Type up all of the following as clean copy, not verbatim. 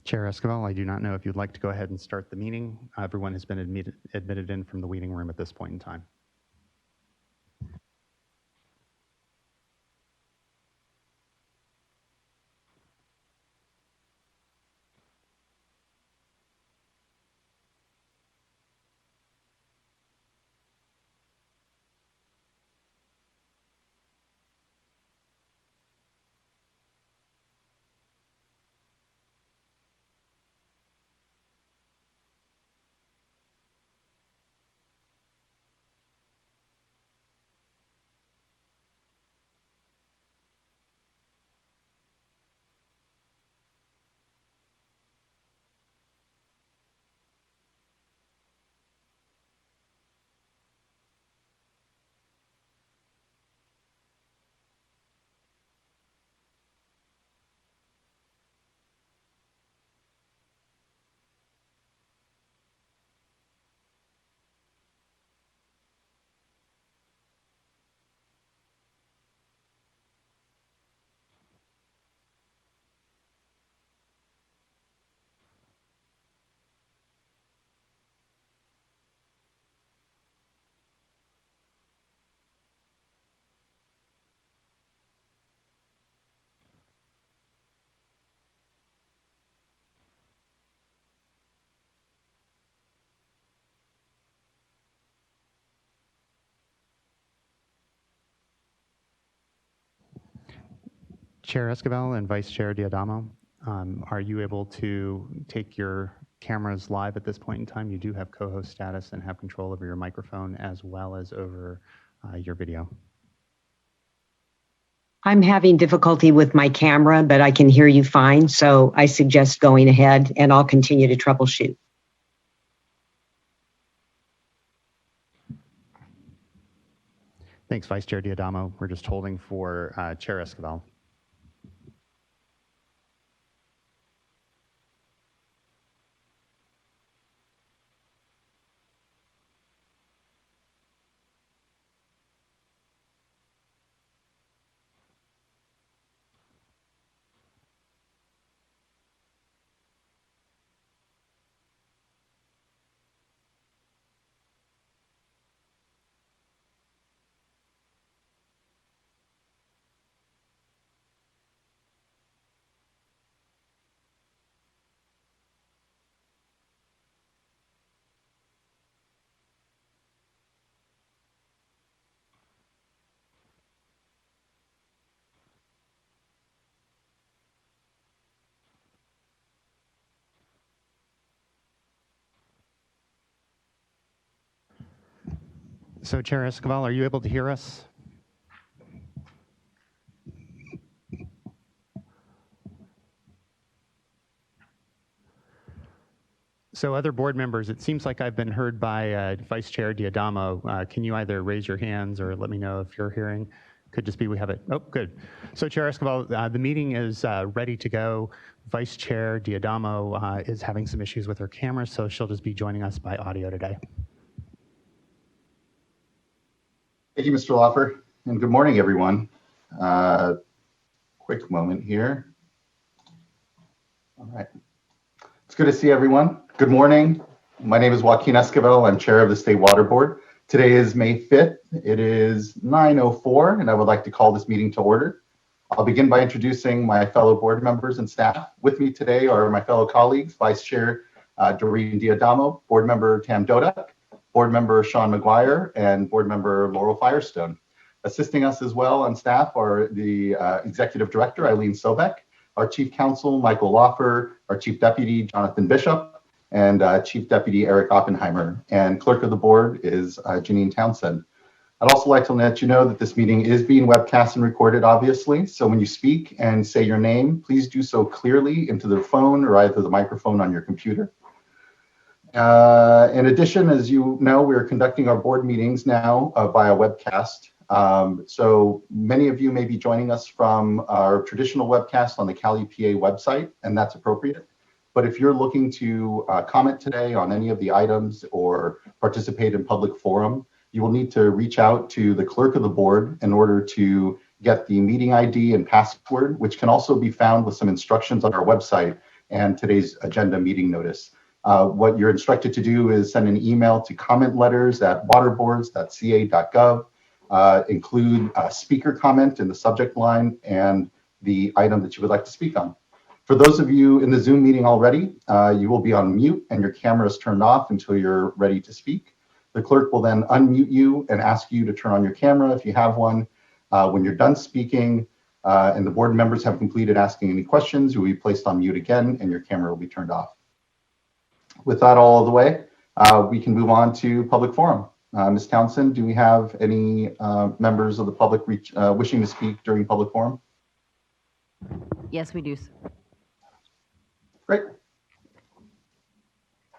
Chair Esquivel, I do not know if you'd like to go ahead and start the meeting. Everyone has been admitted in from the waiting room at this point in time. Chair Esquivel and Vice Chair Diadamo, are you able to take your cameras live at this point in time? You do have co-host status and have control over your microphone as well as over your video. I'm having difficulty with my camera, but I can hear you fine. So I suggest going ahead and I'll continue to troubleshoot. Thanks, Vice Chair Diadamo. We're just holding for Chair Esquivel. So Chair Esquivel, are you able to hear us? So other board members, it seems like I've been heard by Vice Chair Diadamo. Can you either raise your hands or let me know if you're hearing? Could just be we have it. Oh, good. So Chair Esquivel, the meeting is ready to go. Vice Chair Diadamo is having some issues with her camera, so she'll just be joining us by audio today. Thank you, Mr. Loffer, and good morning, everyone. Quick moment here. All right. It's good to see everyone. Good morning. My name is Joaquin Esquivel. I'm chair of the State Water Board. Today is May 5th. It is 9:04, and I would like to call this meeting to order. I'll begin by introducing my fellow board members and staff. With me today are my fellow colleagues, Vice Chair Doreen Diadamo, Board Member Tam Dodak, Board Member Sean McGuire, and Board Member Laurel Firestone. Assisting us as well on staff are the Executive Director, Eileen Sobek, our Chief Counsel, Michael Loffer, our Chief Deputy, Jonathan Bishop, and Chief Deputy Eric Oppenheimer. And Clerk of the Board is Janine Townsend. I'd also like to let you know that this meeting is being webcast and recorded, obviously. So when you speak and say your name, please do so clearly into the phone or either the microphone on your computer. In addition, as you know, we're conducting our board meetings now via webcast. So many of you may be joining us from our traditional webcast on the Cali PA website, and that's appropriate. But if you're looking to comment today on any of the items or participate in public forum, you will need to reach out to the clerk of the board in order to get the meeting ID and password, which can also be found with some instructions on our website and today's agenda meeting notice. What you're instructed to do is send an email to commentletters@waterboards.ca.gov, include a speaker comment in the subject line and the item that you would like to speak on. For those of you in the Zoom meeting already, you will be on mute and your camera is turned off until you're ready to speak. The clerk will then unmute you and ask you to turn on your camera if you have one. When you're done speaking and the board members have completed asking any questions, you will be placed on mute again and your camera will be turned off. With that all of the way, we can move on to public forum. Ms. Townsend, do we have any members of the public wishing to speak during public forum? Yes, we do. Great.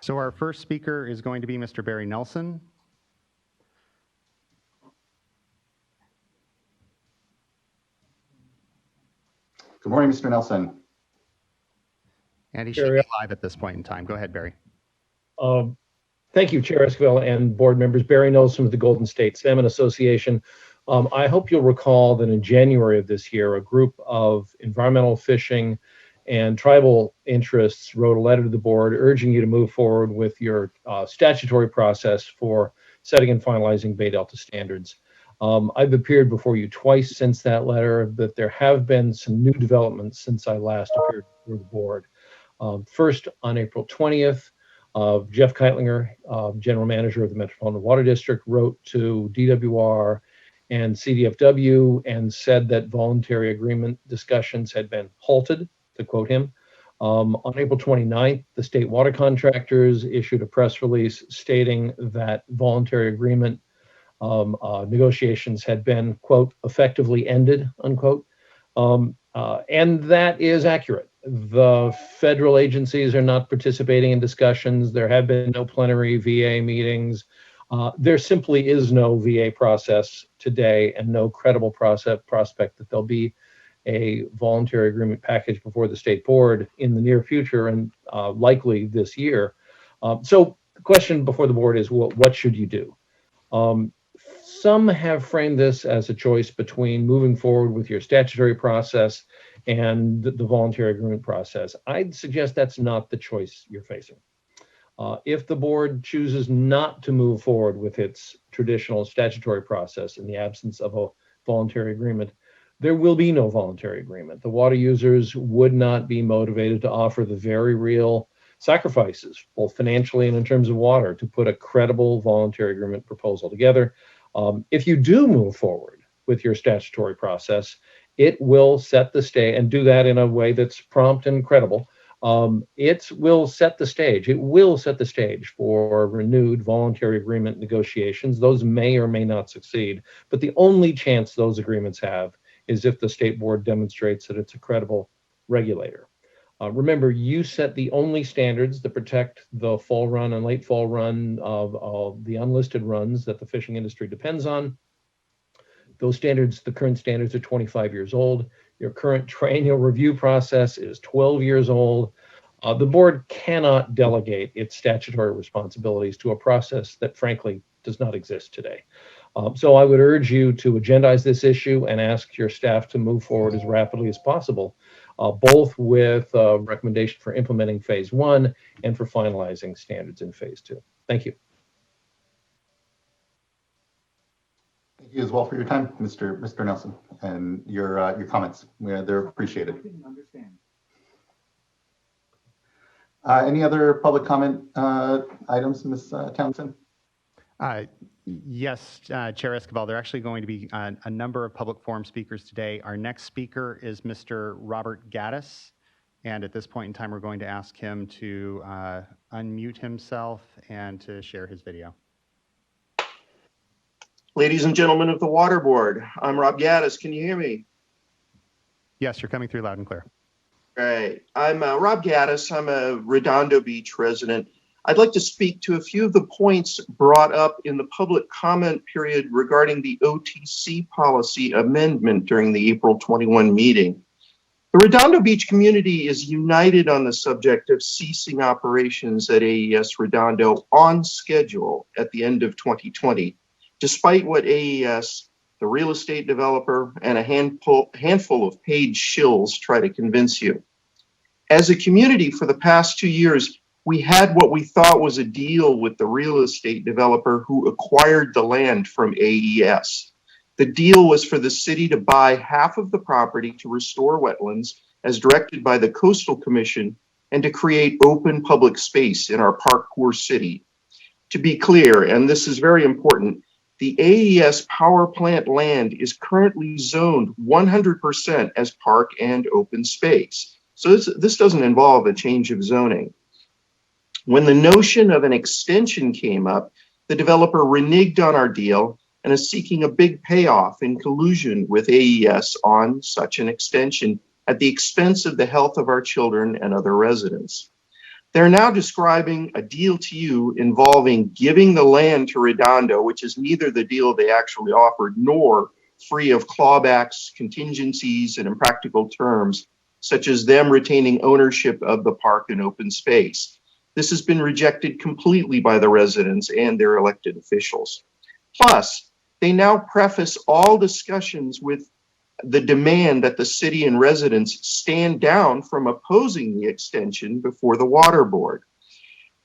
So our first speaker is going to be Mr. Barry Nelson. Good morning, Mr. Nelson. And he should be live at this point in time. Go ahead, Barry. Thank you, Chair Esquivel and board members. Barry Nelson with the Golden State Salmon Association. I hope you'll recall that in January of this year, a group of environmental fishing and tribal interests wrote a letter to the board urging you to move forward with your statutory process for setting and finalizing Bay Delta standards. I've appeared before you twice since that letter, but there have been some new developments since I last appeared before the board. First, on April 20th, Jeff Keitlinger, General Manager of the Metropolitan Water District, wrote to DWR and CDFW and said that voluntary agreement discussions had been halted, to quote him. On April 29th, the state water contractors issued a press release stating that voluntary agreement negotiations had been, quote, effectively ended, unquote. And that is accurate. The federal agencies are not participating in discussions. There have been no plenary VA meetings. There simply is no VA process today and no credible prospect that there'll be a voluntary agreement package before the state board in the near future and likely this year. So the question before the board is, what should you do? Some have framed this as a choice between moving forward with your statutory process and the voluntary agreement process. I'd suggest that's not the choice you're facing. If the board chooses not to move forward with its traditional statutory process in the absence of a voluntary agreement, there will be no voluntary agreement. The water users would not be motivated to offer the very real sacrifices, both financially and in terms of water, to put a credible voluntary agreement proposal together. If you do move forward with your statutory process, it will set the stage, and do that in a way that's prompt and credible. It will set the stage. It will set the stage for renewed voluntary agreement negotiations. Those may or may not succeed, but the only chance those agreements have is if the state board demonstrates that it's a credible regulator. Remember, you set the only standards that protect the fall run and late fall run of the unlisted runs that the fishing industry depends on. Those standards, the current standards, are 25 years old. Your current triennial review process is 12 years old. The board cannot delegate its statutory responsibilities to a process that frankly does not exist today. So I would urge you to agendize this issue and ask your staff to move forward as rapidly as possible, both with a recommendation for implementing phase 1 and for finalizing standards in phase 2. Thank you. Thank you as well for your time, Mr. Nelson, and your comments. They're appreciated. Any other public comment items, Ms. Townsend? Yes, Chair Esquivel, there are actually going to be a number of public forum speakers today. Our next speaker is Mr. Robert Gaddis, and at this point in time, we're going to ask him to unmute himself and to share his video. Ladies and gentlemen of the Water Board, I'm Rob Gaddis. Can you hear me? Yes, you're coming through loud and clear. Great. I'm Rob Gaddis. I'm a Redondo Beach resident. I'd like to speak to a few of the points brought up in the public comment period regarding the OTC policy amendment during the April 21 meeting. The Redondo Beach community is united on the subject of ceasing operations at AES Redondo on schedule at the end of 2020, despite what AES, the real estate developer, and a handful of paid shills try to convince you. As a community for the past 2 years, we had what we thought was a deal with the real estate developer who acquired the land from AES. The deal was for the city to buy half of the property to restore wetlands as directed by the Coastal Commission and to create open public space in our parkour city. To be clear, and this is very important, the AES power plant land is currently zoned 100% as park and open space. So this doesn't involve a change of zoning. When the notion of an extension came up, the developer reneged on our deal and is seeking a big payoff in collusion with AES on such an extension at the expense of the health of our children and other residents. They're now describing a deal to you involving giving the land to Redondo, which is neither the deal they actually offered nor free of clawbacks, contingencies, and impractical terms, such as them retaining ownership of the park and open space. This has been rejected completely by the residents and their elected officials. Plus, they now preface all discussions with the demand that the city and residents stand down from opposing the extension before the water board.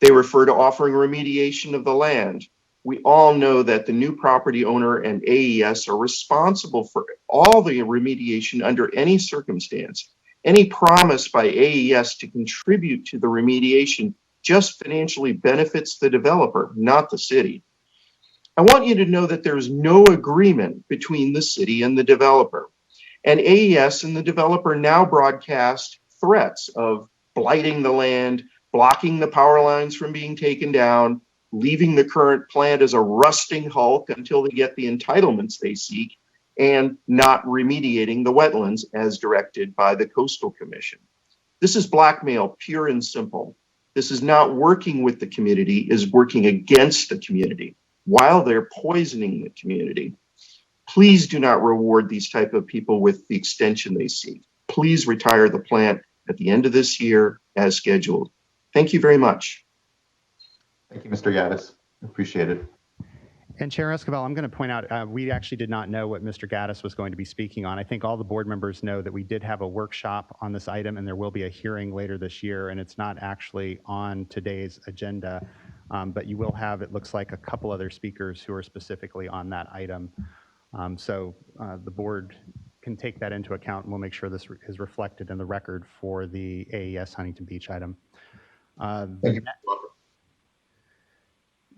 They refer to offering remediation of the land. We all know that the new property owner and AES are responsible for all the remediation under any circumstance. Any promise by AES to contribute to the remediation just financially benefits the developer, not the city. I want you to know that there is no agreement between the city and the developer. And AES and the developer now broadcast threats of blighting the land, blocking the power lines from being taken down, leaving the current plant as a rusting hulk until they get the entitlements they seek, and not remediating the wetlands as directed by the Coastal Commission. This is blackmail, pure and simple. This is not working with the community, is working against the community while they're poisoning the community. Please do not reward these type of people with the extension they seek. Please retire the plant at the end of this year as scheduled. Thank you very much. Thank you, Mr. Gaddis. Appreciate it. And Chair Esquivel, I'm going to point out, we actually did not know what Mr. Gaddis was going to be speaking on. I think all the board members know that we did have a workshop on this item and there will be a hearing later this year, and it's not actually on today's agenda, but you will have, it looks like, a couple other speakers who are specifically on that item. So the board can take that into account, and we'll make sure this is reflected in the record for the AES Huntington Beach item. Thank you.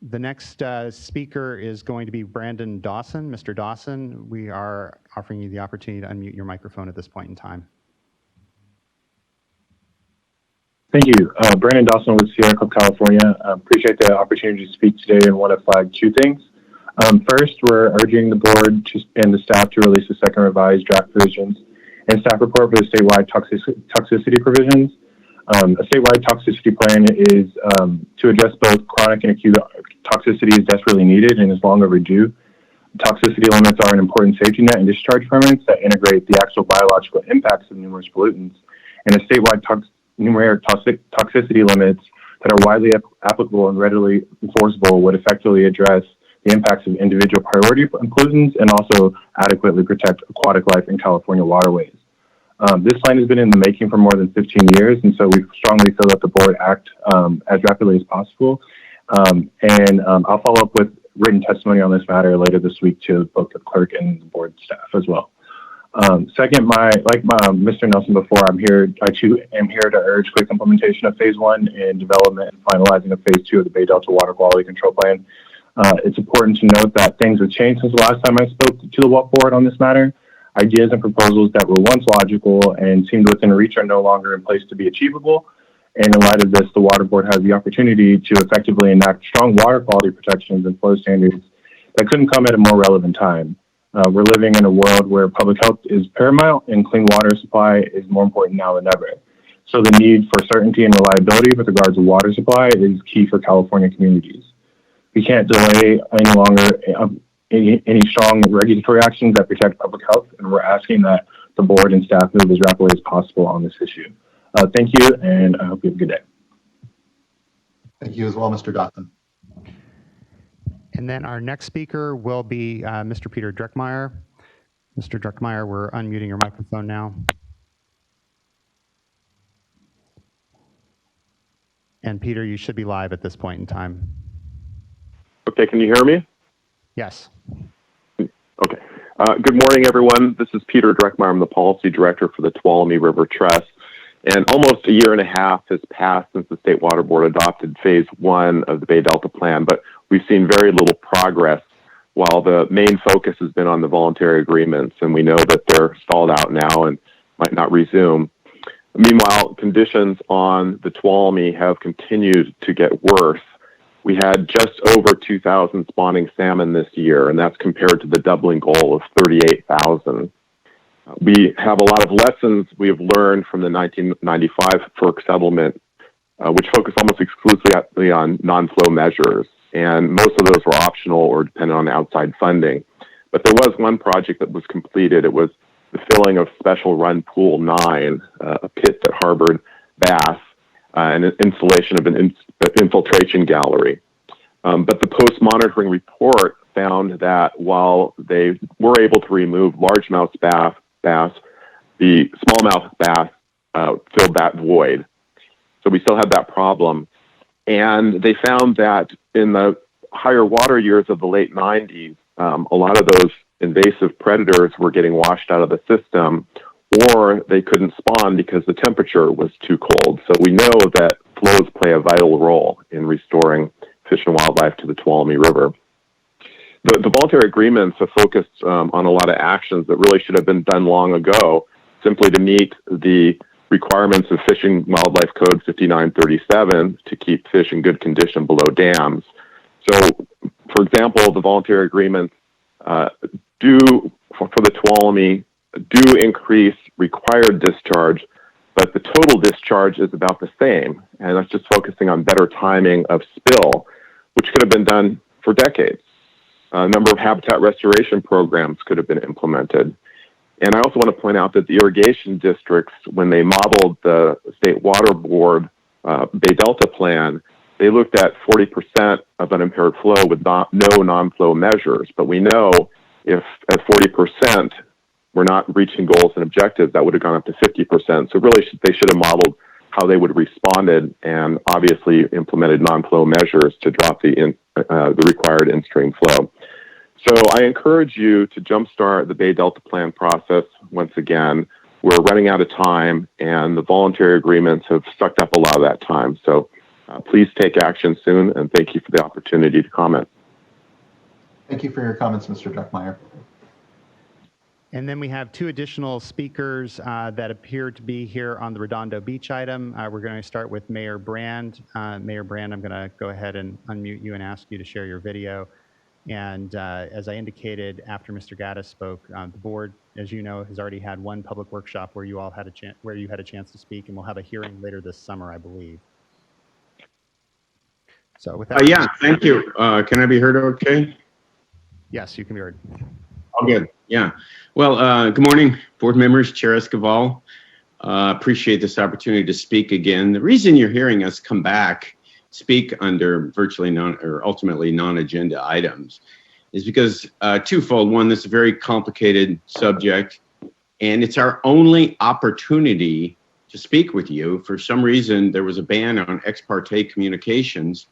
The next speaker is going to be Brandon Dawson. Mr. Dawson, we are offering you the opportunity to unmute your microphone at this point in time. Thank you. Brandon Dawson with SWRCB, California. Appreciate the opportunity to speak today and want to flag two things. First, we're urging the board and the staff to release a second revised draft provisions and staff report for the statewide toxicity provisions. A statewide toxicity plan is to address both chronic and acute toxicity is desperately needed and is long overdue. Toxicity limits are an important safety net and discharge permits that integrate the actual biological impacts of numerous pollutants. And a statewide numeric toxicity limits that are widely applicable and readily enforceable would effectively address the impacts of individual priority pollutants and also adequately protect aquatic life in California waterways. This plan has been in the making for more than 15 years, and so we strongly feel that the board act as rapidly as possible. I'll follow up with written testimony on this matter later this week to both the clerk and the board staff as well. Second, like Mr. Nelson before, I too am here to urge quick implementation of phase 1 and development and finalizing of phase 2 of the Bay Delta Water Quality Control Plan. It's important to note that things have changed since the last time I spoke to the board on this matter. Ideas and proposals that were once logical and seemed within reach are no longer in place to be achievable. And in light of this, the Water Board has the opportunity to effectively enact strong water quality protections and flow standards that couldn't come at a more relevant time. We're living in a world where public health is paramount and clean water supply is more important now than ever. So the need for certainty and reliability with regards to water supply is key for California communities. We can't delay any longer any strong regulatory actions that protect public health, and we're asking that the board and staff move as rapidly as possible on this issue. Thank you, and I hope you have a good day. Thank you as well, Mr. Dawson. And then our next speaker will be Mr. Peter Dreckmeyer. Mr. Dreckmeyer, we're unmuting your microphone now. And Peter, you should be live at this point in time. Okay, can you hear me? Yes. Okay. Good morning, everyone. This is Peter Dreckmeyer. I'm the Policy Director for the Tuolumne River Trust. And almost a year and a half has passed since the State Water Board adopted Phase 1 of the Bay Delta Plan, but we've seen very little progress while the main focus has been on the voluntary agreements, and we know that they're stalled out now and might not resume. Meanwhile, conditions on the Tuolumne have continued to get worse. We had just over 2,000 spawning salmon this year, and that's compared to the doubling goal of 38,000. We have a lot of lessons we have learned from the 1995 FERC settlement, which focused almost exclusively on non-flow measures, and most of those were optional or dependent on outside funding. But there was one project that was completed. It was the filling of Special Run Pool 9, a pit that harbored bass, and an installation of an infiltration gallery. But the post-monitoring report found that while they were able to remove largemouth bass, the smallmouth bass filled that void. So we still had that problem. And they found that in the higher water years of the late 90s, a lot of those invasive predators were getting washed out of the system, or they couldn't spawn because the temperature was too cold. So we know that flows play a vital role in restoring fish and wildlife to the Tuolumne River. The voluntary agreements have focused on a lot of actions that really should have been done long ago, simply to meet the requirements of Fish and Wildlife Code 5937 to keep fish in good condition below dams. So, for example, the voluntary agreements for the Tuolumne do increase required discharge, but the total discharge is about the same. And that's just focusing on better timing of spill, which could have been done for decades. A number of habitat restoration programs could have been implemented. And I also want to point out that the irrigation districts, when they modeled the State Water Board Bay Delta plan, they looked at 40% of unimpaired flow with no non-flow measures. But we know if at 40% we're not reaching goals and objectives, that would have gone up to 50%. So really, they should have modeled how they would have responded and obviously implemented non-flow measures to drop the required in-stream flow. So I encourage you to jumpstart the Bay Delta Plan process once again. We're running out of time, and the voluntary agreements have sucked up a lot of that time. So please take action soon, and thank you for the opportunity to comment. Thank you for your comments, Mr. Dreckmeyer. And then we have two additional speakers that appear to be here on the Redondo Beach item. We're going to start with Mayor Brand. Mayor Brand, I'm going to go ahead and unmute you and ask you to share your video. And as I indicated after Mr. Gaddis spoke, the board, as you know, has already had one public workshop where you all had a chance to speak, and we'll have a hearing later this summer, I believe. So with that, yeah, thank you. Can I be heard okay? Yes, you can be heard. Oh, good. Yeah. Well, good morning, board members, Chair Esquivel. Appreciate this opportunity to speak again. The reason you're hearing us come back speak under virtually ultimately non-agenda items is because twofold. One, this is a very complicated subject, and it's our only opportunity to speak with you. For some reason, there was a ban on ex parte communications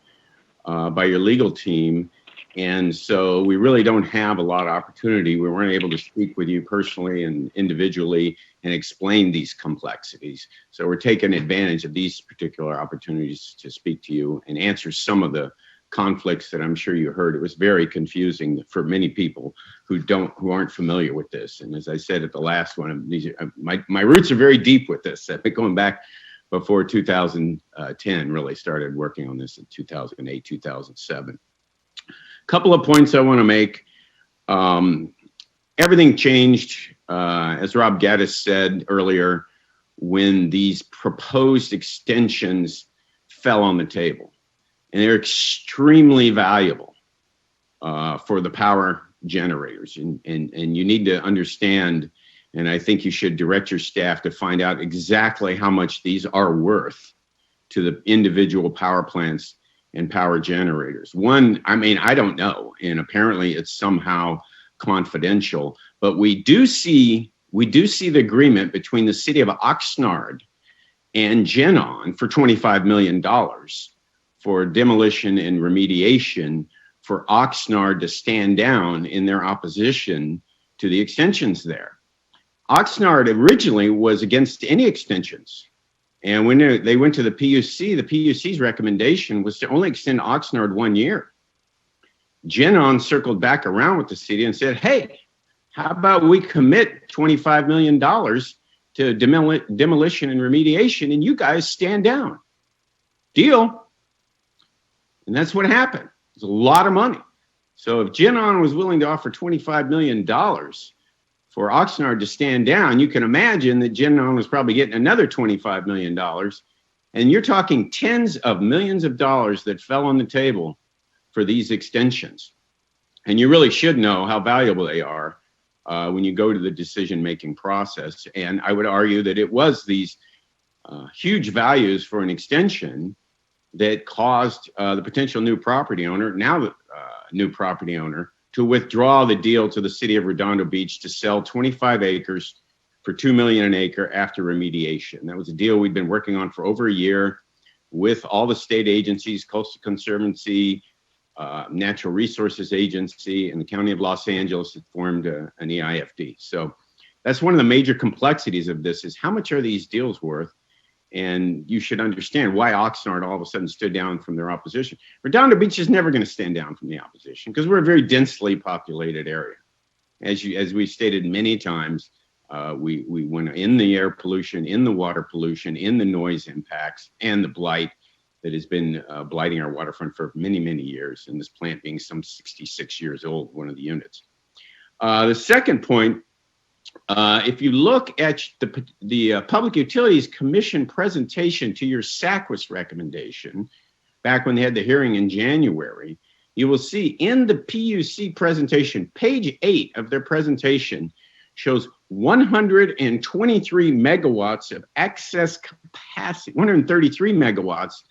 by your legal team, and so we really don't have a lot of opportunity. We weren't able to speak with you personally and individually and explain these complexities. So we're taking advantage of these particular opportunities to speak to you and answer some of the conflicts that I'm sure you heard. It was very confusing for many people who aren't familiar with this. And as I said at the last one, my roots are very deep with this. I've been going back before 2010, really started working on this in 2008, 2007. Couple of points I want to make. Everything changed, as Rob Gaddis said earlier, when these proposed extensions fell on the table. And they're extremely valuable for the power generators. And you need to understand, and I think you should direct your staff to find out exactly how much these are worth to the individual power plants and power generators. One, I mean, I don't know, and apparently it's somehow confidential, but we do see the agreement between the city of Oxnard and GenOn for $25 million for demolition and remediation for Oxnard to stand down in their opposition to the extensions there. Oxnard originally was against any extensions. And when they went to the PUC's recommendation was to only extend Oxnard 1 year. GenOn circled back around with the city and said, hey, how about we commit $25 million to demolition and remediation, and you guys stand down? Deal. And that's what happened. It's a lot of money. So if GenOn was willing to offer $25 million for Oxnard to stand down, you can imagine that GenOn was probably getting another $25 million. And you're talking tens of millions of dollars that fell on the table for these extensions. And you really should know how valuable they are when you go to the decision-making process. And I would argue that it was these huge values for an extension that caused the potential new property owner, now the new property owner, to withdraw the deal to the city of Redondo Beach to sell 25 acres for $2 million an acre after remediation. That was a deal we'd been working on for over a year with all the state agencies, Coastal Conservancy, Natural Resources Agency, and the County of Los Angeles that formed an EIFD. So that's one of the major complexities of this, is how much are these deals worth? And you should understand why Oxnard all of a sudden stood down from their opposition. Redondo Beach is never going to stand down from the opposition because we're a very densely populated area. As we stated many times, we went in the air pollution, in the water pollution, in the noise impacts, and the blight that has been blighting our waterfront for many, many years, and this plant being some 66 years old, one of the units. The second point, if you look at the Public Utilities Commission presentation to your SACWIS recommendation, back when they had the hearing in January, you will see in the PUC presentation, page 8 of their presentation shows 123 megawatts of excess capacity, 133 megawatts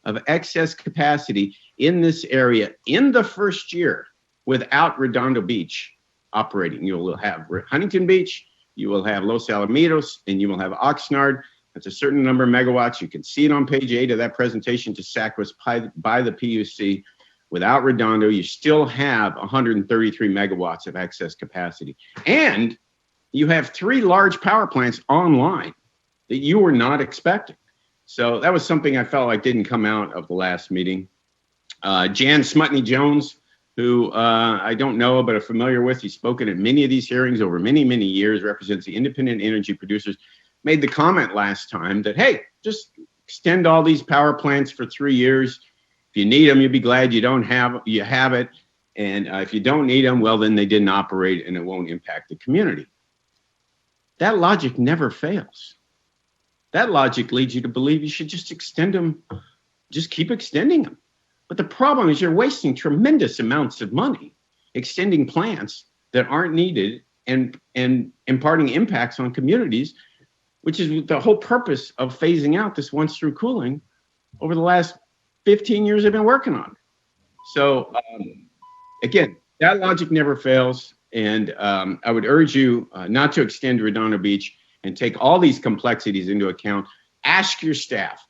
of excess capacity in this area in the first year without Redondo Beach operating. You will have Huntington Beach, you will have Los Alamitos, and you will have Oxnard. That's a certain number of megawatts. You can see it on page 8 of that presentation to SACWIS by the PUC. Without Redondo, you still have 133 megawatts of excess capacity. And you have 3 large power plants online that you were not expecting. So that was something I felt like didn't come out of the last meeting. Jan Smutney-Jones, who I don't know but are familiar with, he's spoken at many of these hearings over many, many years, represents the independent energy producers, made the comment last time that, hey, just extend all these power plants for 3 years. If you need them, you'll be glad you have it. And if you don't need them, well, then they didn't operate and it won't impact the community. That logic never fails. That logic leads you to believe you should just extend them, just keep extending them. But the problem is you're wasting tremendous amounts of money extending plants that aren't needed and imparting impacts on communities, which is the whole purpose of phasing out this once through cooling over the last 15 years I've been working on. So again, that logic never fails. And I would urge you not to extend Redondo Beach and take all these complexities into account. Ask your staff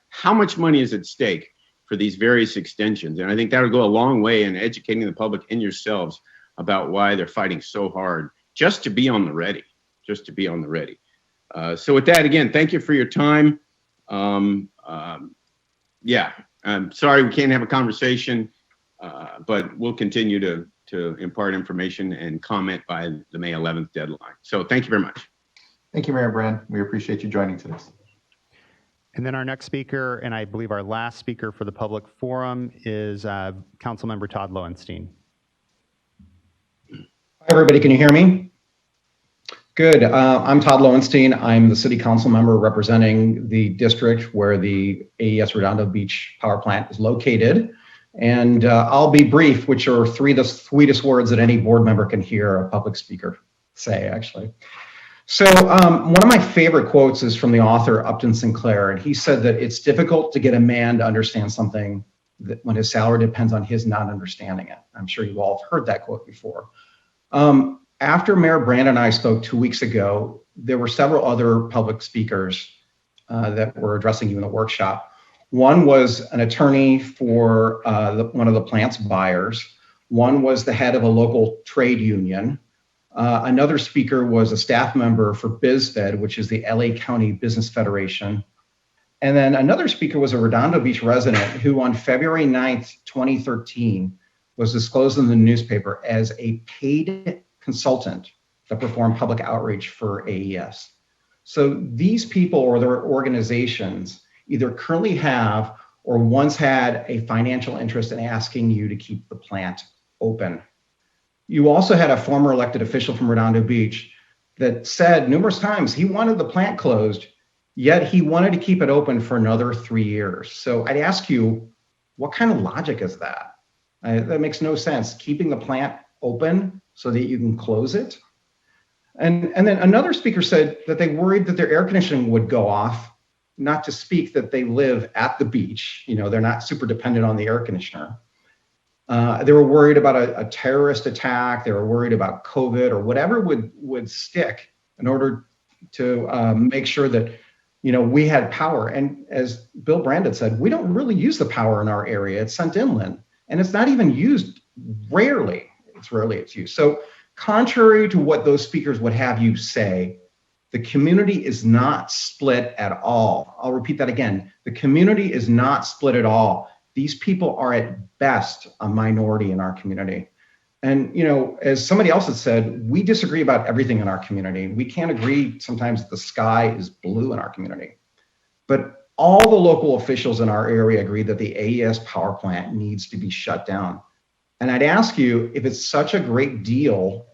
how much money is at stake for these various extensions. And I think that would go a long way in educating the public and yourselves about why they're fighting so hard just to be on the ready, So with that, again, thank you for your time. Yeah, I'm sorry we can't have a conversation, but we'll continue to impart information and comment by the May 11th deadline. So thank you very much. Thank you, Mayor Brand. We appreciate you joining today. And then our next speaker, and I believe our last speaker for the public forum, is Councilmember Todd Lowenstein. Hi, everybody. Can you hear me? Good. I'm Todd Lowenstein. I'm the city council member representing the district where the AES Redondo Beach power plant is located. And I'll be brief, which are the sweetest words that any board member can hear a public speaker say, actually. So one of my favorite quotes is from the author Upton Sinclair, and he said that it's difficult to get a man to understand something that when his salary depends on his not understanding it. I'm sure you all have heard that quote before. After Mayor Brand and I spoke 2 weeks ago, there were several other public speakers that were addressing you in the workshop. One was an attorney for one of the plant's buyers. One was the head of a local trade union. Another speaker was a staff member for BizFed, which is the LA County Business Federation. And then another speaker was a Redondo Beach resident who on February 9th, 2013, was disclosed in the newspaper as a paid consultant that performed public outreach for AES. So these people or their organizations either currently have or once had a financial interest in asking you to keep the plant open. You also had a former elected official from Redondo Beach that said numerous times he wanted the plant closed, yet he wanted to keep it open for another 3 years. So I'd ask you, what kind of logic is that? That makes no sense. Keeping the plant open so that you can close it. And then another speaker said that they worried that their air conditioning would go off, not to speak that they live at the beach. You know, they're not super dependent on the air conditioner. They were worried about a terrorist attack. They were worried about COVID or whatever would stick in order to make sure that, you know, we had power. And as Bill Brandon said, we don't really use the power in our area. It's sent inland, and it's not even used. Rarely it's used. So contrary to what those speakers would have you say, the community is not split at all. I'll repeat that again. The community is not split at all. These people are at best a minority in our community. And, you know, as somebody else had said, we disagree about everything in our community. We can't agree sometimes that the sky is blue in our community. But all the local officials in our area agree that the AES power plant needs to be shut down. And I'd ask you, if it's such a great deal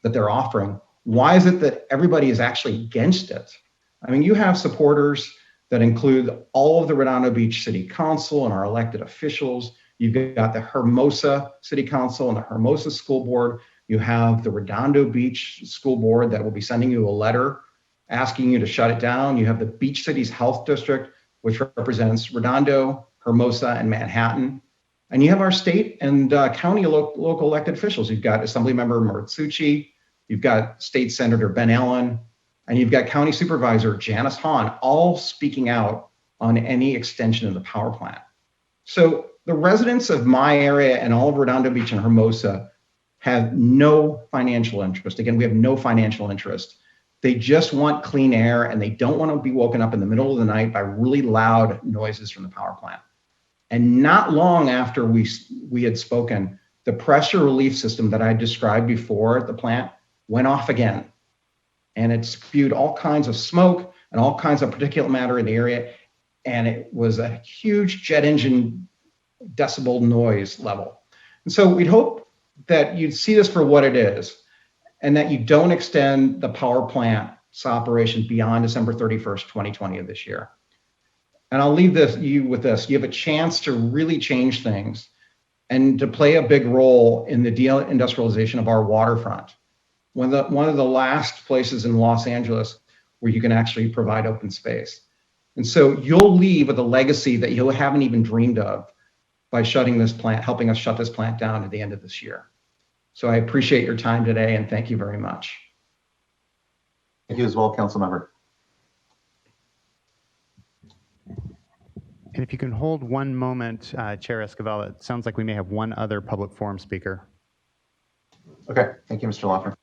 that they're offering, why is it that everybody is actually against it? I mean, you have supporters that include all of the Redondo Beach City Council and our elected officials. You've got the Hermosa City Council and the Hermosa School Board. You have the Redondo Beach School Board that will be sending you a letter asking you to shut it down. You have the Beach Cities Health District, which represents Redondo, Hermosa, and Manhattan. And you have our state and county local elected officials. You've got Assemblymember Maritsucci, you've got State Senator Ben Allen, and you've got County Supervisor Janice Hahn, all speaking out on any extension of the power plant. So the residents of my area and all of Redondo Beach and Hermosa have no financial interest. Again, we have no financial interest. They just want clean air, and they don't want to be woken up in the middle of the night by really loud noises from the power plant. And not long after we had spoken, the pressure relief system that I described before at the plant went off again. And it spewed all kinds of smoke and all kinds of particulate matter in the area. And it was a huge jet engine decibel noise level. And so we'd hope that you'd see this for what it is, and that you don't extend the power plant's operation beyond December 31st, 2020 of this year. And I'll leave you with this. You have a chance to really change things and to play a big role in the deindustrialization of our waterfront. One of the last places in Los Angeles where you can actually provide open space. And so you'll leave with a legacy that you haven't even dreamed of by shutting this plant, helping us shut this plant down at the end of this year. So I appreciate your time today, and thank you very much. Thank you as well, Council Member. And if you can hold one moment, Chair Esquivel, it sounds like we may have one other public forum speaker. Okay, thank you, Mr. Lawfer.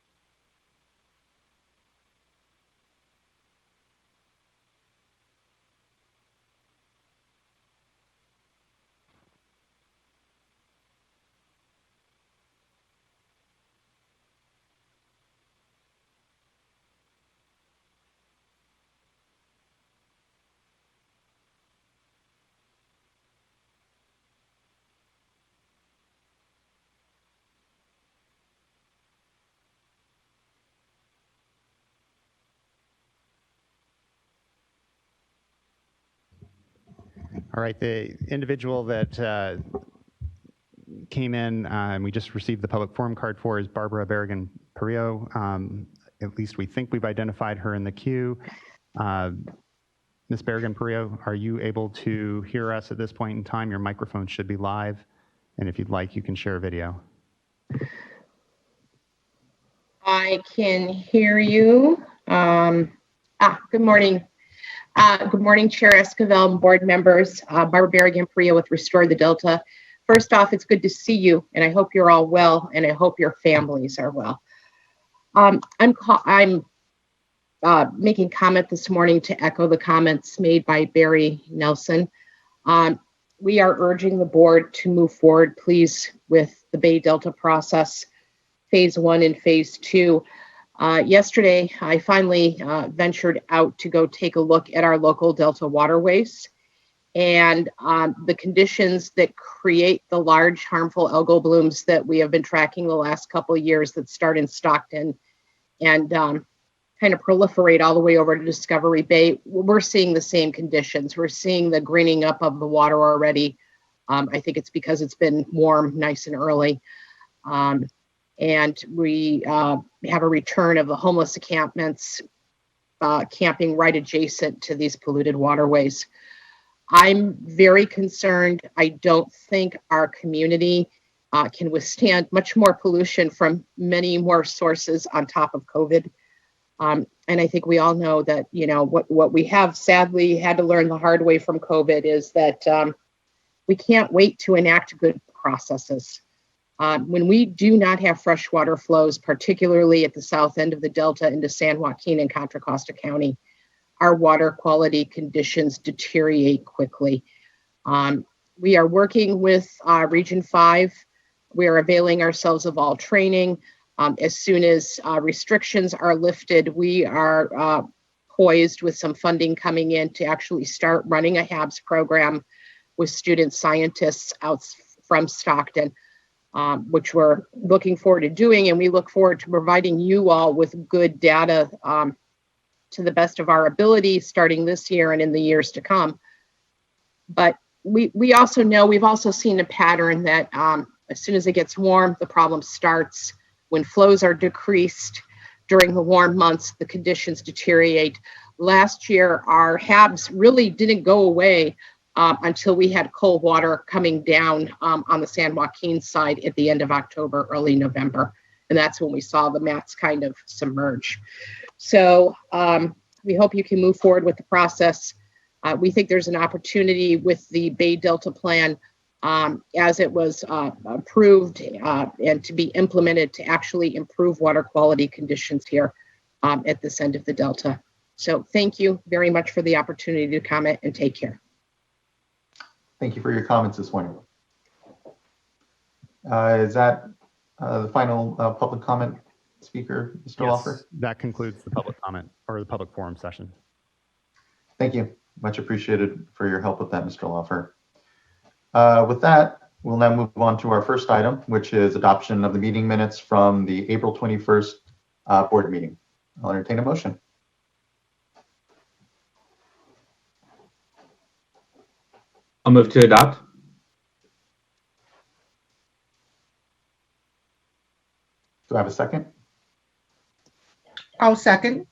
All right, the individual that came in and we just received the public forum card for is Barbara Berrigan-Perillo. At least we think we've identified her in the queue. Ms. Berrigan-Perillo, are you able to hear us at this point in time? Your microphone should be live, and if you'd like, you can share a video. I can hear you. Good morning. Good morning, Chair Esquivel and board members. Barbara Barrigan-Perea with Restore the Delta. First off, it's good to see you, and I hope you're all well, and I hope your families are well. I'm making comment this morning to echo the comments made by Barry Nelson. We are urging the board to move forward, please, with the Bay Delta process, phase 1 and phase 2. Yesterday, I finally ventured out to go take a look at our local Delta waterways and the conditions that create the large harmful algal blooms that we have been tracking the last couple of years that start in Stockton and kind of proliferate all the way over to Discovery Bay. We're seeing the same conditions. We're seeing the greening up of the water already. I think it's because it's been warm, nice and early. And we have a return of the homeless encampments camping right adjacent to these polluted waterways. I'm very concerned. I don't think our community can withstand much more pollution from many more sources on top of COVID. And I think we all know that, you know, what we have sadly had to learn the hard way from COVID is that we can't wait to enact good processes. When we do not have freshwater flows, particularly at the south end of the Delta into San Joaquin and Contra Costa County, our water quality conditions deteriorate quickly. We are working with Region 5. We are availing ourselves of all training. As soon as restrictions are lifted, we are poised with some funding coming in to actually start running a HABS program with student scientists out from Stockton, which we're looking forward to doing. And we look forward to providing you all with good data to the best of our ability starting this year and in the years to come. But we also know, we've also seen a pattern that as soon as it gets warm, the problem starts. When flows are decreased during the warm months, the conditions deteriorate. Last year, our HABs really didn't go away until we had cold water coming down on the San Joaquin side at the end of October, early November. And that's when we saw the mats kind of submerge. So we hope you can move forward with the process. We think there's an opportunity with the Bay Delta plan as it was approved and to be implemented to actually improve water quality conditions here at this end of the Delta. So thank you very much for the opportunity to comment, and take care. Thank you for your comments this morning. Is that the final public comment speaker, Mr. Lawfer? That concludes the public comment or the public forum session. Thank you. Much appreciated for your help with that, Mr. Lawfer. With that, we'll now move on to our first item, which is adoption of the meeting minutes from the April 21st board meeting. I'll entertain a motion. I'll move to adopt. Do I have a second? I'll second.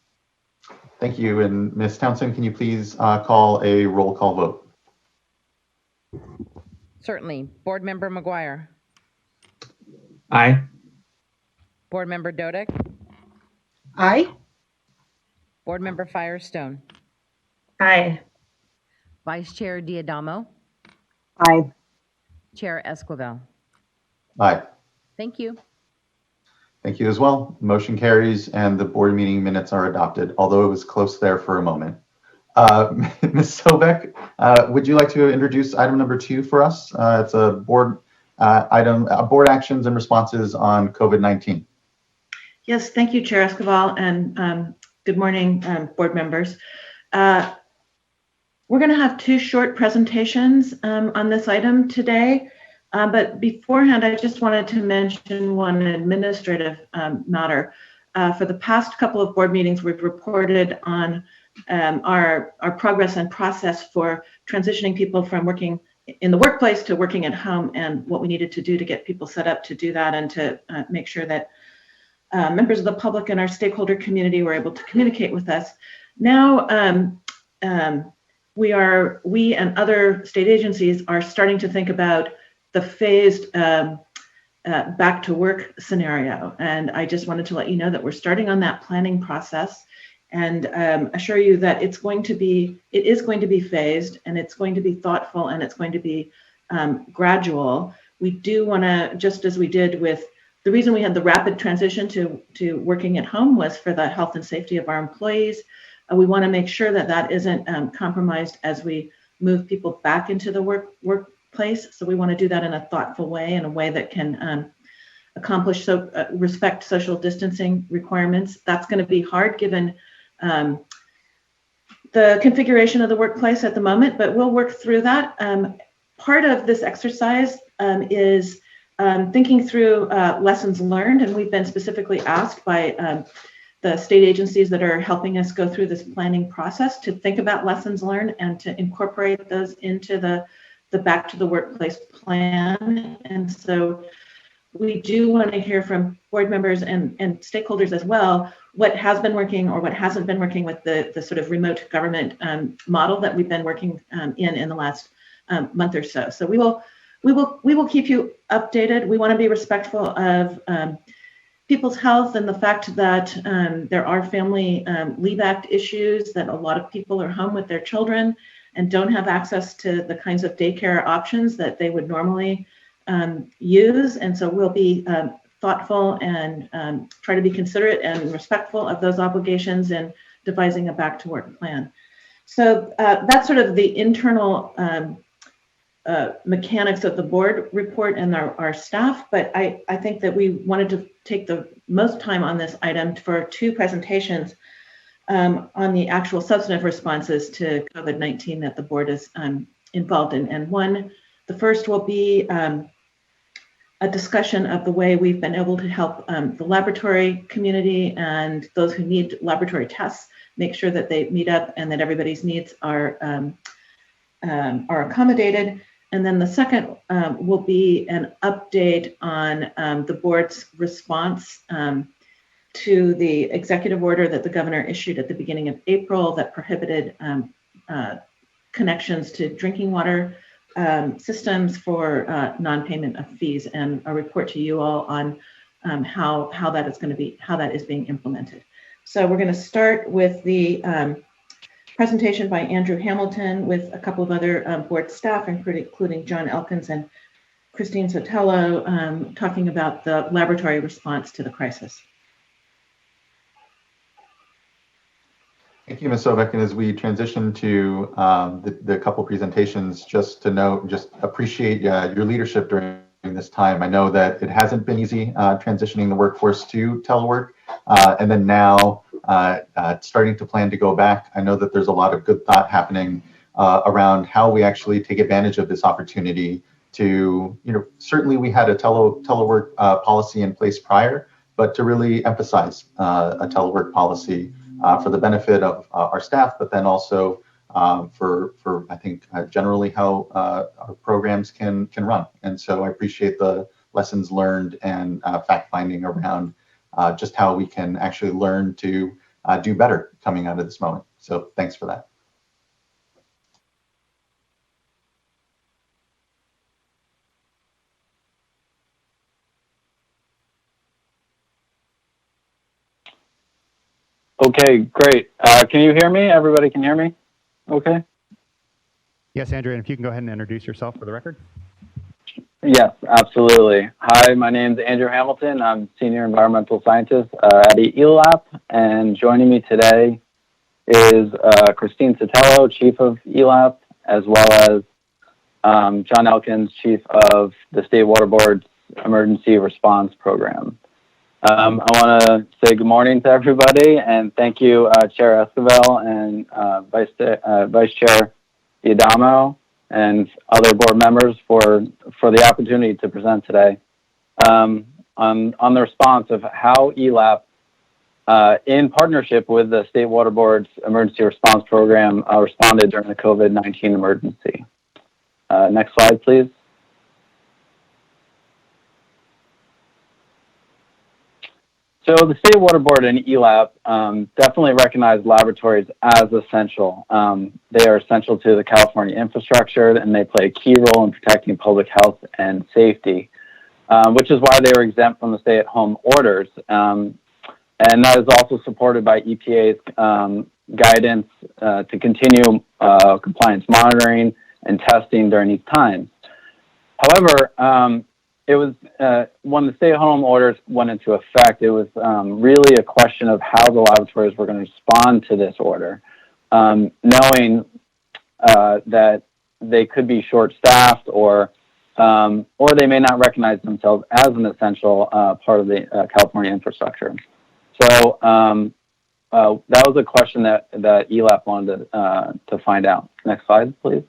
Thank you. And Ms. Townsend, can you please call a roll call vote? Certainly. Board Member McGuire. Aye. Board Member Dodick. Aye. Board Member Firestone. Aye. Vice Chair Diadamo. Aye. Chair Esquivel. Aye. Thank you. Thank you as well. Motion carries and the board meeting minutes are adopted, although it was close there for a moment. Ms. Sobeck, would you like to introduce item number 2 for us? It's a board item, board actions and responses on COVID-19. Yes, thank you, Chair Esquivel, and good morning, board members. We're going to have 2 short presentations on this item today, but beforehand, I just wanted to mention one administrative matter. For the past couple of board meetings, we've reported on our progress and process for transitioning people from working in the workplace to working at home, and what we needed to do to get people set up to do that, and to make sure that members of the public and our stakeholder community were able to communicate with us. Now, we and other state agencies are starting to think about the phased back to work scenario. And I just wanted to let you know that we're starting on that planning process. and assure you that it is going to be phased, and it's going to be thoughtful, and it's going to be gradual. We do want to, just as we did with the reason we had the rapid transition to working at home was for the health and safety of our employees. We want to make sure that that isn't compromised as we move people back into the workplace. So we want to do that in a thoughtful way, in a way that can accomplish respect social distancing requirements. That's going to be hard given the configuration of the workplace at the moment, but we'll work through that. Part of this exercise is thinking through lessons learned, and we've been specifically asked by the state agencies that are helping us go through this planning process to think about lessons learned and to incorporate those into the back to the workplace plan. And so we do want to hear from board members and stakeholders as well, what has been working or what hasn't been working with the sort of remote government model that we've been working in the last month or so. So we will keep you updated. We want to be respectful of people's health and the fact that there are Family Leave Act issues, that a lot of people are home with their children and don't have access to the kinds of daycare options that they would normally use. And so we'll be thoughtful and try to be considerate and respectful of those obligations in devising a back to work plan. So that's sort of the internal mechanics of the board report and our staff, but I think that we wanted to take the most time on this item for two presentations on the actual substantive responses to COVID-19 that the board is involved in. And the first will be a discussion of the way we've been able to help the laboratory community and those who need laboratory tests make sure that they meet up and that everybody's needs are accommodated. And then the second will be an update on the board's response to the executive order that the governor issued at the beginning of April that prohibited connections to drinking water systems for non-payment of fees, and a report to you all on how that is being implemented. So we're going to start with the presentation by Andrew Hamilton with a couple of other board staff, including John Elkins and Christine Sotelo, talking about the laboratory response to the crisis. Thank you, Ms. Sovek. And as we transition to the couple presentations, just to note, just appreciate your leadership during this time. I know that it hasn't been easy transitioning the workforce to telework, and then now starting to plan to go back. I know that there's a lot of good thought happening around how we actually take advantage of this opportunity to, certainly we had a telework policy in place prior, but to really emphasize a telework policy for the benefit of our staff, but then also for I think generally how our programs can run. And so I appreciate the lessons learned and fact finding around just how we can actually learn to do better coming out of this moment. So thanks for that. Okay, great. Can you hear me? Everybody can hear me? Okay. Yes, Andrew, and if you can go ahead and introduce yourself for the record. Yes, absolutely. Hi, my name is Andrew Hamilton. I'm Senior Environmental Scientist at ELAP, and joining me today is Christine Sotelo, Chief of ELAP, as well as John Elkins, Chief of the State Water Board's Emergency Response Program. I want to say good morning to everybody, and thank you, Chair Esquivel and Vice Chair D'Adamo and other board members for the opportunity to present today on the response of how ELAP, in partnership with the State Water Board's Emergency Response Program, responded during the COVID-19 emergency. Next slide, please. So the State Water Board and ELAP definitely recognize laboratories as essential. They are essential to the California infrastructure, and they play a key role in protecting public health and safety, which is why they were exempt from the stay-at-home orders. And that is also supported by EPA's guidance to continue compliance monitoring and testing during these times. However, it was when the stay-at-home orders went into effect, it was really a question of how the laboratories were going to respond to this order, knowing that they could be short-staffed or they may not recognize themselves as an essential part of the California infrastructure. So that was a question that ELAP wanted to find out. Next slide, please.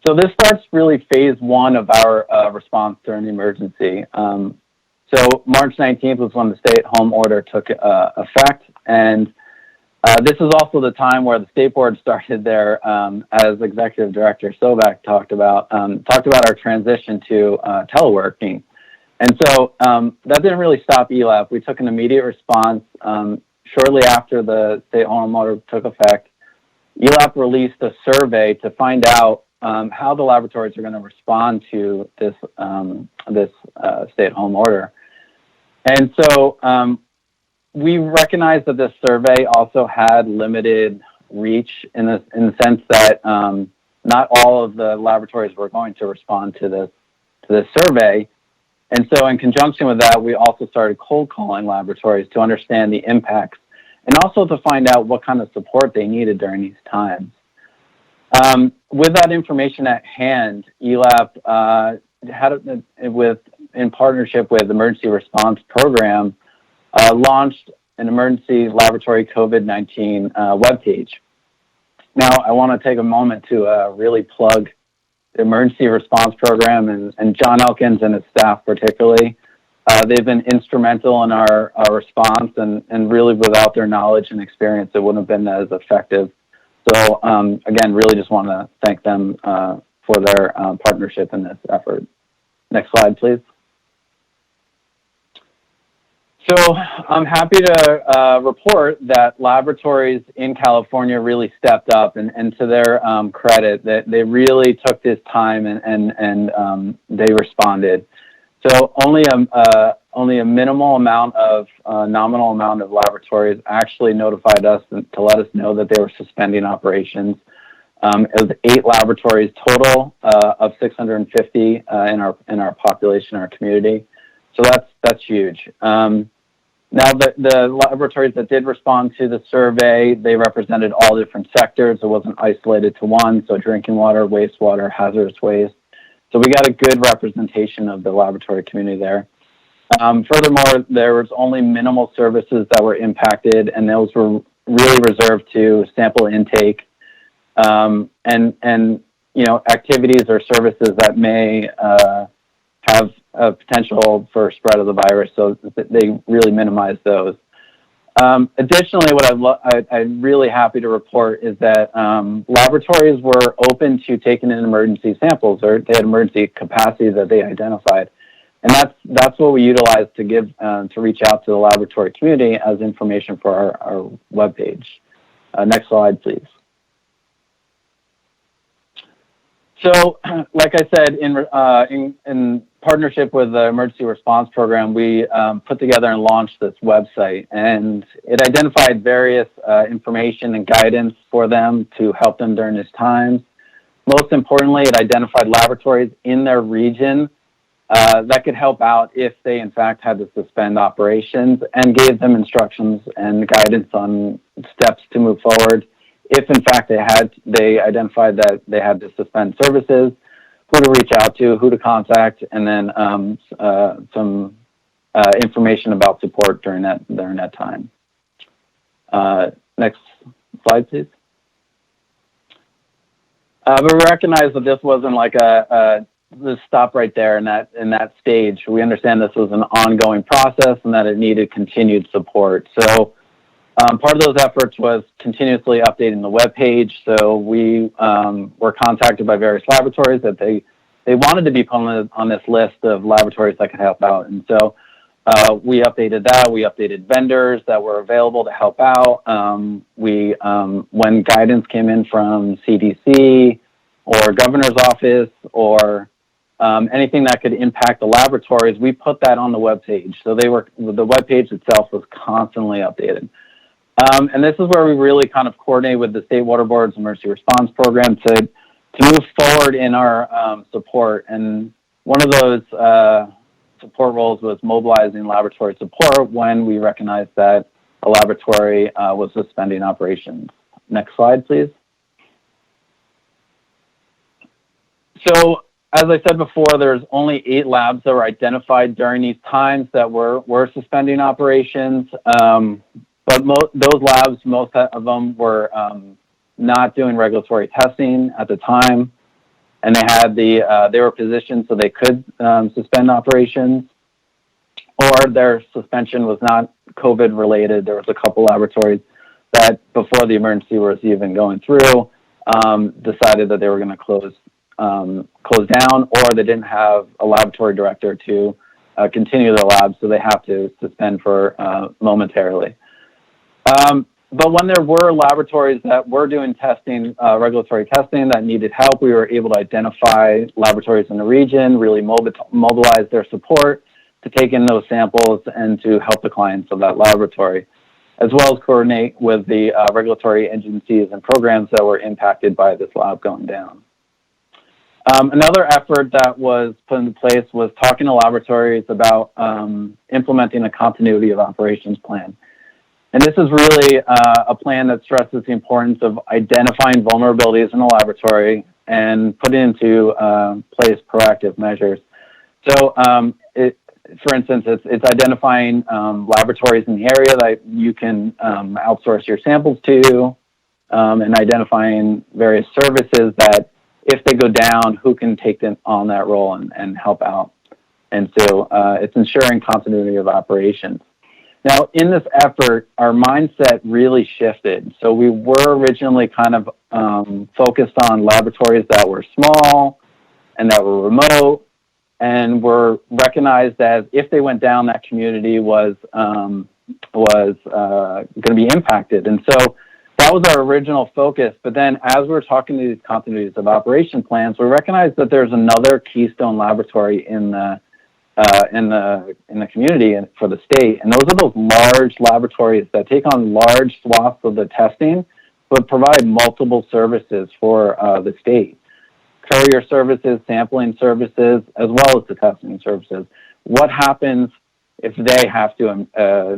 So this starts really phase one of our response during the emergency. So March 19th was when the stay-at-home order took effect, and this is also the time where the state board started their, as Executive Director Sobek talked about our transition to teleworking. And so that didn't really stop ELAP. We took an immediate response shortly after the stay-at-home order took effect. ELAP released a survey to find out how the laboratories are going to respond to this stay-at-home order. And so we recognized that this survey also had limited reach in the sense that not all of the laboratories were going to respond to this survey. And so in conjunction with that, we also started cold calling laboratories to understand the impacts and also to find out what kind of support they needed during these times. With that information at hand, ELAP in partnership with Emergency Response Program, launched an emergency laboratory COVID-19 webpage. Now, I want to take a moment to really plug the Emergency Response Program and John Elkins and his staff particularly. They've been instrumental in our response, and really without their knowledge and experience, it wouldn't have been as effective. So again, really just want to thank them for their partnership in this effort. Next slide, please. So I'm happy to report that laboratories in California really stepped up, and to their credit, that they really took this time and they responded. So only a minimal amount of nominal amount of laboratories actually notified us to let us know that they were suspending operations. It was 8 laboratories total of 650 in our population, our community. So that's huge. Now, the laboratories that did respond to the survey, they represented all different sectors. It wasn't isolated to one, so drinking water, wastewater, hazardous waste. So we got a good representation of the laboratory community there. Furthermore, there was only minimal services that were impacted, and those were really reserved to sample intake and activities or services that may have a potential for spread of the virus, so they really minimize those. Additionally, what I'm really happy to report is that laboratories were open to taking in emergency samples, or they had emergency capacity that they identified. And that's what we utilized to give to reach out to the laboratory community as information for our webpage. Next slide, please. So, like I said, in partnership with the Emergency Response Program, we put together and launched this website, and it identified various information and guidance for them to help them during this time. Most importantly, it identified laboratories in their region that could help out if they, in fact, had to suspend operations, and gave them instructions and guidance on steps to move forward. If, in fact, they identified that they had to suspend services, who to reach out to, who to contact, and then some information about support during that time. Next slide, please. But we recognize that this wasn't like just stop right there in that stage. We understand this was an ongoing process and that it needed continued support. So part of those efforts was continuously updating the webpage. So we were contacted by various laboratories that they wanted to be put on this list of laboratories that could help out. And so we updated that. We updated vendors that were available to help out. When guidance came in from CDC or governor's office or anything that could impact the laboratories, we put that on the web page. So the web page itself was constantly updated. And this is where we really kind of coordinate with the State Water Board's emergency response program to move forward in our support. And one of those support roles was mobilizing laboratory support when we recognized that a laboratory was suspending operations. Next slide, please. So, as I said before, there's only 8 labs that were identified during these times that were suspending operations. But those labs, most of them were not doing regulatory testing at the time, and they were positioned so they could suspend operations, or their suspension was not COVID related. There was a couple laboratories that, before the emergency was even going through, decided that they were going to close down, or they didn't have a laboratory director to continue their lab, so they have to suspend for momentarily. But when there were laboratories that were doing testing, regulatory testing that needed help, we were able to identify laboratories in the region, really mobilize their support to take in those samples and to help the clients of that laboratory, as well as coordinate with the regulatory agencies and programs that were impacted by this lab going down. Another effort that was put into place was talking to laboratories about implementing a continuity of operations plan. And this is really a plan that stresses the importance of identifying vulnerabilities in the laboratory and putting into place proactive measures. So, for instance, it's identifying laboratories in the area that you can outsource your samples to, and identifying various services that, if they go down, who can take them on that role and help out. And so it's ensuring continuity of operations. Now, in this effort, our mindset really shifted. So we were originally kind of focused on laboratories that were small and that were remote, and were recognized as, if they went down, that community was going to be impacted. And so that was our original focus. But then, as we were talking to these continuities of operation plans, we recognized that there's another keystone laboratory in the community and for the state, and those are those large laboratories that take on large swaths of the testing, but provide multiple services for the state: courier services, sampling services, as well as the testing services. What happens if they have to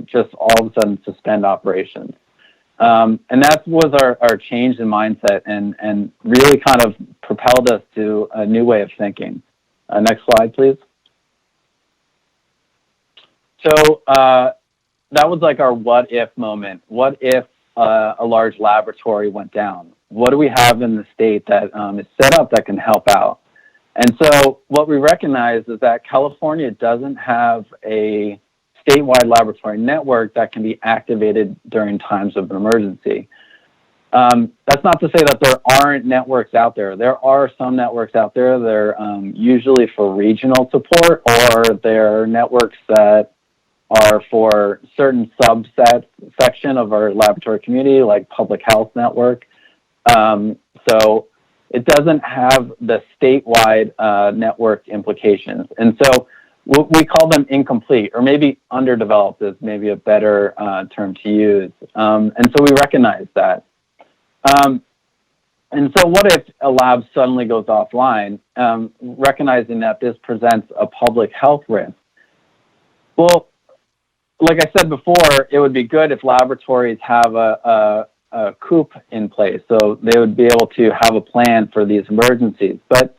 just all of a sudden suspend operations? And that was our change in mindset, and really kind of propelled us to a new way of thinking. Next slide, please. So that was like our what if moment. What if a large laboratory went down? What do we have in the state that is set up that can help out? And so what we recognize is that California doesn't have a statewide laboratory network that can be activated during times of an emergency. That's not to say that there aren't networks out there. There are some networks out there. They're usually for regional support, or they're networks that are for certain section of our laboratory community, like public health network. So it doesn't have the statewide network implications. And so we call them incomplete, or maybe underdeveloped is maybe a better term to use. And so we recognize that. And so what if a lab suddenly goes offline, recognizing that this presents a public health risk? Well, like I said before, it would be good if laboratories have a COOP in place, so they would be able to have a plan for these emergencies. But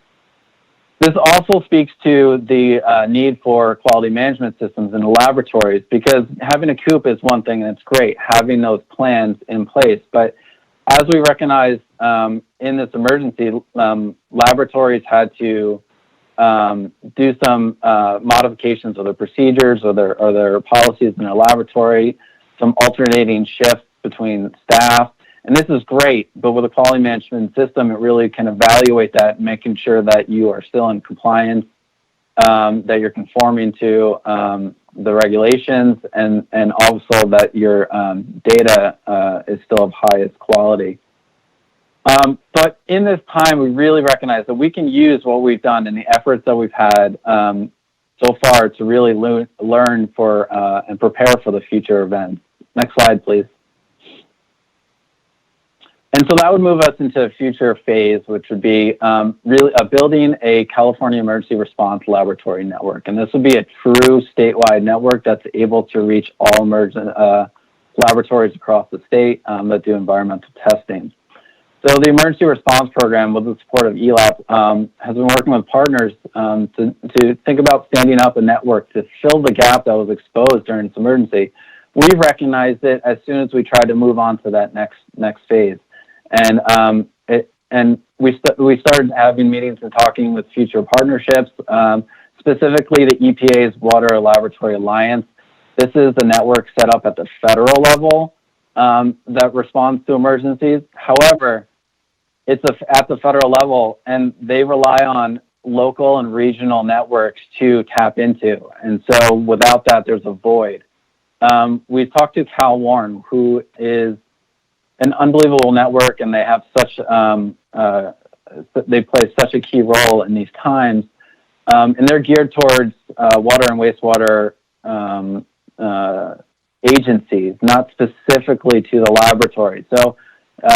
this also speaks to the need for quality management systems in the laboratories, because having a COOP is one thing, and it's great having those plans in place. But as we recognize in this emergency, laboratories had to do some modifications of their procedures or their policies in their laboratory, some alternating shifts between staff. And this is great, but with a quality management system, it really can evaluate that, making sure that you are still in compliance, that you're conforming to the regulations, and also that your data is still of highest quality. But in this time, we really recognize that we can use what we've done and the efforts that we've had so far to really learn for and prepare for the future events. Next slide, please. And so that would move us into a future phase, which would be really building a California Emergency Response Laboratory network. And this would be a true statewide network that's able to reach all emergent laboratories across the state that do environmental testing. So the Emergency Response Program, with the support of ELAP, has been working with partners to think about standing up a network to fill the gap that was exposed during this emergency. We recognized it as soon as we tried to move on to that next phase. And we started having meetings and talking with future partnerships, specifically the EPA's Water Laboratory Alliance. This is the network set up at the federal level that responds to emergencies. However, it's at the federal level, and they rely on local and regional networks to tap into. And so without that, there's a void. We've talked to Cal Warren, who is an unbelievable network, and they have such they play such a key role in these times, and they're geared towards water and wastewater agencies, not specifically to the laboratory. So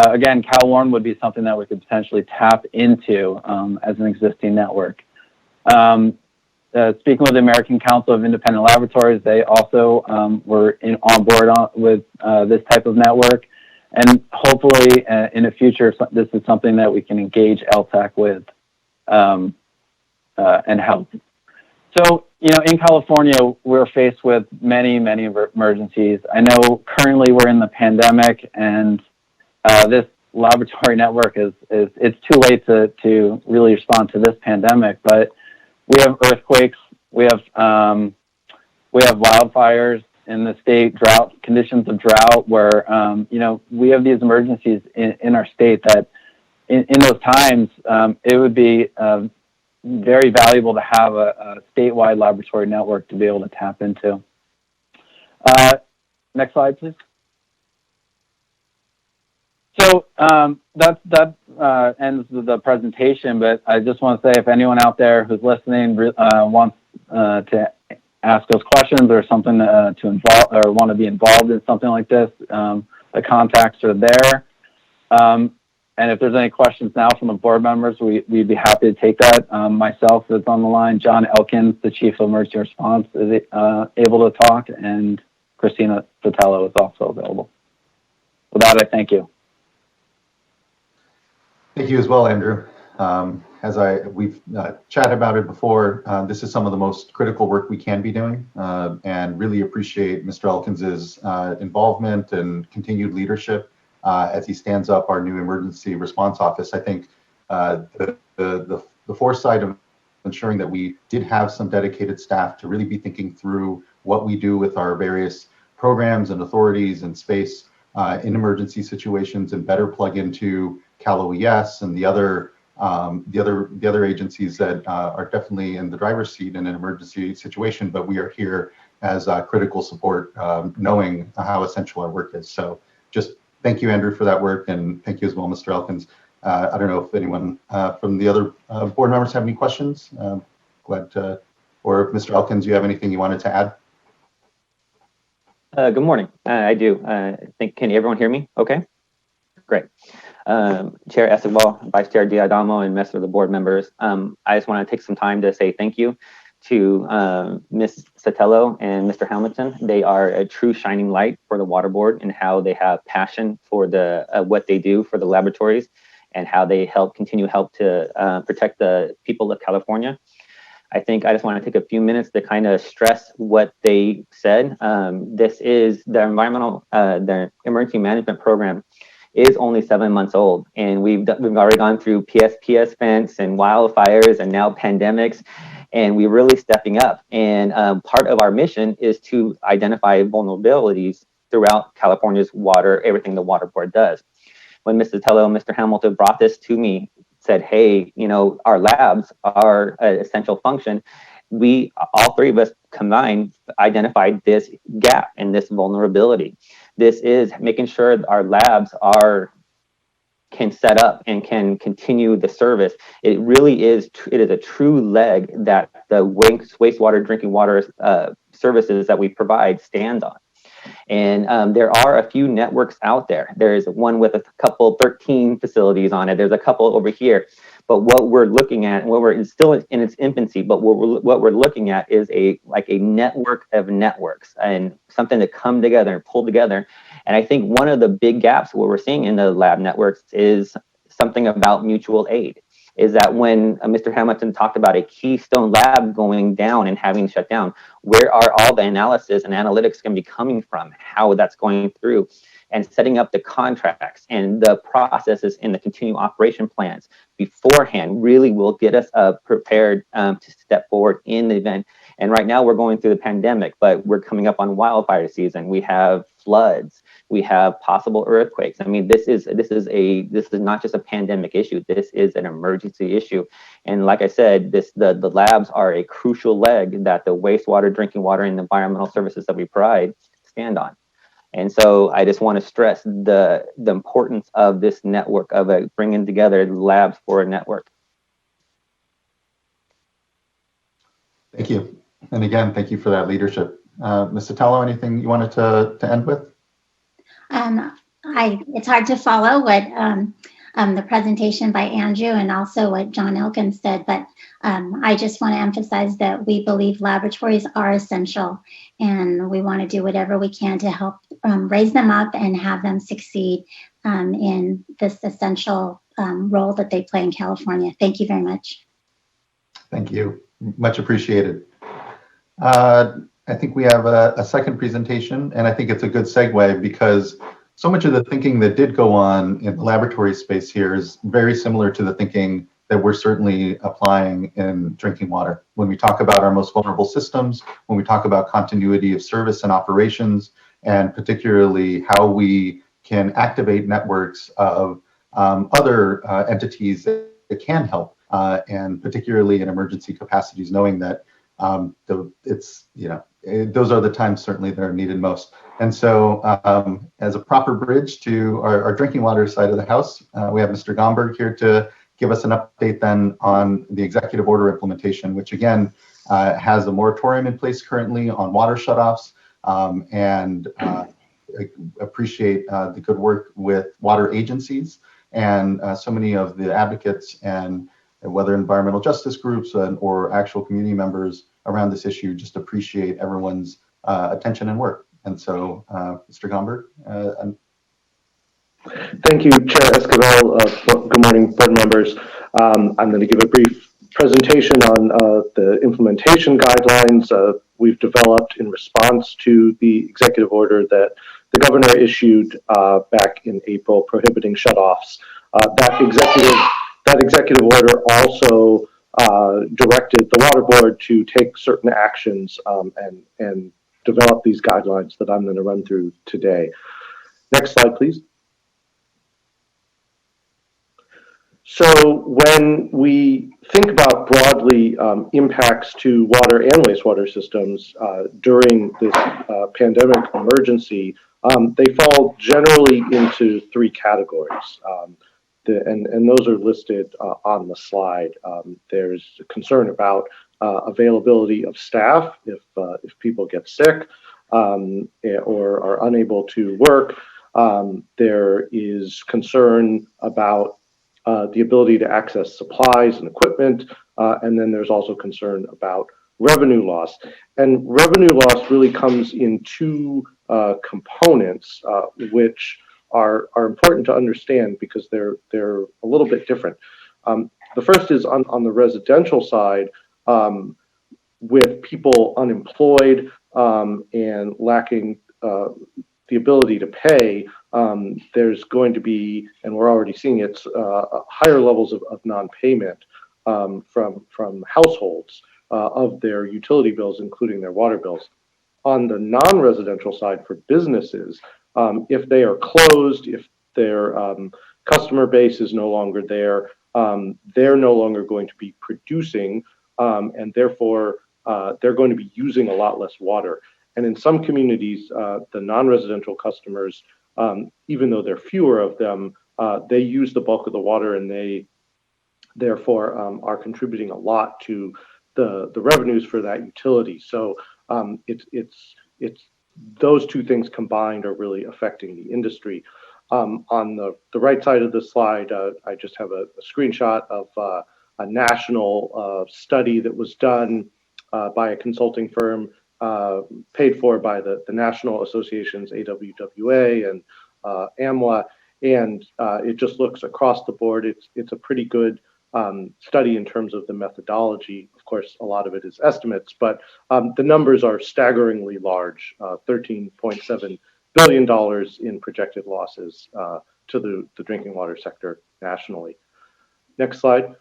again, Cal Warren would be something that we could potentially tap into as an existing network. Speaking with the American Council of Independent Laboratories, they also were on board with this type of network. And hopefully in the future, this is something that we can engage LTAC with and help. So, in California, we're faced with many, many emergencies. I know currently we're in the pandemic, and this laboratory network it's too late to really respond to this pandemic, but we have earthquakes, we have wildfires in the state, conditions of drought, where we have these emergencies in our state that in those times it would be very valuable to have a statewide laboratory network to be able to tap into. Next slide, please. So that ends the presentation, but I just want to say, if anyone out there who's listening wants to ask us questions or something to involve or want to be involved in something like this, the contacts are there. And if there's any questions now from the board members, we'd be happy to take that. Myself is on the line. John Elkins, the Chief of Emergency Response, is able to talk, and Christina Sotelo is also available. With that, I thank you. Thank you as well, Andrew. As we've chatted about it before, this is some of the most critical work we can be doing, and really appreciate Mr. Elkins's involvement and continued leadership as he stands up our new emergency response office. I think the foresight of ensuring that we did have some dedicated staff to really be thinking through what we do with our various programs and authorities and space in emergency situations, and better plug into Cal OES and the other agencies that are definitely in the driver's seat in an emergency situation, but we are here as critical support, knowing how essential our work is. So just thank you, Andrew, for that work, and thank you as well, Mr. Elkins. I don't know if anyone from the other board members have any questions. Glad to, or if Mr. Elkins, you have anything you wanted to add? Good morning. I do. Can everyone hear me? Okay, great. Chair Escobar, Vice Chair Diadamo, and rest of the board members. I just want to take some time to say thank you to Ms. Sotelo and Mr. Hamilton. They are a true shining light for the water board and how they have passion for the what they do for the laboratories and how they continue to protect the people of California. I think I just want to take a few minutes to kind of stress what they said. This is the the emergency management program is only 7 months old, and we've already gone through PSPS events and wildfires and now pandemics, and we're really stepping up. And part of our mission is to identify vulnerabilities throughout California's water, everything the water board does. When Mr. Tello and Mr. Hamilton brought this to me, said, hey, our labs are an essential function, all three of us combined identified this gap and this vulnerability. This is making sure our labs are can set up and can continue the service, it really is, it is a true leg that the wastewater drinking water services that we provide stands on. And there are a few networks out there. There's one with a couple, 13 facilities on it. There's a couple over here. But what we're looking at, it's still in its infancy, but what we're looking at is a network of networks and something to come together and pull together. And I think one of the big gaps what we're seeing in the lab networks is something about mutual aid. Is that when Mr. Hamilton talked about a keystone lab going down and having shut down, where are all the analysis and analytics going to be coming from, how that's going through, and setting up the contracts and the processes and the continuing operation plans beforehand really will get us prepared to step forward in the event. And right now we're going through the pandemic, but we're coming up on wildfire season. We have floods. We have possible earthquakes. I mean, this is not just a pandemic issue. This is an emergency issue. And like I said, the labs are a crucial leg that the wastewater, drinking water, and environmental services that we provide stand on. And so I just want to stress the importance of this network, of bringing together labs for a network. Thank you. And again, thank you for that leadership. Ms. Sotelo, anything you wanted to end with? It's hard to follow what the presentation by Andrew and also what John Elkins said, but I just want to emphasize that we believe laboratories are essential, and we want to do whatever we can to help raise them up and have them succeed in this essential role that they play in California. Thank you very much. Thank you. Much appreciated. I think we have a second presentation, and I think it's a good segue because so much of the thinking that did go on in the laboratory space here is very similar to the thinking that we're certainly applying in drinking water. When we talk about our most vulnerable systems, when we talk about continuity of service and operations, and particularly how we can activate networks of other entities that can help, and particularly in emergency capacities, knowing that those are the times certainly that are needed most. And so as a proper bridge to our drinking water side of the house, we have Mr. Gomberg here to give us an update then on the executive order implementation, which again has a moratorium in place currently on water shutoffs, and appreciate the good work with water agencies and so many of the advocates, and whether environmental justice groups or actual community members around this issue, just appreciate everyone's attention and work. And so, Mr. Gomberg. Thank you, Chair Esquivel. Good morning, board members. I'm going to give a brief presentation on the implementation guidelines we've developed in response to the executive order that the governor issued back in April prohibiting shutoffs. That executive order also directed the water board to take certain actions and develop these guidelines that I'm going to run through today. Next slide, please. So when we think about broadly impacts to water and wastewater systems during this pandemic emergency, they fall generally into three categories. And those are listed on the slide. There's a concern about availability of staff if people get sick or are unable to work. There is concern about the ability to access supplies and equipment, and then there's also concern about revenue loss. And revenue loss really comes in two components, which are important to understand because they're a little bit different. The first is on the residential side, with people unemployed and lacking the ability to pay, there's going to be, and we're already seeing it, higher levels of non-payment from households of their utility bills, including their water bills. On the non-residential side for businesses, if they are closed, if their customer base is no longer there, they're no longer going to be producing, and therefore they're going to be using a lot less water. And in some communities, the non-residential customers, even though there are fewer of them, they use the bulk of the water, and they therefore are contributing a lot to the revenues for that utility. So it's those two things combined are really affecting the industry. On the right side of the slide, I just have a screenshot of a national study that was done by a consulting firm paid for by the national associations AWWA and AMWA, and it just looks across the board. It's a pretty good study in terms of the methodology. Of course, a lot of it is estimates, but the numbers are staggeringly large, $13.7 billion in projected losses to the drinking water sector nationally. Next slide.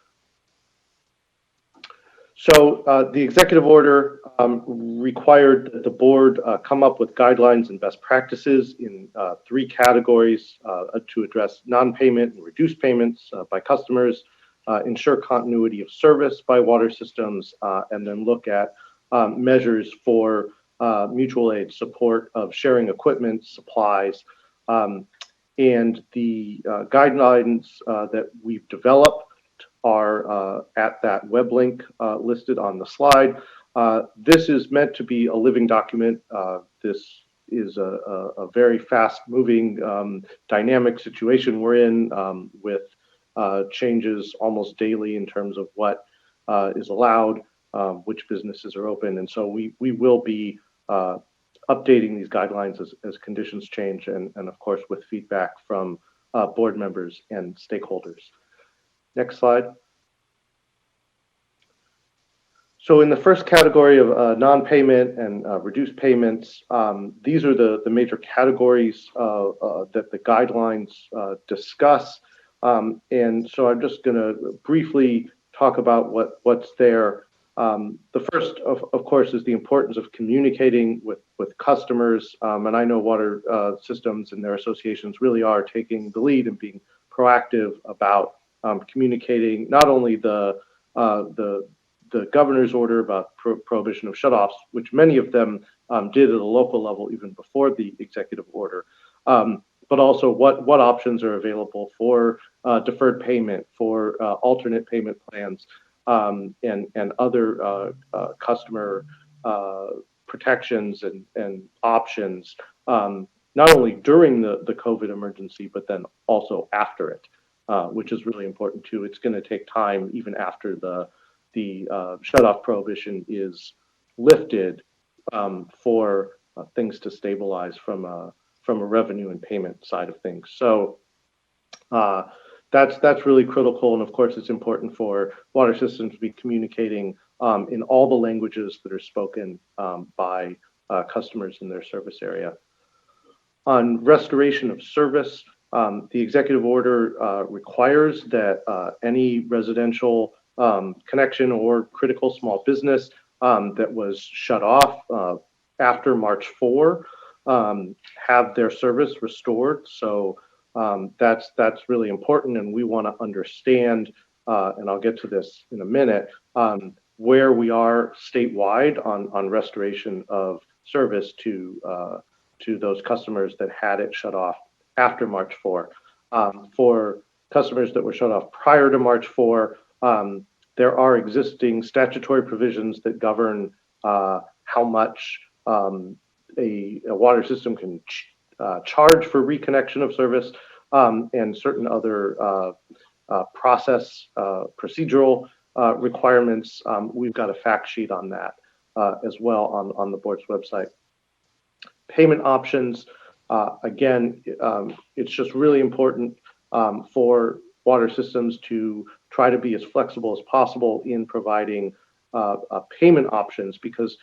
So the executive order required that the board come up with guidelines and best practices in 3 categories to address non-payment and reduced payments by customers, ensure continuity of service by water systems, and then look at measures for mutual aid support of sharing equipment, supplies, and the guidelines that we've developed are at that web link listed on the slide. This is meant to be a living document. This is a very fast-moving, dynamic situation we're in with changes almost daily in terms of what is allowed, which businesses are open. And so we will be updating these guidelines as conditions change and of course, with feedback from board members and stakeholders. Next slide. So in the first category of non-payment and reduced payments, these are the major categories that the guidelines discuss. And so I'm just going to briefly talk about what's there. The first, of course, is the importance of communicating with customers. And I know water systems and their associations really are taking the lead and being proactive about communicating not only the governor's order about prohibition of shutoffs, which many of them did at a local level even before the executive order, but also what options are available for deferred payment, for alternate payment plans, and other customer protections and options, not only during the COVID emergency, but then also after it, which is really important too. It's going to take time even after the shutoff prohibition is lifted for things to stabilize from a revenue and payment side of things. So that's really critical. And of course, it's important for water systems to be communicating in all the languages that are spoken by customers in their service area. On restoration of service, the executive order requires that any residential connection or critical small business that was shut off after March 4 have their service restored. So that's really important, and we want to understand, and I'll get to this in a minute, where we are statewide on restoration of service to those customers that had it shut off after March 4. For customers that were shut off prior to March 4, there are existing statutory provisions that govern how much a water system can charge for reconnection of service, and certain other process procedural requirements. We've got a fact sheet on that as well on the board's website. Payment options, again, it's just really important for water systems to try to be as flexible as possible in providing payment options, because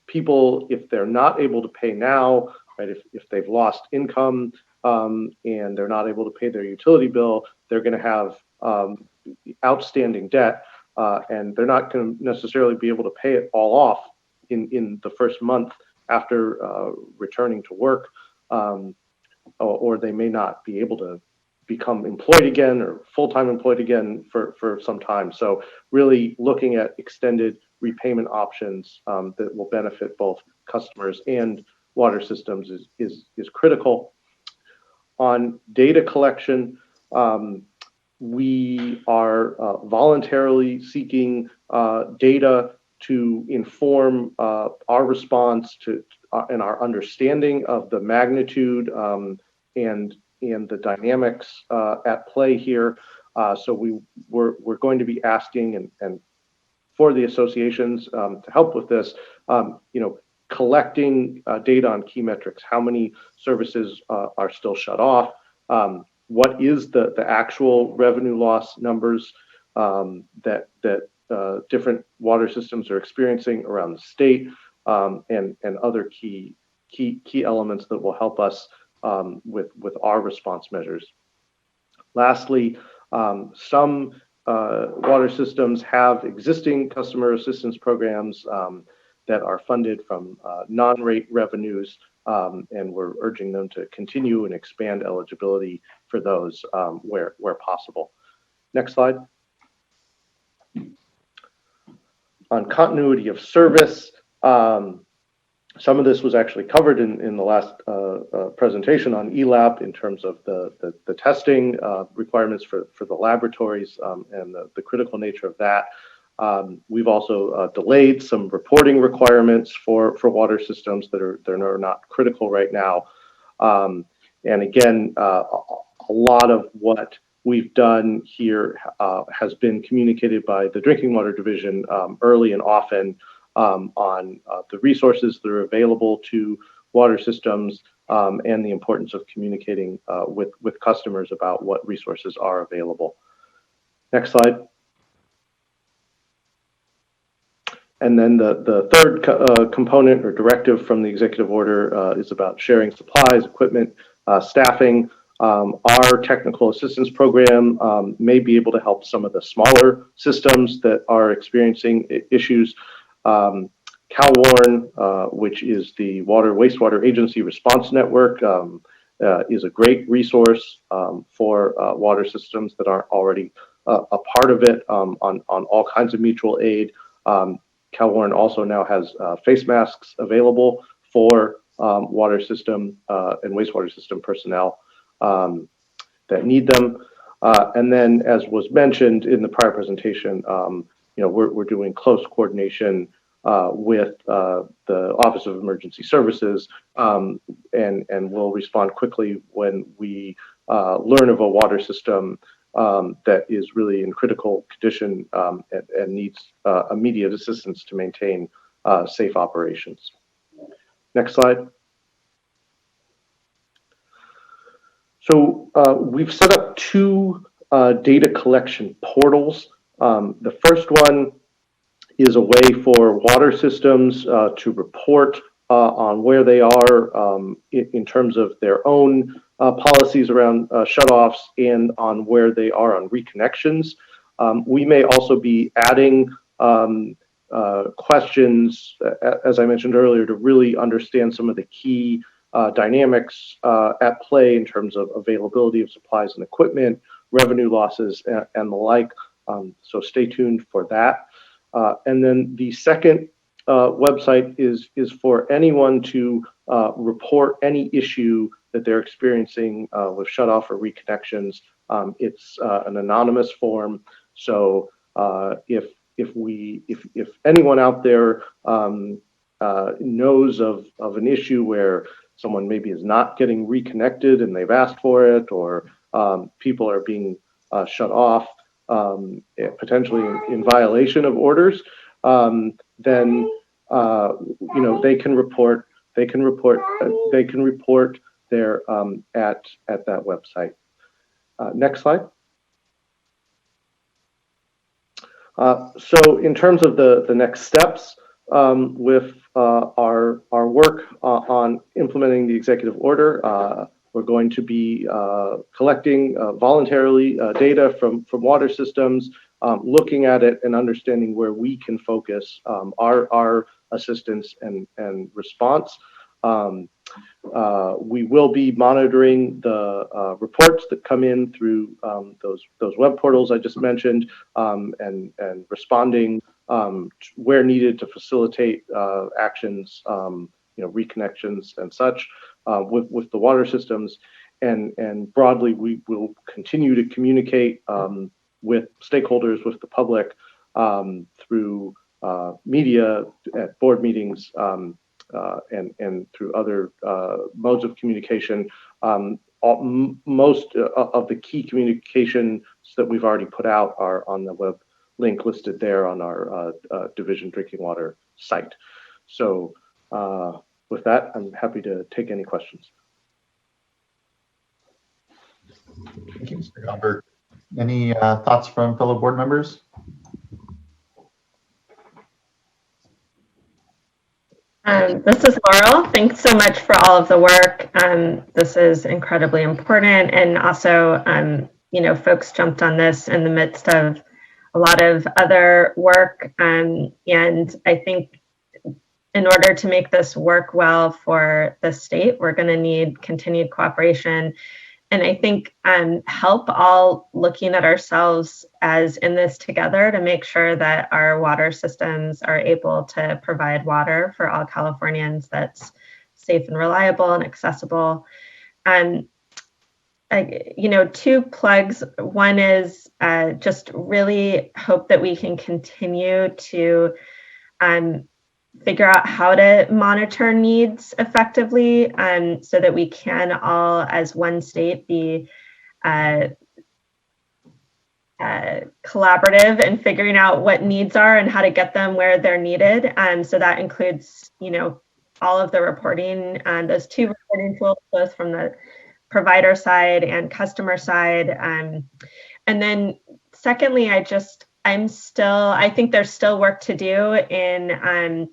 people, if they're not able to pay now, right, if they've lost income and they're not able to pay their utility bill, they're going to have outstanding debt, and they're not going to necessarily be able to pay it all off in the first month after returning to work, or they may not be able to become employed again or full-time employed again for some time. So really looking at extended repayment options that will benefit both customers and water systems is critical. On data collection, we are voluntarily seeking data to inform our response to and our understanding of the magnitude and the dynamics at play here. So we're going to be asking and for the associations to help with this, collecting data on key metrics. How many services are still shut off? What is the actual revenue loss numbers that different water systems are experiencing around the state, and other key elements that will help us with our response measures. Lastly, some water systems have existing customer assistance programs that are funded from non-rate revenues, and we're urging them to continue and expand eligibility for those where possible. Next slide. On continuity of service, some of this was actually covered in the last presentation on ELAP in terms of the testing requirements for the laboratories and the critical nature of that. We've also delayed some reporting requirements for water systems that are not critical right now. And again, a lot of what we've done here has been communicated by the Drinking Water Division early and often on the resources that are available to water systems and the importance of communicating with customers about what resources are available. Next slide. And then the third component or directive from the executive order is about sharing supplies, equipment, staffing. Our technical assistance program may be able to help some of the smaller systems that are experiencing issues. CalWARN, which is the Water Wastewater Agency Response Network, is a great resource for water systems that aren't already a part of it on all kinds of mutual aid. CalWARN also now has face masks available for water system and wastewater system personnel that need them. And then, as was mentioned in the prior presentation, we're doing close coordination with the Office of Emergency Services, and we'll respond quickly when we learn of a water system that is really in critical condition and needs immediate assistance to maintain safe operations. Next slide. So we've set up two data collection portals. The first one is a way for water systems to report on where they are in terms of their own policies around shutoffs and on where they are on reconnections. We may also be adding questions, as I mentioned earlier, to really understand some of the key dynamics at play in terms of availability of supplies and equipment, revenue losses, and the like. So stay tuned for that. And then the second website is for anyone to report any issue that they're experiencing with shutoff or reconnections. It's an anonymous form, so if anyone out there knows of an issue where someone maybe is not getting reconnected and they've asked for it, or people are being shut off potentially in violation of orders, then they can report there at that website. Next slide. So in terms of the next steps with our work on implementing the executive order, we're going to be collecting voluntarily data from water systems, looking at it and understanding where we can focus our assistance and response. We will be monitoring the reports that come in through those web portals I just mentioned, and responding where needed to facilitate actions, reconnections and such with the water systems. and broadly, we will continue to communicate with stakeholders, with the public, through media at board meetings, and through other modes of communication. Most of the key communications that we've already put out are on the web link listed there on our Division Drinking Water site. So with that, I'm happy to take any questions. Thank you, Mr. Gomberg. Any thoughts from fellow board members? This is Laurel. Thanks so much for all of the work. This is incredibly important, and also, you know, folks jumped on this in the midst of a lot of other work, and I think in order to make this work well for the state, we're going to need continued cooperation. And I think help all looking at ourselves as in this together to make sure that our water systems are able to provide water for all Californians that's safe and reliable and accessible. You know, 2 plugs. One is just really hope that we can continue to figure out how to monitor needs effectively, so that we can all, as one state, be collaborative in figuring out what needs are and how to get them where they're needed. So that includes, you know, all of the reporting, those 2 reporting tools, both from the provider side and customer side. And then secondly, I think there's still work to do in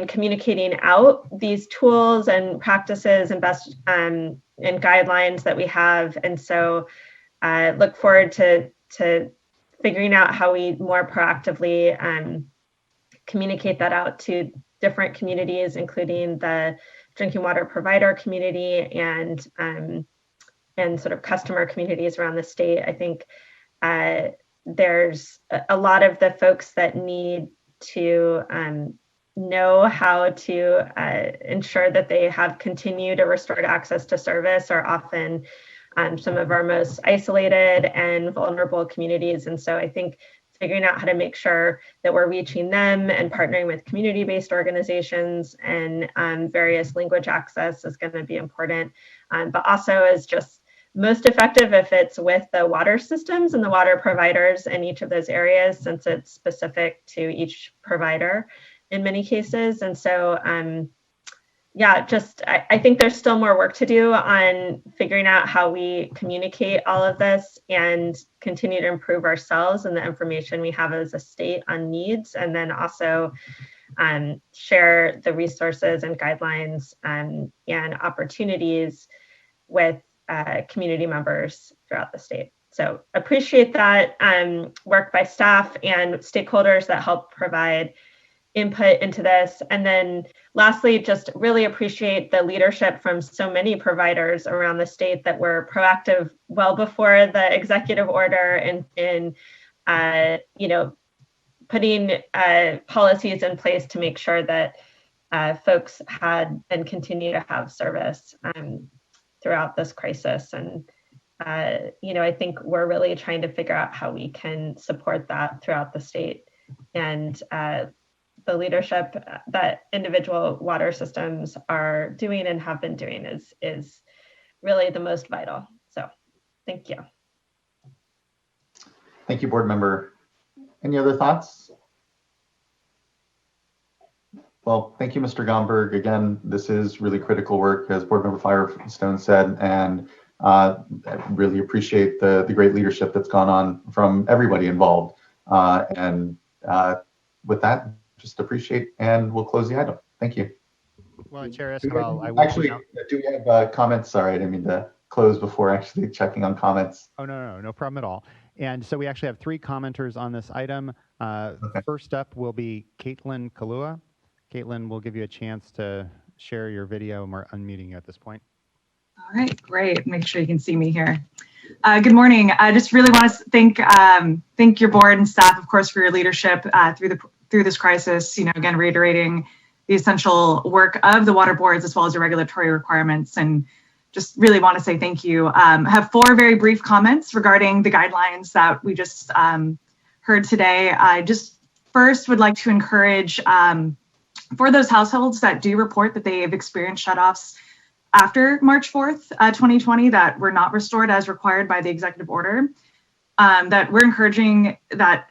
communicating out these tools and practices and best and guidelines that we have. And so I look forward to figuring out how we more proactively communicate that out to different communities, including the drinking water provider community and sort of customer communities around the state. I think there's a lot of the folks that need to know how to ensure that they have continued or restored access to service are often some of our most isolated and vulnerable communities. And so I think figuring out how to make sure that we're reaching them and partnering with community-based organizations and various language access is going to be important, but also is just most effective if it's with the water systems and the water providers in each of those areas, since it's specific to each provider in many cases. And so, yeah, I think there's still more work to do on figuring out how we communicate all of this and continue to improve ourselves and the information we have as a state on needs, and then also share the resources and guidelines and opportunities with community members throughout the state. So appreciate that work by staff and stakeholders that help provide input into this. And then lastly, just really appreciate the leadership from so many providers around the state that were proactive well before the executive order in you know, putting policies in place to make sure that folks had and continue to have service throughout this crisis. And you know, I think we're really trying to figure out how we can support that throughout the state, and the leadership that individual water systems are doing and have been doing is really the most vital. So thank you. Thank you, board member. Any other thoughts? Well, thank you, Mr. Gomberg. Again, this is really critical work, as board member Firestone said, and I really appreciate the great leadership that's gone on from everybody involved. With that, just appreciate, and we'll close the item. Thank you. Well, Chair Esquivel, Actually, do we have comments? Sorry, I didn't mean to close before actually checking on comments. Oh, no problem at all. And so we actually have 3 commenters on this item. Okay. First up will be Caitlin Kalua. Caitlin, we'll give you a chance to share your video, and we're unmuting you at this point. All right, great. Make sure you can see me here. Good morning. I just really want to thank your board and staff, of course, for your leadership through this crisis. You know, again, reiterating the essential work of the water boards as well as the regulatory requirements, and just really want to say thank you. I have 4 very brief comments regarding the guidelines that we just heard today. I just first would like to encourage for those households that do report that they have experienced shutoffs after March 4th, 2020, that were not restored as required by the executive order, that we're encouraging that,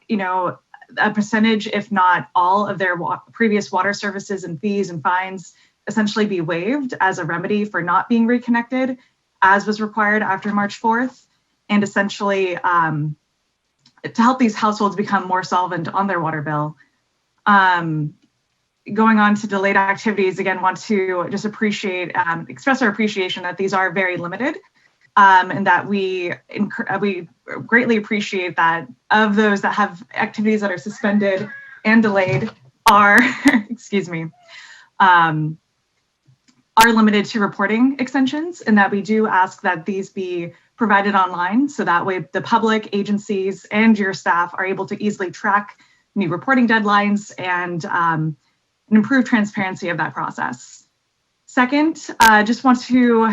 a percentage, if not all, of their previous water services and fees and fines essentially be waived as a remedy for not being reconnected as was required after March 4th, and essentially to help these households become more solvent on their water bill. Going on to delayed activities, again, want to just express our appreciation that these are very limited, and that we greatly appreciate that of those that have activities that are suspended and delayed are, excuse me, are limited to reporting extensions, and that we do ask that these be provided online, so that way the public, agencies, and your staff are able to easily track new reporting deadlines and improve transparency of that process. Second, just want to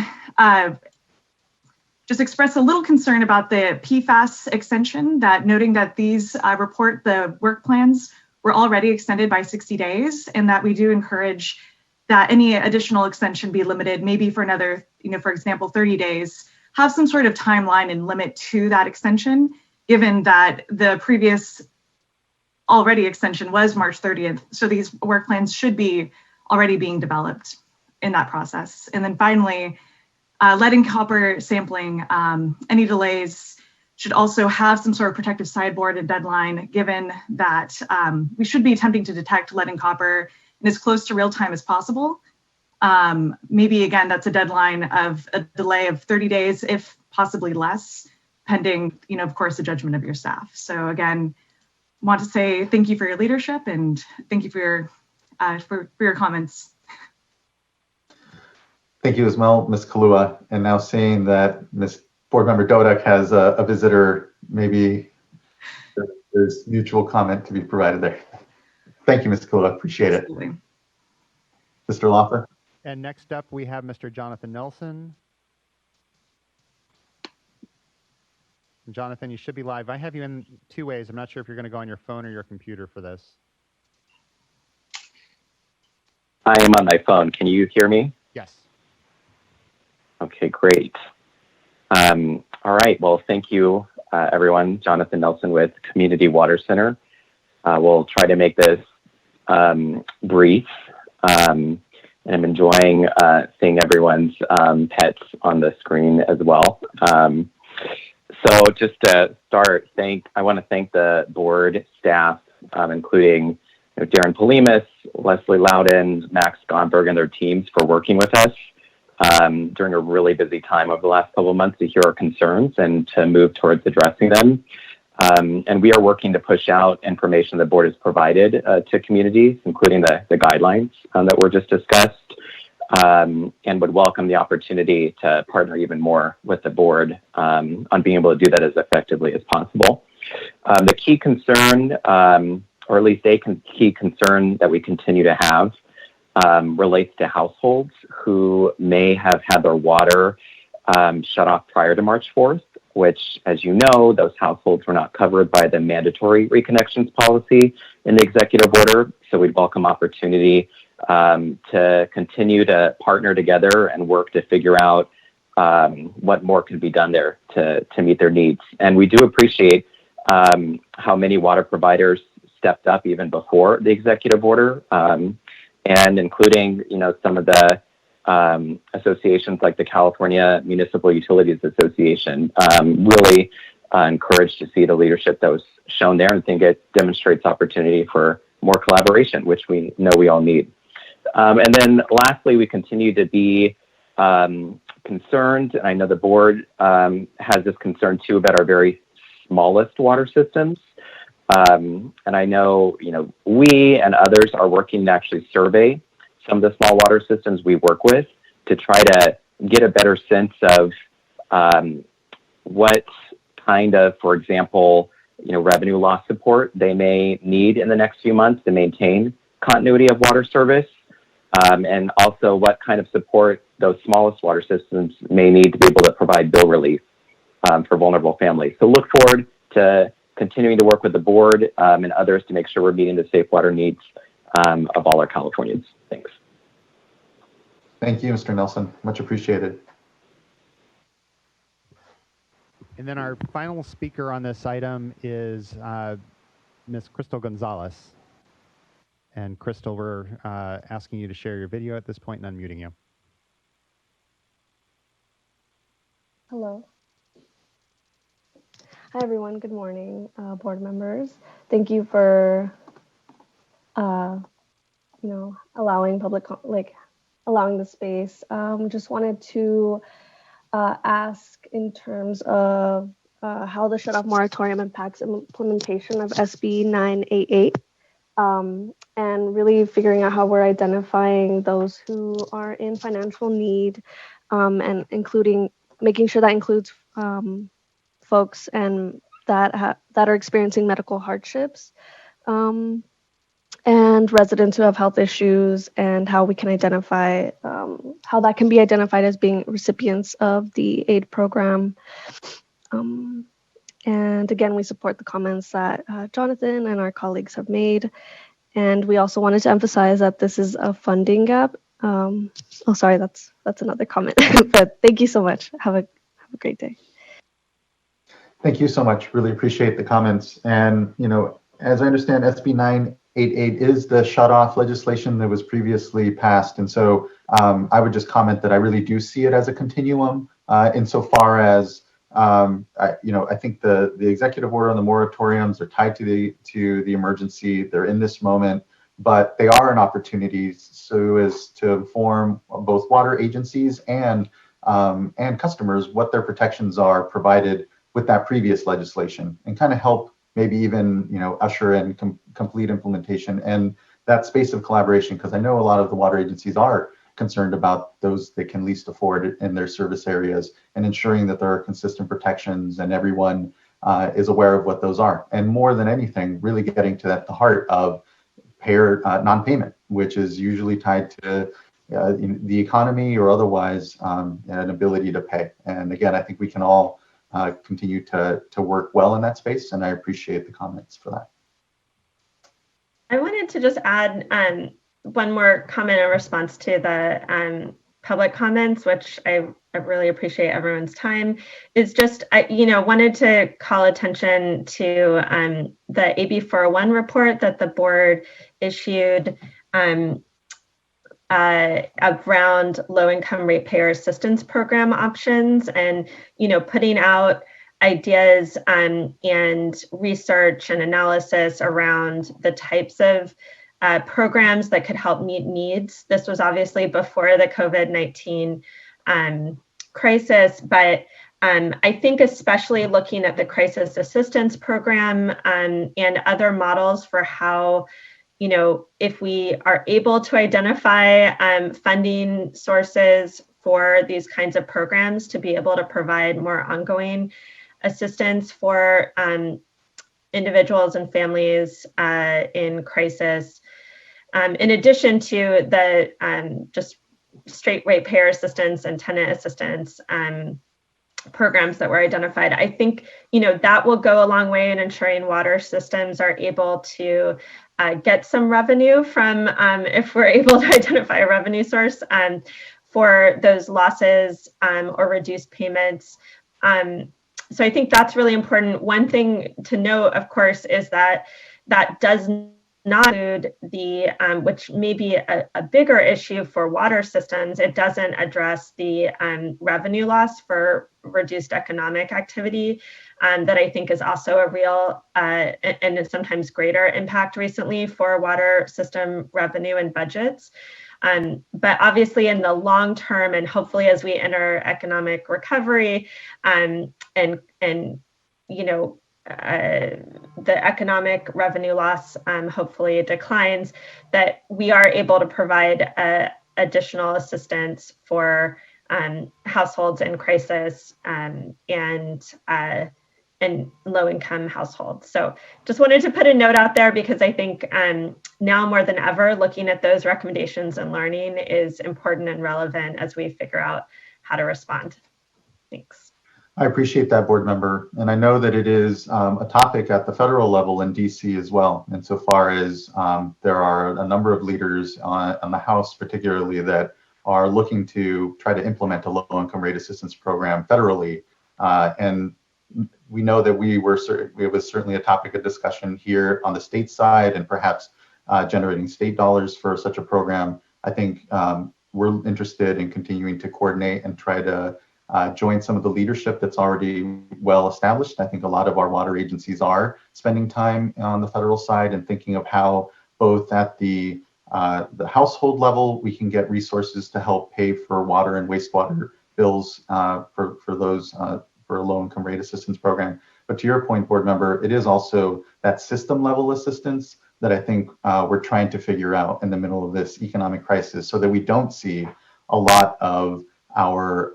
just express a little concern about the PFAS extension, that noting that these the work plans were already extended by 60 days, and that we do encourage that any additional extension be limited, maybe for another, for example, 30 days, have some sort of timeline and limit to that extension, given that the previous already extension was March 30th. So these work plans should be already being developed in that process. And then finally, lead and copper sampling, any delays should also have some sort of protective sideboard and deadline, given that we should be attempting to detect lead and copper in as close to real time as possible. Maybe again, that's a deadline of a delay of 30 days, if possibly less, pending, of course, the judgment of your staff. So again, want to say thank you for your leadership and thank you for your comments. Thank you as well, Ms. Kalua. And now seeing that Ms. Board Member Dodek has a visitor, maybe there's mutual comment to be provided there. Thank you, Ms. Kalua. Appreciate it. Absolutely. Mr. Loffer. And next up, we have Mr. Jonathan Nelson. Jonathan, you should be live. I have you in 2 ways. I'm not sure if you're going to go on your phone or your computer for this. I am on my phone. Can you hear me? Yes. Okay, great. All right. Well, thank you, everyone. Jonathan Nelson with Community Water Center. We'll try to make this brief. And I'm enjoying seeing everyone's pets on the screen as well. So just to start, I want to thank the board staff, including Darren Polimas, Leslie Loudon, Max Gomberg, and their teams for working with us during a really busy time over the last couple of months to hear our concerns and to move towards addressing them. And we are working to push out information the board has provided to communities, including the guidelines that were just discussed, and would welcome the opportunity to partner even more with the board on being able to do that as effectively as possible. The key concern, or at least a key concern that we continue to have, relates to households who may have had their water shut off prior to March 4th, which, as you know, those households were not covered by the mandatory reconnections policy in the executive order. So we'd welcome opportunity to continue to partner together and work to figure out what more can be done there to meet their needs. And we do appreciate how many water providers stepped up even before the executive order, and including, some of the associations like the California Municipal Utilities Association, really encouraged to see the leadership that was shown there, and think it demonstrates opportunity for more collaboration, which we know we all need. And then lastly, we continue to be concerned, and I know the board has this concern too, about our very smallest water systems. And I know, we and others are working to actually survey some of the small water systems we work with to try to get a better sense of what kind of, for example, revenue loss support they may need in the next few months to maintain continuity of water service, and also what kind of support those smallest water systems may need to be able to provide bill relief for vulnerable families. So look forward to continuing to work with the board and others to make sure we're meeting the safe water needs of all our Californians. Thanks. Thank you, Mr. Nelson. Much appreciated. And then our final speaker on this item is Ms. Crystal Gonzalez. And Crystal, we're asking you to share your video at this point and unmuting you. Hello. Hi, everyone. Good morning, board members. Thank you for, allowing allowing the space. Just wanted to ask in terms of how the shutoff moratorium impacts implementation of SB 988, and really figuring out how we're identifying those who are in financial need, and making sure that includes folks and that are experiencing medical hardships, and residents who have health issues, and how we can identify how that can be identified as being recipients of the aid program. And again, we support the comments that Jonathan and our colleagues have made. And we also wanted to emphasize that this is a funding gap. Oh, sorry, that's another comment. But thank you so much. Have a great day. Thank you so much. Really appreciate the comments. And, as I understand, SB 988 is the shut-off legislation that was previously passed. And so I would just comment that I really do see it as a continuum insofar as, I think the executive order on the moratoriums are tied to the emergency. They're in this moment, but they are an opportunity so as to inform both water agencies and customers what their protections are provided with that previous legislation, and kind of help maybe even usher in complete implementation and that space of collaboration, because I know a lot of the water agencies are concerned about those that can least afford it in their service areas, and ensuring that there are consistent protections and everyone is aware of what those are. And more than anything, really getting to the heart of payer non-payment, which is usually tied to the economy or otherwise an ability to pay. And again, I think we can all continue to work well in that space, and I appreciate the comments for that. I wanted to just add one more comment in response to the public comments, which I really appreciate everyone's time, is just, wanted to call attention to the AB 401 report that the board issued around low-income ratepayer assistance program options, and putting out ideas and research and analysis around the types of programs that could help meet needs. This was obviously before the COVID-19 crisis, but I think especially looking at the crisis assistance program and other models for how, if we are able to identify funding sources for these kinds of programs to be able to provide more ongoing assistance for individuals and families in crisis, in addition to the just straight ratepayer assistance and tenant assistance programs that were identified. I think, that will go a long way in ensuring water systems are able to get some revenue from, if we're able to identify a revenue source for those losses or reduced payments. So I think that's really important. One thing to note, of course, is that that does not include the, which may be a bigger issue for water systems. It doesn't address the revenue loss for reduced economic activity that I think is also a real and sometimes greater impact recently for water system revenue and budgets. But obviously in the long term, and hopefully as we enter economic recovery and the economic revenue loss hopefully declines, that we are able to provide additional assistance for households in crisis and and low-income households. So just wanted to put a note out there because I think now more than ever, looking at those recommendations and learning is important and relevant as we figure out how to respond. Thanks. I appreciate that, board member. And I know that it is a topic at the federal level in DC as well. Insofar as there are a number of leaders on the House particularly that are looking to try to implement a low-income rate assistance program federally. And we know that it was certainly a topic of discussion here on the state side and perhaps generating state dollars for such a program. I think we're interested in continuing to coordinate and try to join some of the leadership that's already well established. I think a lot of our water agencies are spending time on the federal side and thinking of how both at the household level, we can get resources to help pay for water and wastewater bills for those for a low-income rate assistance program. But to your point, board member, it is also that system level assistance that I think we're trying to figure out in the middle of this economic crisis so that we don't see a lot of our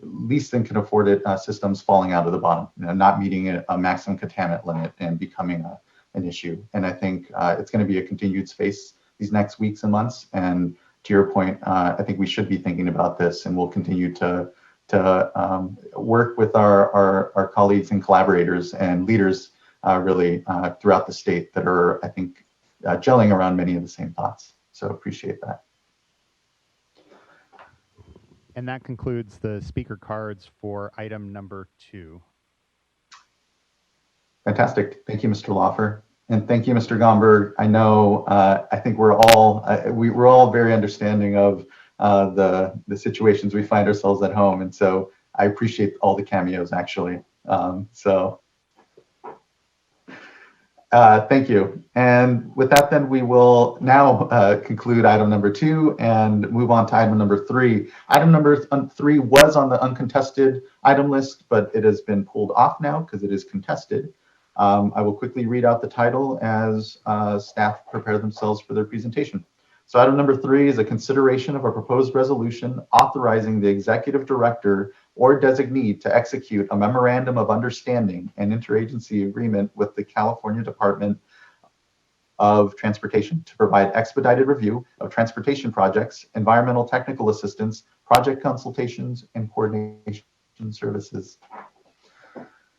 least than can afford it systems falling out of the bottom, not meeting a maximum contaminant limit and becoming an issue. And I think it's going to be a continued space these next weeks and months. And to your point, I think we should be thinking about this, and we'll continue to work with our colleagues and collaborators and leaders really throughout the state that are, I think, gelling around many of the same thoughts. So appreciate that. And that concludes the speaker cards for item number 2. Fantastic. Thank you, Mr. Lawfer. And thank you, Mr. Gomberg. I know, I think we're all very understanding of the situations we find ourselves at home. And so I appreciate all the cameos, actually. Thank you. And with that, then we will now conclude item number 2 and move on to item number 3. Item number 3 was on the uncontested item list, but it has been pulled off now because it is contested. I will quickly read out the title as staff prepare themselves for their presentation. So item number 3 is a consideration of a proposed resolution authorizing the executive director or designee to execute a memorandum of understanding and interagency agreement with the California Department of Transportation to provide expedited review of transportation projects, environmental technical assistance, project consultations, and coordination services.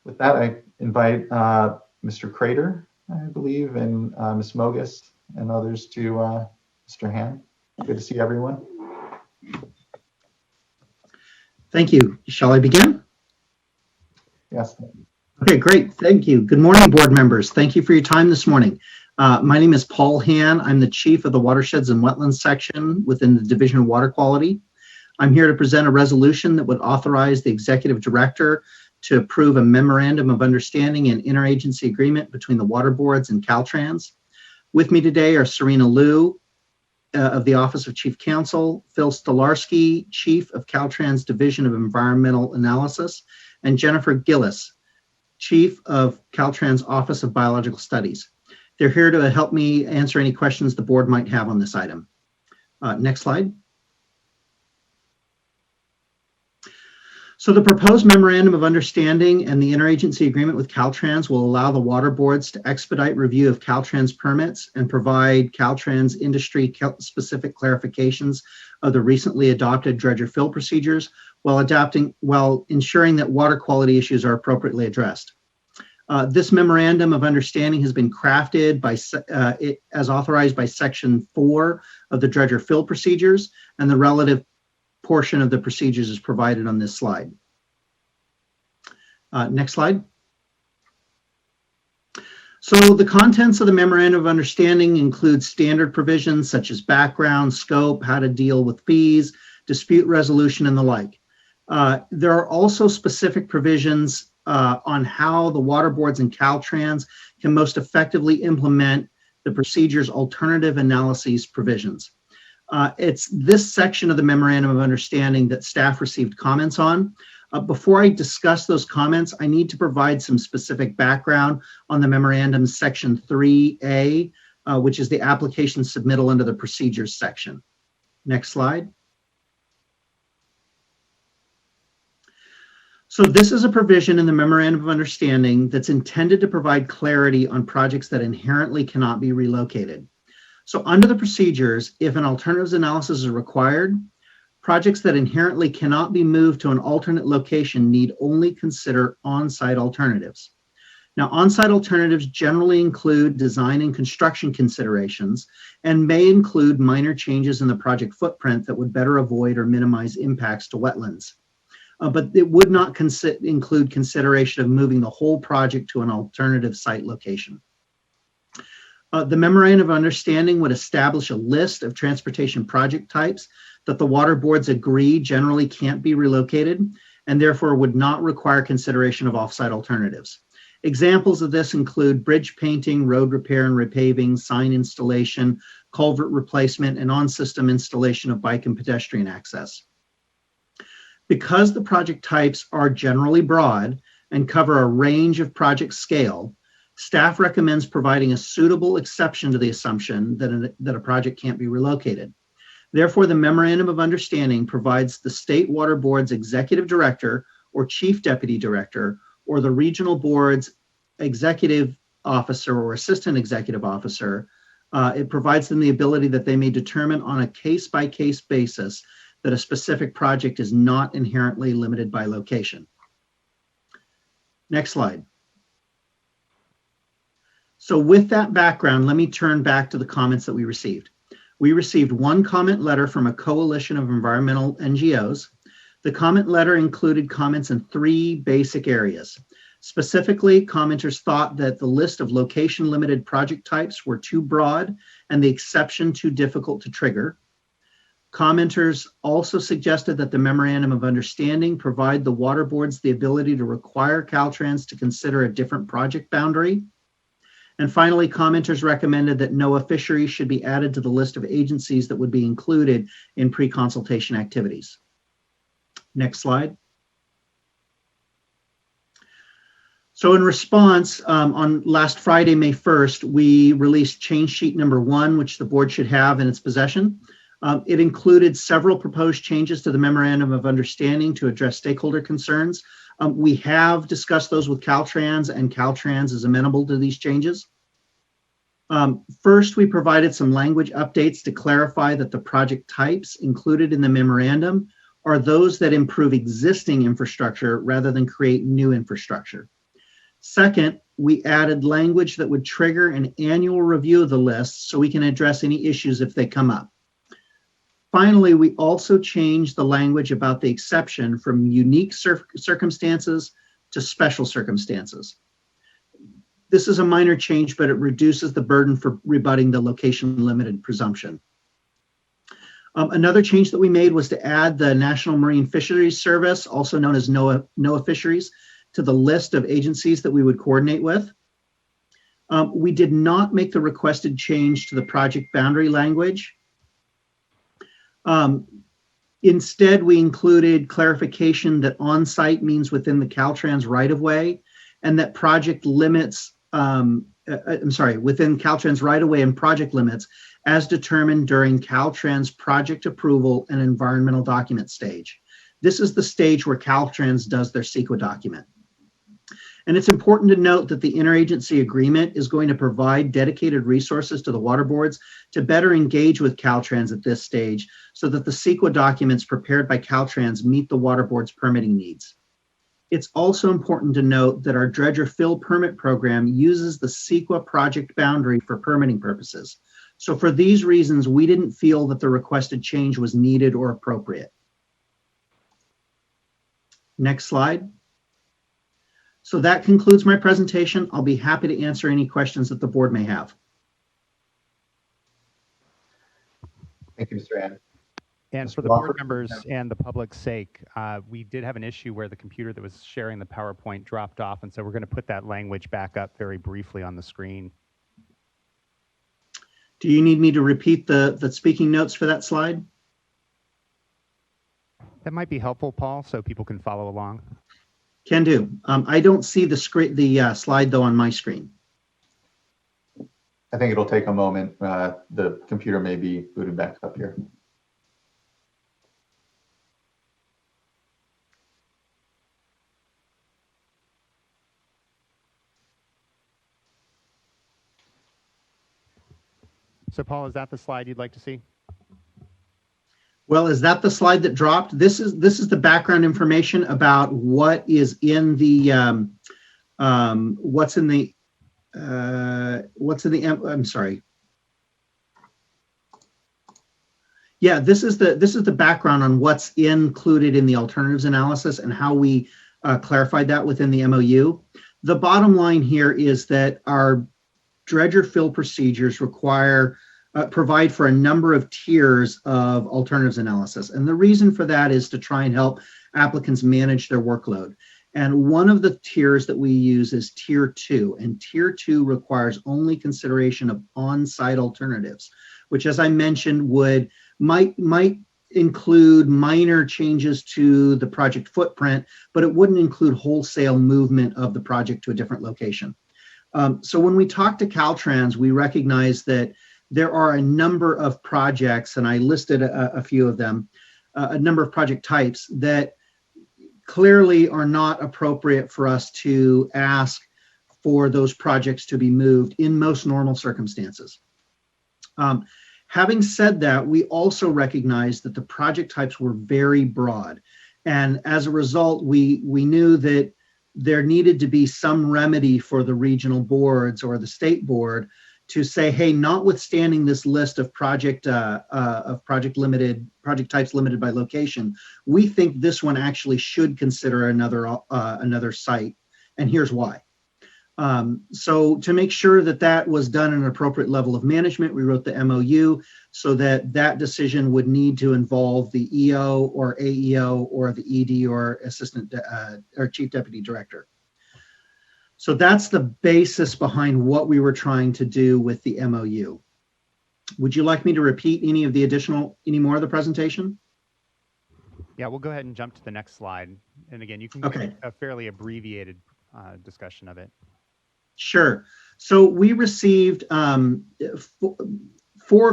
With that, I invite Mr. Crater, I believe, and Ms. Mogus and others to Mr. Han. Good to see everyone. Thank you. Shall I begin? Yes. Okay, great. Thank you. Good morning, board members. Thank you for your time this morning. My name is Paul Han. I'm the chief of the Watersheds and Wetlands section within the Division of Water Quality. I'm here to present a resolution that would authorize the executive director to approve a memorandum of understanding and interagency agreement between the water boards and Caltrans. With me today are Serena Liu of the Office of Chief Counsel, Phil Stolarski, Chief of Caltrans Division of Environmental Analysis, and Jennifer Gillis, Chief of Caltrans Office of Biological Studies. They're here to help me answer any questions the board might have on this item. Next slide. So the proposed memorandum of understanding and the interagency agreement with Caltrans will allow the water boards to expedite review of Caltrans permits and provide Caltrans industry-specific clarifications of the recently adopted dredger fill procedures while ensuring that water quality issues are appropriately addressed. This memorandum of understanding has been crafted as authorized by Section 4 of the dredger fill procedures, and the relative portion of the procedures is provided on this slide. Next slide. So the contents of the memorandum of understanding include standard provisions such as background, scope, how to deal with fees, dispute resolution, and the like. There are also specific provisions on how the water boards and Caltrans can most effectively implement the procedure's alternative analyses provisions. It's this section of the memorandum of understanding that staff received comments on. Before I discuss those comments, I need to provide some specific background on the memorandum section 3A, which is the application submittal under the procedures section. Next slide. So this is a provision in the Memorandum of Understanding that's intended to provide clarity on projects that inherently cannot be relocated. So under the procedures, if an alternatives analysis is required, projects that inherently cannot be moved to an alternate location need only consider on-site alternatives. Now, on-site alternatives generally include design and construction considerations and may include minor changes in the project footprint that would better avoid or minimize impacts to wetlands. But it would not include consideration of moving the whole project to an alternative site location. The Memorandum of Understanding would establish a list of transportation project types that the water boards agree generally can't be relocated and therefore would not require consideration of off-site alternatives. Examples of this include bridge painting, road repair and repaving, sign installation, culvert replacement, and on-system installation of bike and pedestrian access. Because the project types are generally broad and cover a range of project scale, staff recommends providing a suitable exception to the assumption that a project can't be relocated. Therefore, the Memorandum of Understanding provides the State Water Board's executive director or chief deputy director or the regional board's executive officer or assistant executive officer. It provides them the ability that they may determine on a case-by-case basis that a specific project is not inherently limited by location. Next slide. So with that background, let me turn back to the comments that we received. We received one comment letter from a coalition of environmental NGOs. The comment letter included comments in 3 basic areas. Specifically, commenters thought that the list of location-limited project types were too broad and the exception too difficult to trigger. Commenters also suggested that the Memorandum of Understanding provide the water boards the ability to require Caltrans to consider a different project boundary. And finally, commenters recommended that NOAA fisheries should be added to the list of agencies that would be included in pre-consultation activities. Next slide. So in response, on last Friday, May 1st, we released change sheet number 1, which the board should have in its possession. It included several proposed changes to the Memorandum of Understanding to address stakeholder concerns. We have discussed those with Caltrans, and Caltrans is amenable to these changes. First, we provided some language updates to clarify that the project types included in the memorandum are those that improve existing infrastructure rather than create new infrastructure. Second, we added language that would trigger an annual review of the list so we can address any issues if they come up. Finally, we also changed the language about the exception from unique circumstances to special circumstances. This is a minor change, but it reduces the burden for rebutting the location-limited presumption. Another change that we made was to add the National Marine Fisheries Service, also known as NOAA Fisheries, to the list of agencies that we would coordinate with. We did not make the requested change to the project boundary language. Instead, we included clarification that on-site means within the Caltrans right-of-way, and that project limits, within Caltrans right-of-way and project limits as determined during Caltrans project approval and environmental document stage. This is the stage where Caltrans does their CEQA document. And it's important to note that the interagency agreement is going to provide dedicated resources to the water boards to better engage with Caltrans at this stage so that the CEQA documents prepared by Caltrans meet the water board's permitting needs. It's also important to note that our dredger fill permit program uses the CEQA project boundary for permitting purposes. So for these reasons, we didn't feel that the requested change was needed or appropriate. Next slide. So that concludes my presentation. I'll be happy to answer any questions that the board may have. Thank you, Mr. Ann. And for the board members and the public's sake, we did have an issue where the computer that was sharing the PowerPoint dropped off, and so we're going to put that language back up very briefly on the screen. Do you need me to repeat the speaking notes for that slide? That might be helpful, Paul, so people can follow along. Can do. I don't see the slide though on my screen. I think it'll take a moment. The computer may be booted back up here. So Paul, is that the slide you'd like to see? Well, is that the slide that dropped? This is the background information about what is in the I'm sorry. Yeah, this is the background on what's included in the alternatives analysis and how we clarified that within the MOU. The bottom line here is that our dredger fill procedures provide for a number of tiers of alternatives analysis. And the reason for that is to try and help applicants manage their workload. And one of the tiers that we use is tier 2, and tier 2 requires only consideration of on-site alternatives, which, as I mentioned, might include minor changes to the project footprint, but it wouldn't include wholesale movement of the project to a different location. So when we talk to Caltrans, we recognize that there are a number of projects, and I listed a few of them, a number of project types that clearly are not appropriate for us to ask for those projects to be moved in most normal circumstances. Having said that, we also recognize that the project types were very broad. And as a result, we knew that there needed to be some remedy for the regional boards or the state board to say, hey, notwithstanding this list of project types limited by location, we think this one actually should consider another site, and here's why. So to make sure that that was done at an appropriate level of management, we wrote the MOU so that that decision would need to involve the EO or AEO or the ED or assistant or chief deputy director. So that's the basis behind what we were trying to do with the MOU. Would you like me to repeat any more of the presentation? Yeah, we'll go ahead and jump to the next slide. And again, you can Okay. give a fairly abbreviated discussion of it. Sure. So we received 4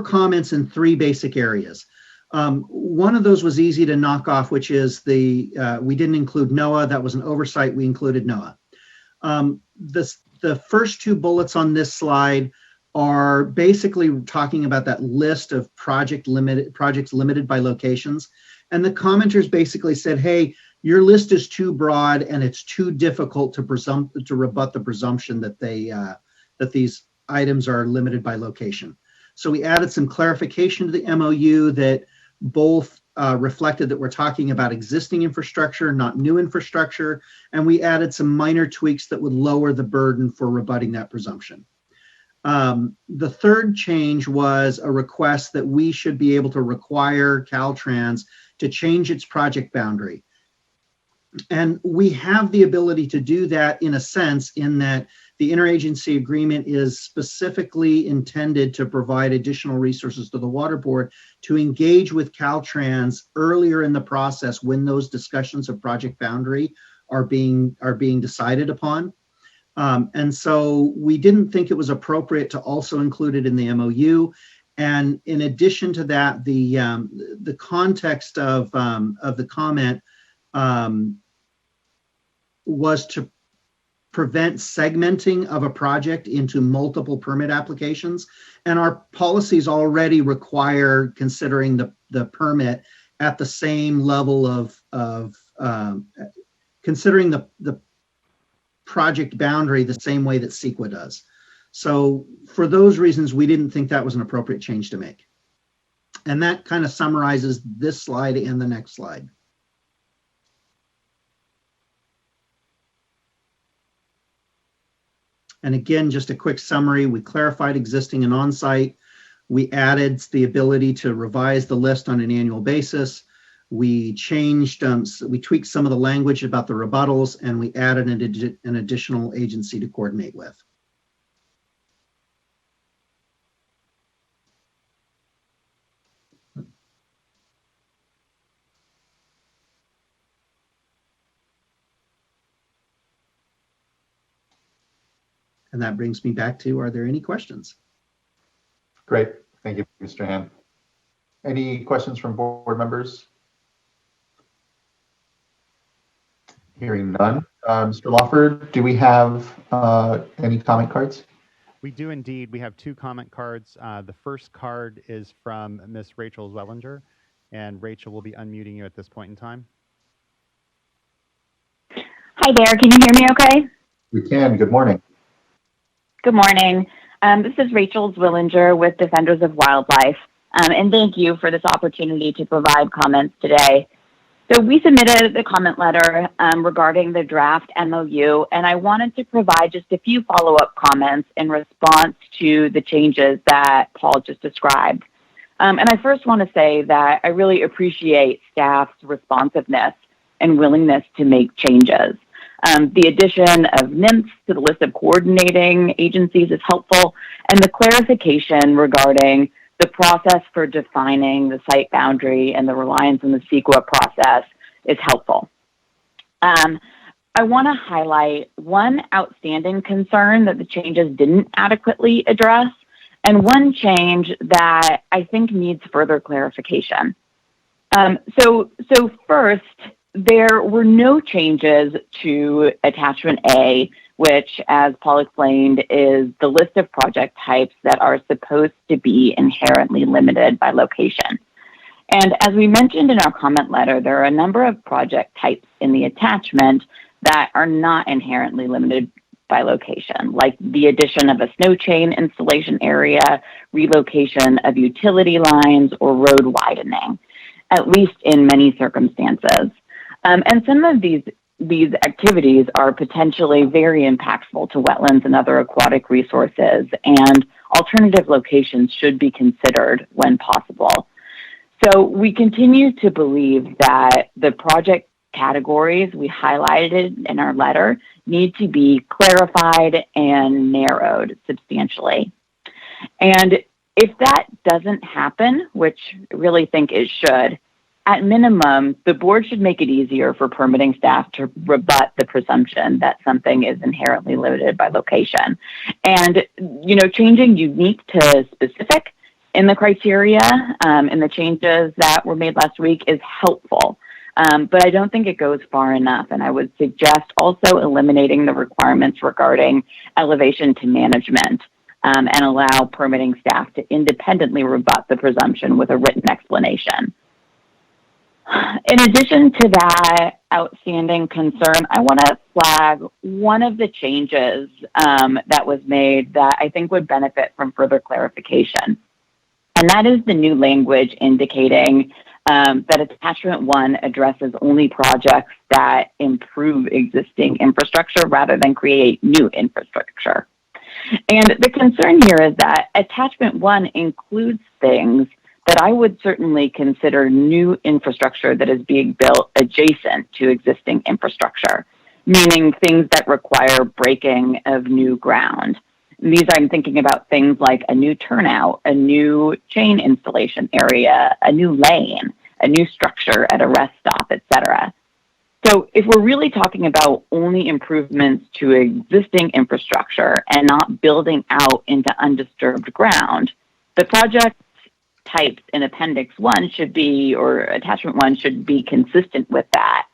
comments in 3 basic areas. One of those was easy to knock off, which is we didn't include NOAA. That was an oversight. We included NOAA. The first 2 bullets on this slide are basically talking about that list of projects limited by locations. And the commenters basically said, hey, your list is too broad and it's too difficult to rebut the presumption that that these items are limited by location. So we added some clarification to the MOU that both reflected that we're talking about existing infrastructure, not new infrastructure, and we added some minor tweaks that would lower the burden for rebutting that presumption. The third change was a request that we should be able to require Caltrans to change its project boundary. And we have the ability to do that in a sense in that the interagency agreement is specifically intended to provide additional resources to the Water Board to engage with Caltrans earlier in the process when those discussions of project boundary are being decided upon. And so we didn't think it was appropriate to also include it in the MOU. And in addition to that, the context of the comment was to prevent segmenting of a project into multiple permit applications. And our policies already require considering the permit at the same level of considering the project boundary the same way that CEQA does. So for those reasons, we didn't think that was an appropriate change to make. And that kind of summarizes this slide and the next slide. And again, just a quick summary, we clarified existing and on-site. We added the ability to revise the list on an annual basis. We changed, we tweaked some of the language about the rebuttals, and we added an additional agency to coordinate with. And that brings me back to, are there any questions? Great. Thank you, Mr. Hand. Any questions from board members? Hearing none. Mr. Lawford, do we have any comment cards? We do indeed. We have two comment cards. The first card is from Miss Rachel Zwellinger, and Rachel will be unmuting you at this point in time. Hi there, can you hear me okay? We can. Good morning. Good morning. This is Rachel Zwillinger with Defenders of Wildlife, and thank you for this opportunity to provide comments today. So we submitted the comment letter regarding the draft MOU, and I wanted to provide just a few follow-up comments in response to the changes that Paul just described. And I first want to say that I really appreciate staff's responsiveness and willingness to make changes. The addition of NIMS to the list of coordinating agencies is helpful, and the clarification regarding the process for defining the site boundary and the reliance on the CEQA process is helpful. I want to highlight one outstanding concern that the changes didn't adequately address, and one change that I think needs further clarification. So first, there were no changes to attachment A, which, as Paul explained, is the list of project types that are supposed to be inherently limited by location. And as we mentioned in our comment letter, there are a number of project types in the attachment that are not inherently limited by location, like the addition of a snow chain installation area, relocation of utility lines, or road widening, at least in many circumstances. And some of these activities are potentially very impactful to wetlands and other aquatic resources, and alternative locations should be considered when possible. So we continue to believe that the project categories we highlighted in our letter need to be clarified and narrowed substantially. And if that doesn't happen, which I really think it should, at minimum, the board should make it easier for permitting staff to rebut the presumption that something is inherently limited by location. And, changing unique to specific in the criteria and the changes that were made last week is helpful. But I don't think it goes far enough. And I would suggest also eliminating the requirements regarding elevation to management and allow permitting staff to independently rebut the presumption with a written explanation. In addition to that outstanding concern, I want to flag one of the changes that was made that I think would benefit from further clarification. And that is the new language indicating that attachment 1 addresses only projects that improve existing infrastructure rather than create new infrastructure. And the concern here is that attachment 1 includes things that I would certainly consider new infrastructure that is being built adjacent to existing infrastructure, meaning things that require breaking of new ground. These I'm thinking about things like a new turnout, a new chain installation area, a new lane, a new structure at a rest stop, etc. So if we're really talking about only improvements to existing infrastructure and not building out into undisturbed ground, the project types in Appendix 1 should be, or Attachment 1 should be consistent with that.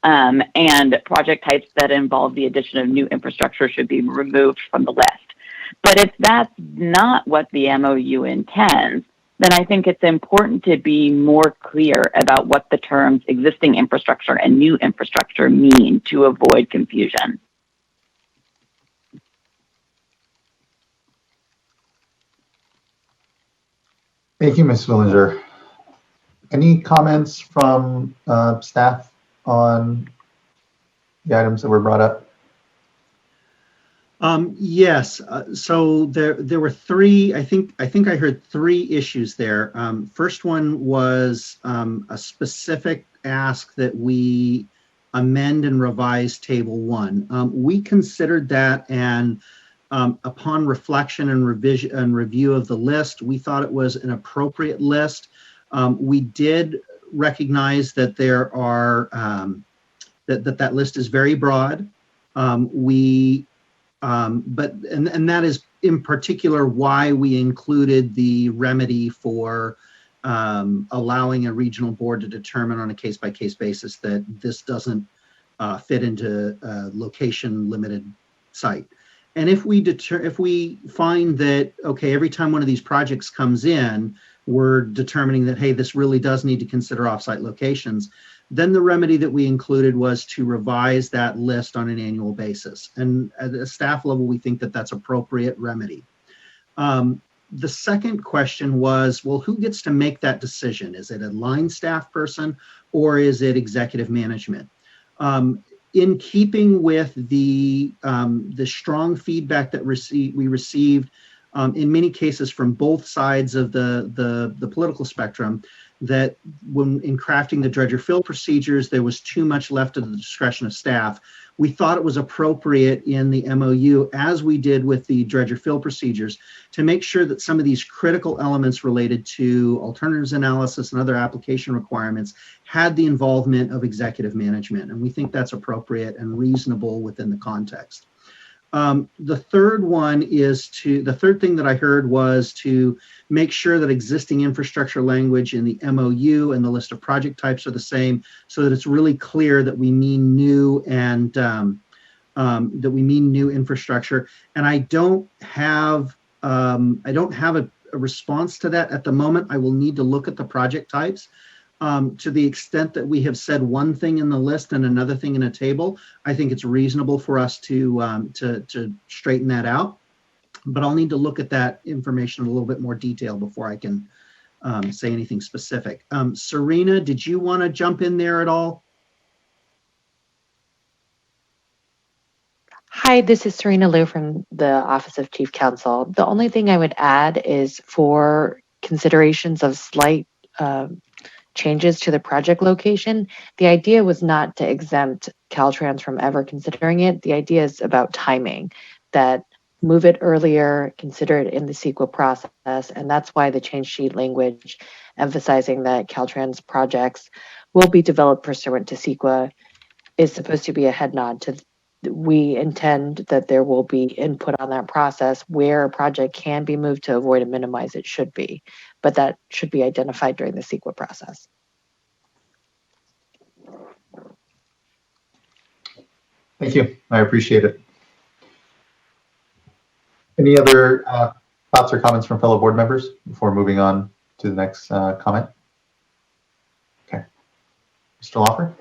And project types that involve the addition of new infrastructure should be removed from the list. But if that's not what the MOU intends, then I think it's important to be more clear about what the terms existing infrastructure and new infrastructure mean to avoid confusion. Thank you, Ms. Willinger. Any comments from staff on the items that were brought up? Yes. So there were three. I think I heard three issues there. First one was a specific ask that we amend and revise Table 1. We considered that, and upon reflection and revision and review of the list, we thought it was an appropriate list. We did recognize that there are that list is very broad. But that is in particular why we included the remedy for allowing a regional board to determine on a case-by-case basis that this doesn't fit into a location-limited site. And if we find that, okay, every time one of these projects comes in, we're determining that, hey, this really does need to consider offsite locations, then the remedy that we included was to revise that list on an annual basis. And at a staff level, we think that that's appropriate remedy. The second question was, well, who gets to make that decision? Is it a line staff person or is it executive management? In keeping with the strong feedback that we received in many cases from both sides of the political spectrum, that when in crafting the dredger fill procedures, there was too much left to the discretion of staff. We thought it was appropriate in the MOU, as we did with the dredger fill procedures, to make sure that some of these critical elements related to alternatives analysis and other application requirements had the involvement of executive management. And we think that's appropriate and reasonable within the context. The third thing that I heard was to make sure that existing infrastructure language in the MOU and the list of project types are the same, so that it's really clear that we mean new and that we mean new infrastructure. And I don't have a response to that at the moment. I will need to look at the project types. To the extent that we have said one thing in the list and another thing in a table, I think it's reasonable for us to straighten that out. But I'll need to look at that information in a little bit more detail before I can say anything specific. Serena, did you want to jump in there at all? Hi, this is Serena Liu from the Office of Chief Counsel. The only thing I would add is for considerations of slight changes to the project location, the idea was not to exempt Caltrans from ever considering it. The idea is about timing, that move it earlier, consider it in the CEQA process, and that's why the change sheet language emphasizing that Caltrans projects will be developed pursuant to CEQA is supposed to be a head nod to we intend that there will be input on that process. Where a project can be moved to avoid and minimize it should be, but that should be identified during the CEQA process. Thank you. I appreciate it. Any other thoughts or comments from fellow board members before moving on to the next comment? Okay. Mr. Loffer?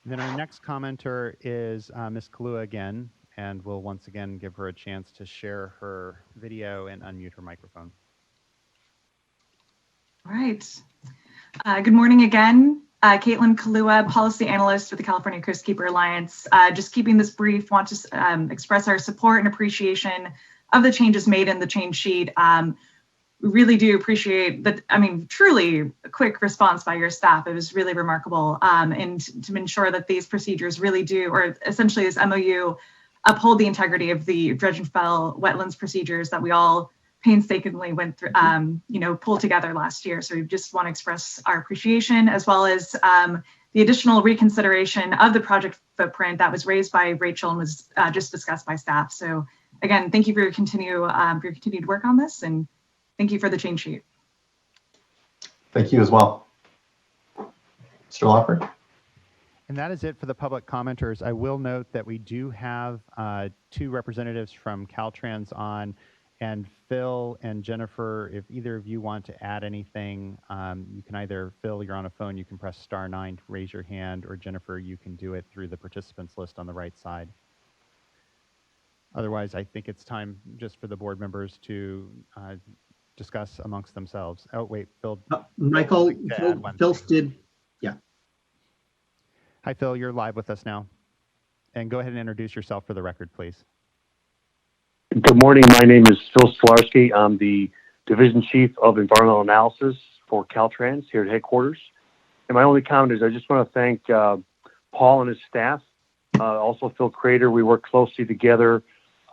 Then our next commenter is Ms. Kalua again, and we'll once again give her a chance to share her video and unmute her microphone. All right. Good morning again. Caitlin Kalua, Policy Analyst with the California Coastkeeper Alliance. Just keeping this brief, want to express our support and appreciation of the changes made in the change sheet. We really do appreciate that. I mean, truly a quick response by your staff. It was really remarkable. And to ensure that these procedures really do, or essentially this MOU, uphold the integrity of the dredge and fill wetlands procedures that we all painstakingly went through, pulled together last year. So we just want to express our appreciation, as well as the additional reconsideration of the project footprint that was raised by Rachel and was just discussed by staff. So again, thank you for your continued work on this, and thank you for the change sheet. Thank you as well. Mr. Loffer? And that is it for the public commenters. I will note that we do have two representatives from Caltrans on, and Phil and Jennifer, if either of you want to add anything, you can either, Phil, you're on a phone, you can press *9 to raise your hand, or Jennifer, you can do it through the participants list on the right side. Otherwise, I think it's time just for the board members to discuss amongst themselves. Oh, wait, Phil. Michael, Phil did, yeah. Hi, Phil, you're live with us now. And go ahead and introduce yourself for the record, please. Good morning. My name is Phil SWRCB. I'm the Division Chief of Environmental Analysis for Caltrans here at headquarters. And my only comment is I just want to thank Paul and his staff, also Phil Crater. We worked closely together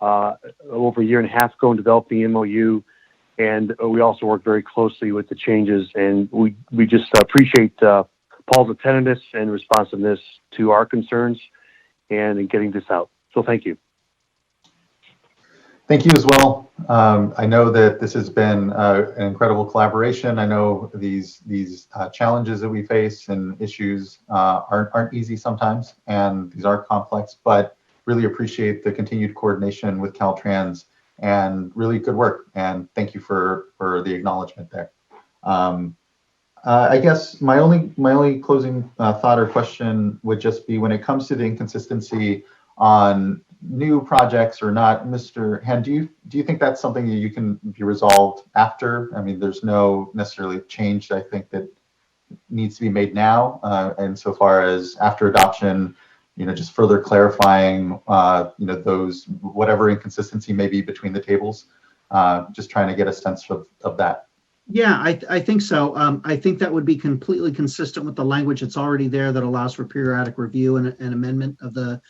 over a year and a half ago in developing the MOU. And we also work very closely with the changes. And we just appreciate Paul's attentiveness and responsiveness to our concerns and in getting this out. So thank you. Thank you as well. I know that this has been an incredible collaboration. I know these challenges that we face and issues aren't easy sometimes, and these are complex, but really appreciate the continued coordination with Caltrans and really good work. And thank you for the acknowledgement there. I guess my only closing thought or question would just be when it comes to the inconsistency on new projects or not, Mr. Hand, do you think that's something that you can be resolved after? I mean, there's no necessarily change I think that needs to be made now, and so far as after adoption, just further clarifying, those whatever inconsistency may be between the tables. Just trying to get a sense of that. Yeah, I think so. I think that would be completely consistent with the language that's already there that allows for periodic review and amendment of the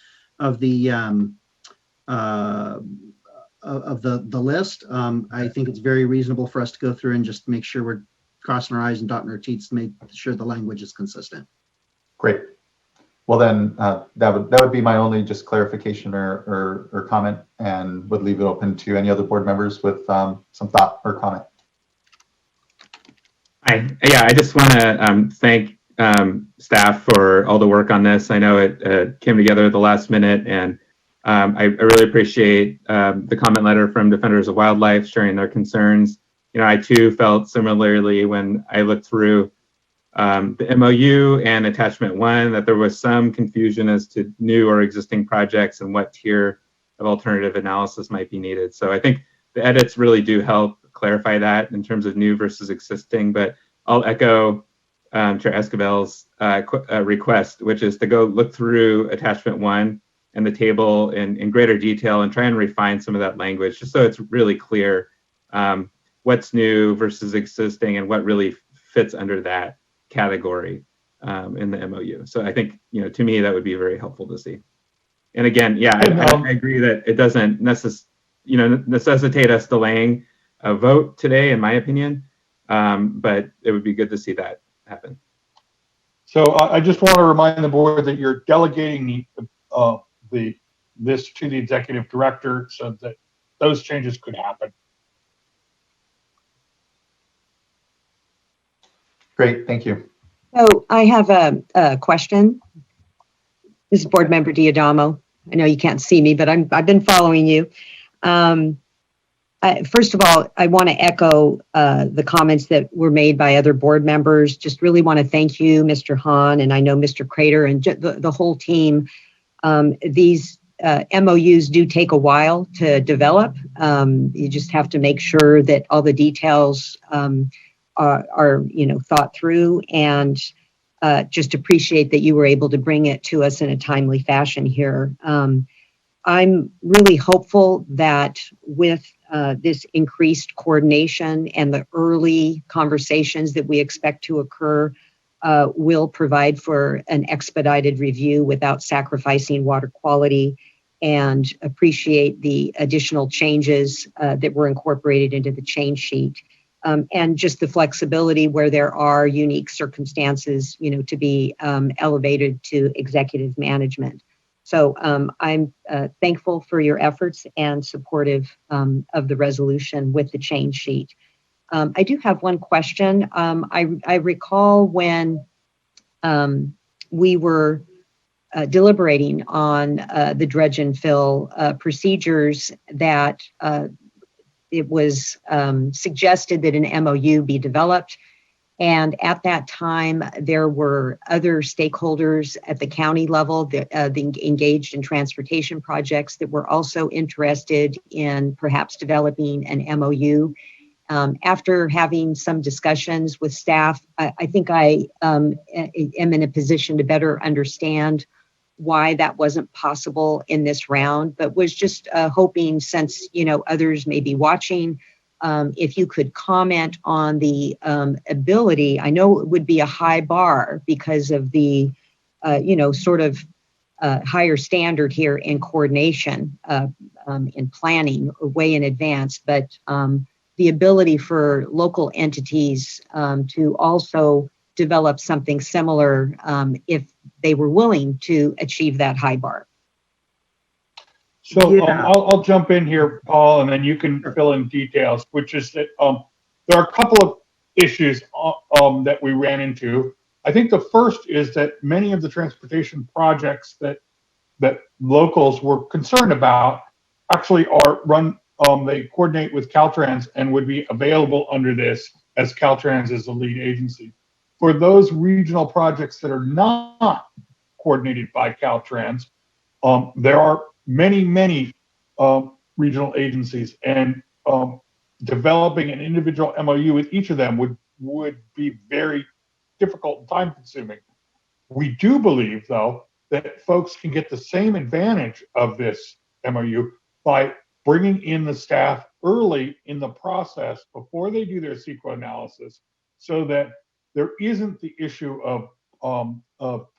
list. I think it's very reasonable for us to go through and just make sure we're crossing our I's and dotting our T's to make sure the language is consistent. Great. Well, then that would be my only just clarification or comment, and would leave it open to any other board members with some thought or comment. I just want to thank staff for all the work on this. I know it came together at the last minute, and I really appreciate the comment letter from Defenders of Wildlife sharing their concerns. I too felt similarly when I looked through the MOU and attachment 1 that there was some confusion as to new or existing projects and what tier of alternative analysis might be needed. So I think the edits really do help clarify that in terms of new versus existing, but I'll echo Chair Esquivel's request, which is to go look through attachment 1 and the table in greater detail and try and refine some of that language just so it's really clear what's new versus existing and what really fits under that category in the MOU. So I think, to me, that would be very helpful to see. And again, I agree that it doesn't necessitate us delaying a vote today, in my opinion, but it would be good to see that happen. So I just want to remind the board that you're delegating this to the executive director so that those changes could happen. Great, thank you. So I have a question. This is Board Member Diadamo. I know you can't see me, but I've been following you. First of all, I want to echo the comments that were made by other board members. Just really want to thank you, Mr. Hahn, and I know Mr. Crater and the whole team. These MOUs do take a while to develop. You just have to make sure that all the details are thought through, and just appreciate that you were able to bring it to us in a timely fashion here. I'm really hopeful that with this increased coordination and the early conversations that we expect to occur will provide for an expedited review without sacrificing water quality, and appreciate the additional changes that were incorporated into the change sheet. And just the flexibility where there are unique circumstances, to be elevated to executive management. So I'm thankful for your efforts and supportive of the resolution with the change sheet. I do have one question. I recall when we were deliberating on the dredge and fill procedures that it was suggested that an MOU be developed. And at that time, there were other stakeholders at the county level that engaged in transportation projects that were also interested in perhaps developing an MOU. After having some discussions with staff, I think I am in a position to better understand why that wasn't possible in this round, but was just hoping, since others may be watching, if you could comment on the ability. I know it would be a high bar because of the higher standard here in coordination in planning way in advance, but the ability for local entities to also develop something similar if they were willing to achieve that high bar. So I'll jump in here, Paul, and then you can fill in details, which is that there are a couple of issues that we ran into. I think the first is that many of the transportation projects that that locals were concerned about actually are run, they coordinate with Caltrans and would be available under this as Caltrans is the lead agency. For those regional projects that are not coordinated by Caltrans, there are many regional agencies, and developing an individual MOU with each of them would be very difficult and time consuming. We do believe, though, that folks can get the same advantage of this MOU by bringing in the staff early in the process before they do their CEQA analysis, so that there isn't the issue of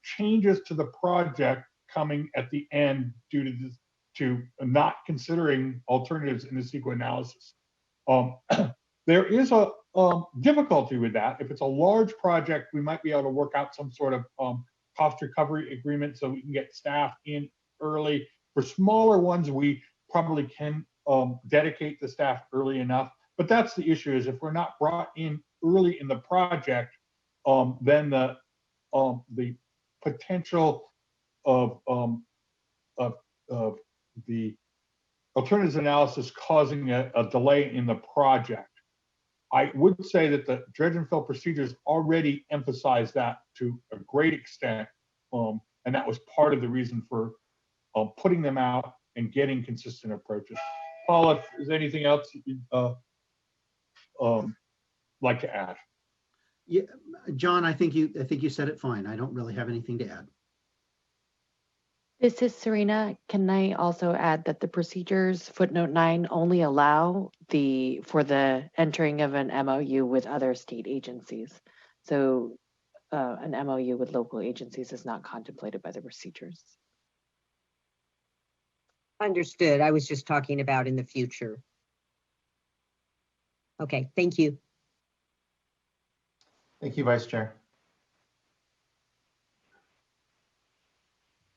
changes to the project coming at the end due to this, to not considering alternatives in the CEQA analysis. There is a difficulty with that. If it's a large project, we might be able to work out some sort of cost recovery agreement so we can get staff in early. For smaller ones, we probably can dedicate the staff early enough. But that's the issue, is if we're not brought in early in the project, then the potential of the alternatives analysis causing a delay in the project. I would say that the dredge and fill procedures already emphasize that to a great extent, and that was part of the reason for putting them out and getting consistent approaches. Paul, if there's anything else you'd like to add? Yeah, John, I think you said it fine. I don't really have anything to add. This is Serena. Can I also add that the procedures footnote 9 only allow for the entering of an MOU with other state agencies. So an MOU with local agencies is not contemplated by the procedures. Understood. I was just talking about in the future. Okay, thank you. Thank you, Vice Chair.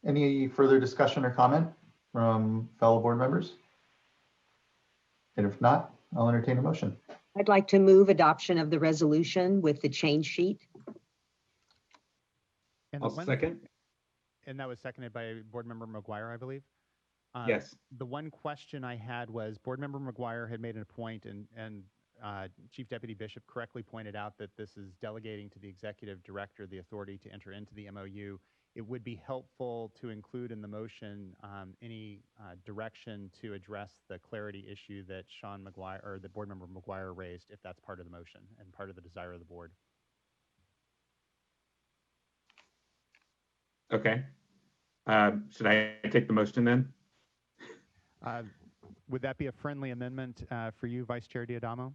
Any further discussion or comment from fellow board members? And if not, I'll entertain a motion. I'd like to move adoption of the resolution with the change sheet. And I'll second. And that was seconded by Board Member McGuire, I believe. Yes. The one question I had was Board Member McGuire had made a point, and Chief Deputy Bishop correctly pointed out that this is delegating to the Executive Director the authority to enter into the MOU. It would be helpful to include in the motion any direction to address the clarity issue that Sean McGuire, or the Board Member McGuire, raised, if that's part of the motion and part of the desire of the board. Okay. Should I take the motion then? Would that be a friendly amendment for you, Vice Chair Diadamo?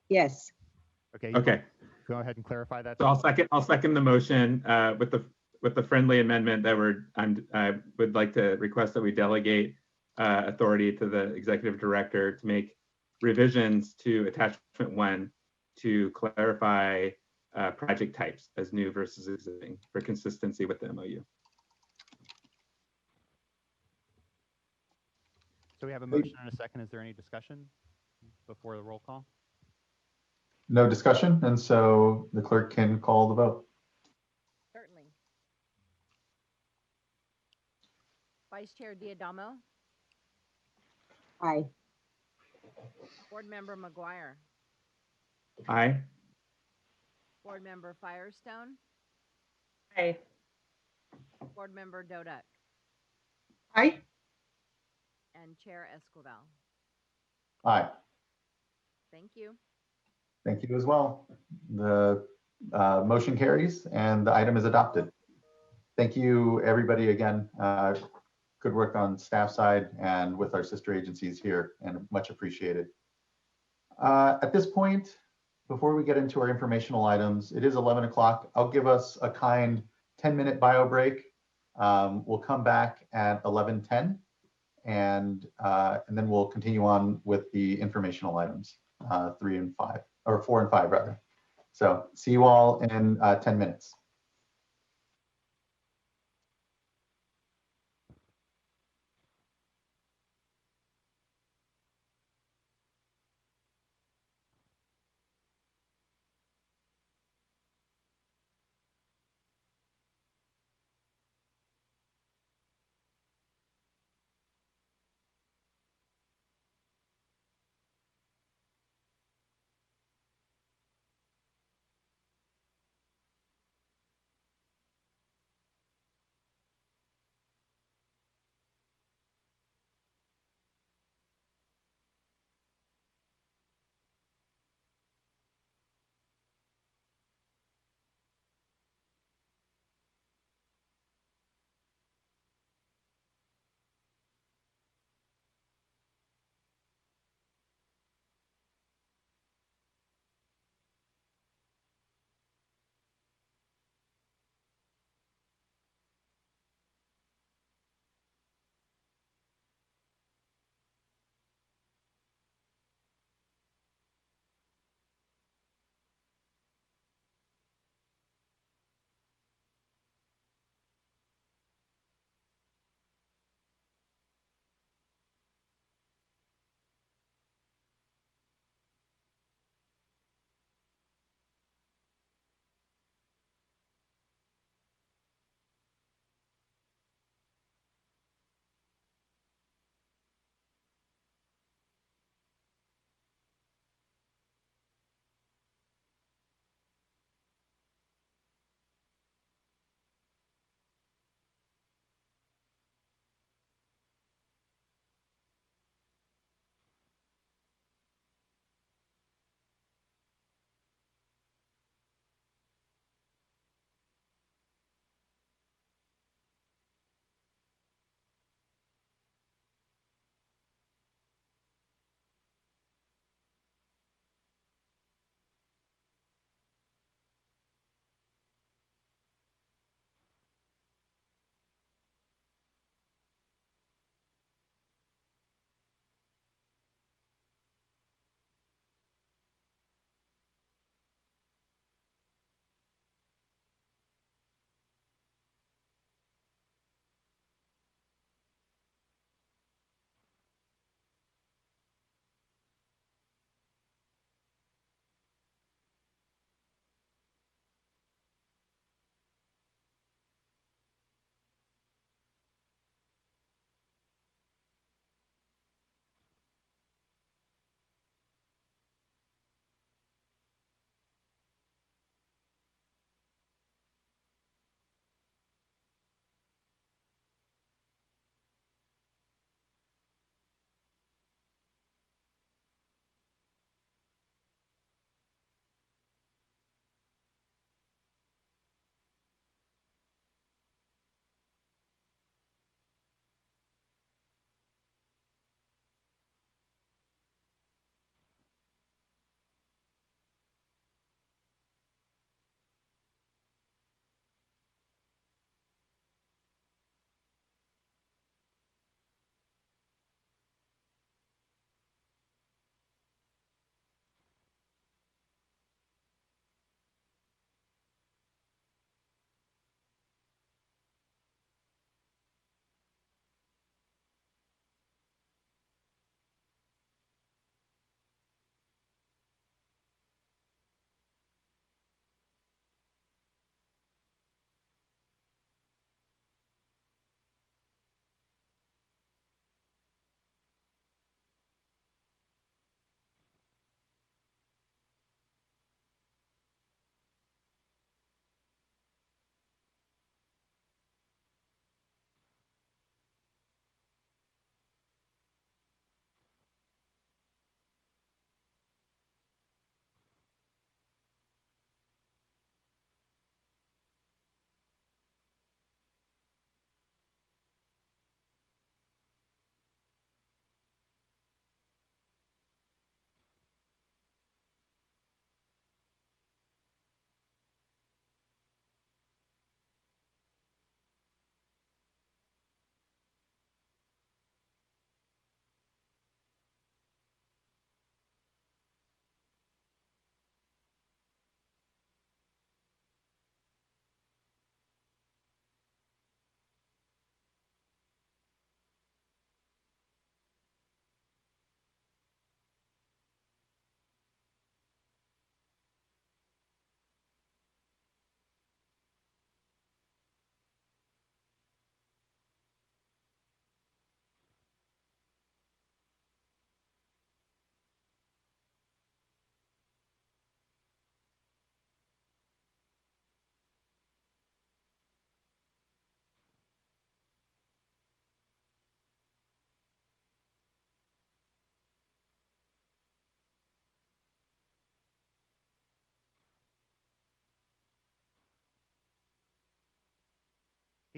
Yes. Okay. Okay. Go ahead and clarify that. So I'll second the motion with the friendly amendment that I would like to request that we delegate authority to the Executive Director to make revisions to attachment 1 to clarify project types as new versus existing for consistency with the MOU. So we have a motion and a second. Is there any discussion before the roll call? No discussion, and so the clerk can call the vote. Certainly. Vice Chair Diadamo. Aye. Board Member McGuire. Aye. Board Member Firestone. Aye. Board Member Dodek. Aye. And Chair Esquivel. Aye. Thank you. Thank you as well. The motion carries and the item is adopted. Thank you, everybody, again. Good work on staff side and with our sister agencies here, and much appreciated. At this point, before we get into our informational items, it is 11 o'clock. I'll give us a kind 10-minute bio break. We'll come back at 11:10, and then we'll continue on with the informational items, 3 and 5, or 4 and 5 rather. So see you all in 10 minutes.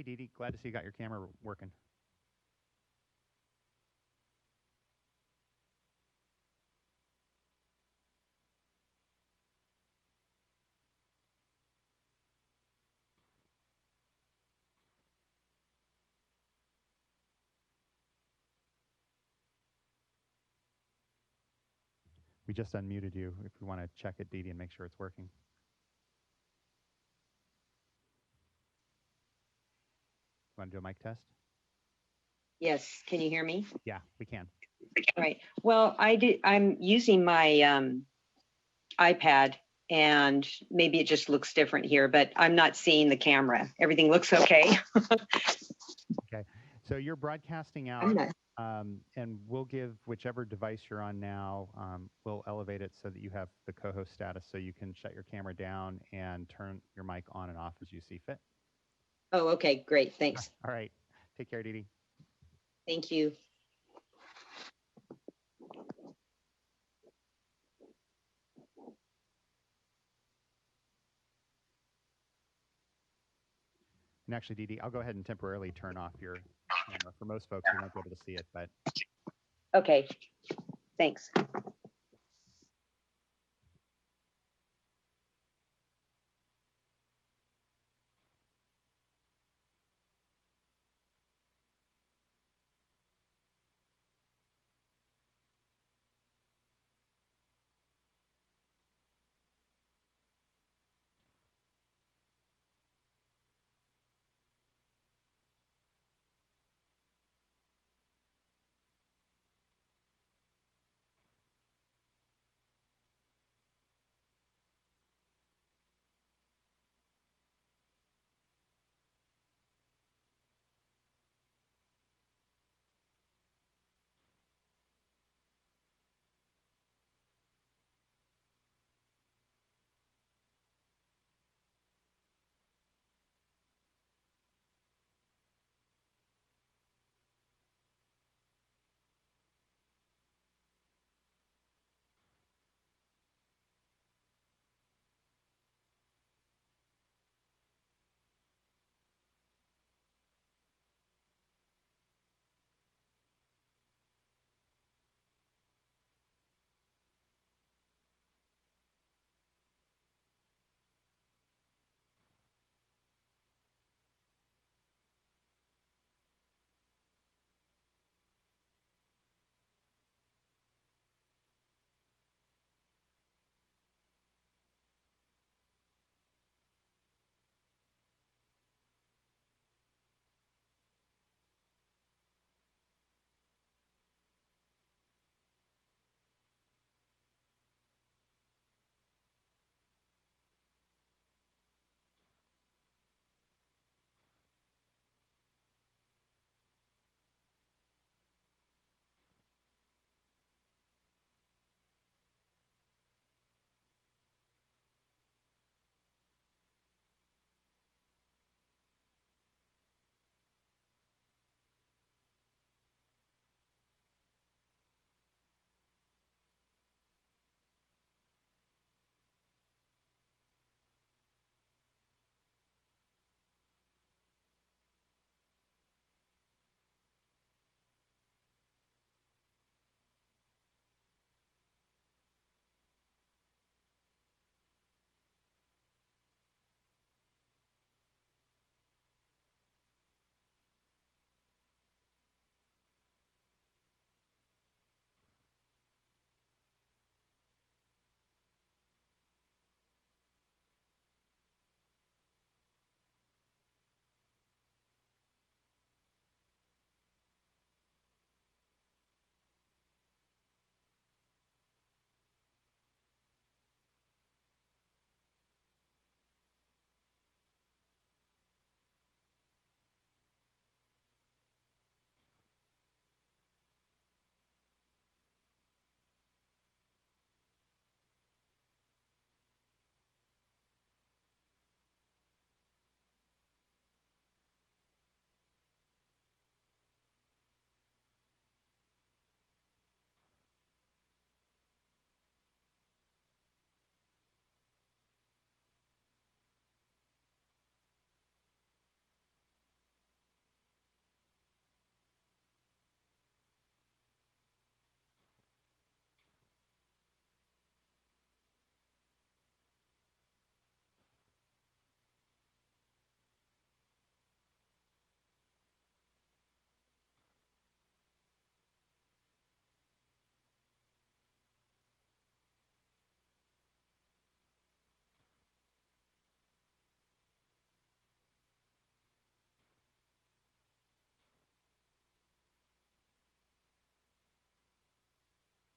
Hey, Dee Dee, glad to see you got your camera working. We just unmuted you if you want to check it, Dee Dee, and make sure it's working. Want to do a mic test? Yes, can you hear me? Yeah, we can. All right. Well, I'm using my iPad, and maybe it just looks different here, but I'm not seeing the camera. Everything looks okay. Okay. So you're broadcasting I'm out, not. and we'll give whichever device you're on now, we'll elevate it so that you have the co-host status so you can shut your camera down and turn your mic on and off as you see fit. Oh, okay. Great. Thanks. All right. Take care, Dee Dee. Thank you. And actually, Dee Dee, I'll go ahead and temporarily turn off your camera. For most folks, we won't be able to see it, but Okay. Thanks.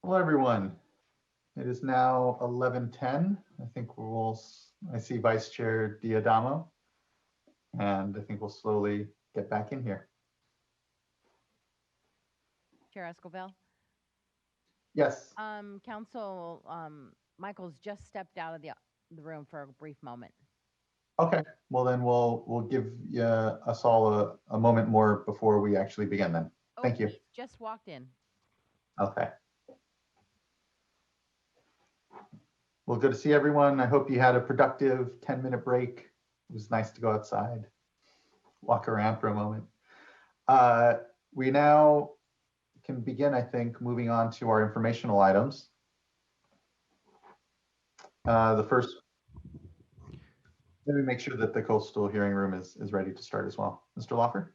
Hello, everyone. It is now 11:10. I see Vice Chair Diadamo, and I think we'll slowly get back in here. Chair Escobar. Yes. Council Michaels just stepped out of the room for a brief moment. Okay. Well, then we'll give us all a moment more before we actually begin then. Thank you. He just walked in. Okay. Well, good to see everyone. I hope you had a productive 10-minute break. It was nice to go outside, walk around for a moment. We now can begin, I think, moving on to our informational items. The first, let me make sure that the coastal hearing room is ready to start as well. Mr. Lawfer?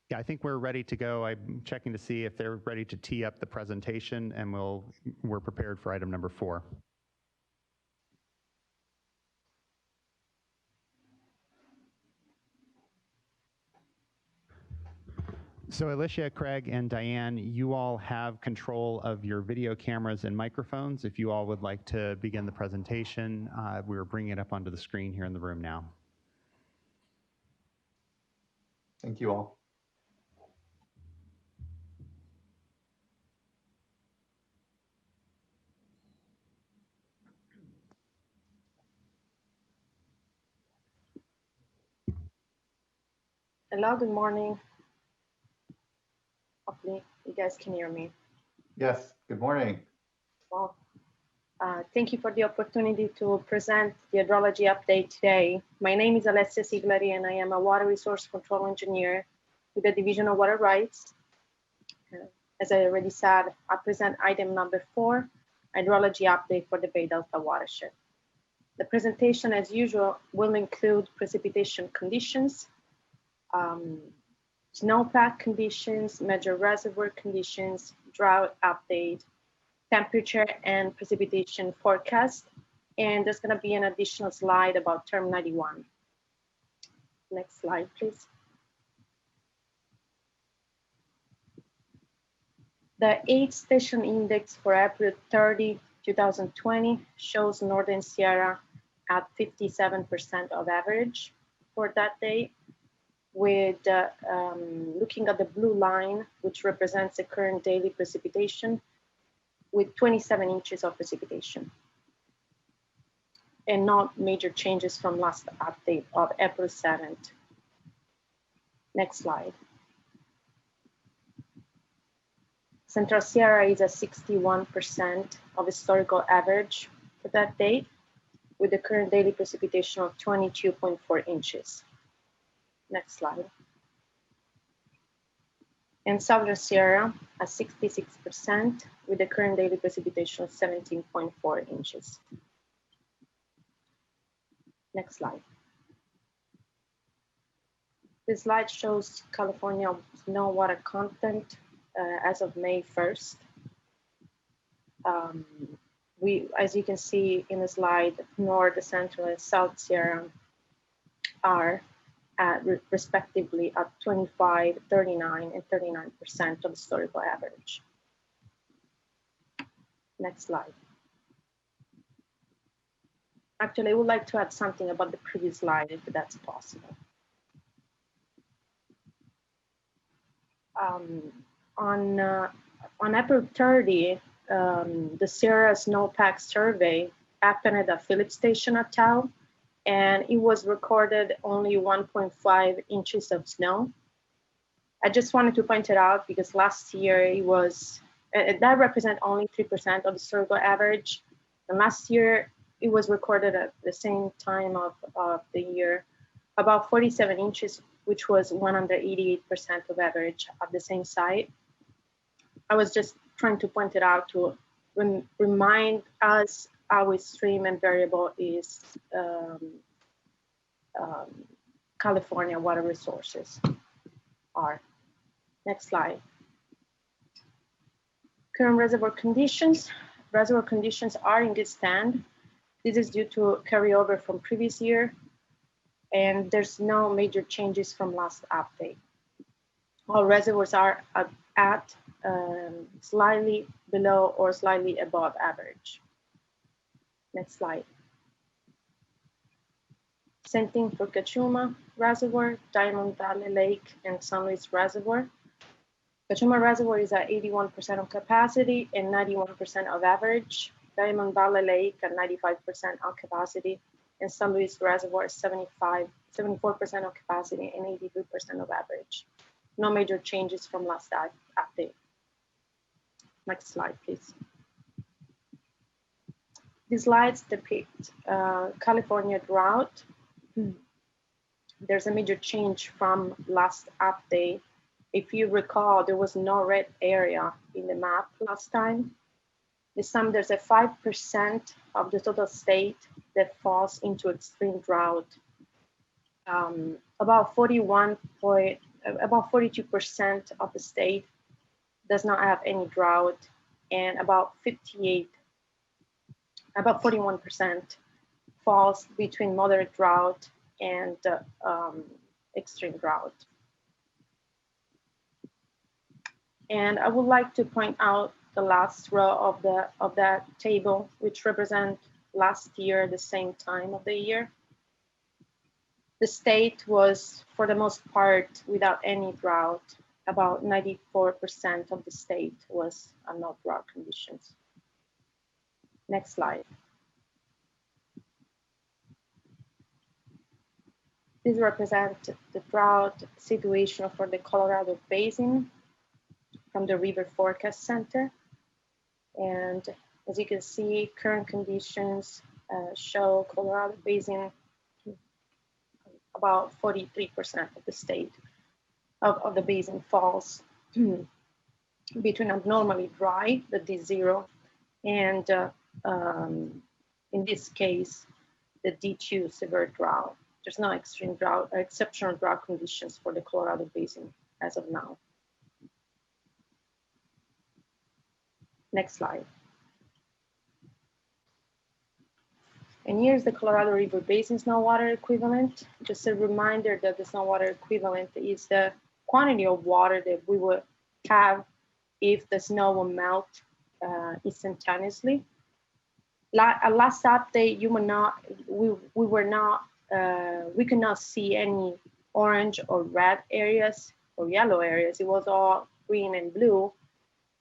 Yeah, I think we're ready to go. I'm checking to see if they're ready to tee up the presentation, and we're prepared for item number 4. So Alicia, Craig, and Diane, you all have control of your video cameras and microphones. If you all would like to begin the presentation, we're bringing it up onto the screen here in the room now. Thank you all. Hello, good morning. Hopefully you guys can hear me. Yes, good morning. Well, thank you for the opportunity to present the hydrology update today. My name is Alessia Sigleri and I am a water resource control engineer with the Division of Water Rights. As I already said, I present item number 4, hydrology update for the Bay Delta watershed. The presentation, as usual, will include precipitation conditions, snowpack conditions, major reservoir conditions, drought update, temperature and precipitation forecast, and there's going to be an additional slide about term 91. Next slide, please. The 8-station index for April 30, 2020 shows Northern Sierra at 57% of average for that day, with looking at the blue line, which represents the current daily precipitation, with 27 inches of precipitation, and not major changes from last update of April 7th. Next slide. Central Sierra is at 61% of historical average for that date, with the current daily precipitation of 22.4 inches. Next slide. And Southern Sierra at 66%, with the current daily precipitation of 17.4 inches. Next slide. This slide shows California snow water content as of May 1st. As you can see in the slide, North, Central, and South Sierra are respectively at 25, 39, and 39% of historical average. Next slide. Actually, I would like to add something about the previous slide, if that's possible. On April 30, the Sierra Snowpack Survey happened at Phillips Station at Tahoe, and it was recorded only 1.5 inches of snow. I just wanted to point it out because last year it was, that represents only 3% of the historical average. And last year it was recorded at the same time of the year, about 47 inches, which was 188% of average at the same site. I was just trying to point it out to remind us how extreme and variable is California water resources are. Next slide. Current reservoir conditions. Reservoir conditions are in good stand. This is due to carryover from previous year, and there's no major changes from last update. All reservoirs are at at slightly below or slightly above average. Next slide. Same thing for Cachuma Reservoir, Diamond Valley Lake, and San Luis Reservoir. Cachuma Reservoir is at 81% of capacity and 91% of average. Diamond Valley Lake at 95% of capacity, and San Luis Reservoir 74% of capacity and 83% of average. No major changes from last update. Next slide, please. These slides depict California drought. There's a major change from last update. If you recall, there was no red area in the map last time. This time there's a 5% of the total state that falls into extreme drought. About 42% of the state does not have any drought, and about 41% falls between moderate drought and extreme drought. And I would like to point out the last row of that table, which represent last year, the same time of the year. The state was, for the most part, without any drought. About 94% of the state was no drought conditions. Next slide. This represents the drought situation for the Colorado Basin from the River Forecast Center. And as you can see, current conditions show Colorado Basin about 43% of the state of the basin falls between abnormally dry, the D0, and in this case, the D2 severe drought. There's no extreme drought or exceptional drought conditions for the Colorado Basin as of now. Next slide. And here's the Colorado River Basin snow water equivalent. Just a reminder that the snow water equivalent is the quantity of water that we would have if the snow will melt instantaneously. Last update, we could not see any orange or red areas or yellow areas. It was all green and blue,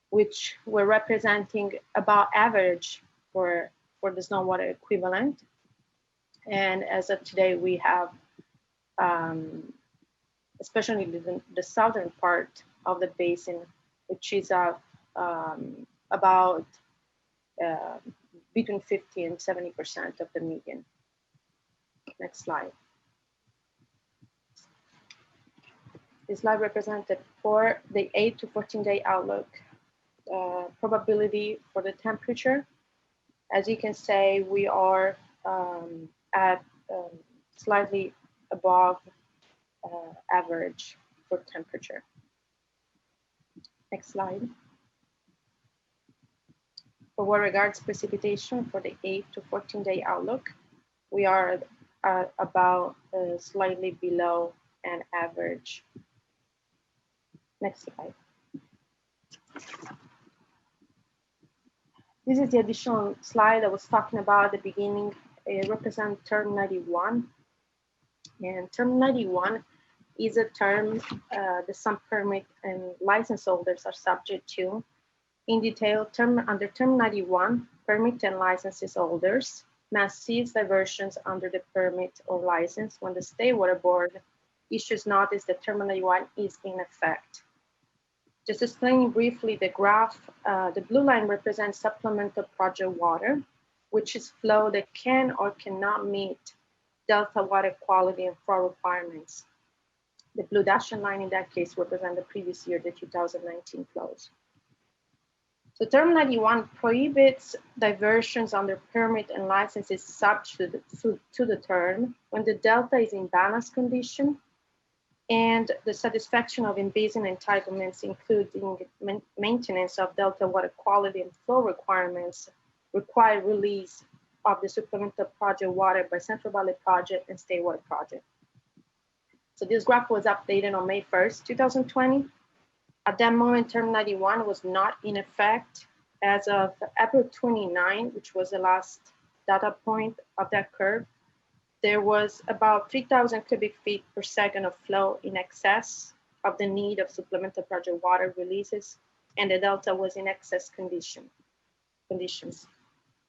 which were representing about average for the snow water equivalent. And as of today, we have, especially the southern part of the basin, which is about between 50 and 70% of the median. Next slide. This slide represented for the 8 to 14-day outlook probability for the temperature. As you can say, we are at slightly above average for temperature. Next slide. For what regards precipitation for the 8 to 14-day outlook, we are about slightly below an average. Next slide. This is the additional slide I was talking about at the beginning. It represents term 91. And term 91 is a term that some permit and license holders are subject to. In detail, under term 91, permit and licenses holders must cease diversions under the permit or license when the State Water Board issues notice that term 91 is in effect. Just explaining briefly the graph, the blue line represents supplemental project water, which is flow that can or cannot meet Delta water quality and flow requirements. The blue dashed line in that case represents the previous year, the 2019 flows. So term 91 prohibits diversions under permit and licenses subject to the term when the delta is in balance condition and the satisfaction of in-basin entitlements, including maintenance of delta water quality and flow requirements, require release of the supplemental project water by Central Valley Project and State Water Project. So this graph was updated on May 1st, 2020. At that moment, Term 91 was not in effect. As of April 29, which was the last data point of that curve, there was about 3,000 cubic feet per second of flow in excess of the need of supplemental project water releases, and the delta was in excess conditions.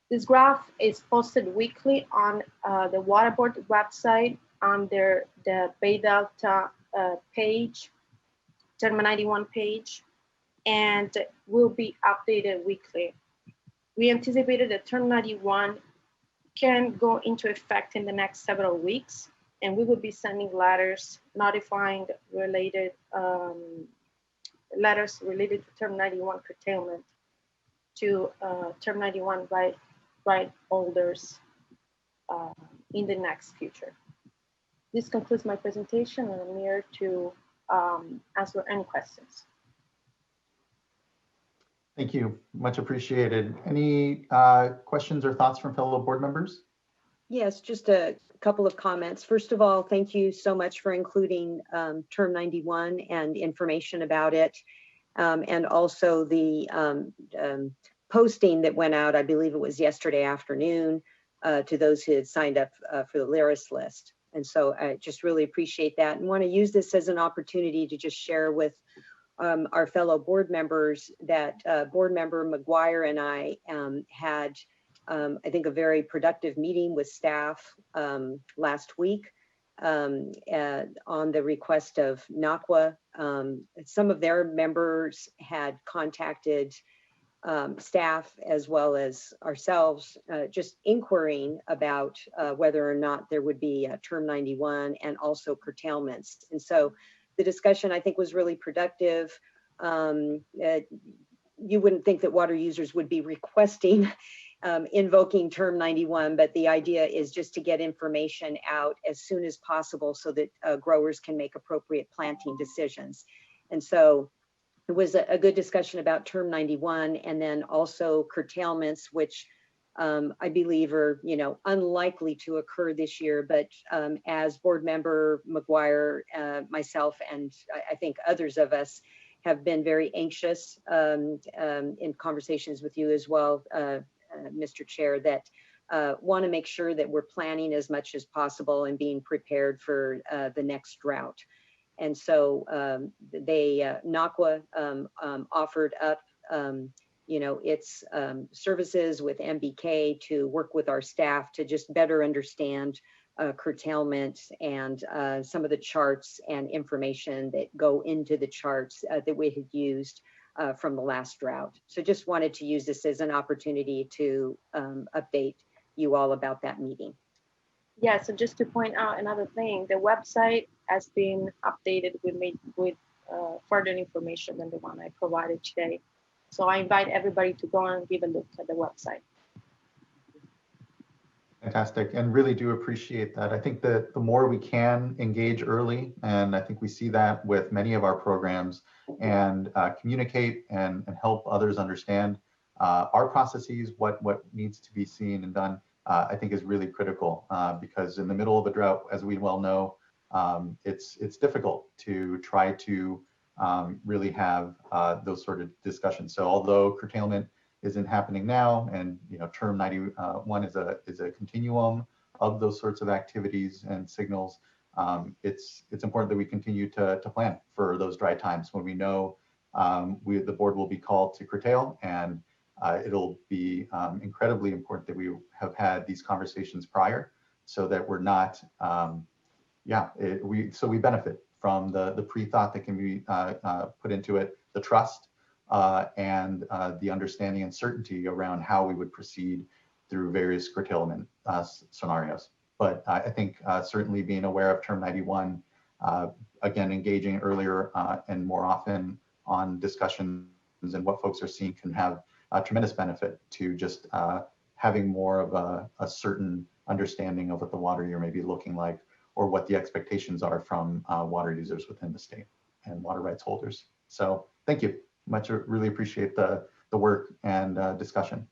This graph is posted weekly on the Water Board website under the Bay Delta page, Term 91 page, and will be updated weekly. We anticipated that Term 91 can go into effect in the next several weeks, and we will be sending letters notifying letters related to Term 91 curtailment to Term 91 right holders in the next future. This concludes my presentation, and I'm here to answer any questions. Thank you, much appreciated. Any questions or thoughts from fellow board members? Yes, just a couple of comments. First of all, thank you so much for including Term 91 and information about it, and also the posting that went out, I believe it was yesterday afternoon, to those who had signed up for the LYRIS list. And so I just really appreciate that and want to use this as an opportunity to just share with our fellow board members that Board Member McGuire and I had, I think, a very productive meeting with staff last week on the request of NACWA. Some of their members had contacted staff as well as ourselves, just inquiring about whether or not there would be Term 91 and also curtailments. And so the discussion, I think, was really productive. You wouldn't think that water users would be requesting invoking Term 91, but the idea is just to get information out as soon as possible so that growers can make appropriate planting decisions. And so it was a good discussion about Term 91 and then also curtailments, which I believe are, unlikely to occur this year. But as Board Member McGuire, myself, and I think others of us have been very anxious in conversations with you as well, Mr. Chair, that want to make sure that we're planning as much as possible and being prepared for the next drought. And so NACWA offered up its services with MBK to work with our staff to just better understand curtailment and some of the charts and information that go into the charts that we had used from the last drought. So just wanted to use this as an opportunity to update you all about that meeting. Yeah, so just to point out another thing, the website has been updated with further information than the one I provided today. So I invite everybody to go and give a look at the website. Fantastic, and really do appreciate that. I think that the more we can engage early, and I think we see that with many of our programs, and communicate and help others understand our processes, what needs to be seen and done, I think is really critical because in the middle of a drought, as we well know, it's difficult to try to really have those sort of discussions. So although curtailment isn't happening now, and Term 91 is a continuum of those sorts of activities and signals, it's important that we continue to plan for those dry times when we know the board will be called to curtail, and it'll be incredibly important that we have had these conversations prior so that we're not, so we benefit from the pre-thought that can be put into it, the trust, and the understanding and certainty around how we would proceed through various curtailment scenarios. But I think certainly being aware of Term 91, again, engaging earlier and more often on discussions and what folks are seeing can have a tremendous benefit to just having more of a certain understanding of what the water year may be looking like, or what the expectations are from water users within the state and water rights holders. So thank you. Really appreciate the work and discussion.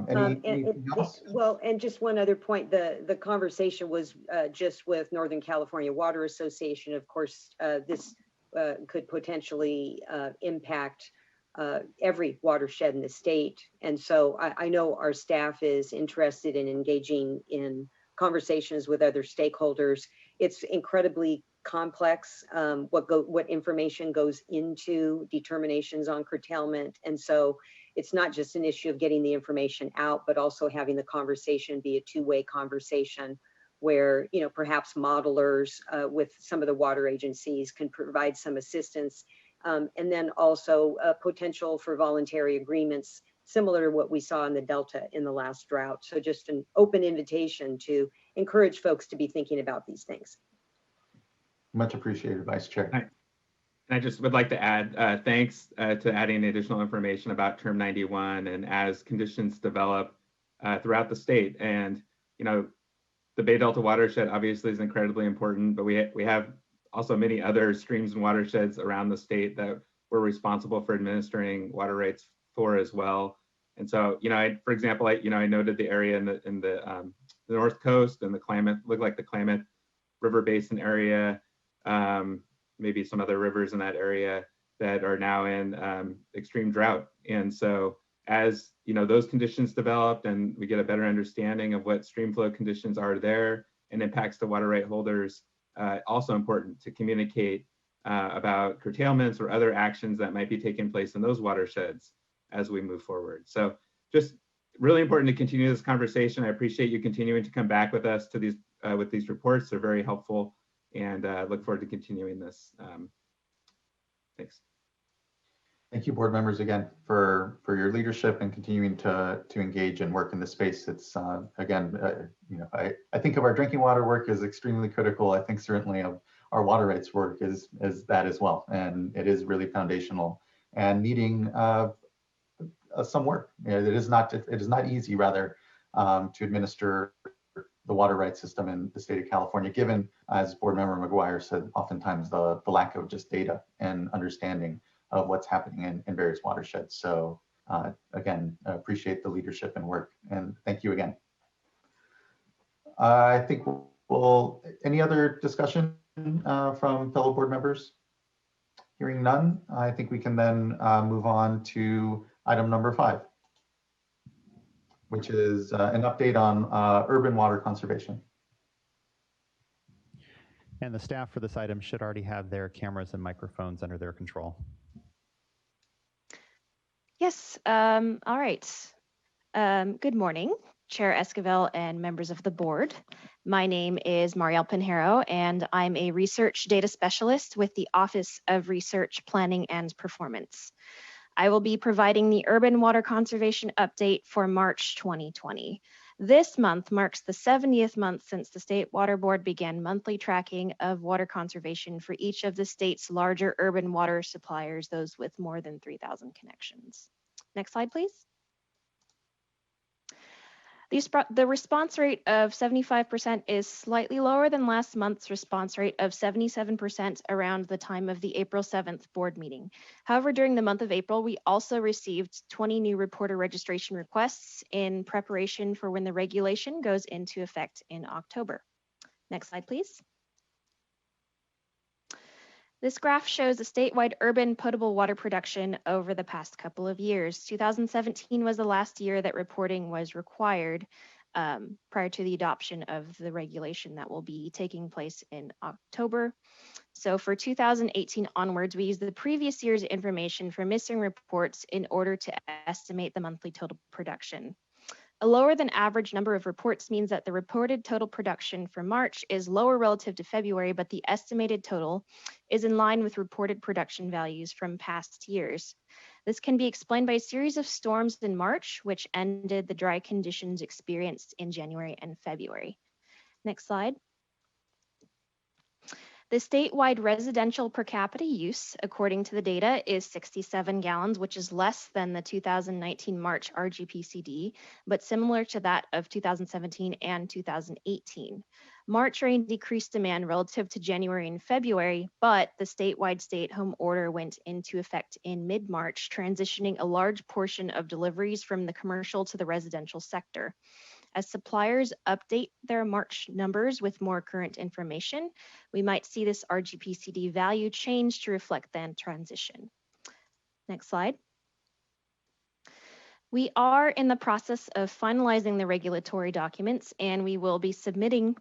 Anything else? Well, and just one other point, the conversation was just with Northern California Water Association. Of course, this could potentially impact every watershed in the state. And so I know our staff is interested in engaging in conversations with other stakeholders. It's incredibly complex, what information goes into determinations on curtailment. And so it's not just an issue of getting the information out, but also having the conversation be a two-way conversation where, you know, perhaps modelers with some of the water agencies can provide some assistance. And then also potential for voluntary agreements similar to what we saw in the Delta in the last drought. So just an open invitation to encourage folks to be thinking about these things. Much appreciated, Vice Chair. I just would like to add thanks to adding additional information about Term 91 and as conditions develop throughout the state. And, you know, the Bay Delta watershed obviously is incredibly important, but we have also many other streams and watersheds around the state that we're responsible for administering water rights for as well. And so, you know, for example, I noted the area in the North Coast and the Klamath, looked like the Klamath River Basin area, maybe some other rivers in that area that are now in extreme drought. And so as, you know, those conditions developed and we get a better understanding of what stream flow conditions are there and impacts to water right holders, also important to communicate about curtailments or other actions that might be taking place in those watersheds as we move forward. So just really important to continue this conversation. I appreciate you continuing to come back with us to these with these reports. They're very helpful, and look forward to continuing this. Thanks. Thank you, board members, again for your leadership and continuing to engage and work in this space. It's again, you know, I think of our drinking water work as extremely critical. I think certainly of our water rights work is that as well, and it is really foundational and needing some work. It is not easy, rather, to administer the water rights system in the state of California, given, as Board Member McGuire said, oftentimes the lack of just data and understanding of what's happening in various watersheds. So again, I appreciate the leadership and work, and thank you again. I think any other discussion from fellow board members? Hearing none, I think we can then move on to item number 5, which is an update on urban water conservation. And the staff for this item should already have their cameras and microphones under their control. Yes, all right. Good morning, Chair Esquivel and members of the board. My name is Marielle Pinheiro, and I'm a research data specialist with the Office of Research, Planning, and Performance. I will be providing the Urban Water Conservation Update for March 2020. This month marks the 70th month since the State Water Board began monthly tracking of water conservation for each of the state's larger urban water suppliers, those with more than 3,000 connections. Next slide, please. The response rate of 75% is slightly lower than last month's response rate of 77% around the time of the April 7th board meeting. However, during the month of April, we also received 20 new reporter registration requests in preparation for when the regulation goes into effect in October. Next slide, please. This graph shows the statewide urban potable water production over the past couple of years. 2017 was the last year that reporting was required prior to the adoption of the regulation that will be taking place in October. So for 2018 onwards, we used the previous year's information for missing reports in order to estimate the monthly total production. A lower than average number of reports means that the reported total production for March is lower relative to February, but the estimated total is in line with reported production values from past years. This can be explained by a series of storms in March, which ended the dry conditions experienced in January and February. Next slide. The statewide residential per capita use, according to the data, is 67 gallons, which is less than the 2019 March RGPCD, but similar to that of 2017 and 2018. March rain decreased demand relative to January and February, but the statewide stay-at-home order went into effect in mid-March, transitioning a large portion of deliveries from the commercial to the residential sector. As suppliers update their March numbers with more current information, we might see this RGPCD value change to reflect that transition. Next slide. We are in the process of finalizing the regulatory documents, and we will be submitting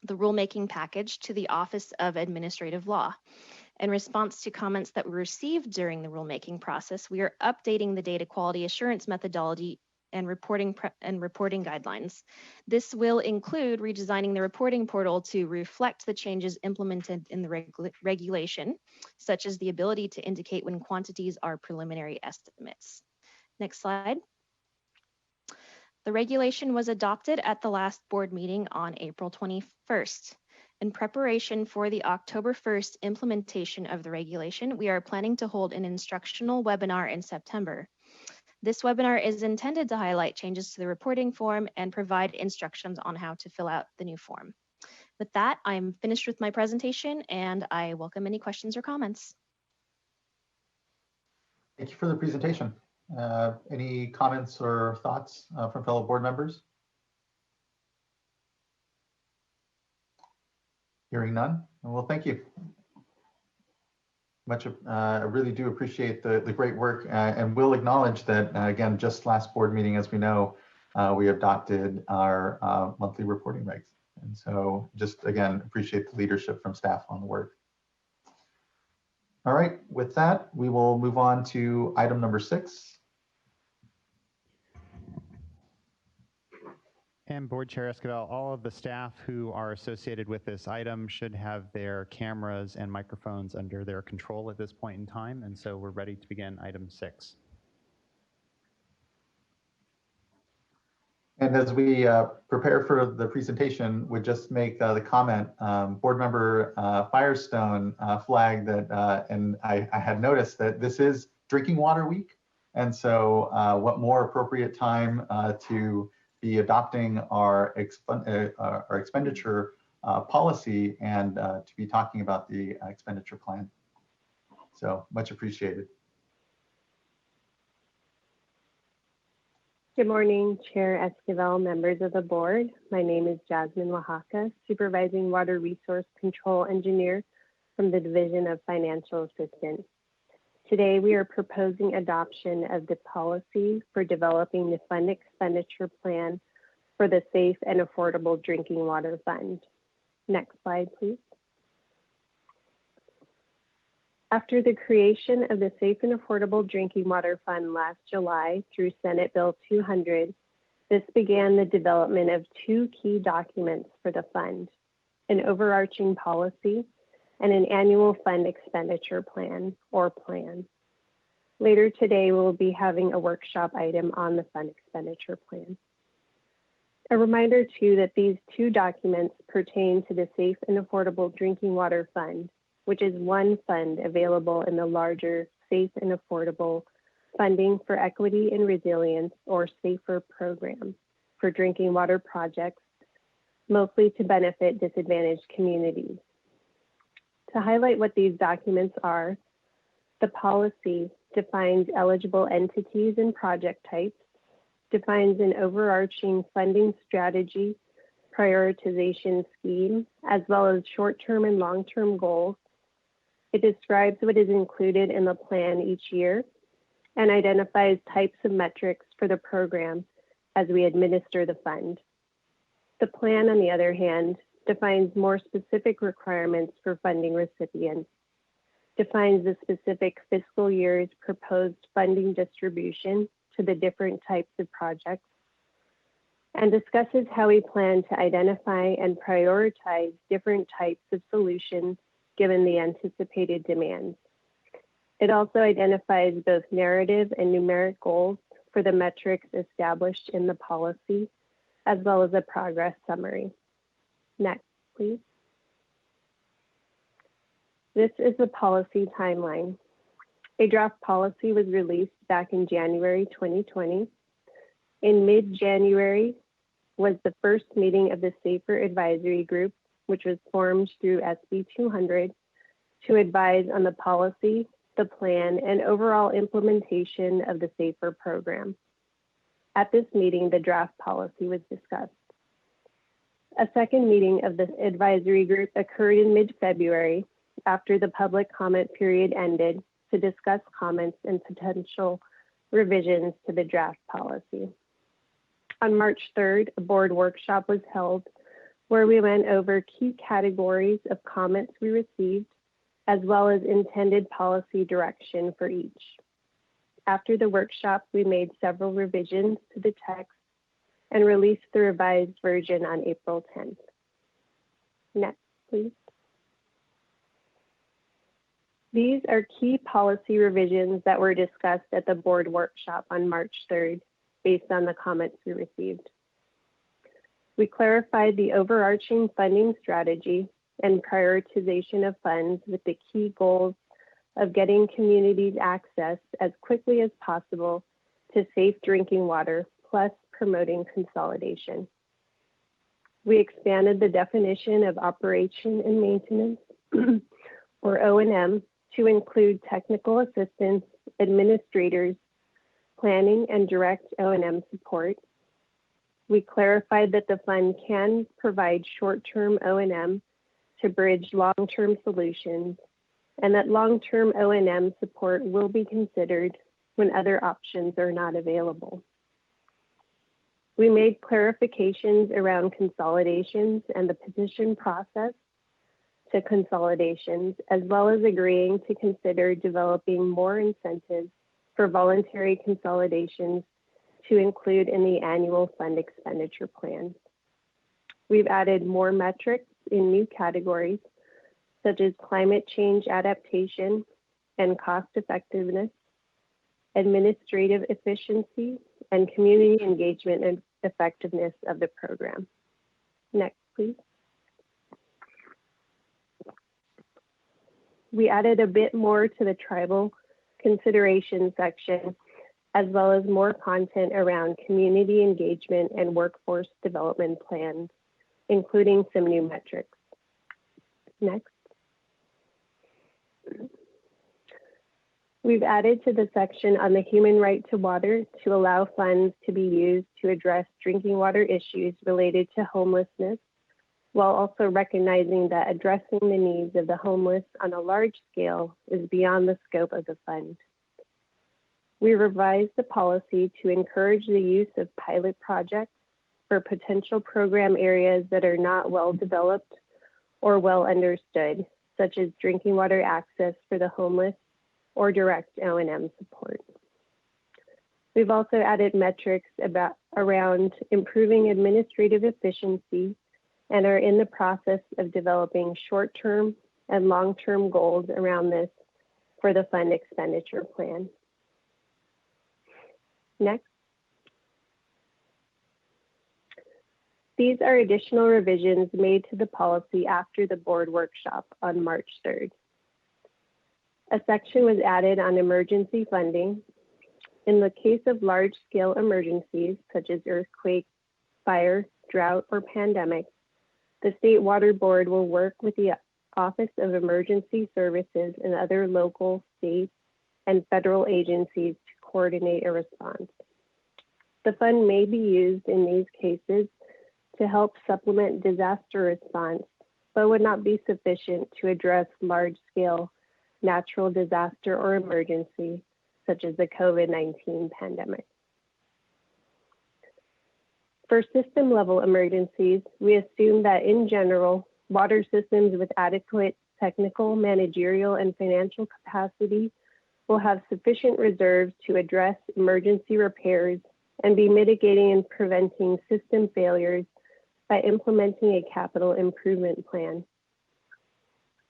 the rulemaking package to the Office of Administrative Law. In response to comments that we received during the rulemaking process, we are updating the data quality assurance methodology and reporting guidelines. This will include redesigning the reporting portal to reflect the changes implemented in the regulation, such as the ability to indicate when quantities are preliminary estimates. Next slide. The regulation was adopted at the last board meeting on April 21st. In preparation for the October 1st implementation of the regulation, we are planning to hold an instructional webinar in September. This webinar is intended to highlight changes to the reporting form and provide instructions on how to fill out the new form. With that, I'm finished with my presentation, and I welcome any questions or comments. Thank you for the presentation. Any comments or thoughts from fellow board members? Hearing none. Well, thank you. I really do appreciate the great work, and we'll acknowledge that, again, just last board meeting, as we know, we adopted our monthly reporting regs. And so just, again, appreciate the leadership from staff on the work. All right, with that, we will move on to item number 6. And Board Chair Esquivel, all of the staff who are associated with this item should have their cameras and microphones under their control at this point in time. And so we're ready to begin item 6. And as we prepare for the presentation, would just make the comment, board member Firestone flagged that, and I had noticed that this is Drinking Water Week. And so what more appropriate time to be adopting our expenditure policy and to be talking about the expenditure plan. So much appreciated. Good morning, Chair Esquivel, members of the board. My name is Jasmine Oaxaca, Supervising Water Resource Control Engineer from the Division of Financial Assistance. Today, we are proposing adoption of the policy for developing the fund expenditure plan for the Safe and Affordable Drinking Water Fund. Next slide, please. After the creation of the Safe and Affordable Drinking Water Fund last July through Senate Bill 200, this began the development of 2 key documents for the fund, an overarching policy and an annual fund expenditure plan, or plan. Later today, we'll be having a workshop item on the fund expenditure plan. A reminder too that these 2 documents pertain to the Safe and Affordable Drinking Water Fund, which is one fund available in the larger Safe and Affordable Funding for Equity and Resilience, or SAFER program, for drinking water projects, mostly to benefit disadvantaged communities. To highlight what these documents are, the policy defines eligible entities and project types, defines an overarching funding strategy, prioritization scheme, as well as short-term and long-term goals. It describes what is included in the plan each year and identifies types of metrics for the program as we administer the fund. The plan, on the other hand, defines more specific requirements for funding recipients, defines the specific fiscal year's proposed funding distribution to the different types of projects, and discusses how we plan to identify and prioritize different types of solutions given the anticipated demands. It also identifies both narrative and numeric goals for the metrics established in the policy, as well as a progress summary. Next, please. This is the policy timeline. A draft policy was released back in January 2020. In mid-January was the first meeting of the SAFER Advisory Group, which was formed through SB 200 to advise on the policy, the plan, and overall implementation of the SAFER program. At this meeting, the draft policy was discussed. A second meeting of the advisory group occurred in mid-February after the public comment period ended to discuss comments and potential revisions to the draft policy. On March 3rd, a board workshop was held where we went over key categories of comments we received, as well as intended policy direction for each. After the workshop, we made several revisions to the text and released the revised version on April 10th. Next, please. These are key policy revisions that were discussed at the board workshop on March 3rd, based on the comments we received. We clarified the overarching funding strategy and prioritization of funds with the key goals of getting communities access as quickly as possible to safe drinking water, plus promoting consolidation. We expanded the definition of operation and maintenance, or O&M, to include technical assistance, administrators, planning and direct O&M support. We clarified that the fund can provide short-term O&M to bridge long-term solutions, and that long-term O&M support will be considered when other options are not available. We made clarifications around consolidations and the petition process to consolidations, as well as agreeing to consider developing more incentives for voluntary consolidations to include in the annual fund expenditure plans. We've added more metrics in new categories, such as climate change adaptation and cost effectiveness, administrative efficiency, and community engagement and effectiveness of the program. Next, please. We added a bit more to the tribal consideration section, as well as more content around community engagement and workforce development plans, including some new metrics. Next. We've added to the section on the human right to water to allow funds to be used to address drinking water issues related to homelessness, while also recognizing that addressing the needs of the homeless on a large scale is beyond the scope of the fund. We revised the policy to encourage the use of pilot projects for potential program areas that are not well developed or well understood, such as drinking water access for the homeless or direct O&M support. We've also added metrics around improving administrative efficiency and are in the process of developing short-term and long-term goals around this for the fund expenditure plan. Next. These are additional revisions made to the policy after the board workshop on March 3rd. A section was added on emergency funding. In the case of large-scale emergencies, such as earthquake, fire, drought, or pandemic, the State Water Board will work with the Office of Emergency Services and other local, state, and federal agencies to coordinate a response. The fund may be used in these cases to help supplement disaster response, but would not be sufficient to address large-scale natural disaster or emergency, such as the COVID-19 pandemic. For system-level emergencies, we assume that in general, water systems with adequate technical, managerial, and financial capacity will have sufficient reserves to address emergency repairs and be mitigating and preventing system failures by implementing a capital improvement plan.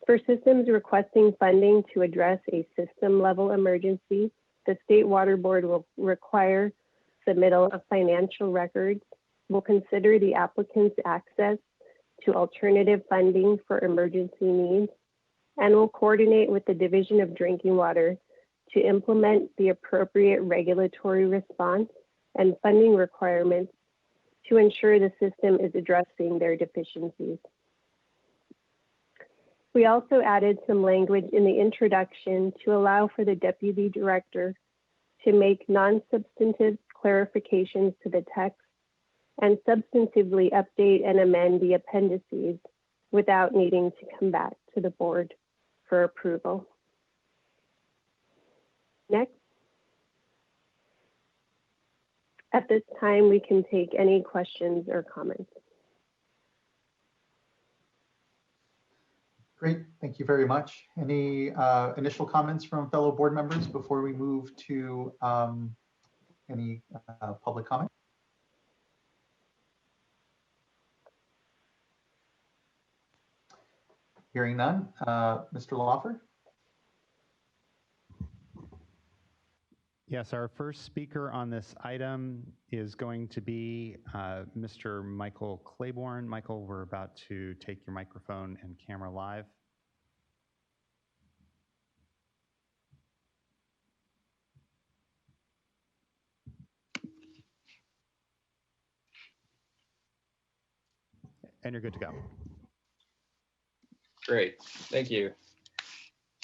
For systems requesting funding to address a system-level emergency, the State Water Board will require submittal of financial records, will consider the applicant's access to alternative funding for emergency needs, and will coordinate with the Division of Drinking Water to implement the appropriate regulatory response and funding requirements to ensure the system is addressing their deficiencies. We also added some language in the introduction to allow for the Deputy Director to make non-substantive clarifications to the text, and substantively update and amend the appendices without needing to come back to the board for approval. Next. At this time, we can take any questions or comments. Great, thank you very much. Any initial comments from fellow board members before we move to any public comment? Hearing none, Mr. Lawfer? Yes, our first speaker on this item is going to be Mr. Michael Claiborne. Michael, we're about to take your microphone and camera live. And you're good to go. Great, thank you.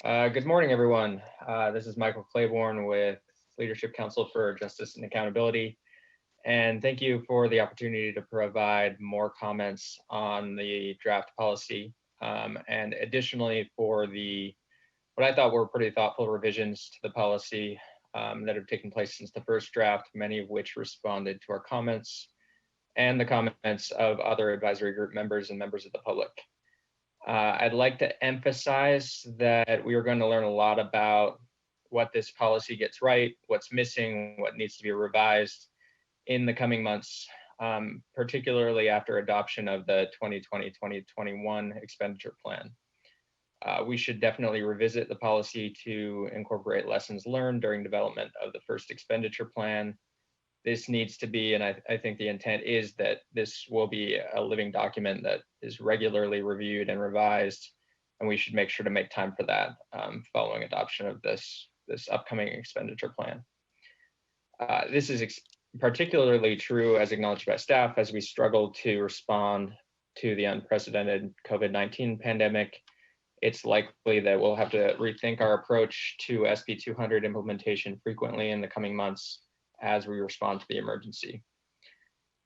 Good morning, everyone. This is Michael Claiborne with Leadership Council for Justice and Accountability. And thank you for the opportunity to provide more comments on the draft policy. And additionally for what I thought were pretty thoughtful revisions to the policy that have taken place since the first draft, many of which responded to our comments and the comments of other advisory group members and members of the public. I'd like to emphasize that we are going to learn a lot about what this policy gets right, what's missing, what needs to be revised in the coming months, particularly after adoption of the 2020-2021 expenditure plan. We should definitely revisit the policy to incorporate lessons learned during development of the first expenditure plan. This needs to be, and I think the intent is that this will be a living document that is regularly reviewed and revised, and we should make sure to make time for that following adoption of this upcoming expenditure plan. This is particularly true, as acknowledged by staff, as we struggle to respond to the unprecedented COVID-19 pandemic. It's likely that we'll have to rethink our approach to SB 200 implementation frequently in the coming months as we respond to the emergency.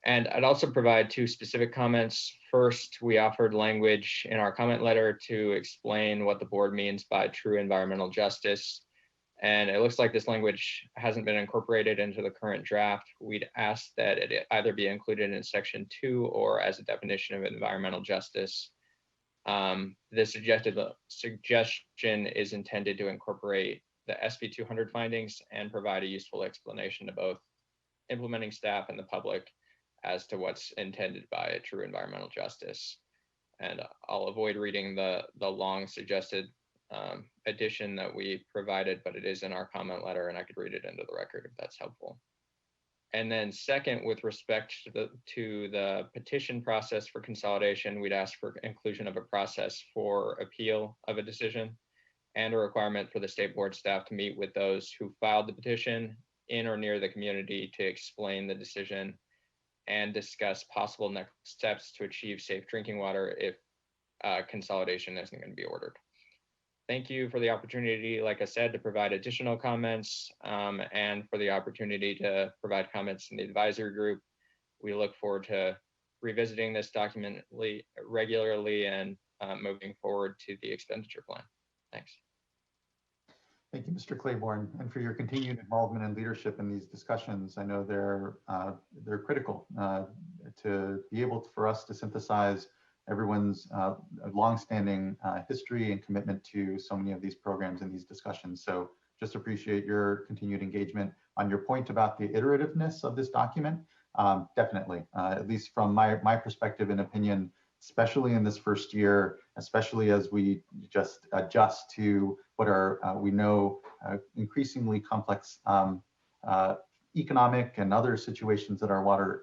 And I'd also provide two specific comments. First, we offered language in our comment letter to explain what the board means by true environmental justice. And it looks like this language hasn't been incorporated into the current draft. We'd ask that it either be included in section 2 or as a definition of environmental justice. The suggestion is intended to incorporate the SB 200 findings and provide a useful explanation to both implementing staff and the public as to what's intended by a true environmental justice. And I'll avoid reading the long suggested addition that we provided, but it is in our comment letter and I could read it into the record if that's helpful. And then second, with respect to the petition process for consolidation, we'd ask for inclusion of a process for appeal of a decision and a requirement for the state board staff to meet with those who filed the petition in or near the community to explain the decision and discuss possible next steps to achieve safe drinking water if consolidation isn't going to be ordered. Thank you for the opportunity, like I said, to provide additional comments and for the opportunity to provide comments in the advisory group. We look forward to revisiting this document regularly and moving forward to the expenditure plan. Thanks. Thank you, Mr. Claiborne, and for your continued involvement and leadership in these discussions. I know they're critical to be able for us to synthesize everyone's longstanding history and commitment to so many of these programs and these discussions. So just appreciate your continued engagement. On your point about the iterativeness of this document, definitely, at least from my perspective and opinion, especially in this first year, especially as we just adjust to what are, we know, increasingly complex economic and other situations that our water,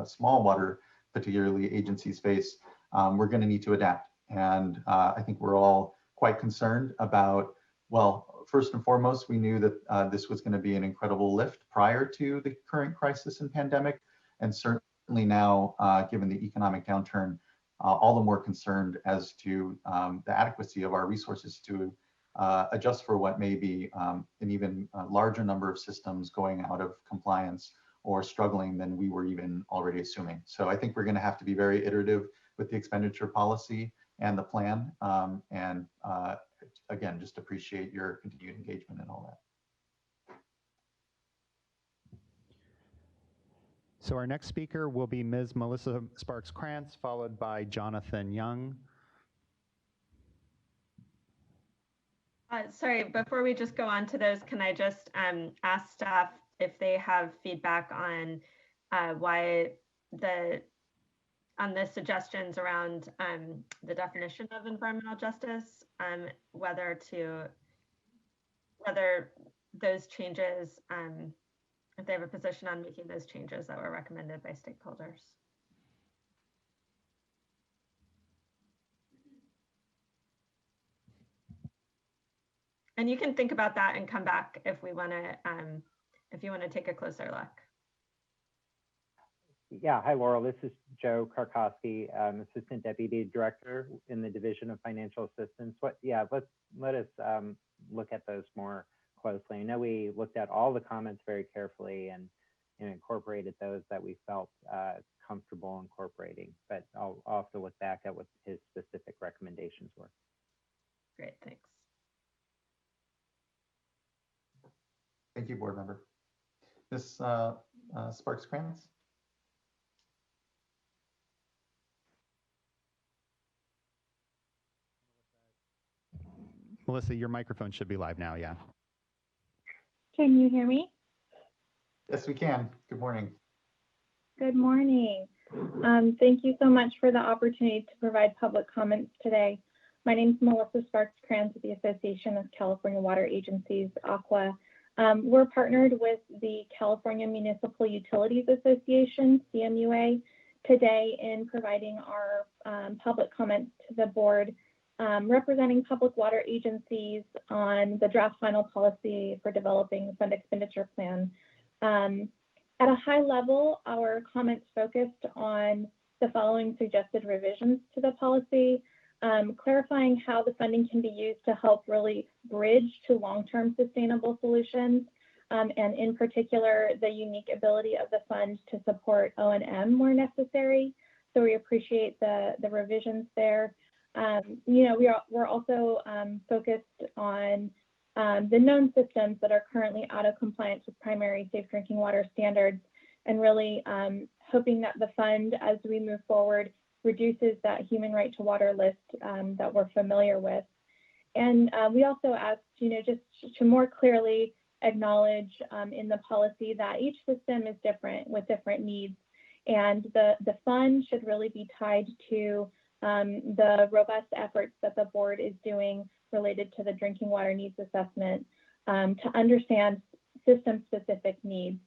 small water, particularly agencies face, we're going to need to adapt. And I think we're all quite concerned about, well, first and foremost, we knew that this was going to be an incredible lift prior to the current crisis and pandemic. And certainly now, given the economic downturn, all the more concerned as to the adequacy of our resources to adjust for what may be an even larger number of systems going out of compliance or struggling than we were even already assuming. So I think we're going to have to be very iterative with the expenditure policy and the plan. Again, just appreciate your continued engagement and all that. So our next speaker will be Ms. Melissa Sparks-Krantz, followed by Jonathan Young. Sorry, before we just go on to those, can I just ask staff if they have feedback on why on the suggestions around the definition of environmental justice, whether those changes, if they have a position on making those changes that were recommended by stakeholders. And you can think about that and come back if we want to, if you want to take a closer look. Yeah, hi Laurel, this is Joe Karkowski, Assistant Deputy Director in the Division of Financial Assistance. Let us look at those more closely. I know we looked at all the comments very carefully and incorporated those that we felt comfortable incorporating, but I'll have to look back at what his specific recommendations were. Great, thanks. Thank you, board member. Ms. Sparks-Krantz. Melissa, your microphone should be live now, yeah. Can you hear me? Yes, we can. Good morning. Good morning. Thank you so much for the opportunity to provide public comments today. My name is Melissa Sparks-Krantz with the Association of California Water Agencies, ACWA. We're partnered with the California Municipal Utilities Association, CMUA, today in providing our public comments to the board, representing public water agencies on the draft final policy for developing the fund expenditure plan. At a high level, our comments focused on the following suggested revisions to the policy, clarifying how the funding can be used to help really bridge to long-term sustainable solutions, and in particular, the unique ability of the fund to support O&M where necessary. So we appreciate the revisions there. We're also focused on the known systems that are currently out of compliance with primary safe drinking water standards, and really hoping that the fund, as we move forward, reduces that human right to water list that we're familiar with. And we also asked, just to more clearly acknowledge in the policy that each system is different with different needs, and the fund should really be tied to the robust efforts that the board is doing related to the drinking water needs assessment to understand system-specific needs.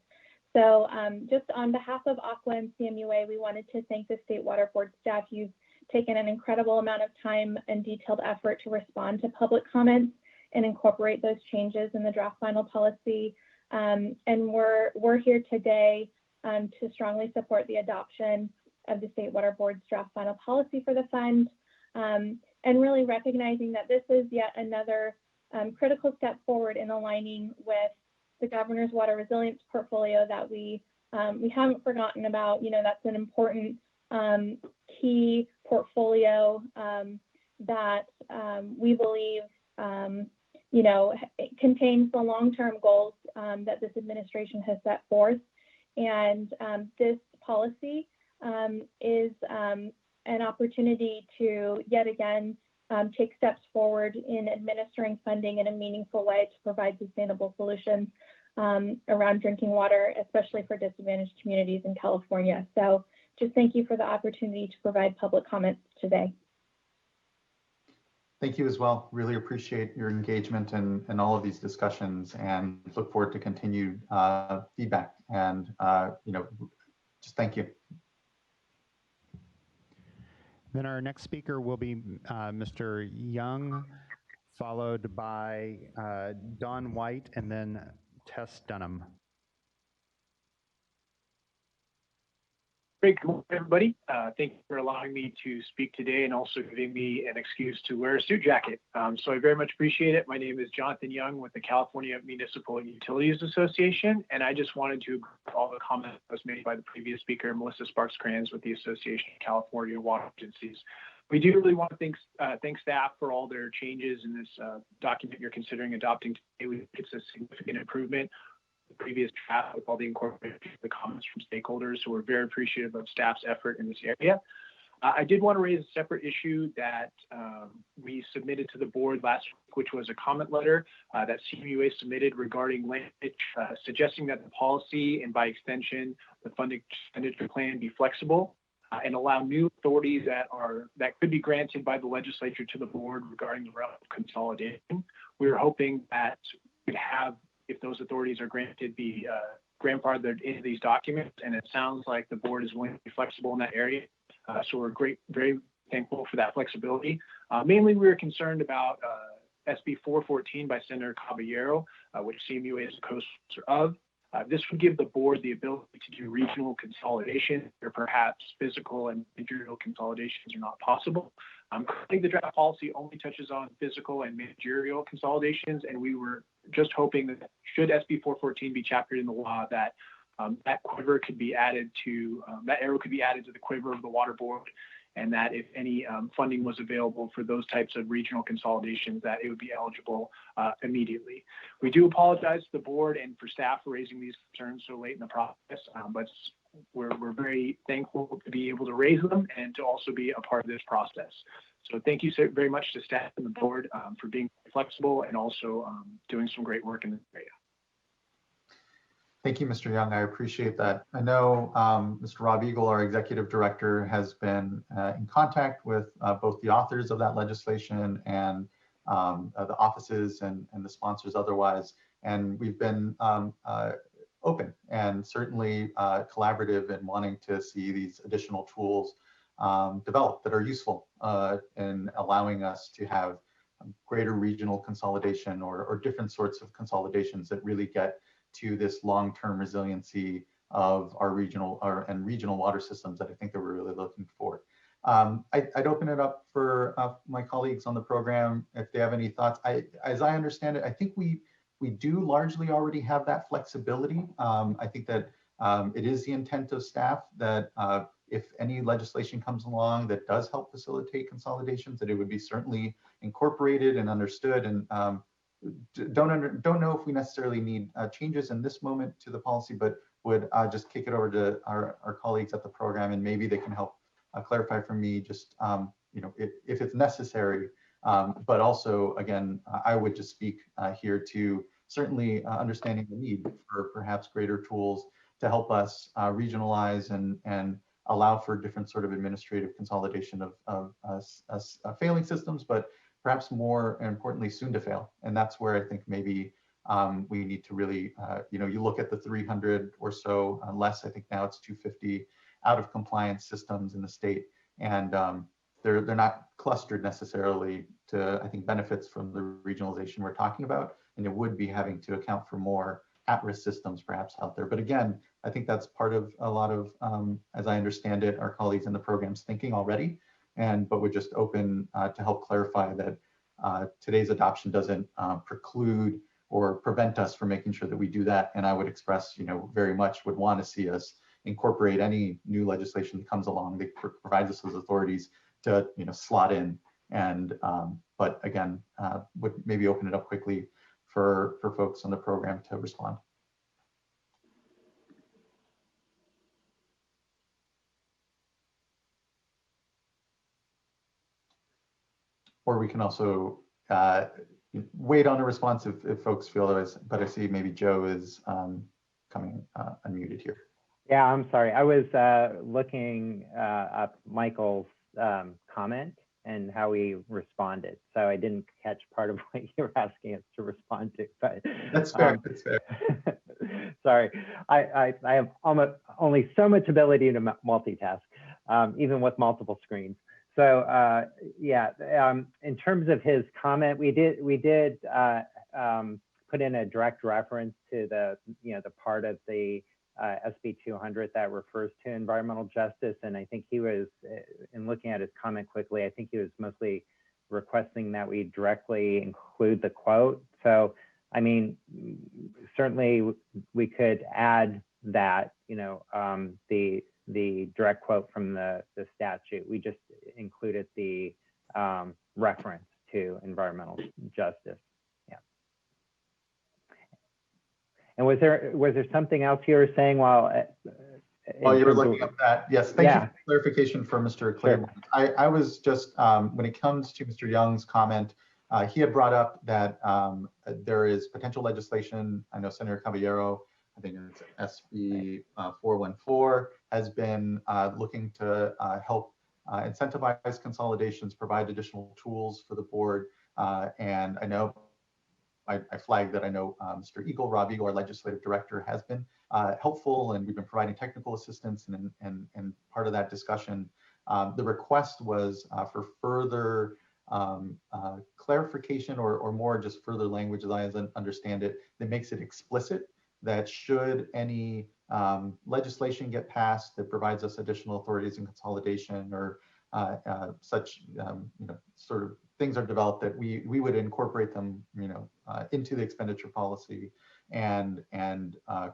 So just on behalf of ACWA and CMUA, we wanted to thank the State Water Board staff. You've taken an incredible amount of time and detailed effort to respond to public comments and incorporate those changes in the draft final policy. And we're here today to strongly support the adoption of the State Water Board's draft final policy for the fund, and really recognizing that this is yet another critical step forward in aligning with the governor's water resilience portfolio that we haven't forgotten about. That's an important key portfolio that we believe it contains the long-term goals that this administration has set forth. And this policy is an opportunity to yet again take steps forward in administering funding in a meaningful way to provide sustainable solutions around drinking water, especially for disadvantaged communities in California. So just thank you for the opportunity to provide public comments today. Thank you as well. Really appreciate your engagement in all of these discussions, and look forward to continued feedback. And just thank you. Then our next speaker will be Mr. Young, followed by Don White, and then Tess Dunham. Great, good morning, everybody. Thank you for allowing me to speak today and also giving me an excuse to wear a suit jacket. So I very much appreciate it. My name is Jonathan Young with the California Municipal Utilities Association, and I just wanted to agree with all the comments that was made by the previous speaker, Melissa Sparks-Crans with the Association of California Water Agencies. We do really want to thank staff for all their changes in this document you're considering adopting today. We think it's a significant improvement. The previous draft with all the incorporated the comments from stakeholders, so we're very appreciative of staff's effort in this area. I did want to raise a separate issue that we submitted to the board last week, which was a comment letter that CMUA submitted regarding language suggesting that the policy and by extension the funding expenditure plan be flexible and allow new authorities that could be granted by the legislature to the board regarding the realm of consolidation. We were hoping that we could have, if those authorities are granted, be grandfathered into these documents, and it sounds like the board is willing to be flexible in that area. So we're very thankful for that flexibility. Mainly, we were concerned about SB 414 by Senator Caballero, which CMUA is a co-sponsor of. This would give the board the ability to do regional consolidation, or perhaps physical and managerial consolidations are not possible. Currently, the draft policy only touches on physical and managerial consolidations, and we were just hoping that should SB 414 be chaptered in the law, that that quiver could be added to, that arrow could be added to the quiver of the water board, and that if any funding was available for those types of regional consolidations, that it would be eligible immediately. We do apologize to the board and for staff for raising these concerns so late in the process, but we're very thankful to be able to raise them and to also be a part of this process. So thank you so very much to staff and the board for being flexible and also doing some great work in this area. Thank you, Mr. Young. I appreciate that. I know Mr. Rob Eagle, our executive director, has been in contact with both the authors of that legislation and the offices and the sponsors otherwise. And we've been open and certainly collaborative in wanting to see these additional tools developed that are useful in allowing us to have greater regional consolidation or different sorts of consolidations that really get to this long-term resiliency of our regional water systems that I think that we're really looking for. I'd open it up for my colleagues on the program if they have any thoughts. As I understand it, I think we do largely already have that flexibility. I think that it is the intent of staff that if any legislation comes along that does help facilitate consolidations, that it would be certainly incorporated and understood. And don't know if we necessarily need changes in this moment to the policy, but would just kick it over to our colleagues at the program, and maybe they can help clarify for me just if it's necessary. But also, again, I would just speak here to certainly understanding the need for perhaps greater tools to help us regionalize and allow for different sort of administrative consolidation of failing systems, but perhaps more importantly, soon to fail. And that's where I think maybe we need to really, you look at the 300 or so, less, I think now it's 250 out of compliance systems in the state. And they're not clustered necessarily to, I think, benefits from the regionalization we're talking about. And it would be having to account for more at-risk systems perhaps out there. But again, I think that's part of a lot of, as I understand it, our colleagues in the program's thinking already. But we're just open to help clarify that today's adoption doesn't preclude or prevent us from making sure that we do that. And I would express, very much would want to see us incorporate any new legislation that comes along that provides us those authorities to, slot in. And but again, would maybe open it up quickly for folks on the program to respond. Or we can also wait on a response if folks feel otherwise, but I see maybe Joe is coming unmuted here. Yeah, I'm sorry. I was looking up Michael's comment and how he responded. So I didn't catch part of what you were asking us to respond to. But that's fair. That's fair. Sorry, I have only so much ability to multitask, even with multiple screens. So in terms of his comment, we did put in a direct reference to the part of the SB 200 that refers to environmental justice. And I think he was, in looking at his comment quickly, I think he was mostly requesting that we directly include the quote. So, I mean, certainly we could add that, you know, the direct quote from the statute. We just included the reference to environmental justice. Yeah. And was there something else you were saying while you were looking up that? Yes, thank you for clarification for Mr. Claiborne. Sure. I was just, when it comes to Mr. Young's comment, he had brought up that there is potential legislation. I know Senator Caballero, I think it's SB 414, has been looking to help incentivize consolidations, provide additional tools for the board. And I know I flagged that I know Mr. Eagle, Rob Eagle, our legislative director, has been helpful, and we've been providing technical assistance. And part of that discussion, the request was for further clarification or more just further language, as I understand it, that makes it explicit that should any legislation get passed that provides us additional authorities in consolidation or such, you know, sort of things are developed, that we would incorporate them, you know, into the expenditure policy and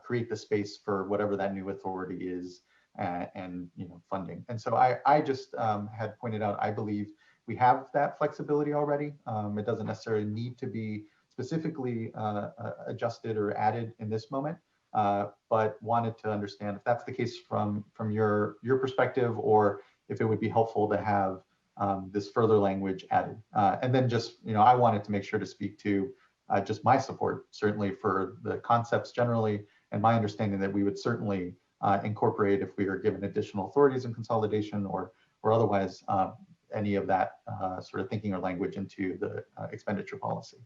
create the space for whatever that new authority is and you know, funding. And so I just had pointed out, I believe we have that flexibility already. It doesn't necessarily need to be specifically adjusted or added in this moment, but wanted to understand if that's the case from your perspective, or if it would be helpful to have this further language added. And then just, you know, I wanted to make sure to speak to just my support, certainly for the concepts generally, and my understanding that we would certainly incorporate, if we are given additional authorities in consolidation or otherwise, any of that sort of thinking or language into the expenditure policy.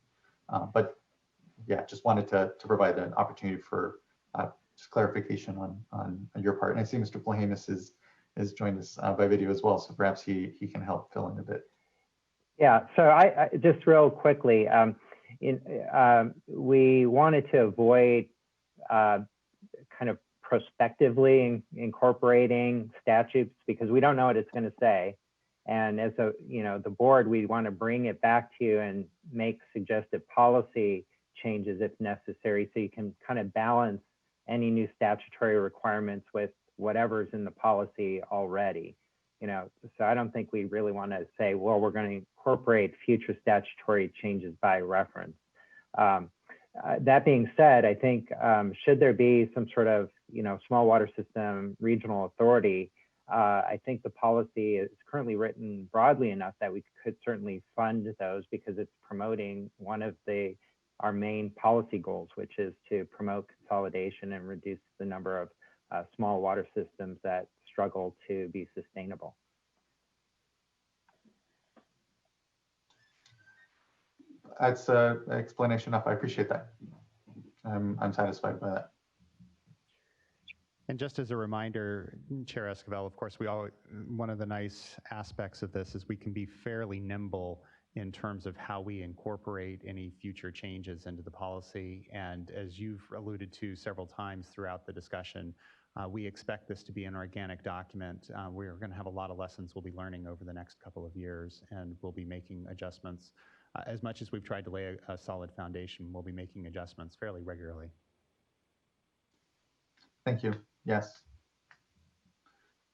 But yeah, just wanted to provide an opportunity for just clarification on your part. And I see Mr. Plahamis has joined us by video as well, so perhaps he can help fill in a bit. Yeah, so I just real quickly, we wanted to avoid kind of prospectively incorporating statutes because we don't know what it's going to say. And as a, you know, the board, we want to bring it back to you and make suggested policy changes if necessary, so you can kind of balance any new statutory requirements with whatever's in the policy already. You know, so I don't think we really want to say, well, we're going to incorporate future statutory changes by reference. That being said, I think should there be some sort of, you know, small water system regional authority, I think the policy is currently written broadly enough that we could certainly fund those, because it's promoting one of our main policy goals, which is to promote consolidation and reduce the number of small water systems that struggle to be sustainable. That's an explanation enough. I appreciate that. I'm satisfied by that. And just as a reminder, Chair Esquivel, of course, one of the nice aspects of this is we can be fairly nimble in terms of how we incorporate any future changes into the policy. And as you've alluded to several times throughout the discussion, we expect this to be an organic document. We're going to have a lot of lessons we'll be learning over the next couple of years, and we'll be making adjustments. As much as we've tried to lay a solid foundation, we'll be making adjustments fairly regularly. Thank you. Yes.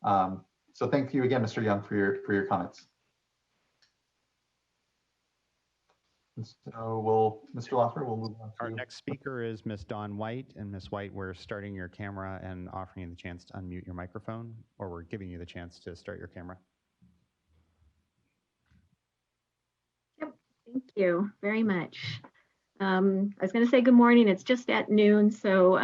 So thank you again, Mr. Young, for your comments. And so Mr. Loeffler, we'll move on to our next speaker is Ms. Dawn White. And Ms. White, we're starting your camera and offering you the chance to unmute your microphone, or we're giving you the chance to start your camera. Yep, thank you very much. I was going to say good morning. It's just at noon, so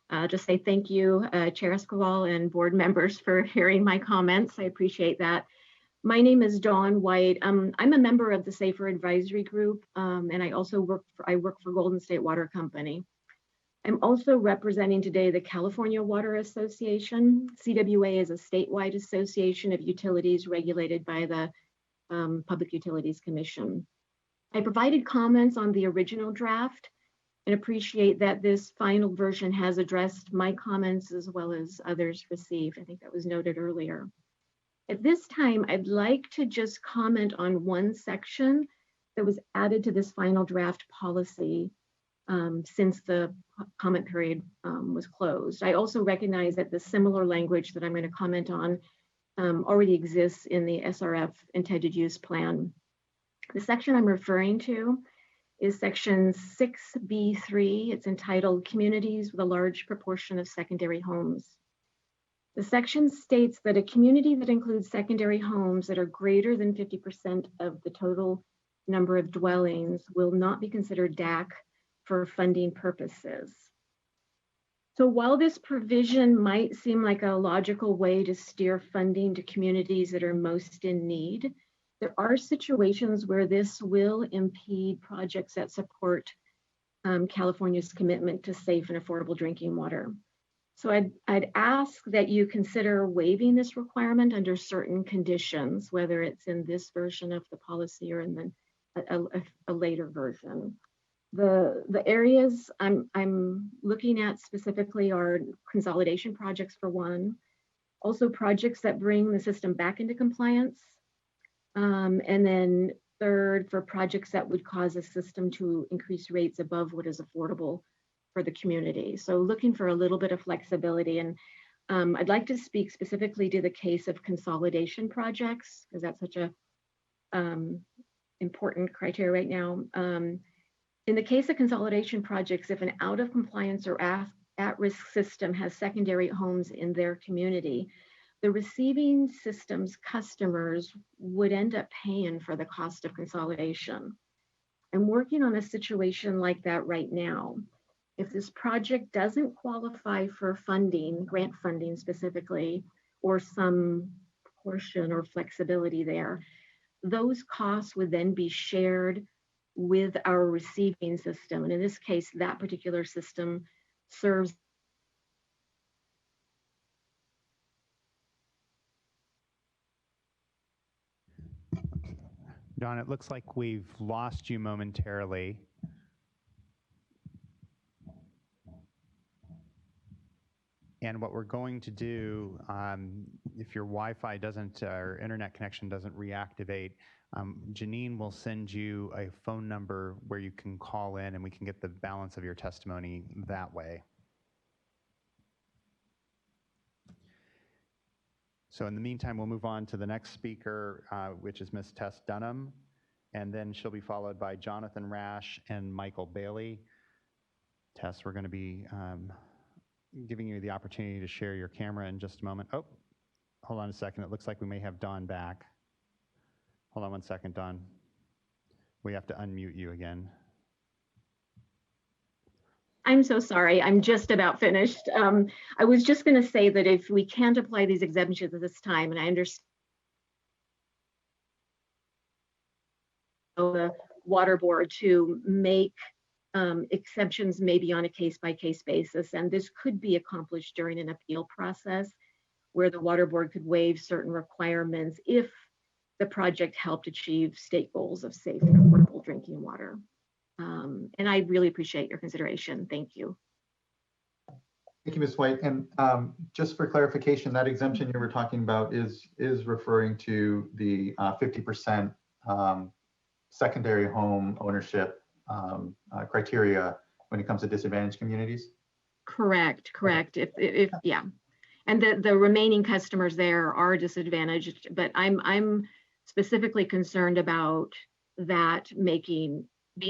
I'll just say thank you, Chair Esquivel and board members, for hearing my comments. I appreciate that. My name is Dawn White. I'm a member of the SAFER Advisory Group, and I also work for Golden State Water Company. I'm also representing today the California Water Association. CWA is a statewide association of utilities regulated by the Public Utilities Commission. I provided comments on the original draft, and appreciate that this final version has addressed my comments as well as others received. I think that was noted earlier. At this time, I'd like to just comment on one section that was added to this final draft policy since the comment period was closed. I also recognize that the similar language that I'm going to comment on already exists in the SRF intended use plan. The section I'm referring to is section 6B3. It's entitled Communities with a Large Proportion of Secondary Homes. The section states that a community that includes secondary homes that are greater than 50% of the total number of dwellings will not be considered DAC for funding purposes. So while this provision might seem like a logical way to steer funding to communities that are most in need, there are situations where this will impede projects that support California's commitment to safe and affordable drinking water. So I'd ask that you consider waiving this requirement under certain conditions, whether it's in this version of the policy or in a later version. The areas I'm looking at specifically are consolidation projects for one, also projects that bring the system back into compliance, and then third, for projects that would cause a system to increase rates above what is affordable for the community. So looking for a little bit of flexibility. And I'd like to speak specifically to the case of consolidation projects, because that's such a important criteria right now. In the case of consolidation projects, if an out of compliance or at-risk system has secondary homes in their community, the receiving system's customers would end up paying for the cost of consolidation. I'm working on a situation like that right now. If this project doesn't qualify for funding, grant funding specifically, or some portion or flexibility there, those costs would then be shared with our receiving system. And in this case, that particular system serves Don, it looks like we've lost you momentarily. And what we're going to do, if your Wi-Fi doesn't, or internet connection doesn't reactivate, Janine will send you a phone number where you can call in and we can get the balance of your testimony that way. So in the meantime, we'll move on to the next speaker, which is Ms. Tess Dunham, and then she'll be followed by Jonathan Rash and Michael Bailey. Tess, we're going to be giving you the opportunity to share your camera in just a moment. Oh, hold on a second. It looks like we may have Don back. Hold on one second, Don. We have to unmute you again. I'm so sorry. I'm just about finished. I was just going to say that if we can't apply these exemptions at this time, and I understand the water board to make exceptions maybe on a case-by-case basis, and this could be accomplished during an appeal process where the water board could waive certain requirements if the project helped achieve state goals of safe and affordable drinking water. And I really appreciate your consideration. Thank you. Thank you, Ms. White. And just for clarification, that exemption you were talking about is referring to the 50% secondary home ownership criteria when it comes to disadvantaged communities? Correct. If yeah. And the remaining customers there are disadvantaged, but I'm specifically concerned about that being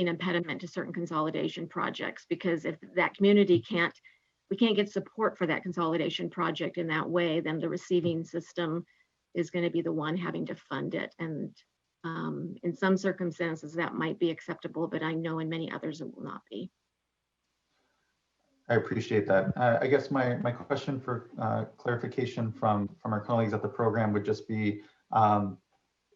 an impediment to certain consolidation projects, because if that community we can't get support for that consolidation project in that way, then the receiving system is going to be the one having to fund it. And in some circumstances that might be acceptable, but I know in many others it will not be. I appreciate that. I guess my question for clarification from our colleagues at the program would just be,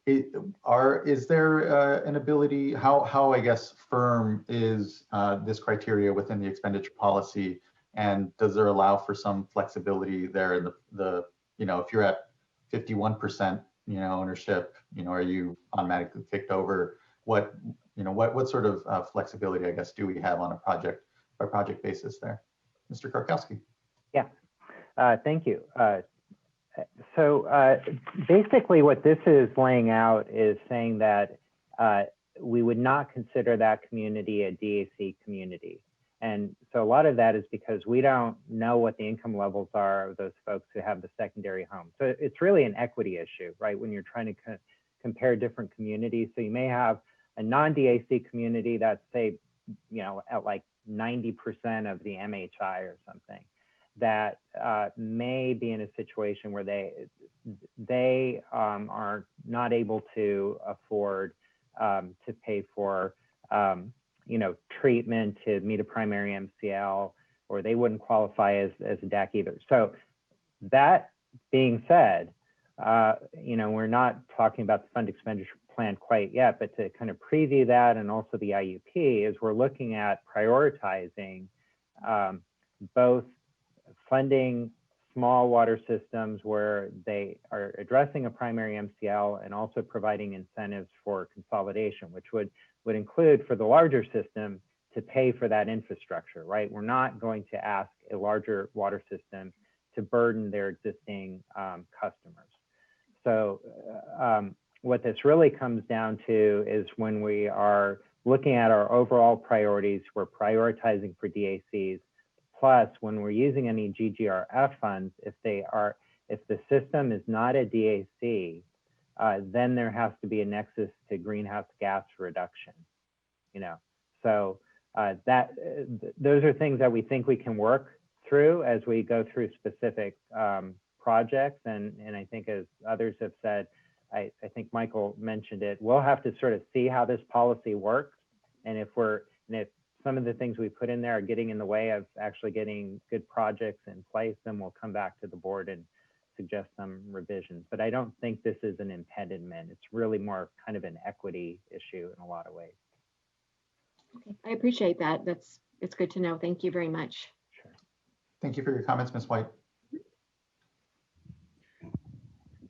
is there an ability, how I guess firm is this criteria within the expenditure policy, and does there allow for some flexibility there in the if you're at 51% ownership, are you automatically kicked over what what sort of flexibility, I guess, do we have on a project by project basis there? Mr. Karkowski. Yeah, thank you. So basically what this is laying out is saying that we would not consider that community a DAC community. And so a lot of that is because we don't know what the income levels are of those folks who have the secondary home. So it's really an equity issue, right? When you're trying to compare different communities. So you may have a non-DAC community that's, say, at like 90% of the MHI or something, that may be in a situation where they are not able to afford to pay for treatment to meet a primary MCL, or they wouldn't qualify as a DAC either. So that being said, we're not talking about the fund expenditure plan quite yet, but to kind of preview that, and also the IUP, is we're looking at prioritizing both funding small water systems where they are addressing a primary MCL, and also providing incentives for consolidation, which would include for the larger system to pay for that infrastructure, right? We're not going to ask a larger water system to burden their existing customers. So what this really comes down to is when we are looking at our overall priorities, we're prioritizing for DACs. Plus, when we're using any GGRF funds, if the system is not a DAC, then there has to be a nexus to greenhouse gas reduction. So those are things that we think we can work through as we go through specific projects. And I think, as others have said, I think Michael mentioned it, we'll have to sort of see how this policy works, and if some of the things we put in there are getting in the way of actually getting good projects in place, then we'll come back to the board and suggest some revisions. But I don't think this is an impediment. It's really more kind of an equity issue in a lot of ways. Okay, I appreciate that. It's good to know. Thank you very much. Sure. Thank you for your comments, Ms. White.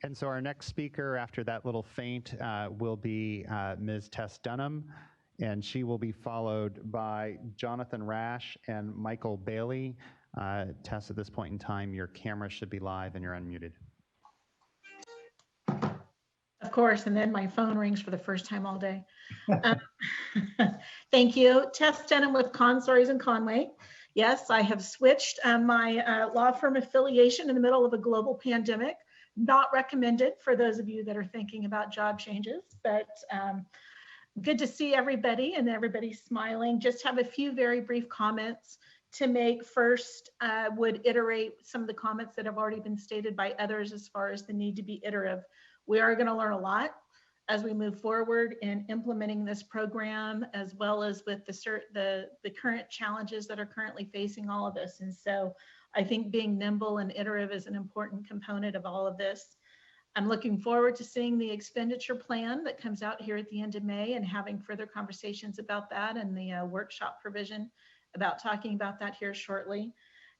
And so our next speaker after that little feint will be Ms. Tess Dunham, and she will be followed by Jonathan Rash and Michael Bailey. Tess, at this point in time, your camera should be live and you're unmuted. Of course, and then my phone rings for the first time all day. Thank you. Tess Dunham with Consories in Conway. Yes, I have switched my law firm affiliation in the middle of a global pandemic. Not recommended for those of you that are thinking about job changes, but good to see everybody and everybody's smiling. Just have a few very brief comments to make. First, would iterate some of the comments that have already been stated by others as far as the need to be iterative. We are going to learn a lot as we move forward in implementing this program, as well as with the current challenges that are currently facing all of us. And so I think being nimble and iterative is an important component of all of this. I'm looking forward to seeing the expenditure plan that comes out here at the end of May and having further conversations about that, and the workshop provision about talking about that here shortly.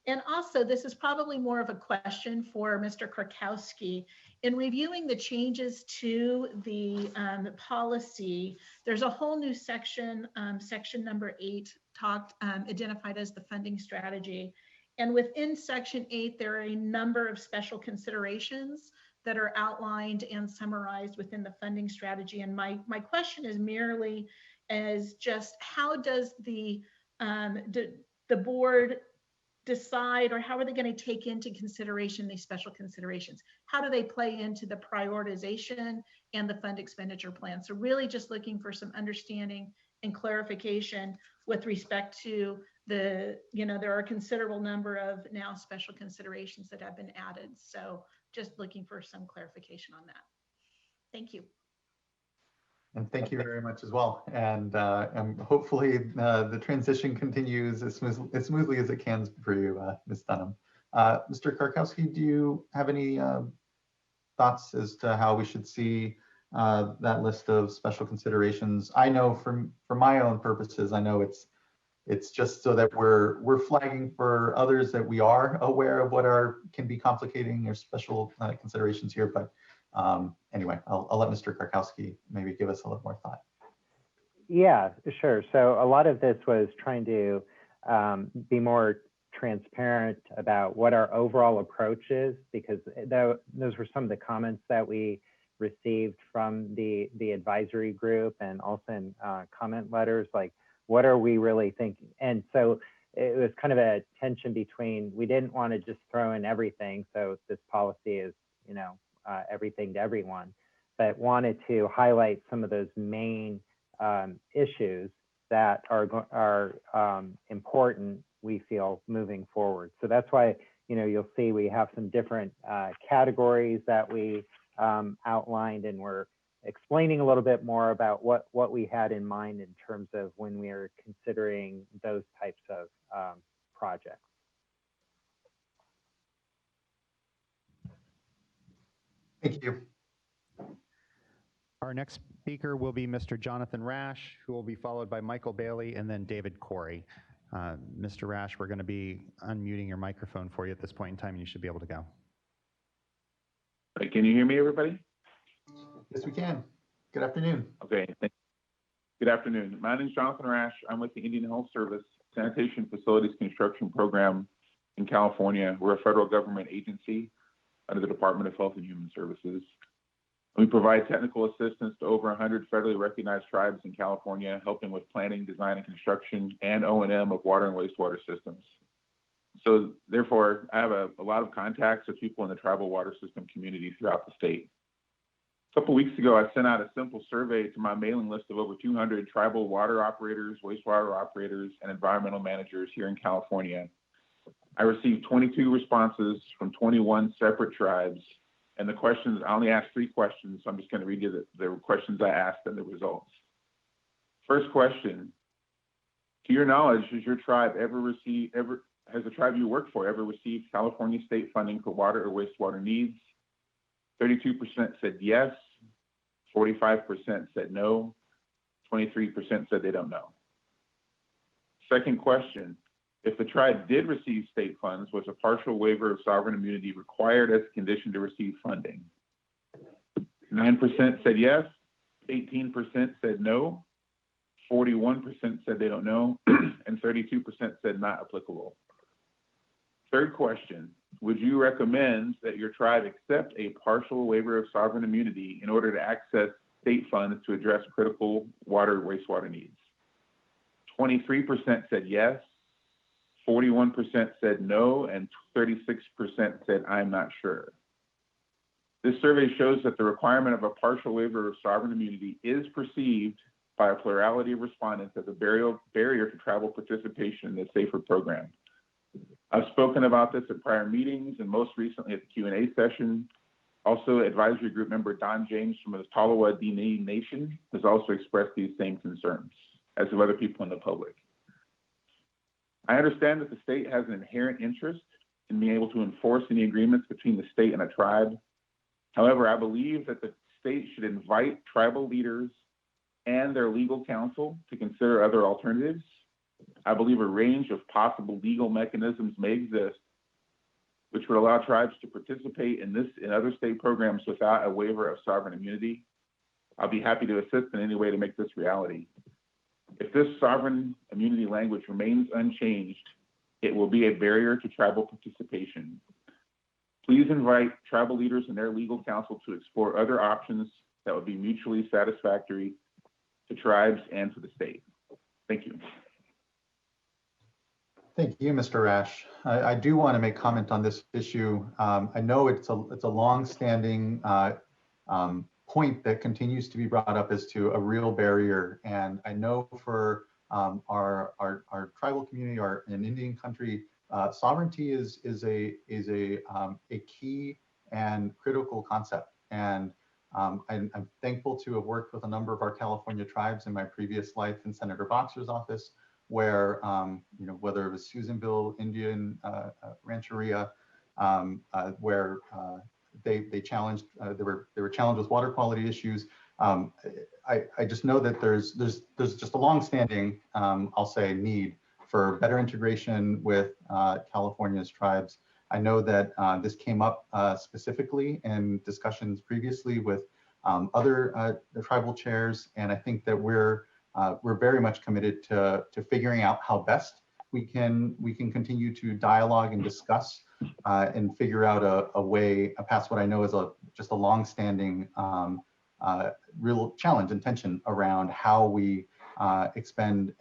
And also, this is probably more of a question for Mr. Karkowski. In reviewing the changes to the policy, there's a whole new section, section number 8, identified as the funding strategy. And within section 8, there are a number of special considerations that are outlined and summarized within the funding strategy. And my question is merely as just how does the board decide, or how are they going to take into consideration these special considerations? How do they play into the prioritization and the fund expenditure plan? So really just looking for some understanding and clarification with respect to there are a considerable number of now special considerations that have been added. So just looking for some clarification on that. Thank you. And thank you very much as well. And hopefully the transition continues as smoothly as it can for you, Ms. Dunham. Mr. Karkowski, do you have any thoughts as to how we should see that list of special considerations? I know for my own purposes, I know it's just so that we're flagging for others that we are aware of what can be complicating or special considerations here. But anyway, I'll let Mr. Karkowski maybe give us a little more thought. Yeah, sure. So a lot of this was trying to be more transparent about what our overall approach is, because those were some of the comments that we received from the advisory group, and also in comment letters, like, what are we really thinking? And so it was kind of a tension between, we didn't want to just throw in everything, so this policy is, you know, everything to everyone, but wanted to highlight some of those main issues that are important, we feel, moving forward. So that's why, you know, you'll see we have some different categories that we outlined, and we're explaining a little bit more about what we had in mind in terms of when we are considering those types of projects. Thank you. Our next speaker will be Mr. Jonathan Rash, who will be followed by Michael Bailey and then David Corey. Mr. Rash, we're going to be unmuting your microphone for you at this point in time, and you should be able to go. Can you hear me, everybody? Yes, we can. Good afternoon. Okay. Good afternoon. My name is Jonathan Rash. I'm with the Indian Health Service Sanitation Facilities Construction Program in California. We're a federal government agency under the Department of Health and Human Services. We provide technical assistance to over 100 federally recognized tribes in California, helping with planning, design, and construction, and O&M of water and wastewater systems. So therefore, I have a lot of contacts with people in the tribal water system community throughout the state. A couple weeks ago, I sent out a simple survey to my mailing list of over 200 tribal water operators, wastewater operators, and environmental managers here in California. I received 22 responses from 21 separate tribes. And the questions, I only asked 3 questions, so I'm just going to read you the questions I asked and the results. First question: to your knowledge, has the tribe you work for ever received California state funding for water or wastewater needs? 32% said yes, 45% said no, 23% said they don't know. Second question: if the tribe did receive state funds, was a partial waiver of sovereign immunity required as a condition to receive funding? 9% said yes, 18% said no, 41% said they don't know, and 32% said not applicable. Third question: would you recommend that your tribe accept a partial waiver of sovereign immunity in order to access state funds to address critical water and wastewater needs? 23% said yes, 41% said no, and 36% said I'm not sure. This survey shows that the requirement of a partial waiver of sovereign immunity is perceived by a plurality of respondents as a barrier to tribal participation in the SAFER program. I've spoken about this at prior meetings and most recently at the Q&A session. Also, advisory group member Don James from the Tolowa Dene Nation has also expressed these same concerns, as have other people in the public. I understand that the state has an inherent interest in being able to enforce any agreements between the state and a tribe. However, I believe that the state should invite tribal leaders and their legal counsel to consider other alternatives. I believe a range of possible legal mechanisms may exist which would allow tribes to participate in other state programs without a waiver of sovereign immunity. I'll be happy to assist in any way to make this reality. If this sovereign immunity language remains unchanged, it will be a barrier to tribal participation. Please invite tribal leaders and their legal counsel to explore other options that would be mutually satisfactory to tribes and to the state. Thank you. Thank you, Mr. Rash. I do want to make comment on this issue. I know it's a long-standing point that continues to be brought up as to a real barrier, and I know for our tribal community, in Indian country, sovereignty is a key and critical concept. And I'm thankful to have worked with a number of our California tribes in my previous life in Senator Boxer's office, where whether it was Susanville Indian Rancheria, where they challenged, they were challenged with water quality issues. I just know that there's just a long-standing, I'll say, need for better integration with California's tribes. I know that this came up specifically in discussions previously with other tribal chairs, and I think that we're we're very much committed to figuring out how best we can continue to dialogue and discuss and figure out a way past what I know is just a long-standing real challenge and tension around how we expend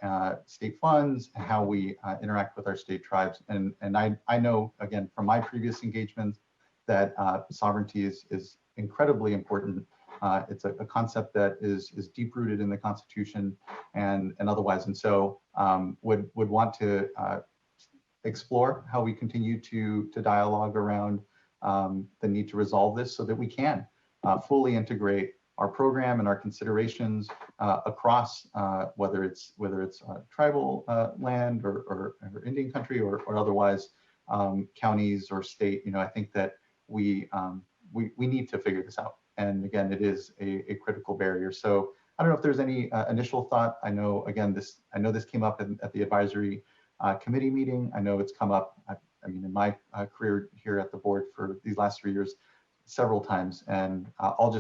state funds, and how we interact with our state tribes. And I know, again, from my previous engagements, that sovereignty is incredibly important. It's a concept that is deep-rooted in the Constitution and otherwise. And so would want to explore how we continue to dialogue around the need to resolve this so that we can fully integrate our program and our considerations across whether it's tribal land or Indian country or otherwise counties or state. I think that we need to figure this out. And again, it is a critical barrier. So I don't know if there's any initial thought. I know, again, this came up at the advisory committee meeting. I know it's come up, I mean, in my career here at the board for these last 3 years, several times. And I'll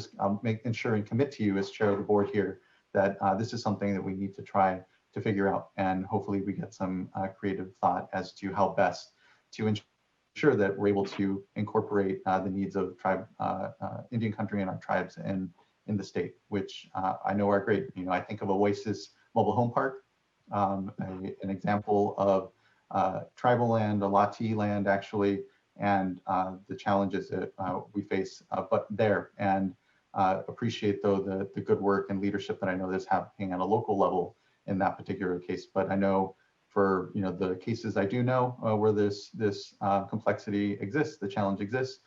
ensure and commit to you as chair of the board here that this is something that we need to try to figure out. And hopefully we get some creative thought as to how best to ensure that we're able to incorporate the needs of Indian country and our tribes in the state, which I know are great. I think of Oasis Mobile Home Park, an example of tribal land, a Lati land actually, and the challenges that we face but there. And appreciate though the good work and leadership that I know is happening at a local level in that particular case. But I know for the cases I do know where this complexity exists, the challenge exists,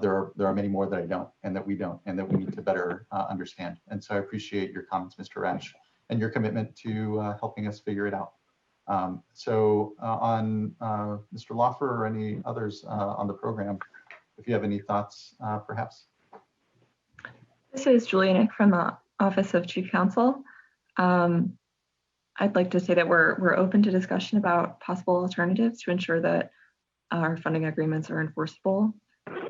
there are many more that I don't, and that we don't, and that we need to better understand. And so I appreciate your comments, Mr. Rash, and your commitment to helping us figure it out. So on Mr. Loffer or any others on the program, if you have any thoughts, perhaps. This is Julia Nick from the Office of Chief Counsel. I'd like to say that we're open to discussion about possible alternatives to ensure that our funding agreements are enforceable.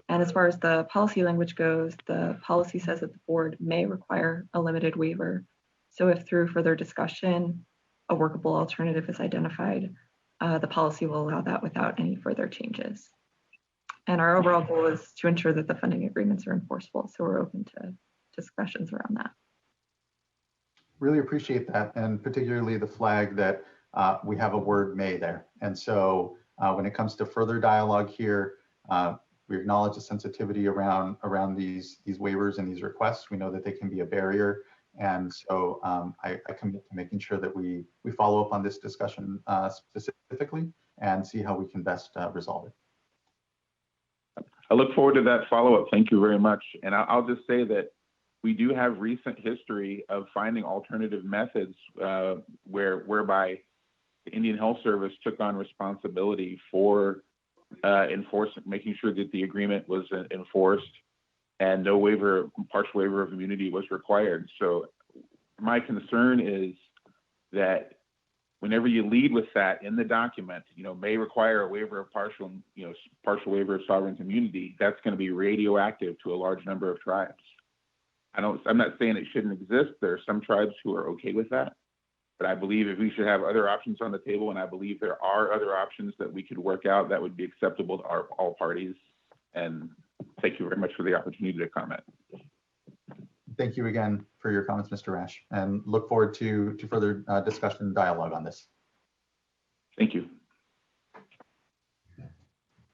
And as far as the policy language goes, the policy says that the board may require a limited waiver. So if through further discussion, a workable alternative is identified, the policy will allow that without any further changes. And our overall goal is to ensure that the funding agreements are enforceable. So we're open to discussions around that. Really appreciate that, and particularly the flag that we have a word may there. And so when it comes to further dialogue here, we acknowledge the sensitivity around these waivers and these requests. We know that they can be a barrier. And so I commit to making sure that we follow up on this discussion specifically and see how we can best resolve it. I look forward to that follow-up. Thank you very much. And I'll just say that we do have recent history of finding alternative methods whereby the Indian Health Service took on responsibility for making sure that the agreement was enforced and no partial waiver of immunity was required. So my concern is that whenever you lead with that in the document, may require a waiver of partial waiver of sovereign immunity, that's going to be radioactive to a large number of tribes. I'm not saying it shouldn't exist. There are some tribes who are okay with that, but I believe if we should have other options on the table, and I believe there are other options that we could work out that would be acceptable to all parties. And thank you very much for the opportunity to comment. Thank you again for your comments, Mr. Rash, and look forward to further discussion and dialogue on this. Thank you.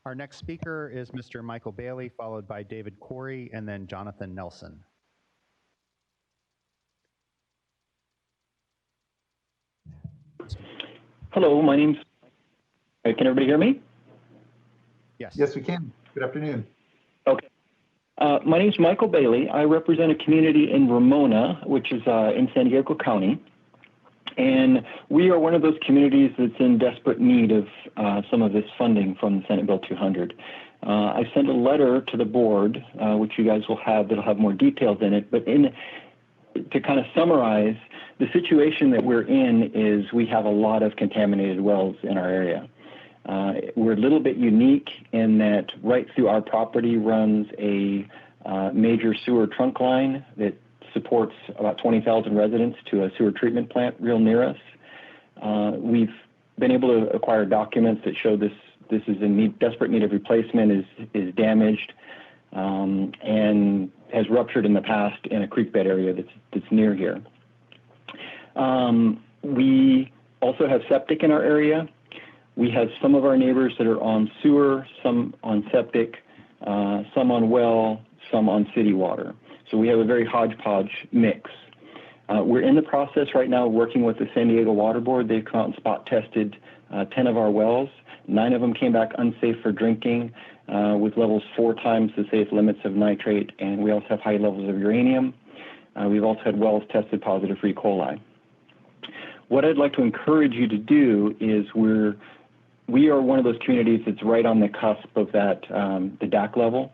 Our next speaker is Mr. Michael Bailey, followed by David Corey, and then Jonathan Nelson. Hello, my name's. Can everybody hear me? Yes. Yes, we can. Good afternoon. Okay. My name's Michael Bailey. I represent a community in Ramona, which is in San Diego County. And we are one of those communities that's in desperate need of some of this funding from Senate Bill 200. I sent a letter to the board, which you guys will have, that'll have more details in it. But to kind of summarize, the situation that we're in is we have a lot of contaminated wells in our area. We're a little bit unique in that right through our property runs a major sewer trunk line that supports about 20,000 residents to a sewer treatment plant real near us. We've been able to acquire documents that show this is in desperate need of replacement, is damaged, and has ruptured in the past in a creek bed area that's near here. We also have septic in our area. We have some of our neighbors that are on sewer, some on septic, some on well, some on city water. So we have a very hodgepodge mix. We're in the process right now working with the San Diego Water Board. They've come out and spot tested 10 of our wells. 9 of them came back unsafe for drinking with levels 4 times the safe limits of nitrate, and we also have high levels of uranium. We've also had wells tested positive for E. coli. What I'd like to encourage you to do is we are one of those communities that's right on the cusp of that, the DAC level.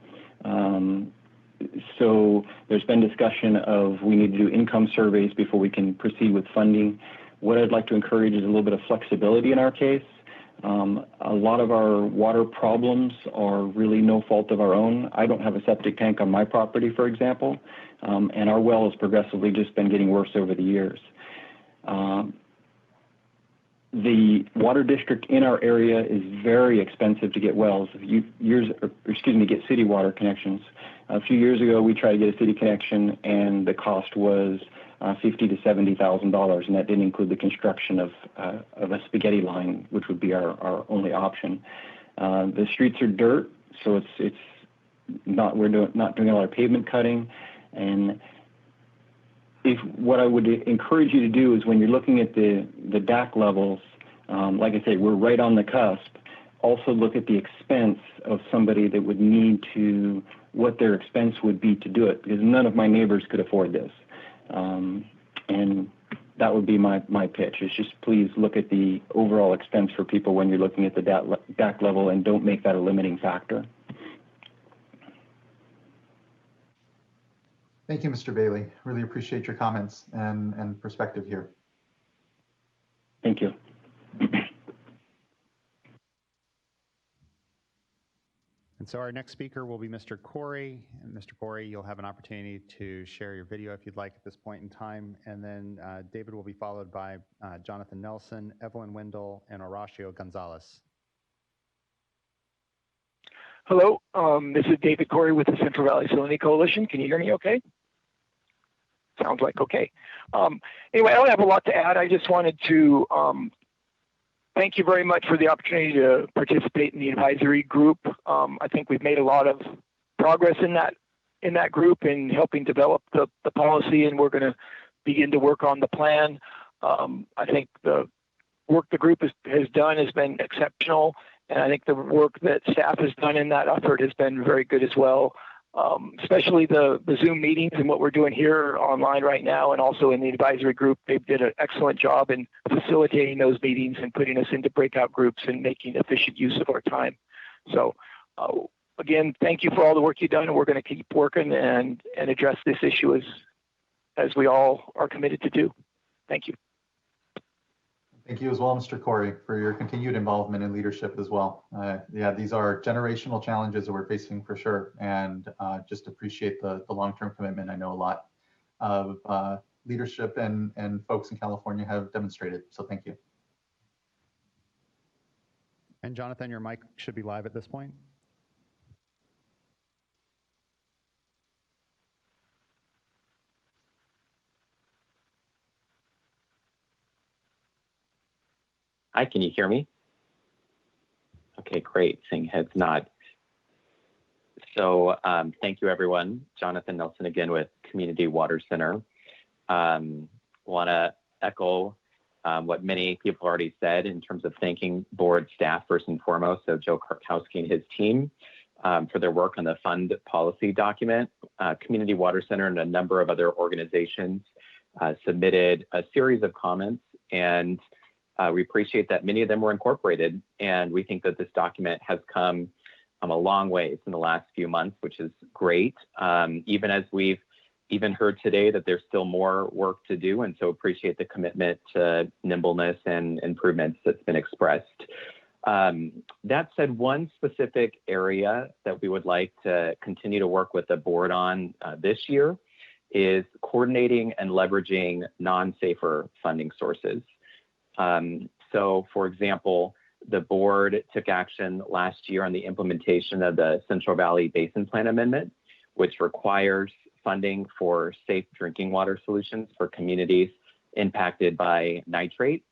So there's been discussion of we need to do income surveys before we can proceed with funding. What I'd like to encourage is a little bit of flexibility in our case. A lot of our water problems are really no fault of our own. I don't have a septic tank on my property, for example, and our well has progressively just been getting worse over the years. The water district in our area is very expensive to get wells. Get city water connections. A few years ago, we tried to get a city connection, and the cost was $50,000 to $70,000, and that didn't include the construction of a spaghetti line, which would be our only option. The streets are dirt, so we're not doing a lot of pavement cutting, and what I would encourage you to do is when you're looking at the DAC levels, like I say, we're right on the cusp. Also look at the expense of somebody that would need to, what their expense would be to do it, because none of my neighbors could afford this. And that would be my pitch, is just please look at the overall expense for people when you're looking at the DAC level, and don't make that a limiting factor. Thank you, Mr. Bailey. Really appreciate your comments and perspective here. Thank you. And so our next speaker will be Mr. Corey. And Mr. Corey, you'll have an opportunity to share your video if you'd like at this point in time. And then David will be followed by Jonathan Nelson, Evelyn Wendell, and Horacio Gonzalez. Hello, this is David Corey with the Central Valley Salinity Coalition. Can you hear me okay? Sounds like okay. Anyway, I don't have a lot to add. I just wanted to thank you very much for the opportunity to participate in the advisory group. I think we've made a lot of progress in that group in helping develop the policy, and we're going to begin to work on the plan. I think the work the group has done has been exceptional, and I think the work that staff has done in that effort has been very good as well. Especially the Zoom meetings and what we're doing here online right now, and also in the advisory group. They did an excellent job in facilitating those meetings and putting us into breakout groups and making efficient use of our time. So again, thank you for all the work you've done, and we're going to keep working and address this issue as we all are committed to do. Thank you. Thank you as well, Mr. Corey, for your continued involvement and leadership as well. Yeah, these are generational challenges that we're facing for sure, and just appreciate the long-term commitment. I know a lot of leadership and folks in California have demonstrated, so thank you. And Jonathan, your mic should be live at this point. Hi, can you hear me? Okay, great, seeing heads nod. So thank you, everyone. Jonathan Nelson again with Community Water Center. Want to echo what many people already said in terms of thanking board staff first and foremost, so Joe Karkowski and his team for their work on the fund policy document. Community Water Center and a number of other organizations submitted a series of comments, and we appreciate that many of them were incorporated, and we think that this document has come a long ways in the last few months, which is great. Even as we've even heard today that there's still more work to do, and so appreciate the commitment to nimbleness and improvements that's been expressed. That said, one specific area that we would like to continue to work with the board on this year is coordinating and leveraging non-SAFER funding sources. So for example, the board took action last year on the implementation of the Central Valley Basin Plan Amendment, which requires funding for safe drinking water solutions for communities impacted by nitrate.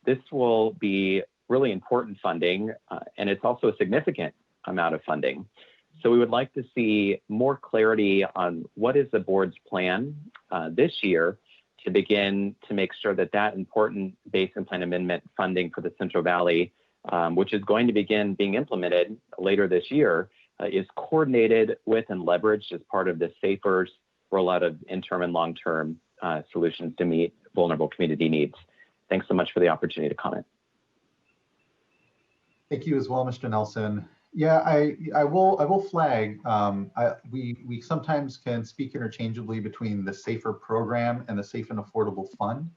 This will be really important funding, and it's also a significant amount of funding. So we would like to see more clarity on what is the board's plan this year to begin to make sure that that important Basin Plan Amendment funding for the Central Valley, which is going to begin being implemented later this year, is coordinated with and leveraged as part of the SAFER's rollout of interim and long-term solutions to meet vulnerable community needs. Thanks so much for the opportunity to comment. Thank you as well, Mr. Nelson. Yeah, I will flag. We sometimes can speak interchangeably between the SAFER program and the Safe and Affordable Fund.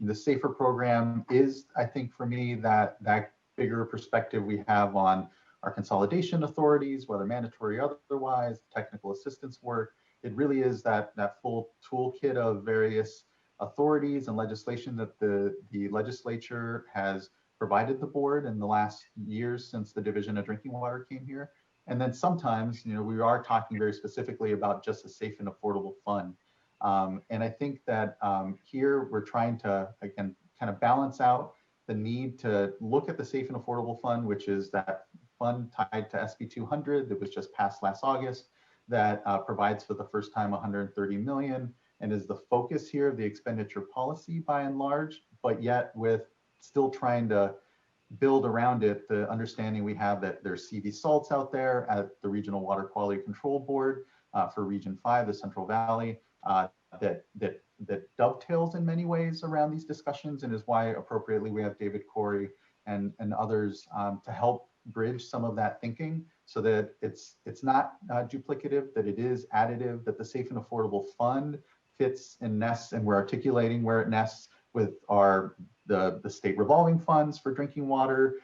The SAFER program is, I think, for me, that bigger perspective we have on our consolidation authorities, whether mandatory or otherwise, technical assistance work. It really is that full toolkit of various authorities and legislation that the legislature has provided the board in the last years since the Division of Drinking Water came here. And then sometimes, we are talking very specifically about just a safe and affordable fund. And I think that here we're trying to, again, kind of balance out the need to look at the safe and affordable fund, which is that fund tied to SB 200 that was just passed last August, that provides for the first time 130 million and is the focus here of the expenditure policy by and large, but yet with still trying to build around it the understanding we have that there's CV salts out there at the Regional Water Quality Control Board for Region 5, the Central Valley, that dovetails in many ways around these discussions, and is why appropriately we have David Corey and others to help bridge some of that thinking so that it's not duplicative, that it is additive, that the Safe and Affordable Fund fits and nests, and we're articulating where it nests with the state revolving funds for drinking water,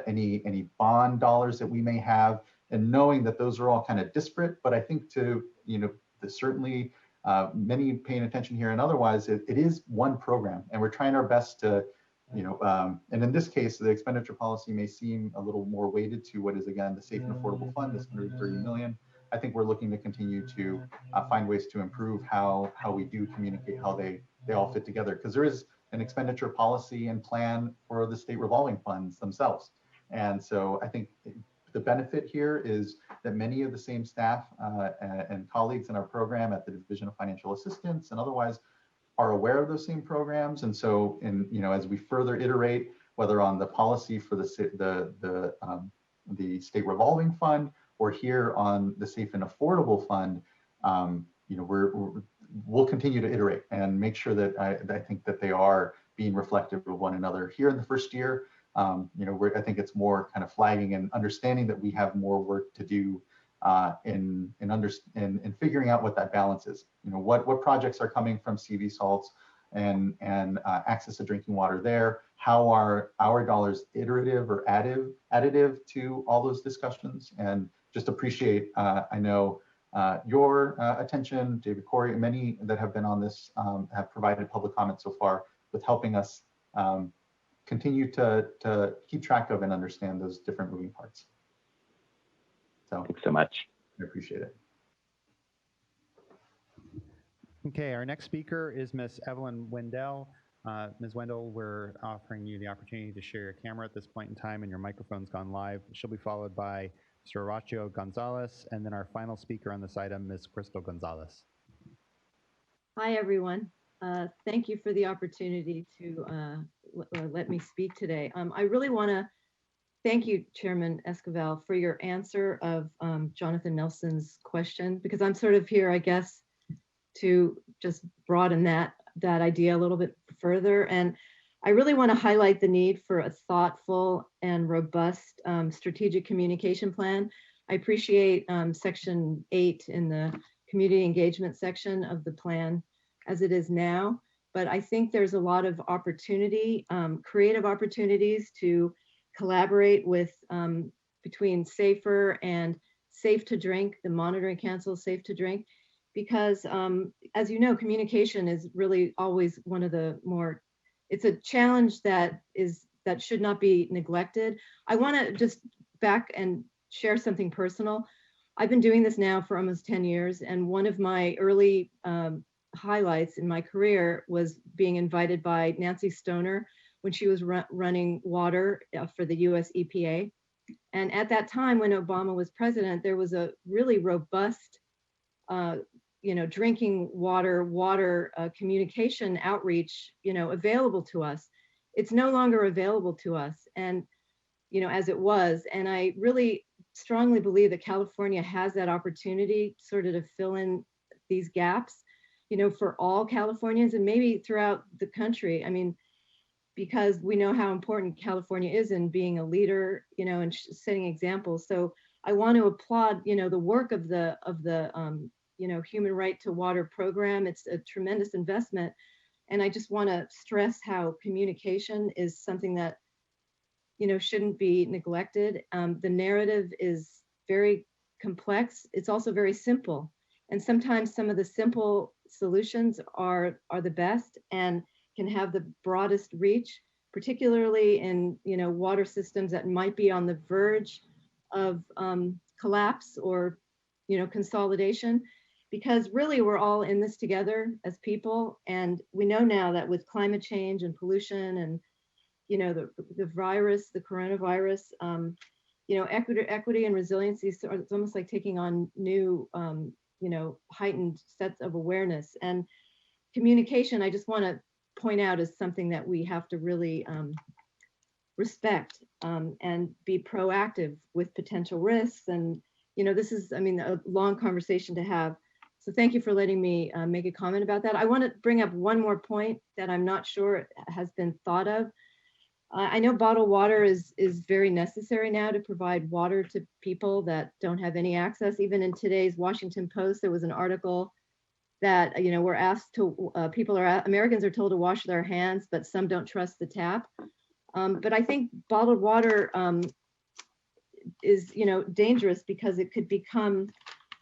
any bond dollars that we may have, and knowing that those are all kind of disparate. But I think certainly many paying attention here and otherwise, it is one program, and we're trying our best to, and in this case, the expenditure policy may seem a little more weighted to what is, again, the Safe and Affordable Fund, this 130 million. I think we're looking to continue to find ways to improve how we do communicate, how they all fit together, because there is an expenditure policy and plan for the state revolving funds themselves. And so I think the benefit here is that many of the same staff and colleagues in our program at the Division of Financial Assistance and otherwise are aware of those same programs. And so, as we further iterate, whether on the policy for the state revolving fund or here on the Safe and Affordable Fund, we'll continue to iterate and make sure that I think that they are being reflective of one another. Here in the first year, I think it's more kind of flagging and understanding that we have more work to do in figuring out what that balance is. What projects are coming from CV salts and access to drinking water there? How are our dollars iterative or additive to all those discussions? And just appreciate, I know, your attention, David Corey, and many that have been on this have provided public comment so far with helping us continue to keep track of and understand those different moving parts. So thanks so much. I appreciate it. Okay, our next speaker is Ms. Evelyn Wendell. Ms. Wendell, we're offering you the opportunity to share your camera at this point in time, and your microphone's gone live. She'll be followed by Mr. Horacio Gonzalez, and then our final speaker on this item, Ms. Crystal Gonzalez. Hi, everyone. Thank you for the opportunity to let me speak today. I really want to thank you, Chairman Esquivel, for your answer of Jonathan Nelson's question, because I'm sort of here, I guess, to just broaden that idea a little bit further. And I really want to highlight the need for a thoughtful and robust strategic communication plan. I appreciate Section 8 in the community engagement section of the plan as it is now, but I think there's a lot of opportunity, creative opportunities to collaborate with between SAFER and Safe to Drink, the Monitoring Council Safe to Drink, because as you know, communication is really always one of the more, it's a challenge that should not be neglected. I want to just back and share something personal. I've been doing this now for almost 10 years, and one of my early highlights in my career was being invited by Nancy Stoner when she was running water for the US EPA. And at that time, when Obama was president, there was a really robust drinking water communication outreach, available to us. It's no longer available to us, and as it was. And I really strongly believe that California has that opportunity sort of to fill in these gaps, for all Californians and maybe throughout the country. I mean, because we know how important California is in being a leader, and setting examples. So I want to applaud, the work of the Human Right to Water program. It's a tremendous investment. And I just want to stress how communication is something that, shouldn't be neglected. The narrative is very complex. It's also very simple. And sometimes some of the simple solutions are the best and can have the broadest reach, particularly in, water systems that might be on the verge of collapse or, consolidation. Because really we're all in this together as people. And we know now that with climate change and pollution and, the virus, the coronavirus, equity and resiliency, so it's almost like taking on new, heightened sets of awareness. And communication, I just want to point out, is something that we have to really respect and be proactive with potential risks. And, this is, a long conversation to have. So thank you for letting me make a comment about that. I want to bring up one more point that I'm not sure has been thought of. I know bottled water is very necessary now to provide water to people that don't have any access. Even in today's Washington Post, there was an article that, we're asked to, Americans are told to wash their hands, but some don't trust the tap. But I think bottled water is, dangerous because it could become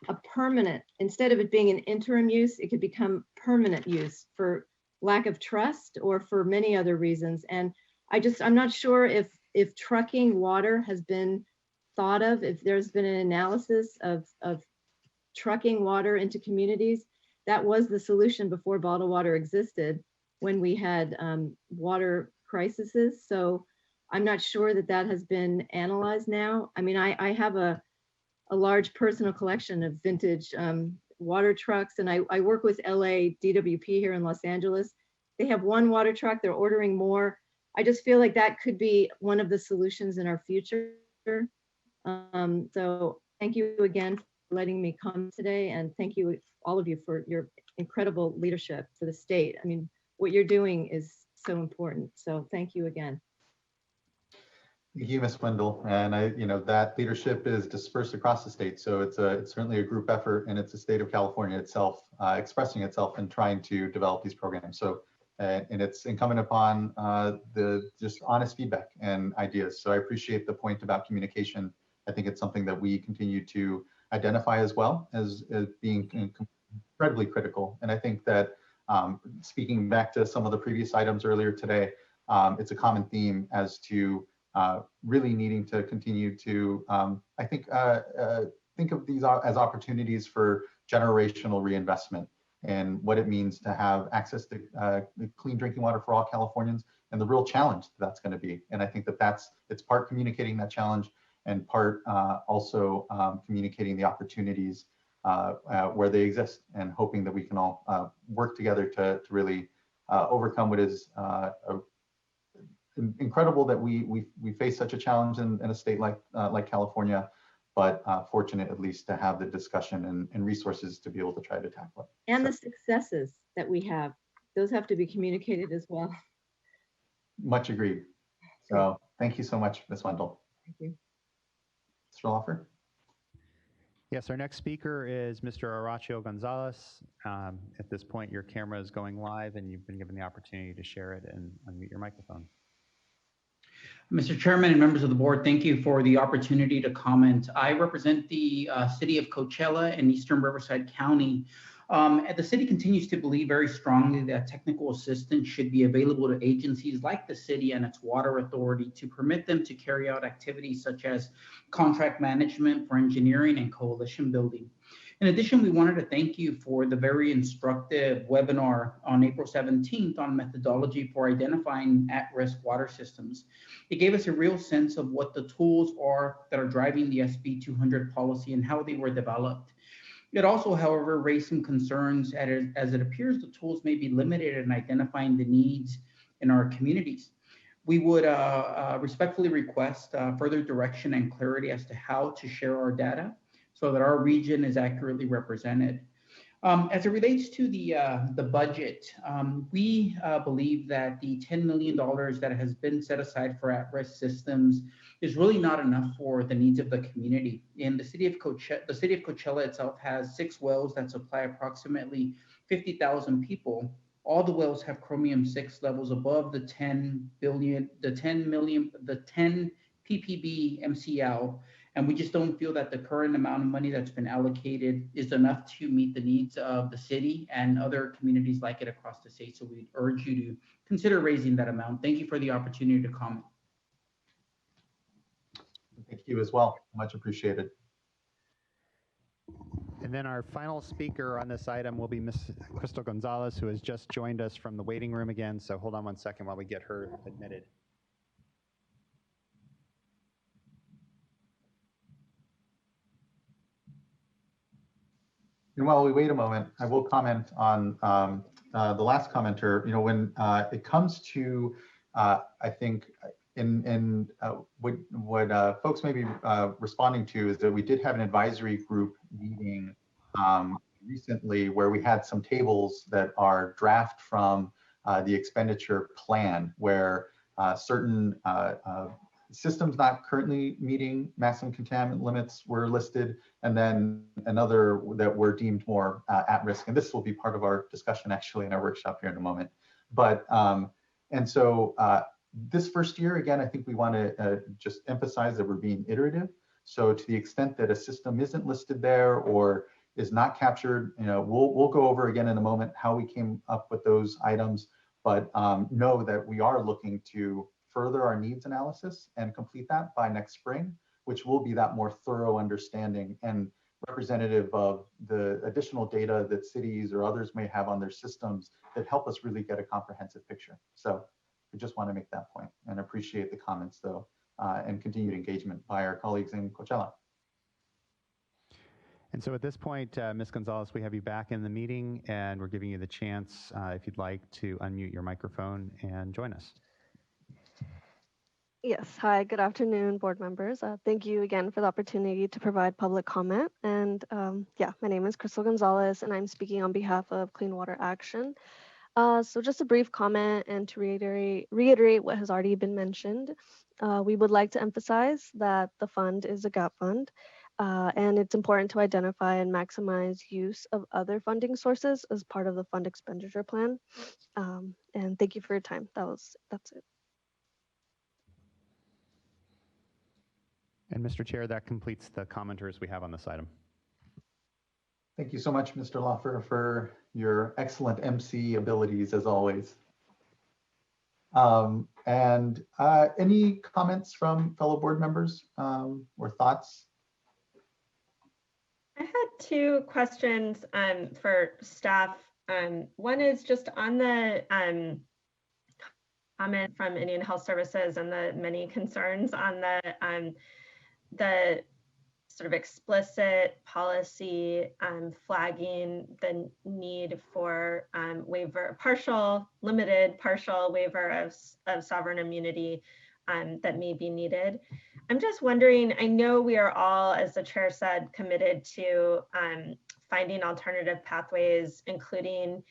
a permanent, instead of it being an interim use, it could become permanent use for lack of trust or for many other reasons. And I'm not sure if trucking water has been thought of, if there's been an analysis of trucking water into communities. That was the solution before bottled water existed, when we had water crises. So I'm not sure that has been analyzed now. I have a large personal collection of vintage water trucks, and I work with LA DWP here in Los Angeles. They have one water truck, they're ordering more. I just feel like that could be one of the solutions in our future. So thank you again for letting me come today, and thank you, all of you, for your incredible leadership for the state. What you're doing is so important. So thank you again. Thank you, Ms. Wendell. And that leadership is dispersed across the state. So it's certainly a group effort, and it's the state of California itself expressing itself and trying to develop these programs. So, and it's incumbent upon the just honest feedback and ideas. So I appreciate the point about communication. I think it's something that we continue to identify as well as being incredibly critical. And I think that speaking back to some of the previous items earlier today, it's a common theme as to really needing to continue to, I think of these as opportunities for generational reinvestment and what it means to have access to clean drinking water for all Californians, and the real challenge that's going to be. And I think it's part communicating that challenge, and part also communicating the opportunities where they exist, and hoping that we can all work together to really overcome what is incredible that we face such a challenge in a state like California, but fortunate at least to have the discussion and resources to be able to try to tackle it. And the successes that we have, those have to be communicated as well. Much agreed. So thank you so much, Ms. Wendell. Thank you. Mr. Lawfer? Yes, our next speaker is Mr. Horacio Gonzalez. At this point, your camera is going live, and you've been given the opportunity to share it and unmute your microphone. Mr. Chairman and members of the board, thank you for the opportunity to comment. I represent the city of Coachella in Eastern Riverside County. And the city continues to believe very strongly that technical assistance should be available to agencies like the city and its water authority to permit them to carry out activities such as contract management for engineering and coalition building. In addition, we wanted to thank you for the very instructive webinar on April 17th on methodology for identifying at-risk water systems. It gave us a real sense of what the tools are that are driving the SB 200 policy and how they were developed. It also, however, raised some concerns as it appears the tools may be limited in identifying the needs in our communities. We would respectfully request further direction and clarity as to how to share our data so that our region is accurately represented. As it relates to the budget, we believe that the $10 million that has been set aside for at-risk systems is really not enough for the needs of the community. In the city of Coachella itself has 6 wells that supply approximately 50,000 people. All the wells have chromium-6 levels above the 10 ppb MCL. And we just don't feel that the current amount of money that's been allocated is enough to meet the needs of the city and other communities like it across the state. So we urge you to consider raising that amount. Thank you for the opportunity to comment. Thank you as well. Much appreciated. And then our final speaker on this item will be Ms. Crystal Gonzalez, who has just joined us from the waiting room again. So hold on one second while we get her admitted. And while we wait a moment, I will comment on the last commenter. You know, when it comes to, I think, what folks may be responding to is that we did have an advisory group meeting recently where we had some tables that are draft from the expenditure plan where certain systems not currently meeting maximum contaminant limits were listed, and then another that were deemed more at risk. And this will be part of our discussion actually in our workshop here in a moment. But, and so this first year, again, I think we want to just emphasize that we're being iterative. So to the extent that a system isn't listed there or is not captured, you know, we'll go over again in a moment how we came up with those items, but know that we are looking to further our needs analysis and complete that by next spring, which will be that more thorough understanding and representative of the additional data that cities or others may have on their systems that help us really get a comprehensive picture. So we just want to make that point and appreciate the comments though, and continued engagement by our colleagues in Coachella. And so at this point, Ms. Gonzalez, we have you back in the meeting and we're giving you the chance, if you'd like, to unmute your microphone and join us. Yes, hi, good afternoon, board members. Thank you again for the opportunity to provide public comment. And yeah, my name is Crystal Gonzalez and I'm speaking on behalf of Clean Water Action. So just a brief comment and to reiterate what has already been mentioned. We would like to emphasize that the fund is a gap fund and it's important to identify and maximize use of other funding sources as part of the fund expenditure plan. And thank you for your time. That's it. And Mr. Chair, that completes the commenters we have on this item. Thank you so much, Mr. Loffer, for your excellent MC abilities as always. And any comments from fellow board members or thoughts? I had 2 questions for staff. One is just on the comment from Indian Health Services and the many concerns on the sort of explicit policy flagging the need for limited partial waiver of sovereign immunity that may be needed. I'm just wondering, I know we are all, as the chair said, committed to finding alternative pathways, including,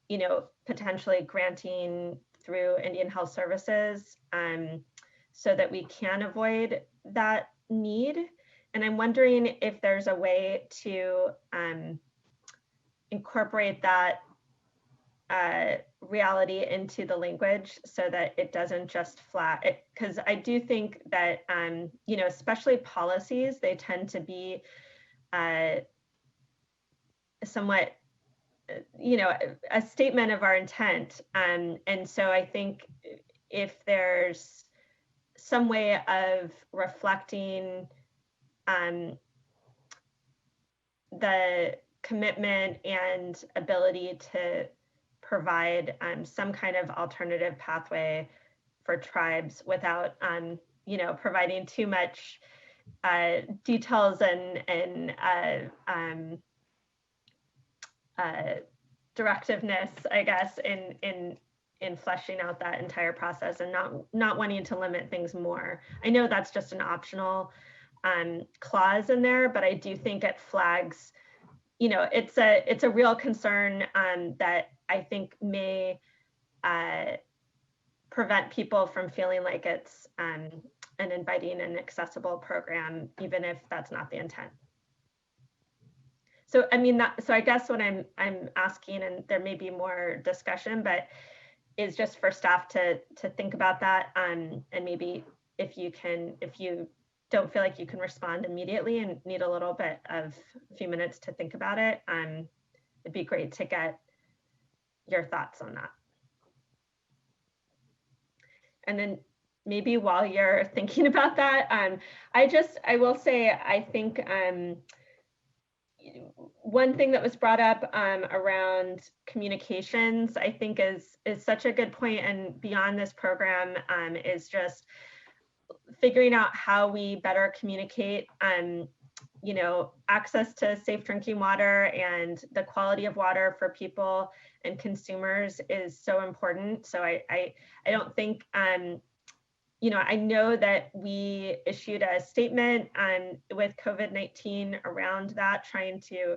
you know, potentially granting through Indian Health Services so that we can avoid that need. And I'm wondering if there's a way to incorporate that reality into the language so that it doesn't just because I do think that, you know, especially policies, they tend to be somewhat a statement of our intent. And so I think if there's some way of reflecting the commitment and ability to provide some kind of alternative pathway for tribes without, providing too much details and directiveness, I guess, in fleshing out that entire process and not wanting to limit things more. I know that's just an optional clause in there, but I do think it flags, it's a real concern that I think may prevent people from feeling like it's an inviting and accessible program, even if that's not the intent. So, so I guess what I'm asking, and there may be more discussion, but is just for staff to think about that, and maybe if you don't feel like you can respond immediately and need a little bit of a few minutes to think about it, it'd be great to get your thoughts on that. And then maybe while you're thinking about that, I will say, I think one thing that was brought up around communications, I think is such a good point, and beyond this program is just figuring out how we better communicate access to safe drinking water and the quality of water for people and consumers is so important. So I don't think, I know that we issued a statement with COVID-19 around that, trying to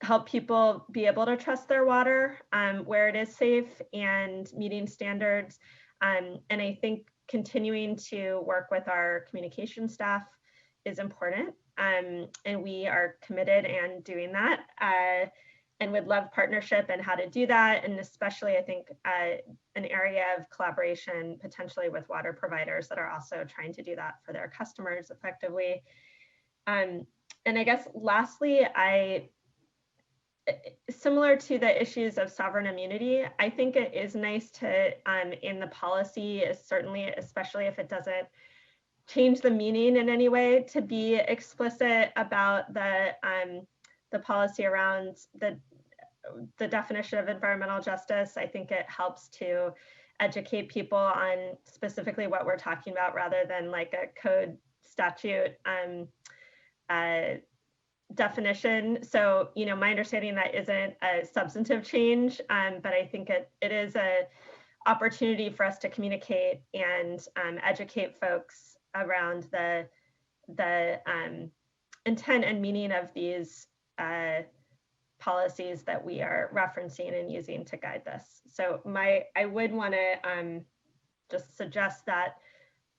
help people be able to trust their water where it is safe and meeting standards. And I think continuing to work with our communication staff is important. And we are committed and doing that and would love partnership and how to do that. And especially, I think, an area of collaboration potentially with water providers that are also trying to do that for their customers effectively. And I guess lastly, similar to the issues of sovereign immunity, I think it is nice to, in the policy, certainly, especially if it doesn't change the meaning in any way, to be explicit about the policy around the definition of environmental justice. I think it helps to educate people on specifically what we're talking about, rather than like a code statute definition. So, my understanding that isn't a substantive change, but I think it is a opportunity for us to communicate and educate folks around the intent and meaning of these policies that we are referencing and using to guide this. So I would want to just suggest that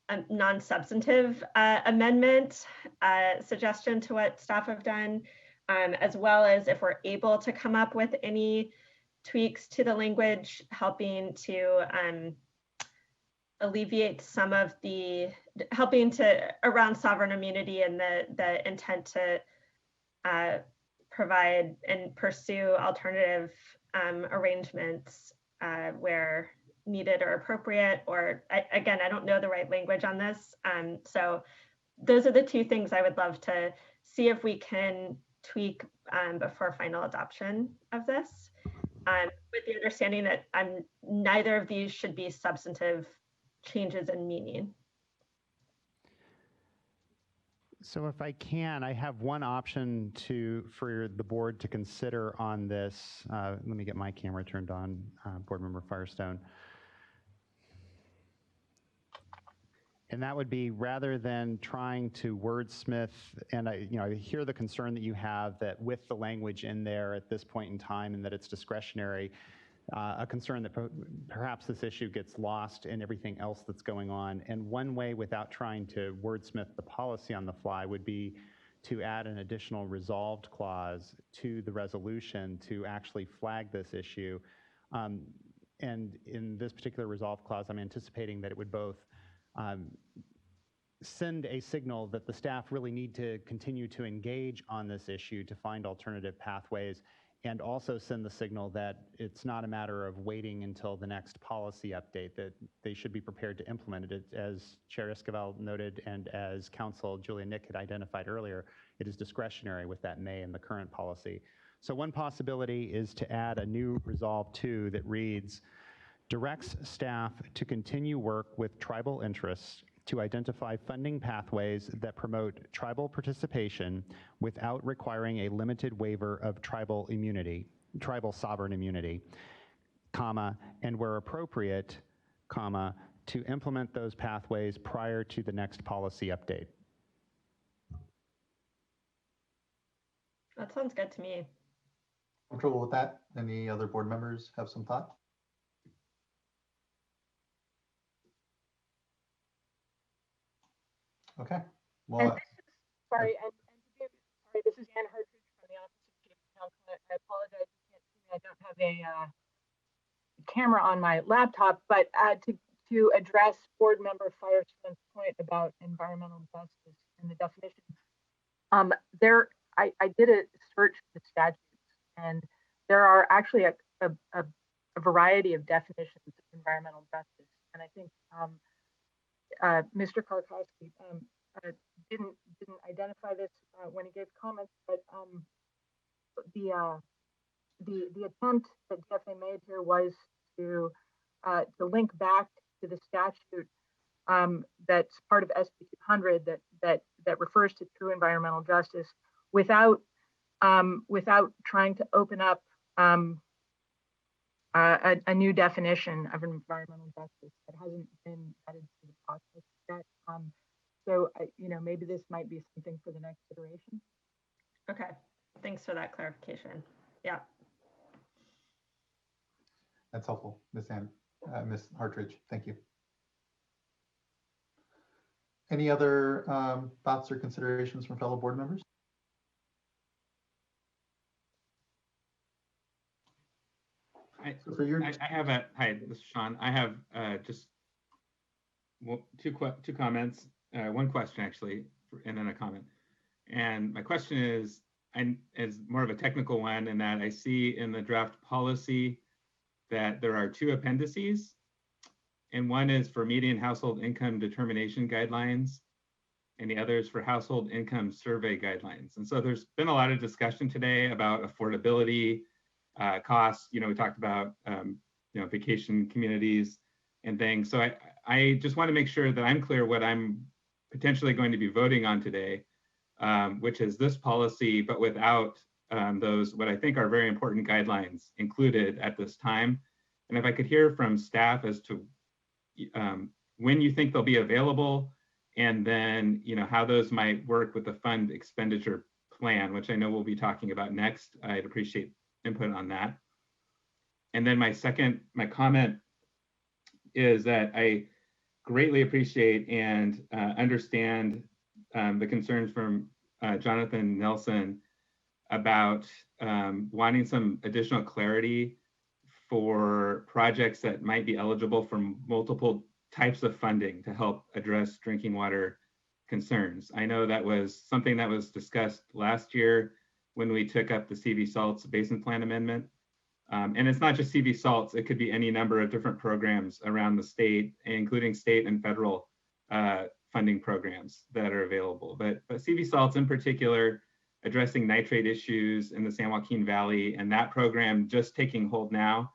a non-substantive amendment suggestion to what staff have done, as well as if we're able to come up with any tweaks to the language, helping to alleviate some of around sovereign immunity and the intent to provide and pursue alternative arrangements where needed or appropriate, or again, I don't know the right language on this. So those are the two things I would love to see if we can tweak before final adoption of this, with the understanding that neither of these should be substantive changes in meaning. So if I can, I have one option for the board to consider on this. Let me get my camera turned on, Board Member Firestone. And that would be, rather than trying to wordsmith, and I hear the concern that you have that with the language in there at this point in time and that it's discretionary, a concern that perhaps this issue gets lost in everything else that's going on. And one way, without trying to wordsmith the policy on the fly, would be to add an additional resolved clause to the resolution to actually flag this issue. And in this particular resolved clause, I'm anticipating that it would both send a signal that the staff really need to continue to engage on this issue to find alternative pathways, and also send the signal that it's not a matter of waiting until the next policy update, that they should be prepared to implement it. As Chair Esquivel noted, and as Council Julia Nick had identified earlier, it is discretionary with that may in the current policy. So one possibility is to add a new Resolve 2 that reads, directs staff to continue work with tribal interests to identify funding pathways that promote tribal participation without requiring a limited waiver of tribal sovereign immunity, comma, and where appropriate, comma, to implement those pathways prior to the next policy update. That sounds good to me. Comfortable with that? Any other board members have some thought? Okay. Well, sorry, this is Ann Hartridge from the Office of Chief Counsel. I apologize, you can't see me. I don't have a camera on my laptop, but to address board member Firestone's point about environmental justice and the definition, I did a search for the statutes, and there are actually a variety of definitions of environmental justice, and I think Mr. Karkowski didn't identify this when he gave comments, but the attempt that DFA made here was to link back to the statute that's part of SB 200 that refers to true environmental justice without trying to open up a new definition of environmental justice that hasn't been added to the process yet. So, maybe this might be something for the next iteration. Okay, thanks for that clarification. Yeah. That's helpful, Ms. Hartridge. Thank you. Any other thoughts or considerations from fellow board members? Hi, this is Sean. I have just two comments, one question actually, and then a comment. And my question is more of a technical one, in that I see in the draft policy that there are two appendices, and one is for median household income determination guidelines, and the other is for household income survey guidelines. And so there's been a lot of discussion today about affordability, costs. We talked about vacation communities and things. So I just want to make sure that I'm clear what I'm potentially going to be voting on today, which is this policy, but without those what I think are very important guidelines included at this time. And if I could hear from staff as to when you think they'll be available, and then how those might work with the fund expenditure plan, which I know we'll be talking about next. I'd appreciate input on that. And then my comment is that I greatly appreciate and understand the concerns from Jonathan Nelson about wanting some additional clarity for projects that might be eligible for multiple types of funding to help address drinking water concerns. I know that was something that was discussed last year when we took up the CV Salts Basin Plan Amendment. And it's not just CV Salts, it could be any number of different programs around the state, including state and federal funding programs that are available. But CV Salts in particular, addressing nitrate issues in the San Joaquin Valley, and that program just taking hold now.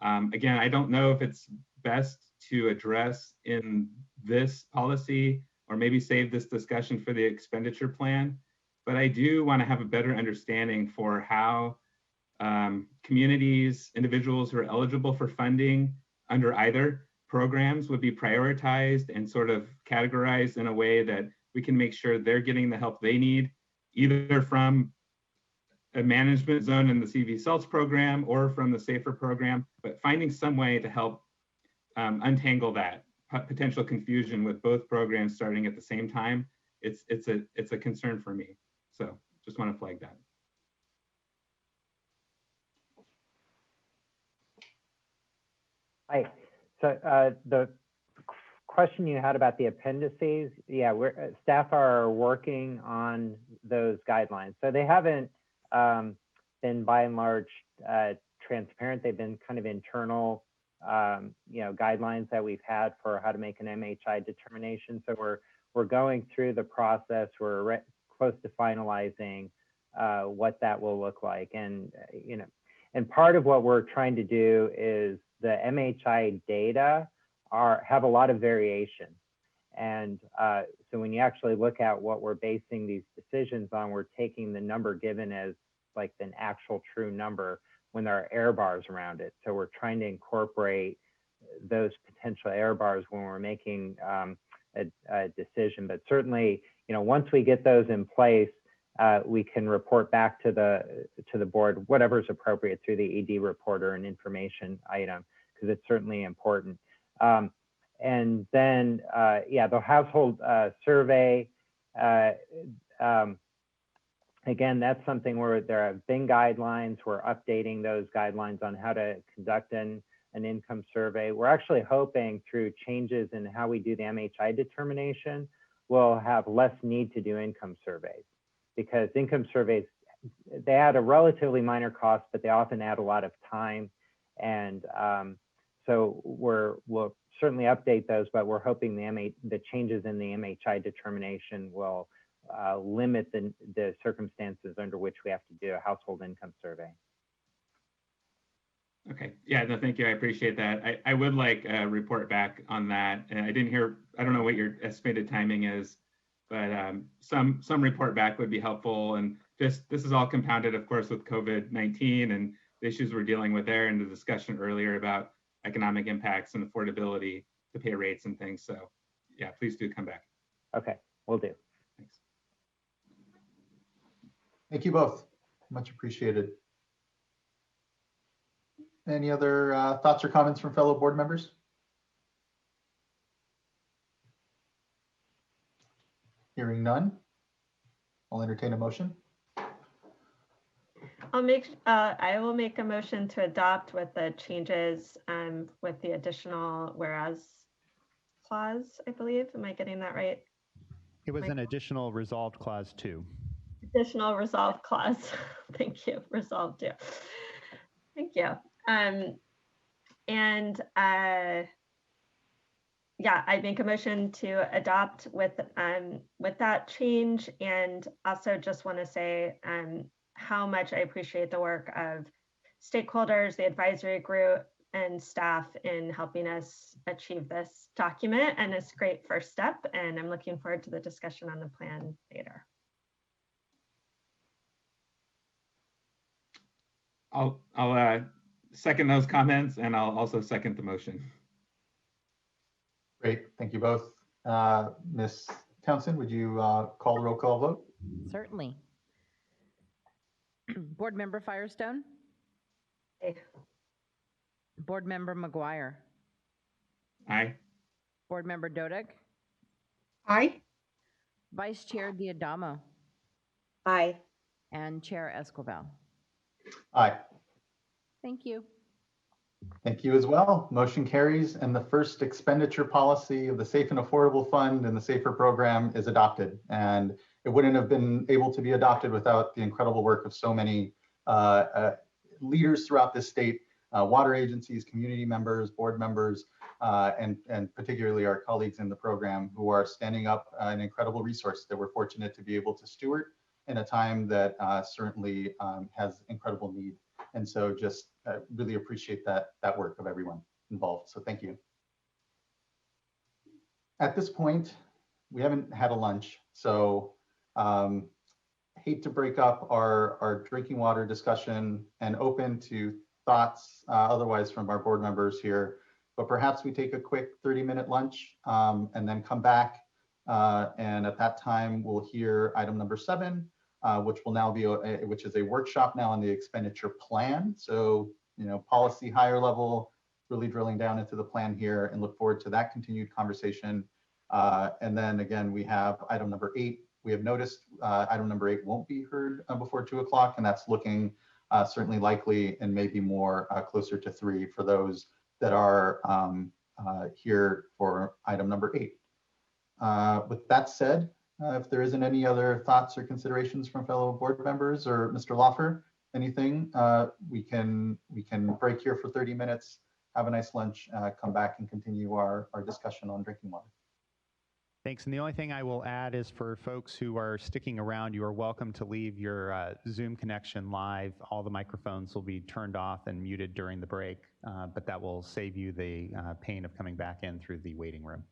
Again, I don't know if it's best to address in this policy or maybe save this discussion for the expenditure plan, but I do want to have a better understanding for how communities, individuals who are eligible for funding under either programs would be prioritized and sort of categorized in a way that we can make sure they're getting the help they need, either from a management zone in the CV Salts program or from the SAFER program, but finding some way to help untangle that potential confusion with both programs starting at the same time. It's a concern for me. So just want to flag that. Hi. So the question you had about the appendices, yeah, staff are working on those guidelines. So they haven't been by and large transparent. They've been kind of internal, guidelines that we've had for how to make an MHI determination. So we're going through the process. We're close to finalizing what that will look like. And, and part of what we're trying to do is the MHI data have a lot of variation. And so when you actually look at what we're basing these decisions on, we're taking the number given as like an actual true number when there are error bars around it. So we're trying to incorporate those potential error bars when we're making a decision. But certainly, once we get those in place, we can report back to the board whatever is appropriate through the ED report or an information item, because it's certainly important. And then, the household survey, again, that's something where there have been guidelines. We're updating those guidelines on how to conduct an income survey. We're actually hoping through changes in how we do the MHI determination, we'll have less need to do income surveys, because income surveys, they add a relatively minor cost, but they often add a lot of time. And so we'll certainly update those, but we're hoping the changes in the MHI determination will limit the circumstances under which we have to do a household income survey. Okay, yeah, no, thank you. I appreciate that. I would like a report back on that. And I didn't hear, I don't know what your estimated timing is, but some report back would be helpful. And this is all compounded, of course, with COVID-19 and the issues we're dealing with there, and the discussion earlier about economic impacts and affordability to pay rates and things. So yeah, please do come back. Okay, will do. Thanks. Thank you both. Much appreciated. Any other thoughts or comments from fellow board members? Hearing none, I'll entertain a motion. I will make a motion to adopt with the changes with the additional whereas clause, I believe. Am I getting that right? It was an additional resolved clause 2. Additional resolve clause. Thank you. Resolve 2. Thank you. I make a motion to adopt with that change, and also just want to say how much I appreciate the work of stakeholders, the advisory group, and staff in helping us achieve this document. And it's a great first step, and I'm looking forward to the discussion on the plan later. I'll second those comments, and I'll also second the motion. Great, thank you both. Ms. Townsend, would you call the roll call vote? Certainly. Board Member Firestone? Aye. Board Member McGuire? Aye. Board Member Dodick? Aye. Vice Chair Diadamo? Aye. And Chair Escobar? Aye. Thank you. Thank you as well. Motion carries, and the first expenditure policy of the Safe and Affordable Fund and the SAFER program is adopted. And it wouldn't have been able to be adopted without the incredible work of so many leaders throughout this state, water agencies, community members, board members, and particularly our colleagues in the program who are standing up an incredible resource that we're fortunate to be able to steward in a time that certainly has incredible need. And so just really appreciate that work of everyone involved. So thank you. At this point, we haven't had a lunch, so hate to break up our drinking water discussion and open to thoughts otherwise from our board members here, but perhaps we take a quick 30-minute lunch and then come back. And at that time, we'll hear item number 7, which will now be which is a workshop now on the expenditure plan. So, policy higher level, really drilling down into the plan here, and look forward to that continued conversation. And then again, we have item number 8. We have noticed item number 8 won't be heard before 2 o'clock, and that's looking certainly likely and maybe more closer to 3 for those that are here for item number 8. With that said, if there isn't any other thoughts or considerations from fellow board members or Mr. Lawfer, anything, we can break here for 30 minutes, have a nice lunch, come back and continue our discussion on drinking water. Thanks. And the only thing I will add is for folks who are sticking around, you are welcome to leave your Zoom connection live. All the microphones will be turned off and muted during the break, but that will save you the pain of coming back in through the waiting room.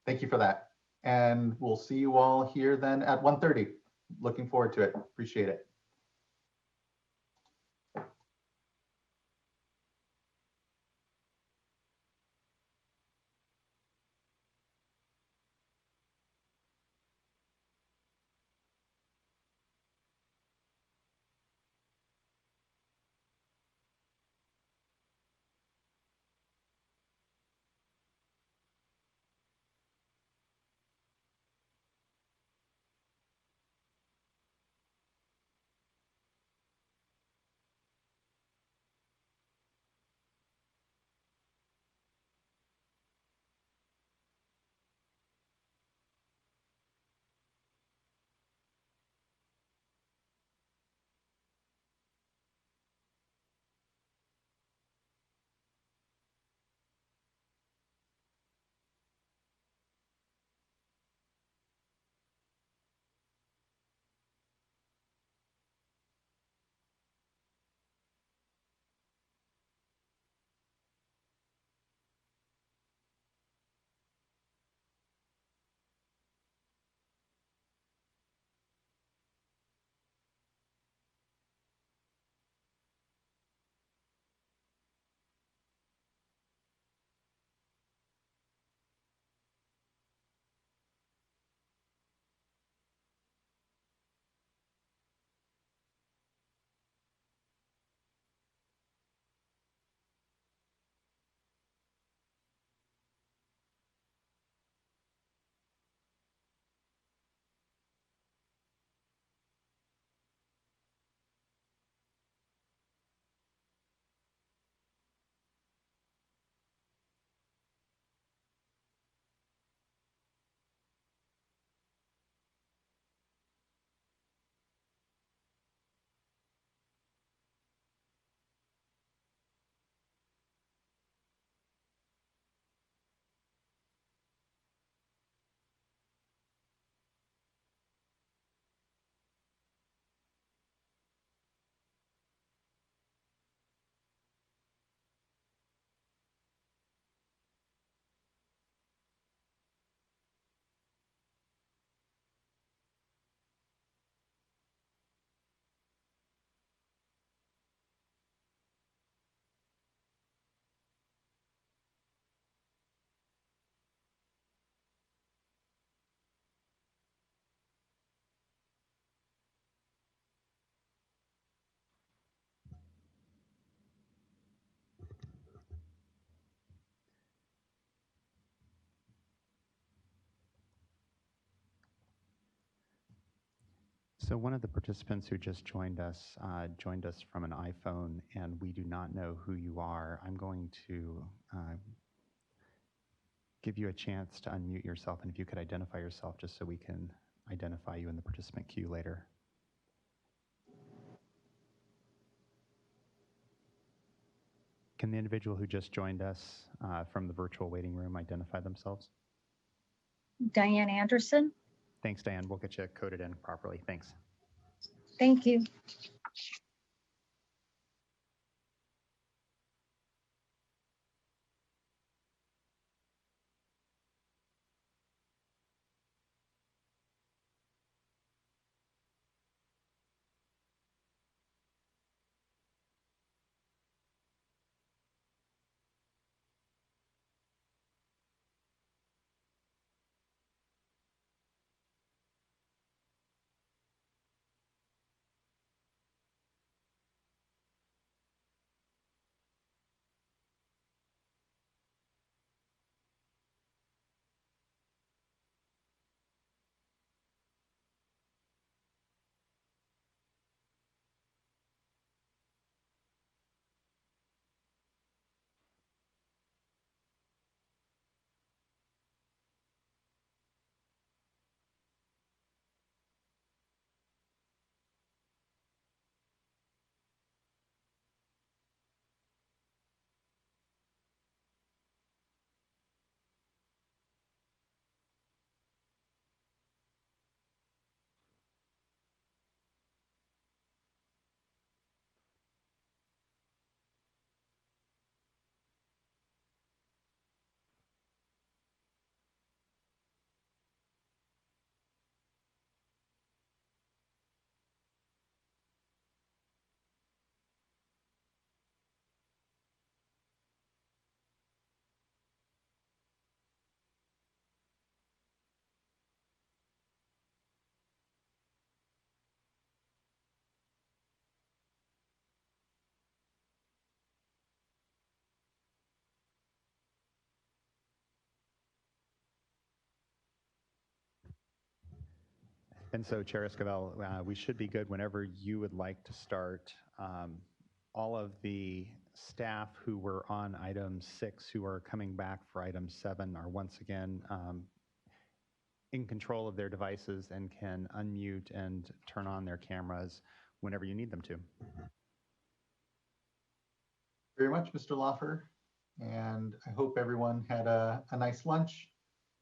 Thank you for that. And we'll see you all here then at 1:30. Looking forward to it. Appreciate it. So one of the participants who just joined us from an iPhone, and we do not know who you are. I'm going to give you a chance to unmute yourself, and if you could identify yourself just so we can identify you in the participant queue later. Can the individual who just joined us from the virtual waiting room identify themselves? Diane Anderson. Thanks, Diane. We'll get you coded in properly. Thanks. Thank you. And so, Chair Esquivel, we should be good whenever you would like to start. All of the staff who were on item 6 who are coming back for item 7 are once again in control of their devices and can unmute and turn on their cameras whenever you need them to. Very much, Mr. Loffer. And I hope everyone had a nice lunch.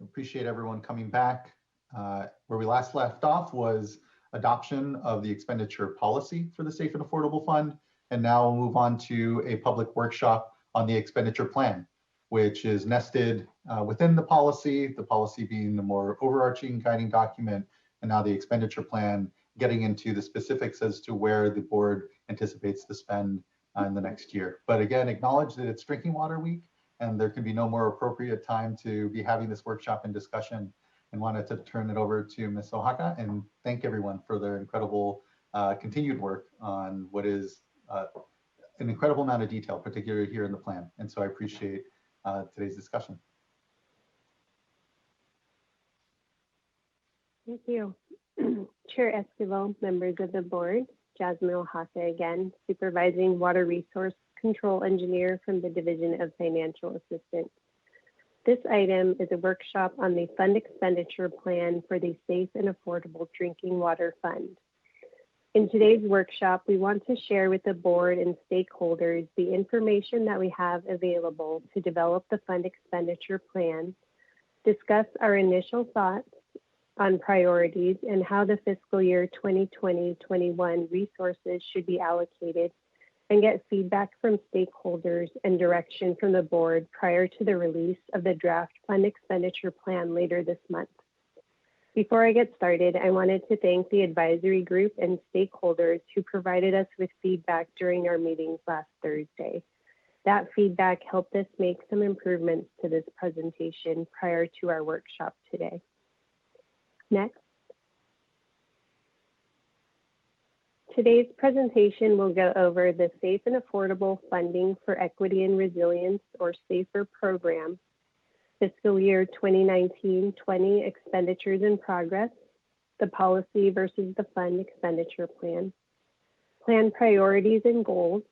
Appreciate everyone coming back. Where we last left off was adoption of the expenditure policy for the Safe and Affordable Fund. And now we'll move on to a public workshop on the expenditure plan, which is nested within the policy being the more overarching guiding document, and now the expenditure plan getting into the specifics as to where the board anticipates to spend in the next year. But again, acknowledge that it's Drinking Water Week, and there can be no more appropriate time to be having this workshop and discussion, and wanted to turn it over to Ms. Oaxaca and thank everyone for their incredible continued work on what is an incredible amount of detail, particularly here in the plan. And so I appreciate today's discussion. Thank you. Chair Esquivel, members of the board, Jasmine Oaxaca again, Supervising Water Resource Control Engineer from the Division of Financial Assistance. This item is a workshop on the fund expenditure plan for the Safe and Affordable Drinking Water Fund. In today's workshop, we want to share with the board and stakeholders the information that we have available to develop the fund expenditure plan, discuss our initial thoughts on priorities and how the fiscal year 2020-21 resources should be allocated, and get feedback from stakeholders and direction from the board prior to the release of the draft fund expenditure plan later this month. Before I get started, I wanted to thank the advisory group and stakeholders who provided us with feedback during our meetings last Thursday. That feedback helped us make some improvements to this presentation prior to our workshop today. Next. Today's presentation will go over the Safe and Affordable Funding for Equity and Resilience, or SAFER program, fiscal year 2019-20 expenditures in progress, the policy versus the fund expenditure plan, plan priorities and goals,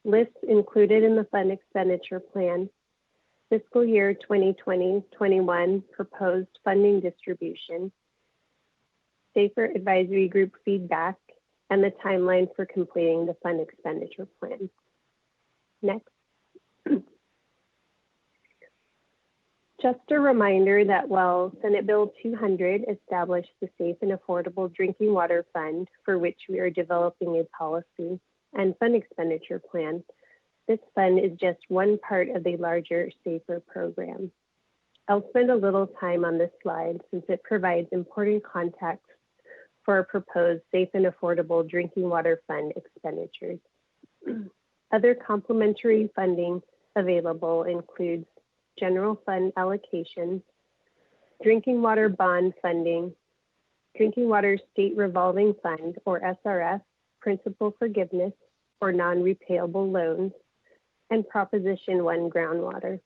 lists included in the fund expenditure plan, fiscal year 2020-21 proposed funding distribution, SAFER advisory group feedback, and the timeline for completing the fund expenditure plan. Next. Just a reminder that while Senate Bill 200 established the Safe and Affordable Drinking Water Fund, for which we are developing a policy and fund expenditure plan, this fund is just one part of the larger SAFER program. I'll spend a little time on this slide since it provides important context for our proposed Safe and Affordable Drinking Water Fund expenditures. Other complementary funding available includes general fund allocations, drinking water bond funding, drinking water state revolving fund, or SRF, principal forgiveness or non-repayable loans, and Proposition 1 groundwater.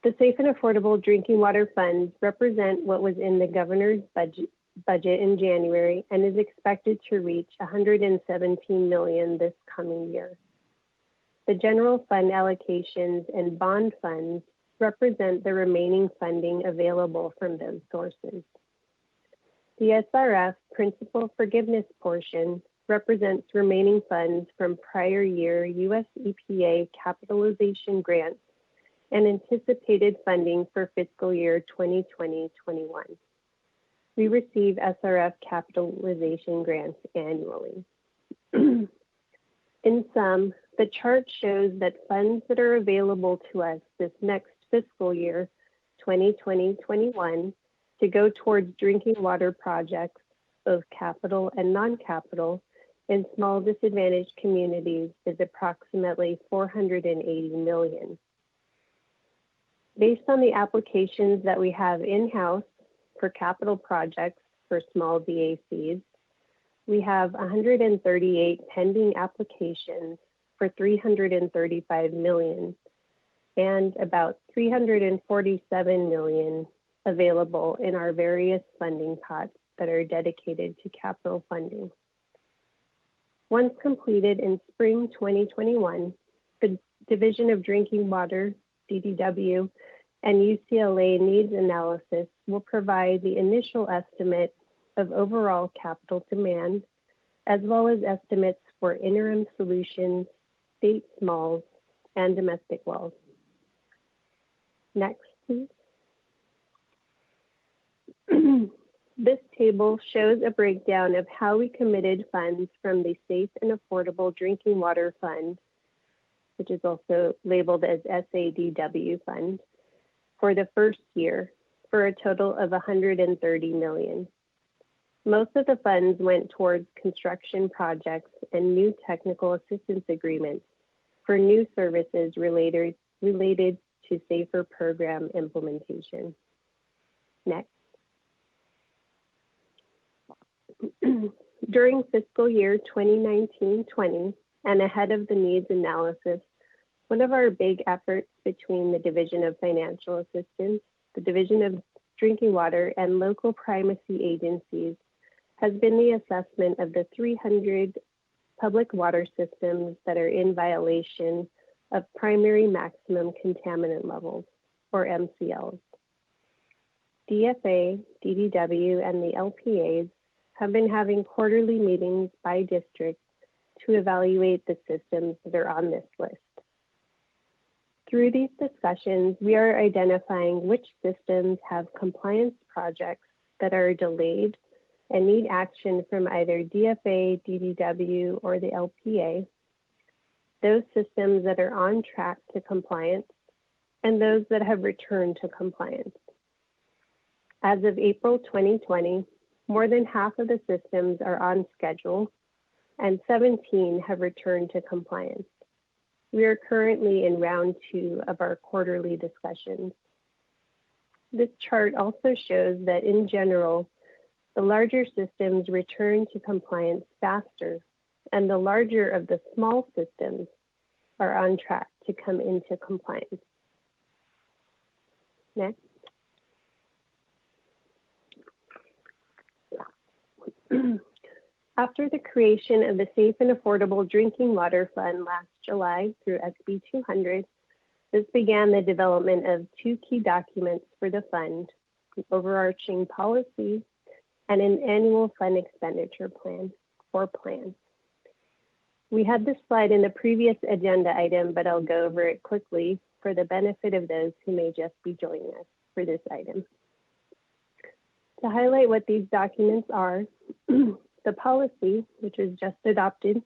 The Safe and Affordable Drinking Water Funds represent what was in the governor's budget in January and is expected to reach $117 million this coming year. The general fund allocations and bond funds represent the remaining funding available from those sources. The SRF principal forgiveness portion represents remaining funds from prior year US EPA capitalization grants and anticipated funding for fiscal year 2020-21. We receive SRF capitalization grants annually. In sum, the chart shows that funds that are available to us this next fiscal year, 2020-21, to go towards drinking water projects, both capital and non-capital, in small disadvantaged communities is approximately $480 million. Based on the applications that we have in-house for capital projects for small DACs, we have 138 pending applications for $335 million and about $347 million available in our various funding pots that are dedicated to capital funding. Once completed in spring 2021, the Division of Drinking Water, DDW, and UCLA needs analysis will provide the initial estimate of overall capital demand, as well as estimates for interim solutions, state smalls, and domestic wells. Next, please. This table shows a breakdown of how we committed funds from the Safe and Affordable Drinking Water Fund, which is also labeled as SADW Fund, for the first year, for a total of $130 million. Most of the funds went towards construction projects and new technical assistance agreements for new services related to safer program implementation. Next. During fiscal year 2019-20 and ahead of the needs analysis, one of our big efforts between the Division of Financial Assistance, the Division of Drinking Water, and local primacy agencies has been the assessment of the 300 public water systems that are in violation of primary maximum contaminant levels, or MCLs. DFA, DDW, and the LPAs have been having quarterly meetings by district to evaluate the systems that are on this list. Through these discussions, we are identifying which systems have compliance projects that are delayed and need action from either DFA, DDW, or the LPA, those systems that are on track to compliance, and those that have returned to compliance. As of April 2020, more than half of the systems are on schedule, and 17 have returned to compliance. We are currently in round 2 of our quarterly discussions. This chart also shows that in general, the larger systems return to compliance faster, and the larger of the small systems are on track to come into compliance. Next. After the creation of the Safe and Affordable Drinking Water Fund last July through SB 200, this began the development of 2 key documents for the fund, an overarching policy and an annual fund expenditure plan, or plan. We had this slide in the previous agenda item, but I'll go over it quickly for the benefit of those who may just be joining us for this item. To highlight what these documents are, the policy, which was just adopted,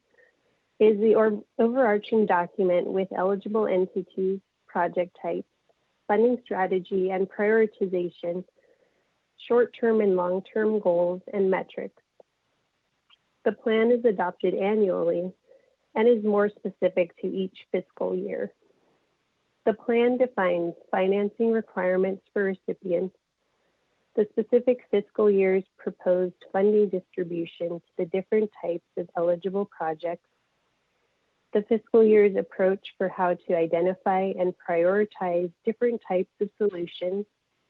is the overarching document with eligible entities, project types, funding strategy and prioritization, short-term and long-term goals and metrics. The plan is adopted annually and is more specific to each fiscal year. The plan defines financing requirements for recipients, the specific fiscal year's proposed funding distribution to the different types of eligible projects, the fiscal year's approach for how to identify and prioritize different types of solutions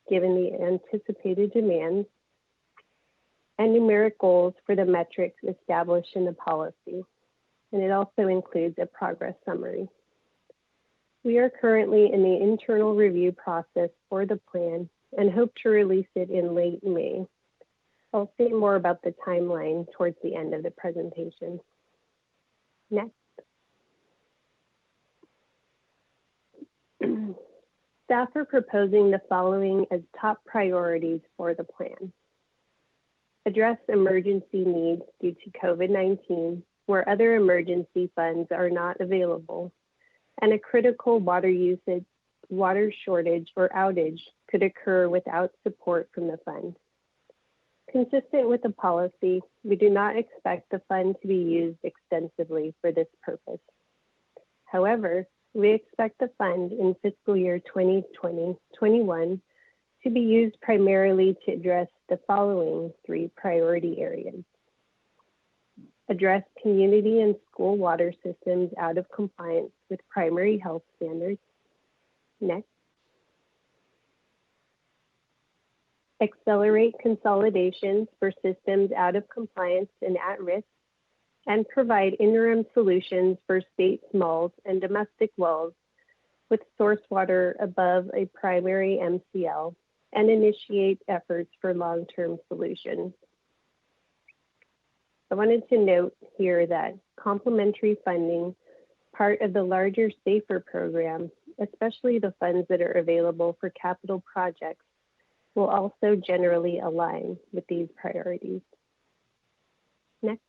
given the anticipated demands, and numeric goals for the metrics established in the policy. And it also includes a progress summary. We are currently in the internal review process for the plan and hope to release it in late May. I'll say more about the timeline towards the end of the presentation. Next. Staff are proposing the following as top priorities for the plan. Address emergency needs due to COVID-19, where other emergency funds are not available, and a critical water shortage or outage could occur without support from the fund. Consistent with the policy, we do not expect the fund to be used extensively for this purpose. However, we expect the fund in fiscal year 2020-21 to be used primarily to address the following 3 priority areas. Address community and school water systems out of compliance with primary health standards. Next. accelerate consolidations for systems out of compliance and at risk, and provide interim solutions for state smalls and domestic wells with source water above a primary MCL, and initiate efforts for long-term solutions. I wanted to note here that complementary funding, part of the larger SAFER program, especially the funds that are available for capital projects, will also generally align with these priorities. Next.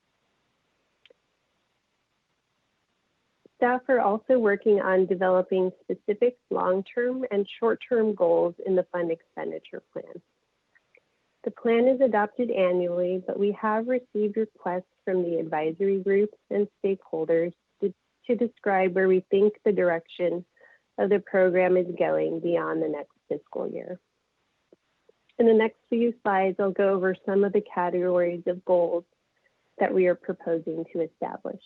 Staff are also working on developing specific long-term and short-term goals in the fund expenditure plan. The plan is adopted annually, but we have received requests from the advisory groups and stakeholders to describe where we think the direction of the program is going beyond the next fiscal year. In the next few slides, I'll go over some of the categories of goals that we are proposing to establish.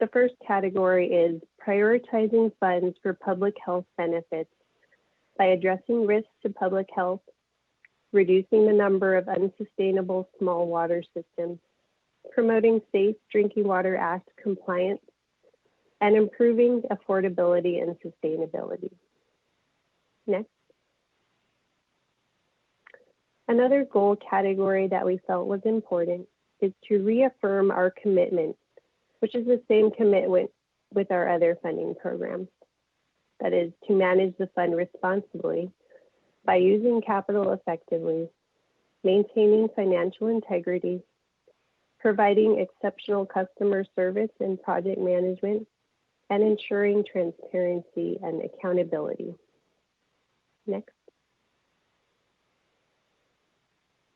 The first category is prioritizing funds for public health benefits by addressing risks to public health, reducing the number of unsustainable small water systems, promoting Safe Drinking Water Act compliance, and improving affordability and sustainability. Next. Another goal category that we felt was important is to reaffirm our commitment, which is the same commitment with our other funding programs. That is, to manage the fund responsibly by using capital effectively, maintaining financial integrity, providing exceptional customer service and project management, and ensuring transparency and accountability. Next.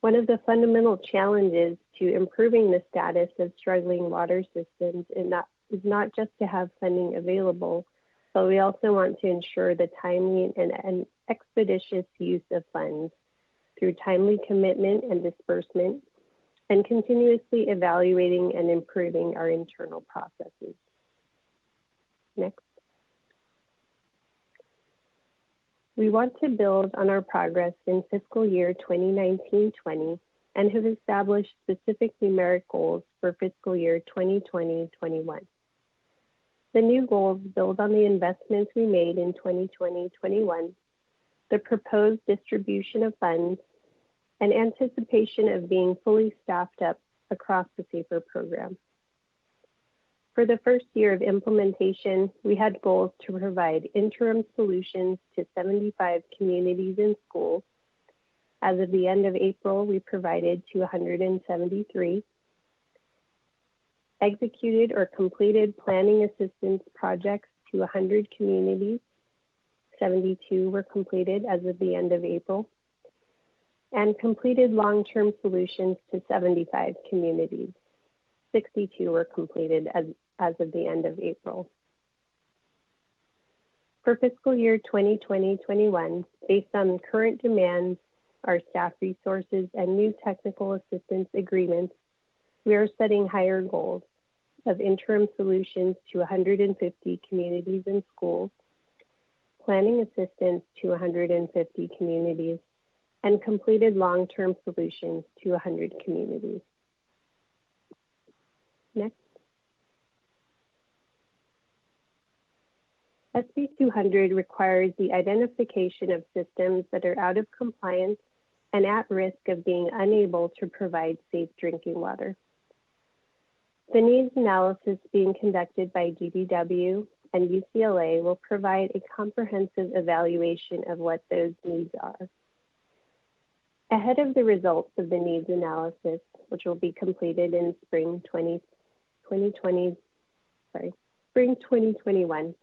One of the fundamental challenges to improving the status of struggling water systems is not just to have funding available, but we also want to ensure the timely and expeditious use of funds through timely commitment and disbursement, and continuously evaluating and improving our internal processes. Next. We want to build on our progress in fiscal year 2019-20 and have established specific numeric goals for fiscal year 2020-21. The new goals build on the investments we made in 2020-21, the proposed distribution of funds, and anticipation of being fully staffed up across the SAFER program. For the first year of implementation, we had goals to provide interim solutions to 75 communities and schools. As of the end of April, we provided to 173. Executed or completed planning assistance projects to 100 communities. 72 were completed as of the end of April. And completed long-term solutions to 75 communities. 62 were completed as of the end of April. For fiscal year 2020-21, based on current demands, our staff resources, and new technical assistance agreements, we are setting higher goals of interim solutions to 150 communities and schools, planning assistance to 150 communities, and completed long-term solutions to 100 communities. Next. SB 200 requires the identification of systems that are out of compliance and at risk of being unable to provide safe drinking water. The needs analysis being conducted by DBW and UCLA will provide a comprehensive evaluation of what those needs are. Ahead of the results of the needs analysis, which will be completed in spring 2021,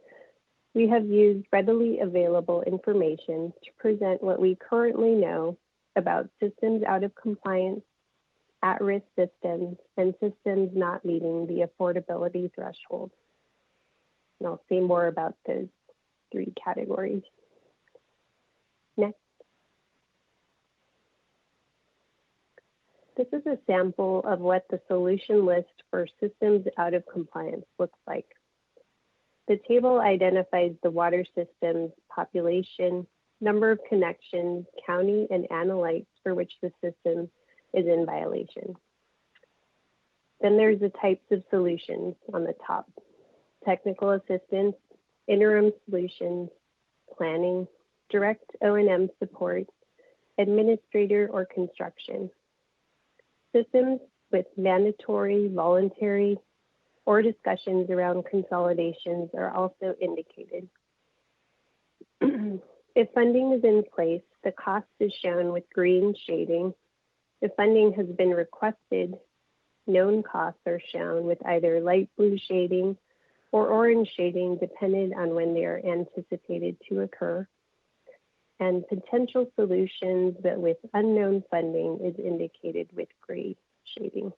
we have used readily available information to present what we currently know about systems out of compliance, at-risk systems, and systems not meeting the affordability threshold. And I'll say more about those three categories. Next. This is a sample of what the solution list for systems out of compliance looks like. The table identifies the water system's population, number of connections, county, and analytes for which the system is in violation. Then there's the types of solutions on the top: technical assistance, interim solutions, planning, direct O&M support, administrator or construction. Systems with mandatory, voluntary, or discussions around consolidations are also indicated. If funding is in place, the cost is shown with green shading. If funding has been requested, known costs are shown with either light blue shading or orange shading, depending on when they are anticipated to occur. And potential solutions but with unknown funding is indicated with gray shading.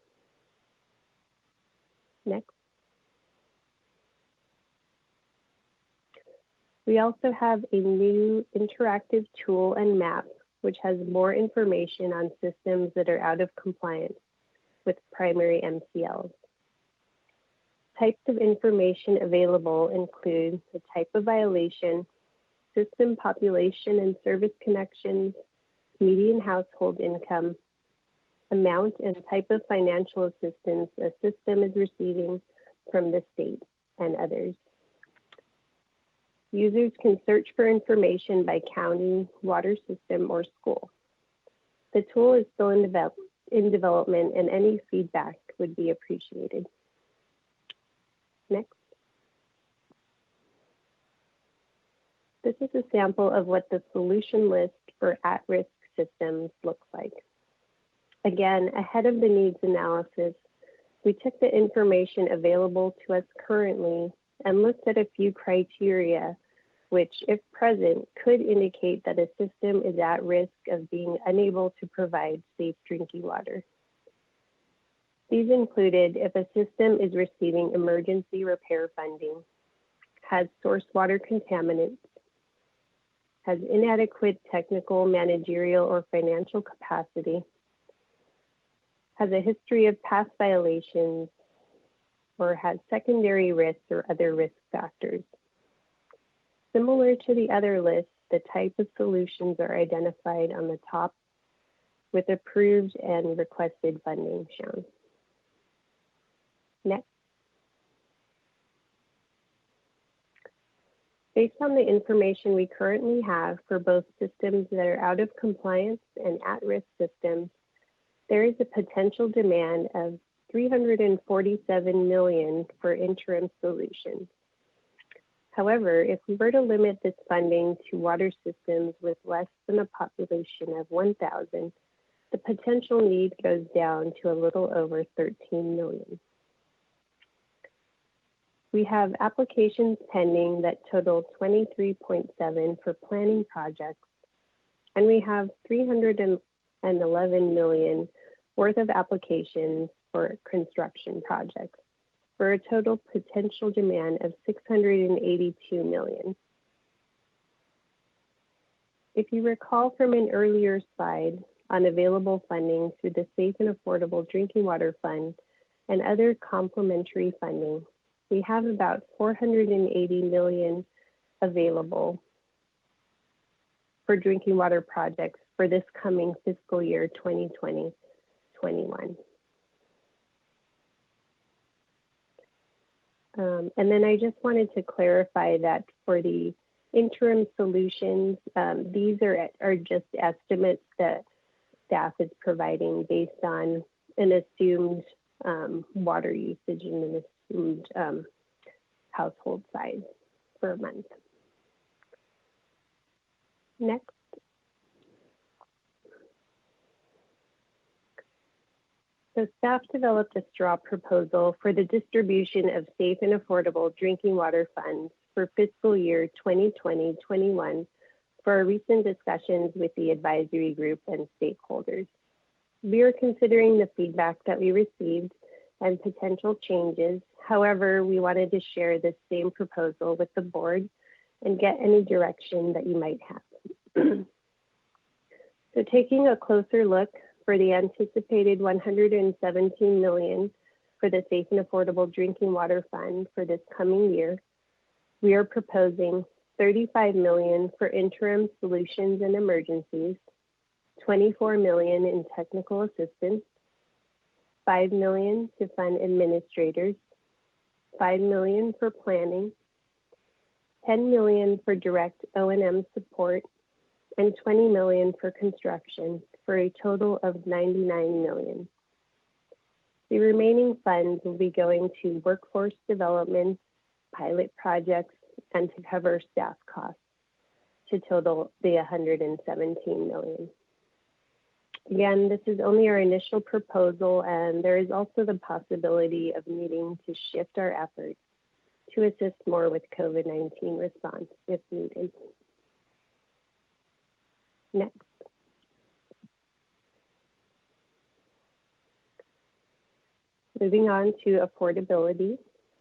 Next. We also have a new interactive tool and map, which has more information on systems that are out of compliance with primary MCLs. Types of information available include the type of violation, system population and service connections, median household income, amount and type of financial assistance a system is receiving from the state, and others. Users can search for information by county, water system, or school. The tool is still in development, and any feedback would be appreciated. Next. This is a sample of what the solution list for at-risk systems looks like. Again, ahead of the needs analysis, we took the information available to us currently and looked at a few criteria which, if present, could indicate that a system is at risk of being unable to provide safe drinking water. These included if a system is receiving emergency repair funding, has source water contaminants, has inadequate technical, managerial, or financial capacity, has a history of past violations, or has secondary risks or other risk factors. Similar to the other list, the type of solutions are identified on the top with approved and requested funding shown. Next. Based on the information we currently have for both systems that are out of compliance and at-risk systems, there is a potential demand of $347 million for interim solutions. However, if we were to limit this funding to water systems with less than a population of 1,000, the potential need goes down to a little over 13 million. We have applications pending that total 23.7 for planning projects, and we have 311 million worth of applications for construction projects, for a total potential demand of 682 million. If you recall from an earlier slide on available funding through the Safe and Affordable Drinking Water Fund and other complementary funding, we have about 480 million available for drinking water projects for this coming fiscal year 2020-21. And then I just wanted to clarify that for the interim solutions, these are just estimates that staff is providing based on an assumed water usage and an assumed household size per month. Next. So staff developed a straw proposal for the distribution of safe and affordable drinking water funds for fiscal year 2020-21 for our recent discussions with the advisory group and stakeholders. We are considering the feedback that we received and potential changes. However, we wanted to share this same proposal with the board and get any direction that you might have. So taking a closer look for the anticipated 117 million for the Safe and Affordable Drinking Water Fund for this coming year, we are proposing $35 million for interim solutions and emergencies, $24 million in technical assistance, $5 million to fund administrators, $5 million for planning, $10 million for direct O&M support, and $20 million for construction, for a total of $99 million. The remaining funds will be going to workforce development, pilot projects, and to cover staff costs, to total the $117 million. Again, this is only our initial proposal, and there is also the possibility of needing to shift our efforts to assist more with COVID-19 response if needed. Next. Moving on to affordability.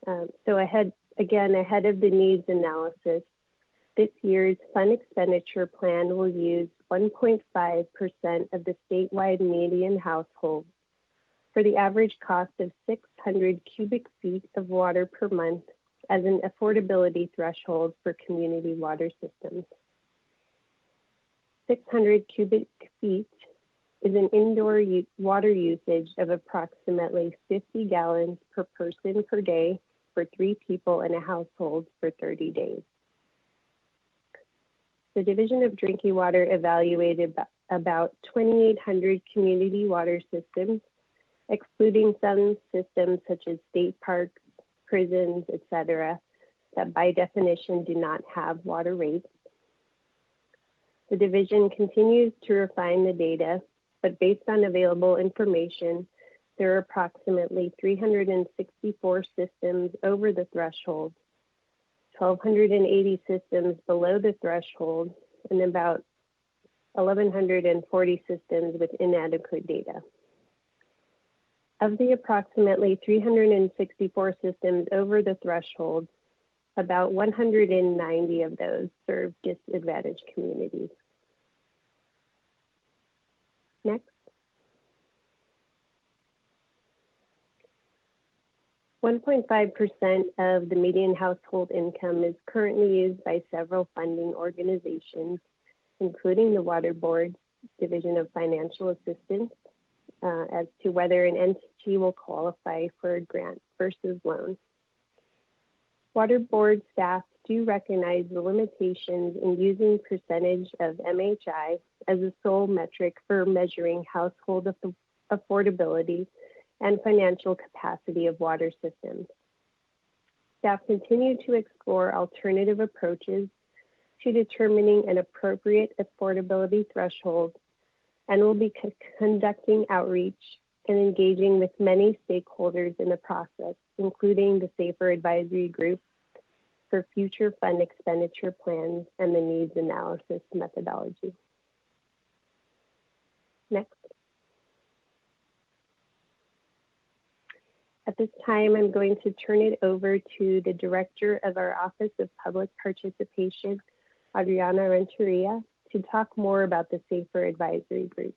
So ahead of the needs analysis, this year's fund expenditure plan will use 1.5% of the statewide median household for the average cost of 600 cubic feet of water per month as an affordability threshold for community water systems. 600 cubic feet is an indoor water usage of approximately 50 gallons per person per day for 3 people in a household for 30 days. The Division of Drinking Water evaluated about 2,800 community water systems, excluding some systems such as state parks, prisons, etc., that by definition do not have water rates. The division continues to refine the data, but based on available information, there are approximately 364 systems over the threshold, 1,280 systems below the threshold, and about 1,140 systems with inadequate data. Of the approximately 364 systems over the threshold, about 190 of those serve disadvantaged communities. Next. 1.5% of the median household income is currently used by several funding organizations, including the Water Board's Division of Financial Assistance, as to whether an entity will qualify for a grant versus loan. Water Board staff do recognize the limitations in using percentage of MHI as a sole metric for measuring household affordability and financial capacity of water systems. Staff continue to explore alternative approaches to determining an appropriate affordability threshold and will be conducting outreach and engaging with many stakeholders in the process, including the SAFER Advisory Group, for future fund expenditure plans and the needs analysis methodology. Next. At this time, I'm going to turn it over to the Director of our Office of Public Participation, Adriana Renteria, to talk more about the SAFER Advisory Group.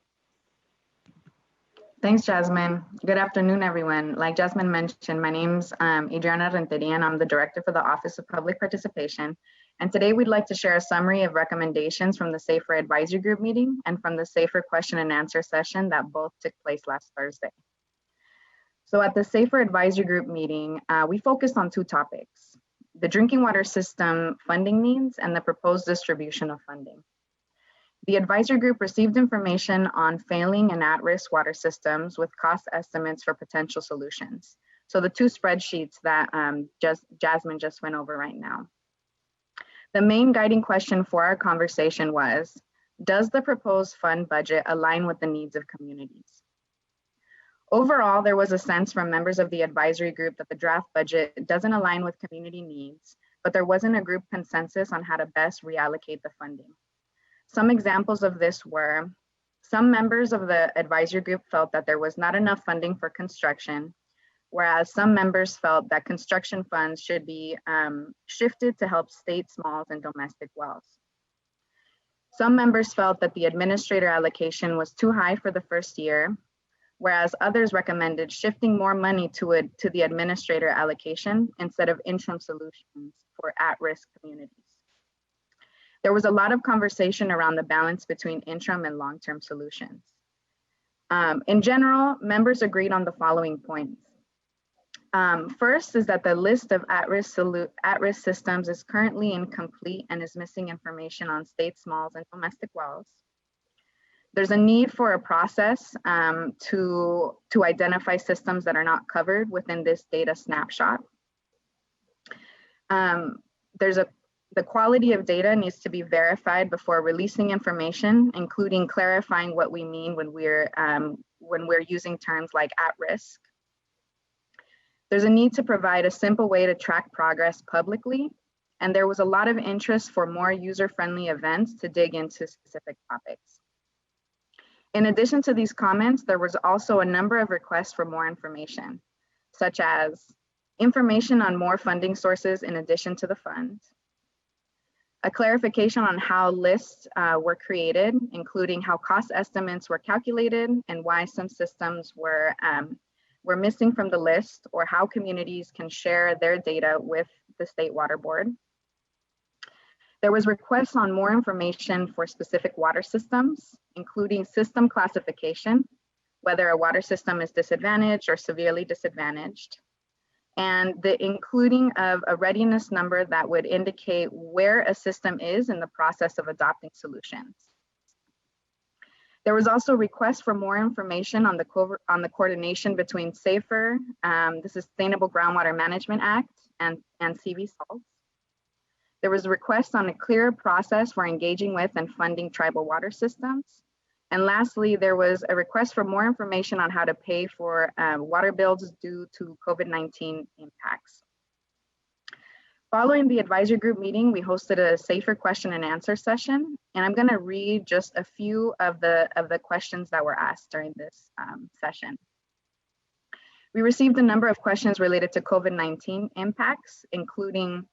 Thanks, Jasmine. Good afternoon, everyone. Like Jasmine mentioned, my name's Adriana Renteria, and I'm the Director for the Office of Public Participation. And today we'd like to share a summary of recommendations from the SAFER Advisory Group meeting and from the SAFER question and answer session that both took place last Thursday. So at the SAFER Advisory Group meeting, we focused on 2 topics: the drinking water system funding needs and the proposed distribution of funding. The advisory group received information on failing and at-risk water systems with cost estimates for potential solutions. So the 2 spreadsheets that Jasmine just went over right now. The main guiding question for our conversation was, does the proposed fund budget align with the needs of communities? Overall, there was a sense from members of the advisory group that the draft budget doesn't align with community needs, but there wasn't a group consensus on how to best reallocate the funding. Some examples of this were, some members of the advisory group felt that there was not enough funding for construction, whereas some members felt that construction funds should be shifted to help state, smalls, and domestic wells. Some members felt that the administrator allocation was too high for the first year, whereas others recommended shifting more money to the administrator allocation instead of interim solutions for at-risk communities. There was a lot of conversation around the balance between interim and long-term solutions. In general, members agreed on the following points. First is that the list of at-risk systems is currently incomplete and is missing information on state smalls and domestic wells. There's a need for a process to identify systems that are not covered within this data snapshot. The quality of data needs to be verified before releasing information, including clarifying what we mean when we're using terms like at risk. There's a need to provide a simple way to track progress publicly, and there was a lot of interest for more user-friendly events to dig into specific topics. In addition to these comments, there was also a number of requests for more information, such as information on more funding sources in addition to the fund, a clarification on how lists were created, including how cost estimates were calculated and why some systems were missing from the list, or how communities can share their data with the State Water Board. There was requests on more information for specific water systems, including system classification, whether a water system is disadvantaged or severely disadvantaged, and the including of a readiness number that would indicate where a system is in the process of adopting solutions. There was also requests for more information on the coordination between SAFER, the Sustainable Groundwater Management Act, and CV salts. There was a request on a clearer process for engaging with and funding tribal water systems. And lastly, there was a request for more information on how to pay for water bills due to COVID-19 impacts. Following the advisory group meeting, we hosted a SAFER question and answer session, and I'm going to read just a few of the questions that were asked during this session. We received a number of questions related to COVID-19 impacts, including,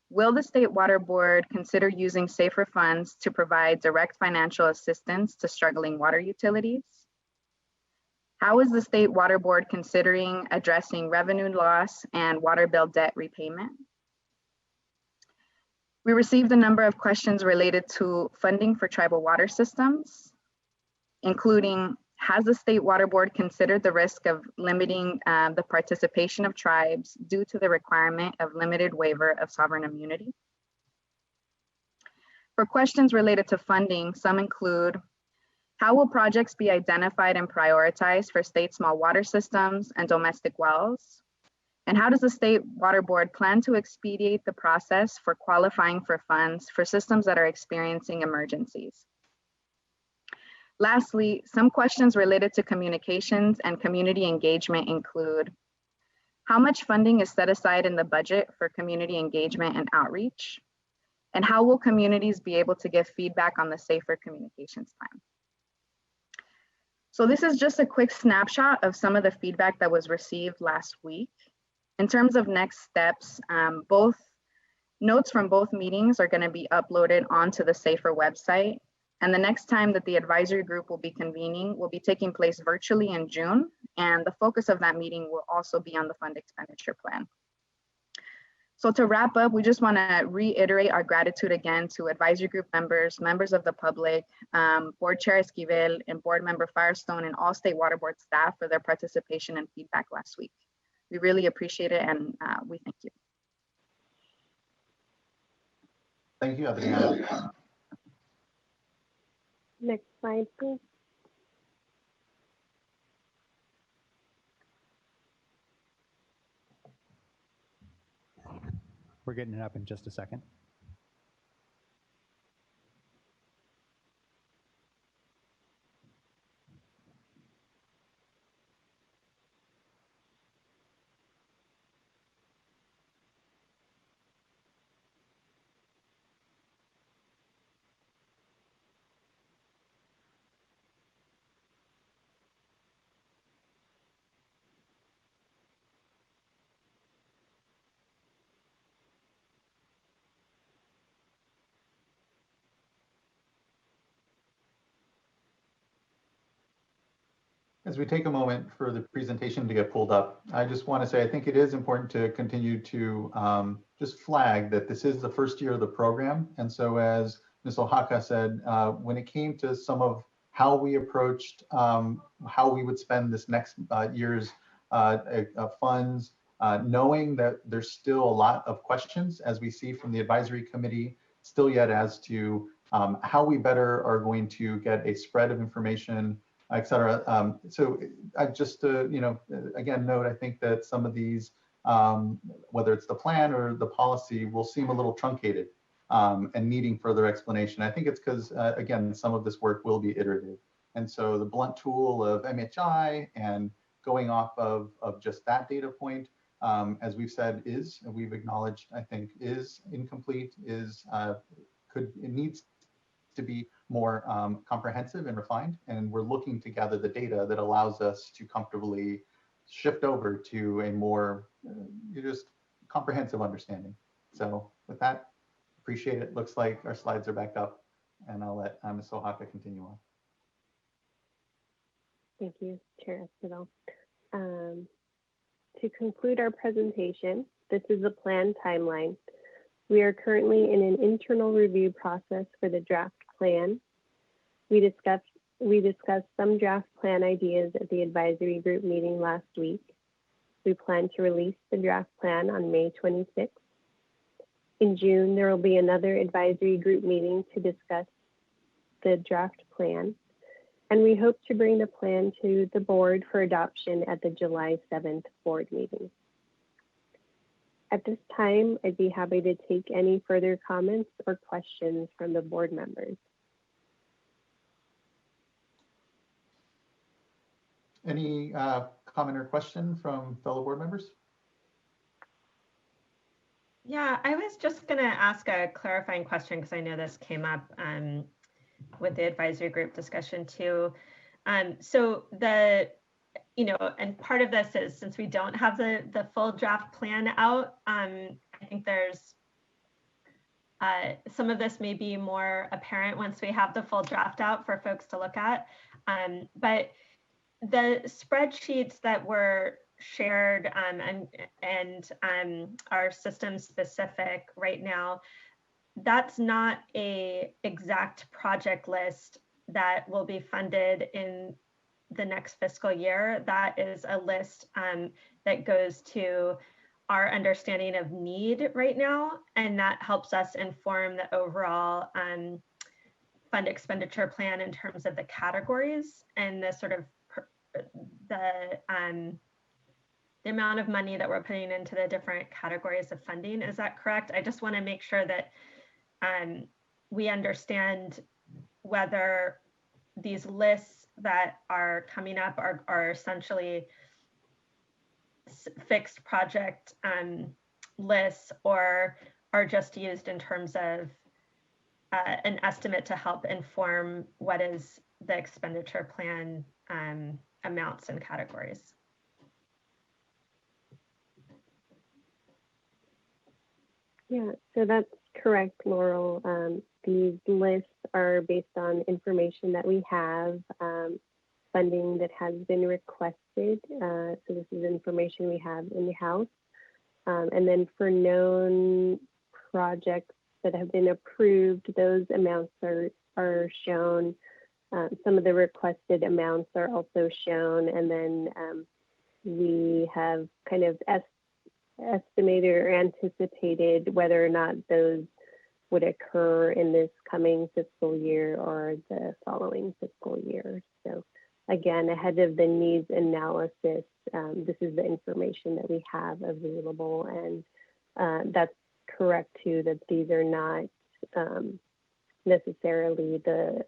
will the State Water Board consider using SAFER funds to provide direct financial assistance to struggling water utilities? How is the State Water Board considering addressing revenue loss and water bill debt repayment? We received a number of questions related to funding for tribal water systems, including, has the State Water Board considered the risk of limiting the participation of tribes due to the requirement of limited waiver of sovereign immunity? For questions related to funding, some include, how will projects be identified and prioritized for state small water systems and domestic wells? And how does the State Water Board plan to expedite the process for qualifying for funds for systems that are experiencing emergencies? Lastly, some questions related to communications and community engagement include, how much funding is set aside in the budget for community engagement and outreach? And how will communities be able to give feedback on the SAFER communications plan? So this is just a quick snapshot of some of the feedback that was received last week. In terms of next steps, both notes from both meetings are going to be uploaded onto the SAFER website. And the next time that the advisory group will be convening will be taking place virtually in June. And the focus of that meeting will also be on the fund expenditure plan. So to wrap up, we just want to reiterate our gratitude again to advisory group members, members of the public, Board Chair Esquivel and Board Member Firestone, and all State Water Board staff for their participation and feedback last week. We really appreciate it, and we thank you. Thank you, Adriana. Next slide, please. We're getting it up in just a second. As we take a moment for the presentation to get pulled up, I just want to say I think it is important to continue to just flag that this is the first year of the program. And so as Ms. Oaxaca said, when it came to some of how we approached how we would spend this next year's funds, knowing that there's still a lot of questions, as we see from the advisory committee, still yet as to how we better are going to get a spread of information, et cetera. So I just, again, note, I think that some of these, whether it's the plan or the policy, will seem a little truncated and needing further explanation. I think it's because, again, some of this work will be iterative. And so the blunt tool of MHI and going off of just that data point, as we've said, we've acknowledged, I think, is incomplete, it needs to be more comprehensive and refined. And we're looking to gather the data that allows us to comfortably shift over to a more just comprehensive understanding. So with that, appreciate it. Looks like our slides are back up, and I'll let Ms. Oaxaca continue on. Thank you, Chair Esquivel. To conclude our presentation, this is the planned timeline. We are currently in an internal review process for the draft plan. We discussed some draft plan ideas at the advisory group meeting last week. We plan to release the draft plan on May 26th. In June, there will be another advisory group meeting to discuss the draft plan, and we hope to bring the plan to the board for adoption at the July 7th board meeting. At this time, I'd be happy to take any further comments or questions from the board members. Any comment or question from fellow board members? Yeah, I was just going to ask a clarifying question because I know this came up with the advisory group discussion too. So and part of this is, since we don't have the full draft plan out, I think there's some of this may be more apparent once we have the full draft out for folks to look at. But the spreadsheets that were shared and are system specific right now, that's not a exact project list that will be funded in the next fiscal year. That is a list that goes to our understanding of need right now, and that helps us inform the overall fund expenditure plan in terms of the categories and the sort of the amount of money that we're putting into the different categories of funding. Is that correct? I just want to make sure that we understand whether these lists that are coming up are essentially fixed project lists, or are just used in terms of an estimate to help inform what is the expenditure plan amounts and categories. Yeah, so that's correct, Laurel. These lists are based on information that we have, funding that has been requested. So this is information we have in the house. And then for known projects that have been approved, those amounts are shown. Some of the requested amounts are also shown. And then we have kind of estimated or anticipated whether or not those would occur in this coming fiscal year or the following fiscal year. So again, ahead of the needs analysis, this is the information that we have available, and that's correct too, that these are not necessarily the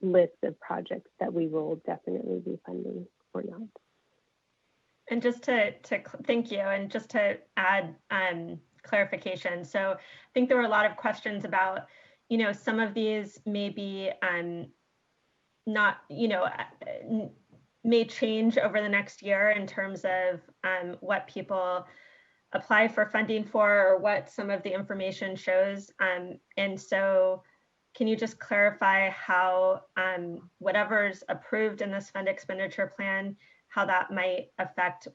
list of projects that we will definitely be funding or not. And just to thank you, and just to add clarification. So I think there were a lot of questions about, some of these may be not, may change over the next year in terms of what people apply for funding for, or what some of the information shows. And so can you just clarify how whatever's approved in this fund expenditure plan, how that might affect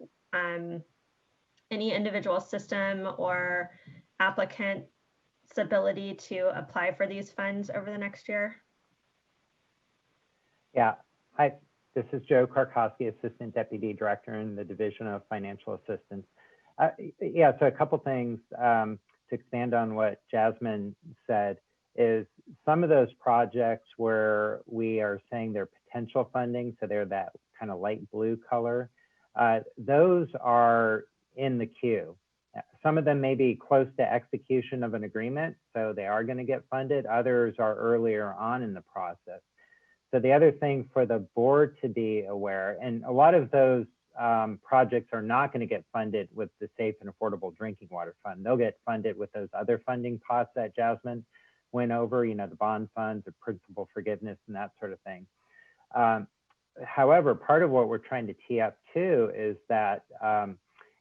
any individual system or applicant ability to apply for these funds over the next year? Yeah, this is Joe Karkowski, Assistant Deputy Director in the Division of Financial Assistance. Yeah, so a couple things to expand on what Jasmine said is some of those projects where we are saying they're potential funding, so they're that kind of light blue color, those are in the queue. Some of them may be close to execution of an agreement, so they are going to get funded. Others are earlier on in the process. So the other thing for the board to be aware, and a lot of those projects are not going to get funded with the Safe and Affordable Drinking Water Fund. They'll get funded with those other funding pots that Jasmine went over, you know, the bond funds, the principal forgiveness, and that sort of thing. However, part of what we're trying to tee up too is that,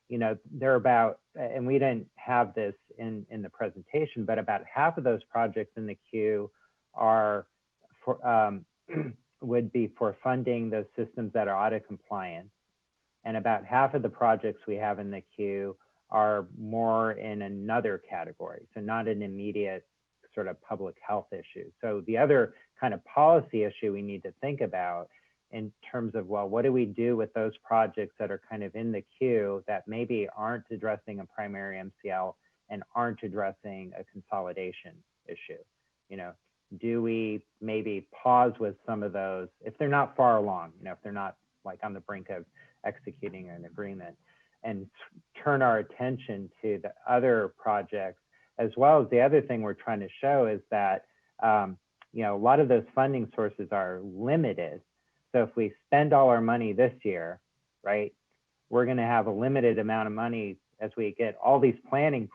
you know, they're about, and we didn't have this in the presentation, but about half of those projects in the queue are for, would be for funding those systems that are audit compliant. And about half of the projects we have in the queue are more in another category. So not an immediate sort of public health issue. So the other kind of policy issue we need to think about in terms of, well, what do we do with those projects that are kind of in the queue that maybe aren't addressing a primary MCL and aren't addressing a consolidation issue? You know, do we maybe pause with some of those if they're not far along, you know, if they're not like on the brink of executing an agreement, and turn our attention to the other projects, as well as the other thing we're trying to show is that, you know, a lot of those funding sources are limited. So if we spend all our money this year, right, we're going to have a limited amount of money as we get all these planning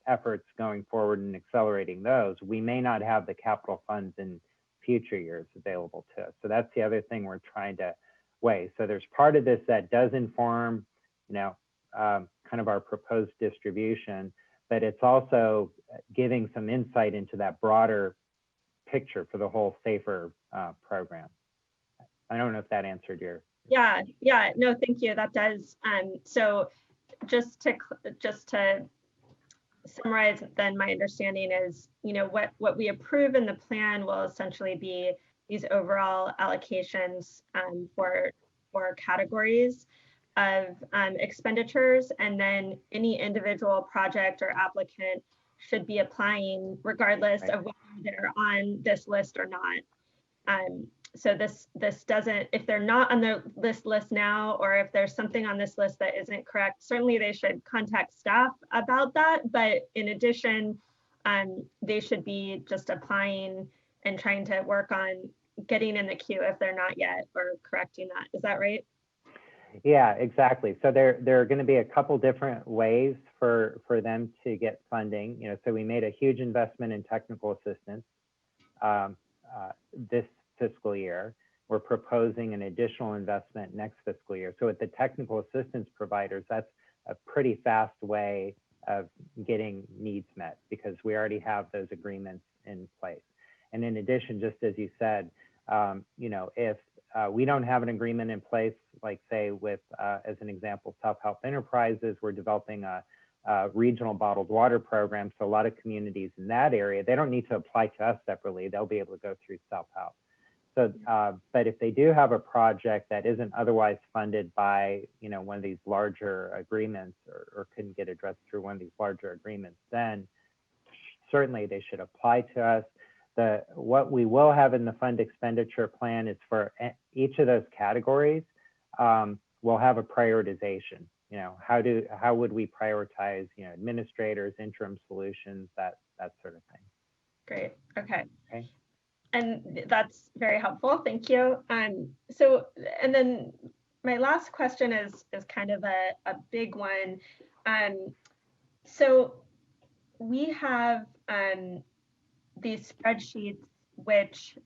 efforts going forward and accelerating those. We may not have the capital funds in future years available to us. So that's the other thing we're trying to weigh. So there's part of this that does inform, you know, kind of our proposed distribution, but it's also giving some insight into that broader picture for the whole SAFER program. I don't know if that answered your. Yeah, no, thank you. That does. So just to summarize, then my understanding is, you know, what we approve in the plan will essentially be these overall allocations for categories of expenditures, and then any individual project or applicant should be applying regardless of whether they're on this list or not. So this doesn't, if they're not on the list now, or if there's something on this list that isn't correct, certainly they should contact staff about that. But in addition, they should be just applying and trying to work on getting in the queue if they're not yet, or correcting that. Is that right? Yeah, exactly. So there are going to be a couple different ways for them to get funding. You know, so we made a huge investment in technical assistance this fiscal year. We're proposing an additional investment next fiscal year. So with the technical assistance providers, that's a pretty fast way of getting needs met because we already have those agreements in place. And in addition, just as you said, you know, if we don't have an agreement in place, like say with, as an example, Self-Help Enterprises, we're developing a regional bottled water program. So a lot of communities in that area, they don't need to apply to us separately. They'll be able to go through Self-Help. So, but if they do have a project that isn't otherwise funded by, you know, one of these larger agreements or couldn't get addressed through one of these larger agreements, then certainly they should apply to us. What we will have in the fund expenditure plan is for each of those categories, we'll have a prioritization. You know, how would we prioritize, you know, administrators, interim solutions, that sort of thing. Great. Okay. And that's very helpful. Thank you. So, and then my last question is kind of a big one. So we have these spreadsheets which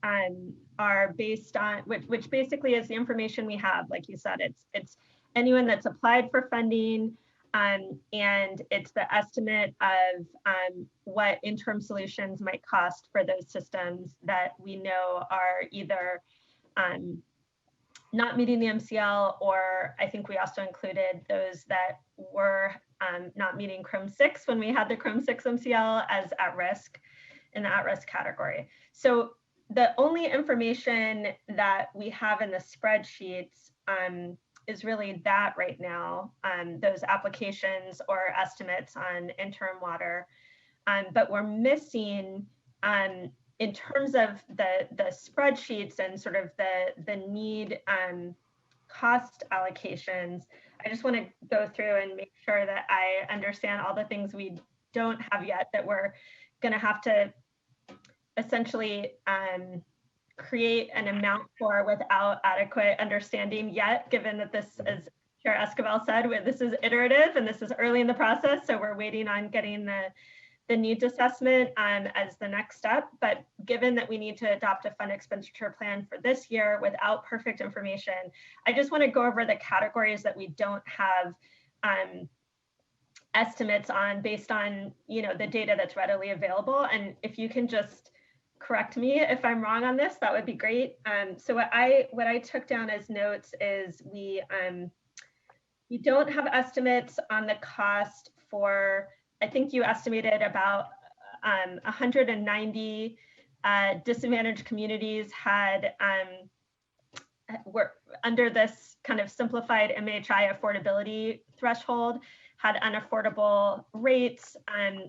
are based on which basically is the information we have. Like you said, it's anyone that's applied for funding, and it's the estimate of what interim solutions might cost for those systems that we know are either not meeting the MCL, or I think we also included those that were not meeting Chrome 6 when we had the Chrome 6 MCL as at risk in the at-risk category. So the only information that we have in the spreadsheets is really that right now, those applications or estimates on interim water. But we're missing, in terms of the spreadsheets and sort of the need cost allocations, I just want to go through and make sure that I understand all the things we don't have yet that we're going to have to essentially create an amount for without adequate understanding yet, given that this, as Chair Esquivel said, this is iterative and this is early in the process. So we're waiting on getting the needs assessment as the next step. But given that we need to adopt a fund expenditure plan for this year without perfect information, I just want to go over the categories that we don't have estimates on based on, you know, the data that's readily available. And if you can just correct me if I'm wrong on this, that would be great. So what I took down as notes is we don't have estimates on the cost for, I think you estimated about 190 disadvantaged communities were under this kind of simplified MHI affordability threshold, had unaffordable rates,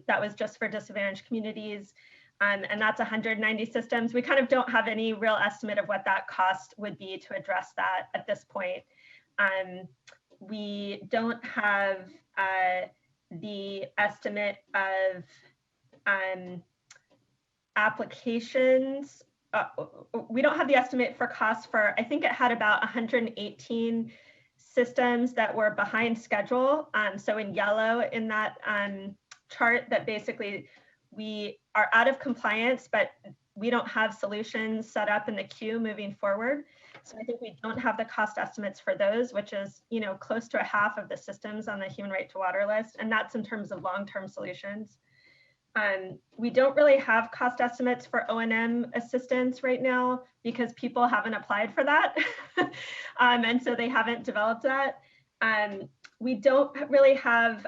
that was just for disadvantaged communities. And that's 190 systems. We kind of don't have any real estimate of what that cost would be to address that at this point. We don't have the estimate of applications. We don't have the estimate for costs for, I think it had about 118 systems that were behind schedule. So in yellow in that chart, that basically we are out of compliance, but we don't have solutions set up in the queue moving forward. So I think we don't have the cost estimates for those, which is, you know, close to a half of the systems on the human right to water list. And that's in terms of long-term solutions. We don't really have cost estimates for O&M assistance right now because people haven't applied for that. And so they haven't developed that. We don't really have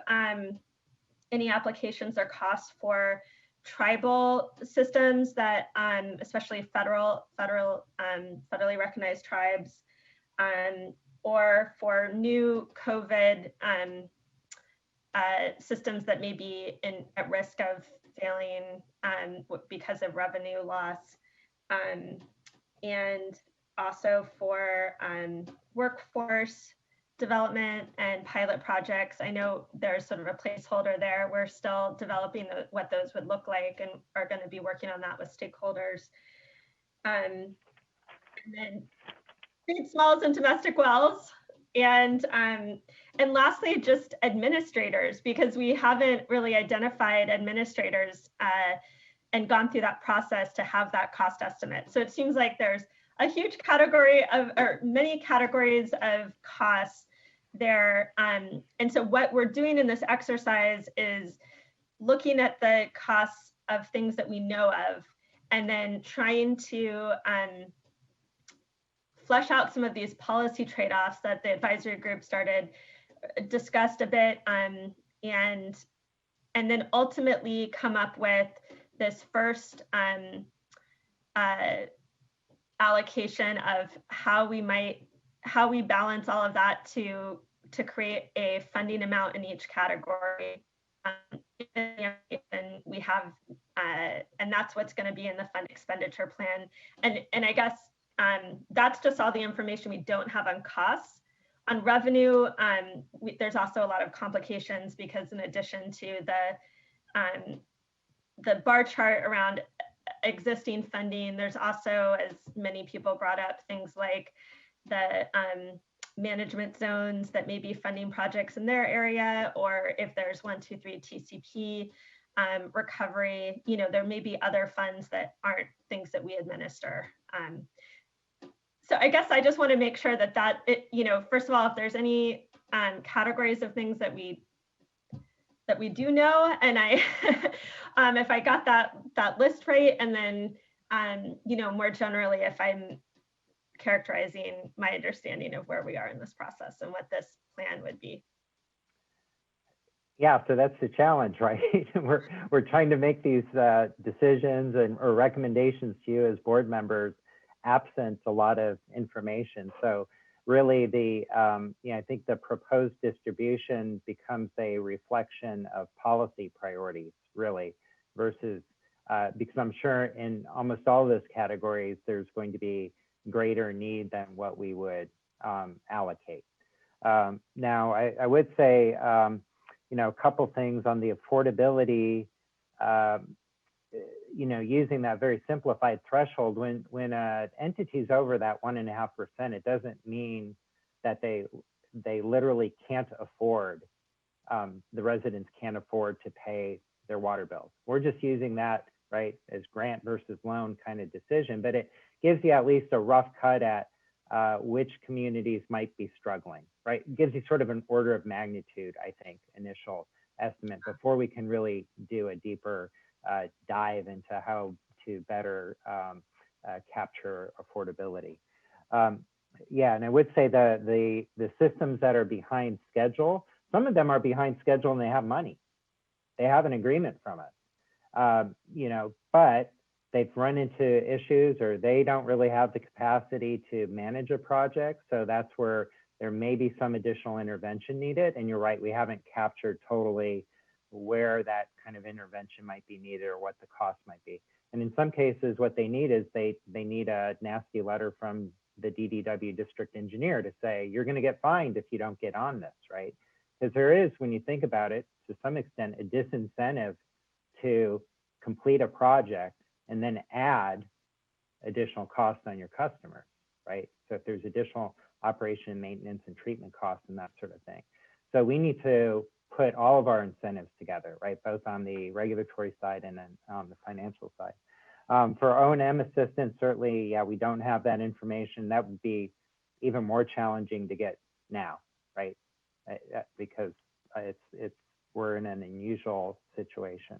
any applications or costs for tribal systems that, especially federally recognized tribes, or for new COVID systems that may be at risk of failing because of revenue loss, and also for workforce development and pilot projects. I know there's sort of a placeholder there. We're still developing what those would look like and are going to be working on that with stakeholders. And then feed smalls and domestic wells. And lastly, just administrators, because we haven't really identified administrators and gone through that process to have that cost estimate. So it seems like there's a huge category of, or many categories of costs there. And so what we're doing in this exercise is looking at the costs of things that we know of, and then trying to flesh out some of these policy trade-offs that the advisory group discussed a bit, and then ultimately come up with this first allocation of how we balance all of that to create a funding amount in each category. And we have, and that's what's going to be in the fund expenditure plan. And I guess that's just all the information we don't have on costs. On revenue, there's also a lot of complications because in addition to the bar chart around existing funding, there's also, as many people brought up, things like the management zones that may be funding projects in their area, or if there's 123 TCP recovery, you know, there may be other funds that aren't things that we administer. So I guess I just want to make sure that you know, first of all, if there's any categories of things that we do know, and if I got that list right, and then you know, more generally, if I'm characterizing my understanding of where we are in this process and what this plan would be. Yeah, so that's the challenge, right? we're trying to make these decisions or recommendations to you as board members, absent a lot of information. So really, I think the proposed distribution becomes a reflection of policy priorities, really, versus because I'm sure in almost all of those categories, there's going to be greater need than what we would allocate. Now, I would say, a couple things on the affordability, using that very simplified threshold, when an entity is over that 1.5%, it doesn't mean that they literally can't afford, the residents can't afford to pay their water bills. We're just using that, right, as grant versus loan kind of decision, but it gives you at least a rough cut at which communities might be struggling, right? It gives you sort of an order of magnitude, I think, initial estimate before we can really do a deeper dive into how to better capture affordability. Yeah, and I would say the systems that are behind schedule, some of them are behind schedule and they have money. They have an agreement from us, but they've run into issues or they don't really have the capacity to manage a project. So that's where there may be some additional intervention needed. And you're right, we haven't captured totally where that kind of intervention might be needed or what the cost might be. And in some cases, what they need is they need a nasty letter from the DDW district engineer to say, you're going to get fined if you don't get on this, right? Because there is, when you think about it, to some extent, a disincentive to complete a project and then add additional costs on your customers, right? So if there's additional operation, maintenance, and treatment costs and that sort of thing. So we need to put all of our incentives together, right? Both on the regulatory side and then on the financial side. For O&M assistance, certainly, yeah, we don't have that information. That would be even more challenging to get now, right? Because we're in an unusual situation.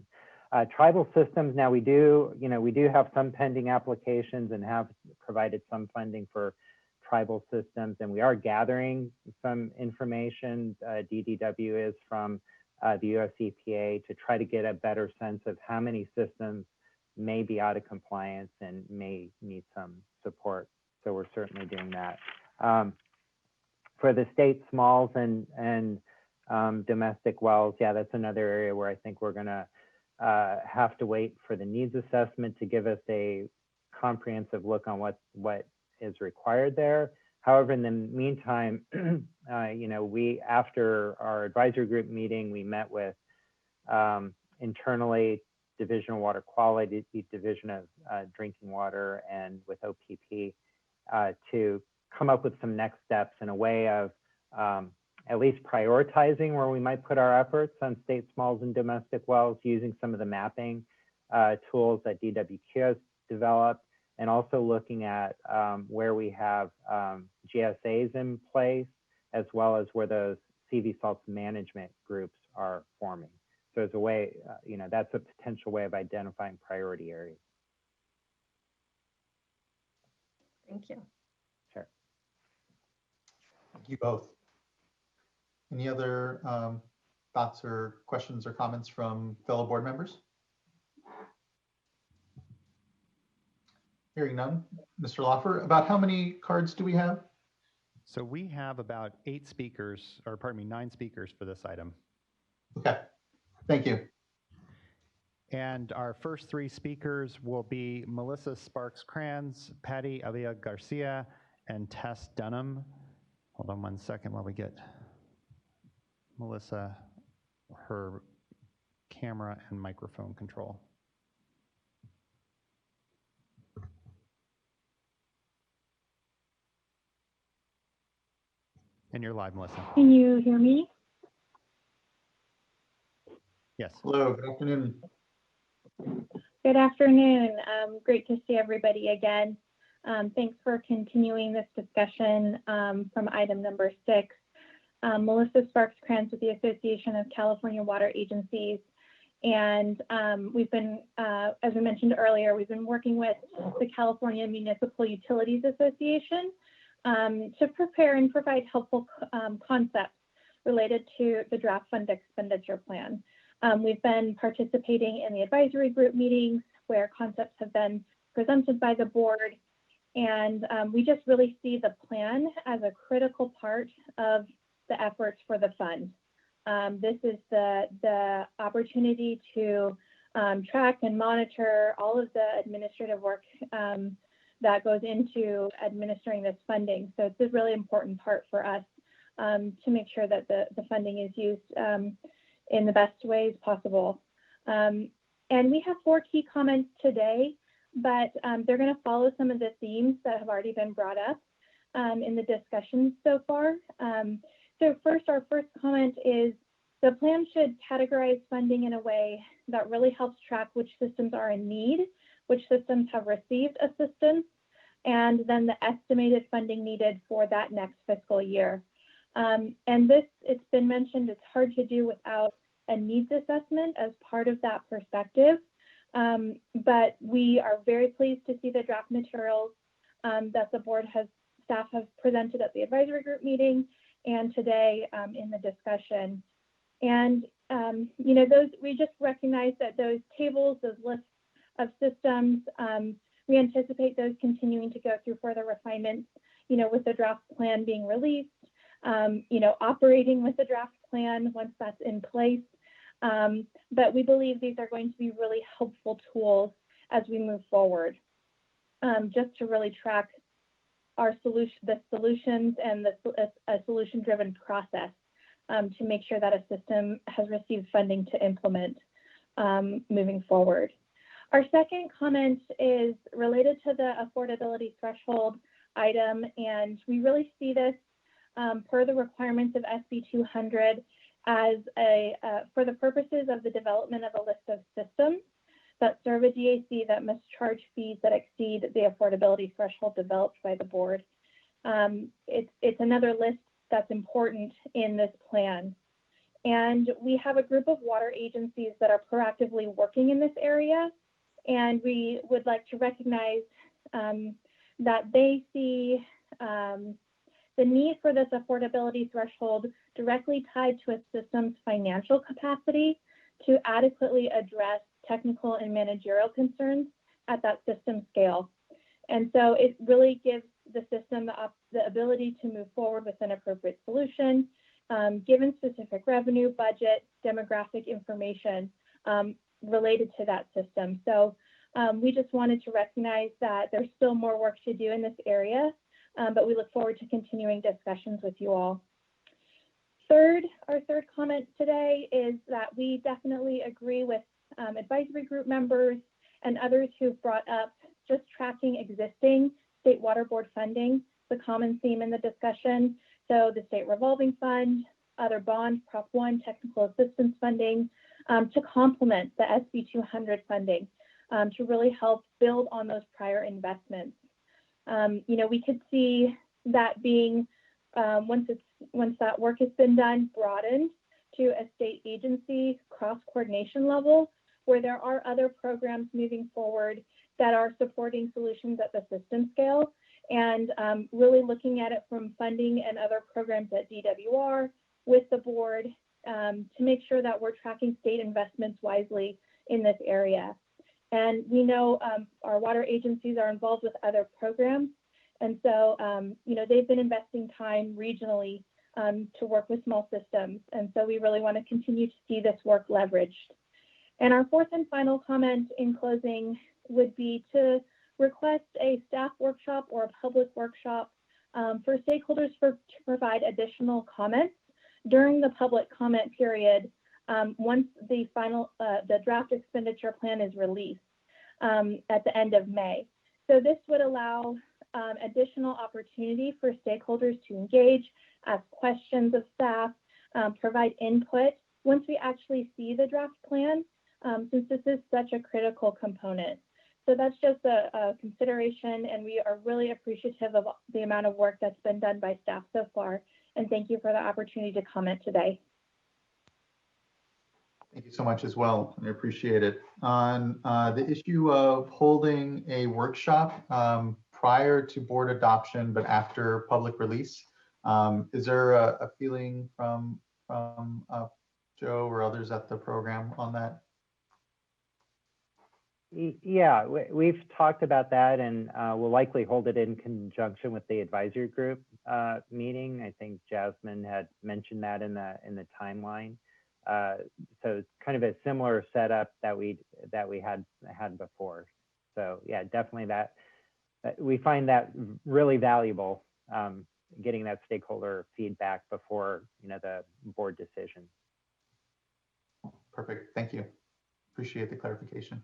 Tribal systems, now we do have some pending applications and have provided some funding for tribal systems, and we are gathering some information, DDW is, from the US EPA to try to get a better sense of how many systems may be out of compliance and may need some support. So we're certainly doing that. For the state smalls and domestic wells, yeah, that's another area where I think we're gonna have to wait for the needs assessment to give us a comprehensive look on what is required there. However, in the meantime, we, after our advisory group meeting, we met with internally Division of Water Quality, Division of Drinking Water, and with OPP to come up with some next steps in a way of at least prioritizing where we might put our efforts on state smalls and domestic wells, using some of the mapping tools that DWQ has developed, and also looking at where we have GSAs in place, as well as where those CV salts management groups are forming. So as a way, that's a potential way of identifying priority areas. Thank you. Sure. Thank you both. Any other thoughts or questions or comments from fellow board members? Hearing none. Mr. Loffer, about how many cards do we have? So we have about 9 speakers for this item. Okay, thank you. And our first 3 speakers will be Melissa Sparks-Kranz, Patty Avila Garcia, and Tess Dunham. Hold on one second while we get Melissa her camera and microphone control. And you're live, Melissa. Can you hear me? Yes. Hello, good afternoon. Good afternoon. Great to see everybody again. Thanks for continuing this discussion from item number 6. Melissa Sparks-Kranz with the Association of California Water Agencies. And we've been, as we mentioned earlier, we've been working with the California Municipal Utilities Association to prepare and provide helpful concepts related to the draft fund expenditure plan. We've been participating in the advisory group meetings where concepts have been presented by the board, and we just really see the plan as a critical part of the efforts for the fund. This is the opportunity to track and monitor all of the administrative work that goes into administering this funding. So it's a really important part for us to make sure that the funding is used in the best ways possible. And we have 4 key comments today, but they're going to follow some of the themes that have already been brought up in the discussion so far. So first, our first comment is the plan should categorize funding in a way that really helps track which systems are in need, which systems have received assistance, and then the estimated funding needed for that next fiscal year. And this, it's been mentioned, it's hard to do without a needs assessment as part of that perspective. But we are very pleased to see the draft materials that the board staff have presented at the advisory group meeting and today in the discussion. And, you know, we just recognize that those tables, those lists of systems, we anticipate those continuing to go through further refinements, you know, with the draft plan being released, you know, operating with the draft plan once that's in place. But we believe these are going to be really helpful tools as we move forward, just to really track our solutions and a solution-driven process to make sure that a system has received funding to implement moving forward. Our second comment is related to the affordability threshold item, and we really see this per the requirements of SB 200 as for the purposes of the development of a list of systems that serve a DAC that must charge fees that exceed the affordability threshold developed by the board. It's another list that's important in this plan. And we have a group of water agencies that are proactively working in this area. And we would like to recognize that they see the need for this affordability threshold directly tied to a system's financial capacity to adequately address technical and managerial concerns at that system scale. And so it really gives the system the ability to move forward with an appropriate solution, given specific revenue, budget, demographic information related to that system. So we just wanted to recognize that there's still more work to do in this area, but we look forward to continuing discussions with you all. Our third comment today is that we definitely agree with advisory group members and others who've brought up just tracking existing state water board funding, the common theme in the discussion. So the state revolving fund, other bond, Prop 1, technical assistance funding, to complement the SB 200 funding, to really help build on those prior investments. You know, we could see that being, once that work has been done, broadened to a state agency cross-coordination level, where there are other programs moving forward that are supporting solutions at the system scale, and really looking at it from funding and other programs at DWR with the board to make sure that we're tracking state investments wisely in this area. And we know our water agencies are involved with other programs. And so, you know, they've been investing time regionally to work with small systems. And so we really want to continue to see this work leveraged. And our fourth and final comment in closing would be to request a staff workshop or a public workshop for stakeholders to provide additional comments during the public comment period once the the draft expenditure plan is released at the end of May. So this would allow additional opportunity for stakeholders to engage, ask questions of staff, provide input once we actually see the draft plan, since this is such a critical component. So that's just a consideration, and we are really appreciative of the amount of work that's been done by staff so far. And thank you for the opportunity to comment today. Thank you so much as well. I appreciate it. On the issue of holding a workshop prior to board adoption, but after public release, is there a feeling from from Joe or others at the program on that? Yeah, we've talked about that, and we'll likely hold it in conjunction with the advisory group meeting. I think Jasmine had mentioned that in the timeline. So it's kind of a similar setup that we had before. So yeah, definitely that we find that really valuable, getting that stakeholder feedback before the board decision. Perfect. Thank you. Appreciate the clarification.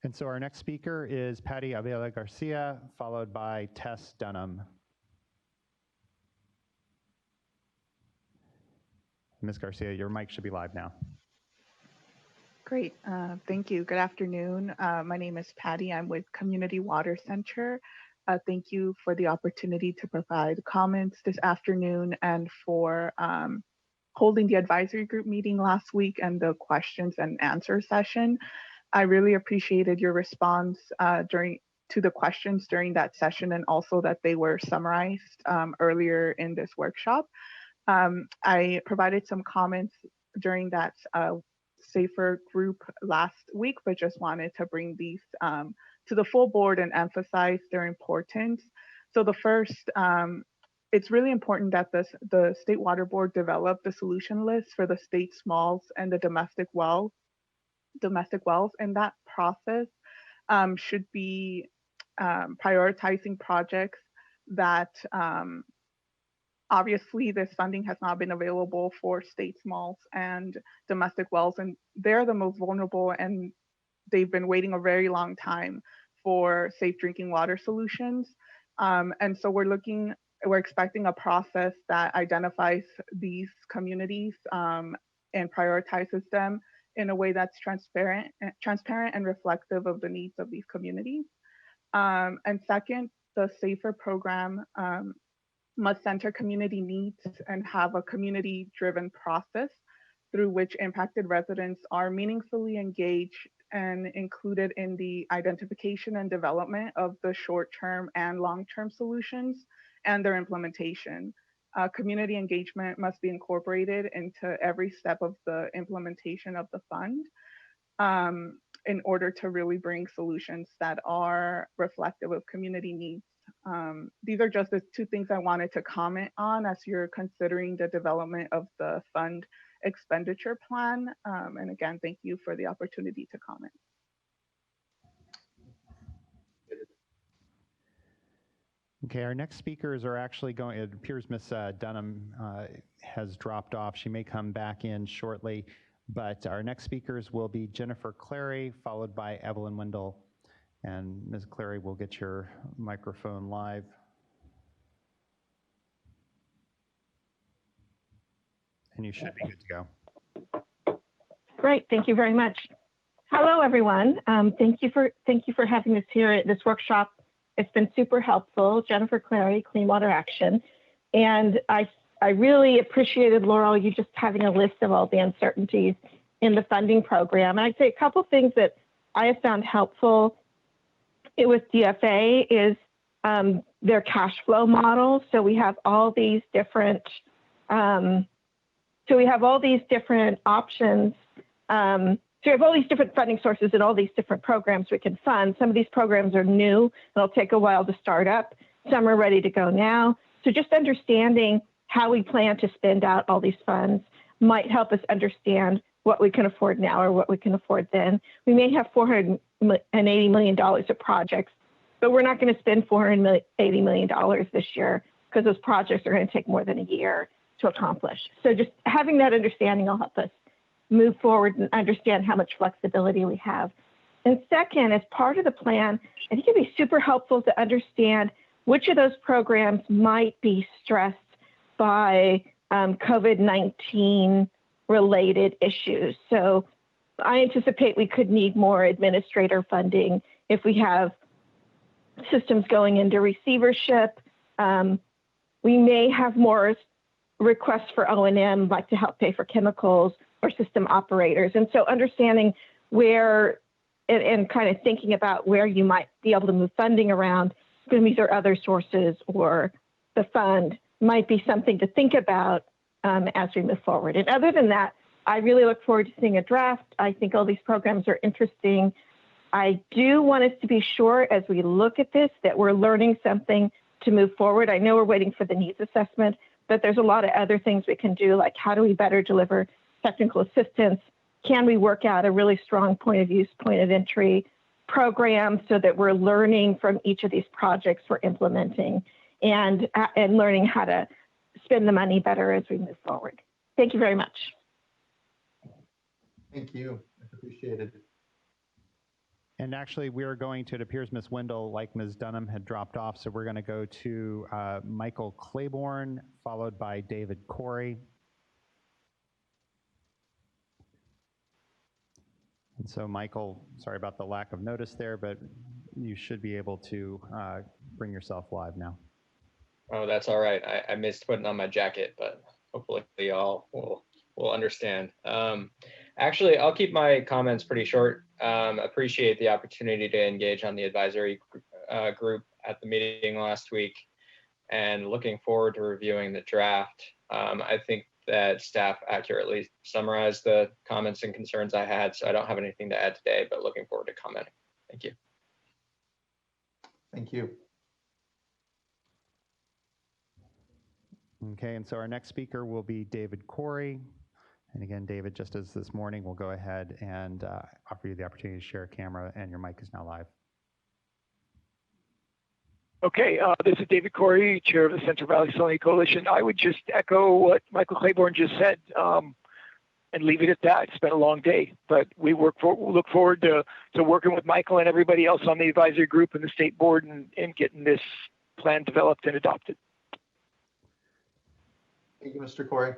And so our next speaker is Patty Avila Garcia, followed by Tess Dunham. Ms. Garcia, your mic should be live now. Great, thank you. Good afternoon. My name is Patty. I'm with Community Water Center. Thank you for the opportunity to provide comments this afternoon and for holding the advisory group meeting last week and the questions and answer session. I really appreciated your response to the questions during that session, and also that they were summarized earlier in this workshop. I provided some comments during that SAFER group last week, but just wanted to bring these to the full board and emphasize their importance. So the first, it's really important that the State Water Board develop the solution list for the state smalls and the domestic wells. And that process should be prioritizing projects that obviously this funding has not been available for state smalls and domestic wells, and they're the most vulnerable, and they've been waiting a very long time for safe drinking water solutions. And so we're expecting a process that identifies these communities and prioritizes them in a way that's transparent and reflective of the needs of these communities. And second, the SAFER program must center community needs and have a community-driven process through which impacted residents are meaningfully engaged and included in the identification and development of the short-term and long-term solutions and their implementation. Community engagement must be incorporated into every step of the implementation of the fund in order to really bring solutions that are reflective of community needs. These are just the two things I wanted to comment on as you're considering the development of the fund expenditure plan. And again, thank you for the opportunity to comment. Okay, our next speakers are actually going, it appears Ms. Dunham has dropped off. She may come back in shortly, but our next speakers will be Jennifer Clary, followed by Evelyn Wendell. And Ms. Clary will get your microphone live. And you should be good to go. Great, thank you very much. Hello, everyone. Thank you for having us here at this workshop. It's been super helpful. Jennifer Clary, Clean Water Action. And I really appreciated, Laurel, you just having a list of all the uncertainties in the funding program. And I'd say a couple things that I have found helpful with DFA is their cash flow model. So we have all these different, options. So we have all these different funding sources and all these different programs we can fund. Some of these programs are new and it'll take a while to start up. Some are ready to go now. So just understanding how we plan to spend out all these funds might help us understand what we can afford now or what we can afford then. We may have $480 million of projects, but we're not going to spend $480 million this year because those projects are going to take more than a year to accomplish. So just having that understanding will help us move forward and understand how much flexibility we have. And second, as part of the plan, I think it'd be super helpful to understand which of those programs might be stressed by COVID-19 related issues. So I anticipate we could need more administrator funding if we have systems going into receivership. We may have more requests for O&M, like to help pay for chemicals or system operators. And so understanding where and kind of thinking about where you might be able to move funding around, these are other sources or the fund might be something to think about as we move forward. And other than that, I really look forward to seeing a draft. I think all these programs are interesting. I do want us to be sure as we look at this that we're learning something to move forward. I know we're waiting for the needs assessment, but there's a lot of other things we can do, like how do we better deliver technical assistance? Can we work out a really strong point of use, point of entry program so that we're learning from each of these projects we're implementing and learning how to spend the money better as we move forward. Thank you very much. Thank you. Appreciated. And actually, we are going to, it appears Ms. Wendell, like Ms. Dunham, had dropped off. So we're going to go to Michael Claiborne, followed by David Corey. And so Michael, sorry about the lack of notice there, but you should be able to bring yourself live now. Oh, that's all right. I missed putting on my jacket, but hopefully y'all will understand. Actually, I'll keep my comments pretty short. Appreciate the opportunity to engage on the advisory group at the meeting last week and looking forward to reviewing the draft. I think that staff accurately summarized the comments and concerns I had, so I don't have anything to add today, but looking forward to commenting. Thank you. Thank you. Okay, and so our next speaker will be David Corey. And again, David, just as this morning, we'll go ahead and offer you the opportunity to share a camera, and your mic is now live. Okay, this is David Corey, chair of the Central Valley Salinity Coalition. I would just echo what Michael Claiborne just said and leave it at that. It's been a long day, but we look forward to working with Michael and everybody else on the advisory group and the state board and getting this plan developed and adopted. Thank you, Mr. Corey.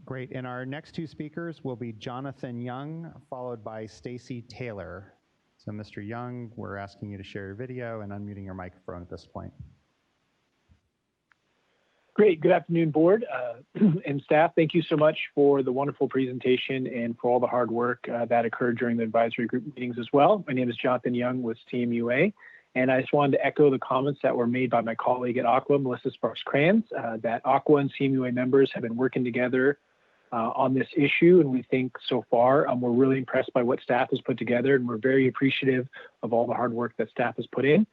Great, and our next two speakers will be Jonathan Young, followed by Stacy Taylor. So Mr. Young, we're asking you to share your video and unmuting your microphone at this point. Great, good afternoon, board and staff. Thank you so much for the wonderful presentation and for all the hard work that occurred during the advisory group meetings as well. My name is Jonathan Young with CMUA, and I just wanted to echo the comments that were made by my colleague at Aqua, Melissa Sparks-Crans, that Aqua and CMUA members have been working together on this issue, and we think so far we're really impressed by what staff has put together, and we're very appreciative of all the hard work that staff has put in.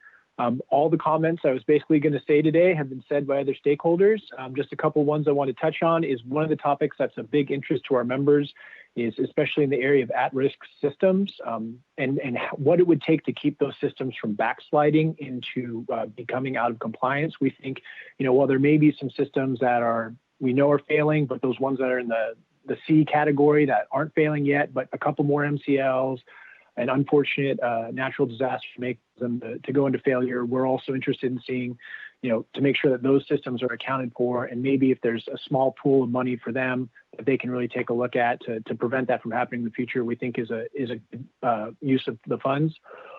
All the comments I was basically going to say today have been said by other stakeholders. Just a couple ones I want to touch on is one of the topics that's a big interest to our members is especially in the area of at-risk systems and what it would take to keep those systems from backsliding into becoming out of compliance. We think, while there may be some systems that we know are failing, but those ones that are in the C category that aren't failing yet, but a couple more MCLs, an unfortunate natural disaster make them to go into failure. We're also interested in seeing, to make sure that those systems are accounted for, and maybe if there's a small pool of money for them that they can really take a look at to prevent that from happening in the future, we think is a use of the funds.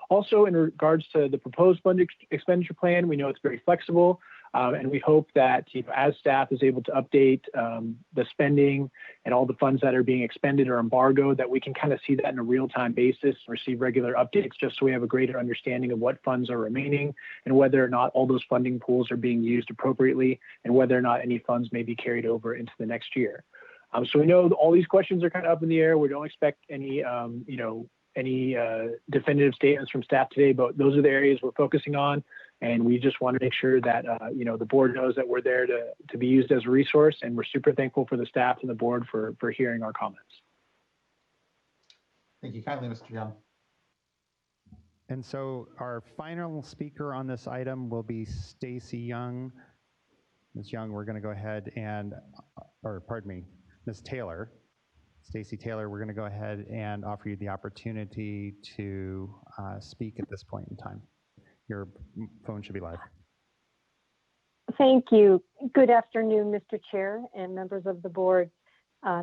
Also, in regards to the proposed fund expenditure plan, we know it's very flexible. And we hope that as staff is able to update the spending and all the funds that are being expended or embargoed, that we can kind of see that in a real-time basis, receive regular updates, just so we have a greater understanding of what funds are remaining and whether or not all those funding pools are being used appropriately and whether or not any funds may be carried over into the next year. So we know all these questions are kind of up in the air. We don't expect any definitive statements from staff today, but those are the areas we're focusing on. And we just want to make sure that, the board knows that we're there to be used as a resource. And we're super thankful for the staff and the board for hearing our comments. Thank you kindly, Mr. Young. And so our final speaker on this item will be Stacy Young. Ms. Young, we're going to go ahead and, Ms. Taylor. Stacy Taylor, we're going to go ahead and offer you the opportunity to speak at this point in time. Your phone should be live. Thank you. Good afternoon, Mr. Chair and members of the board.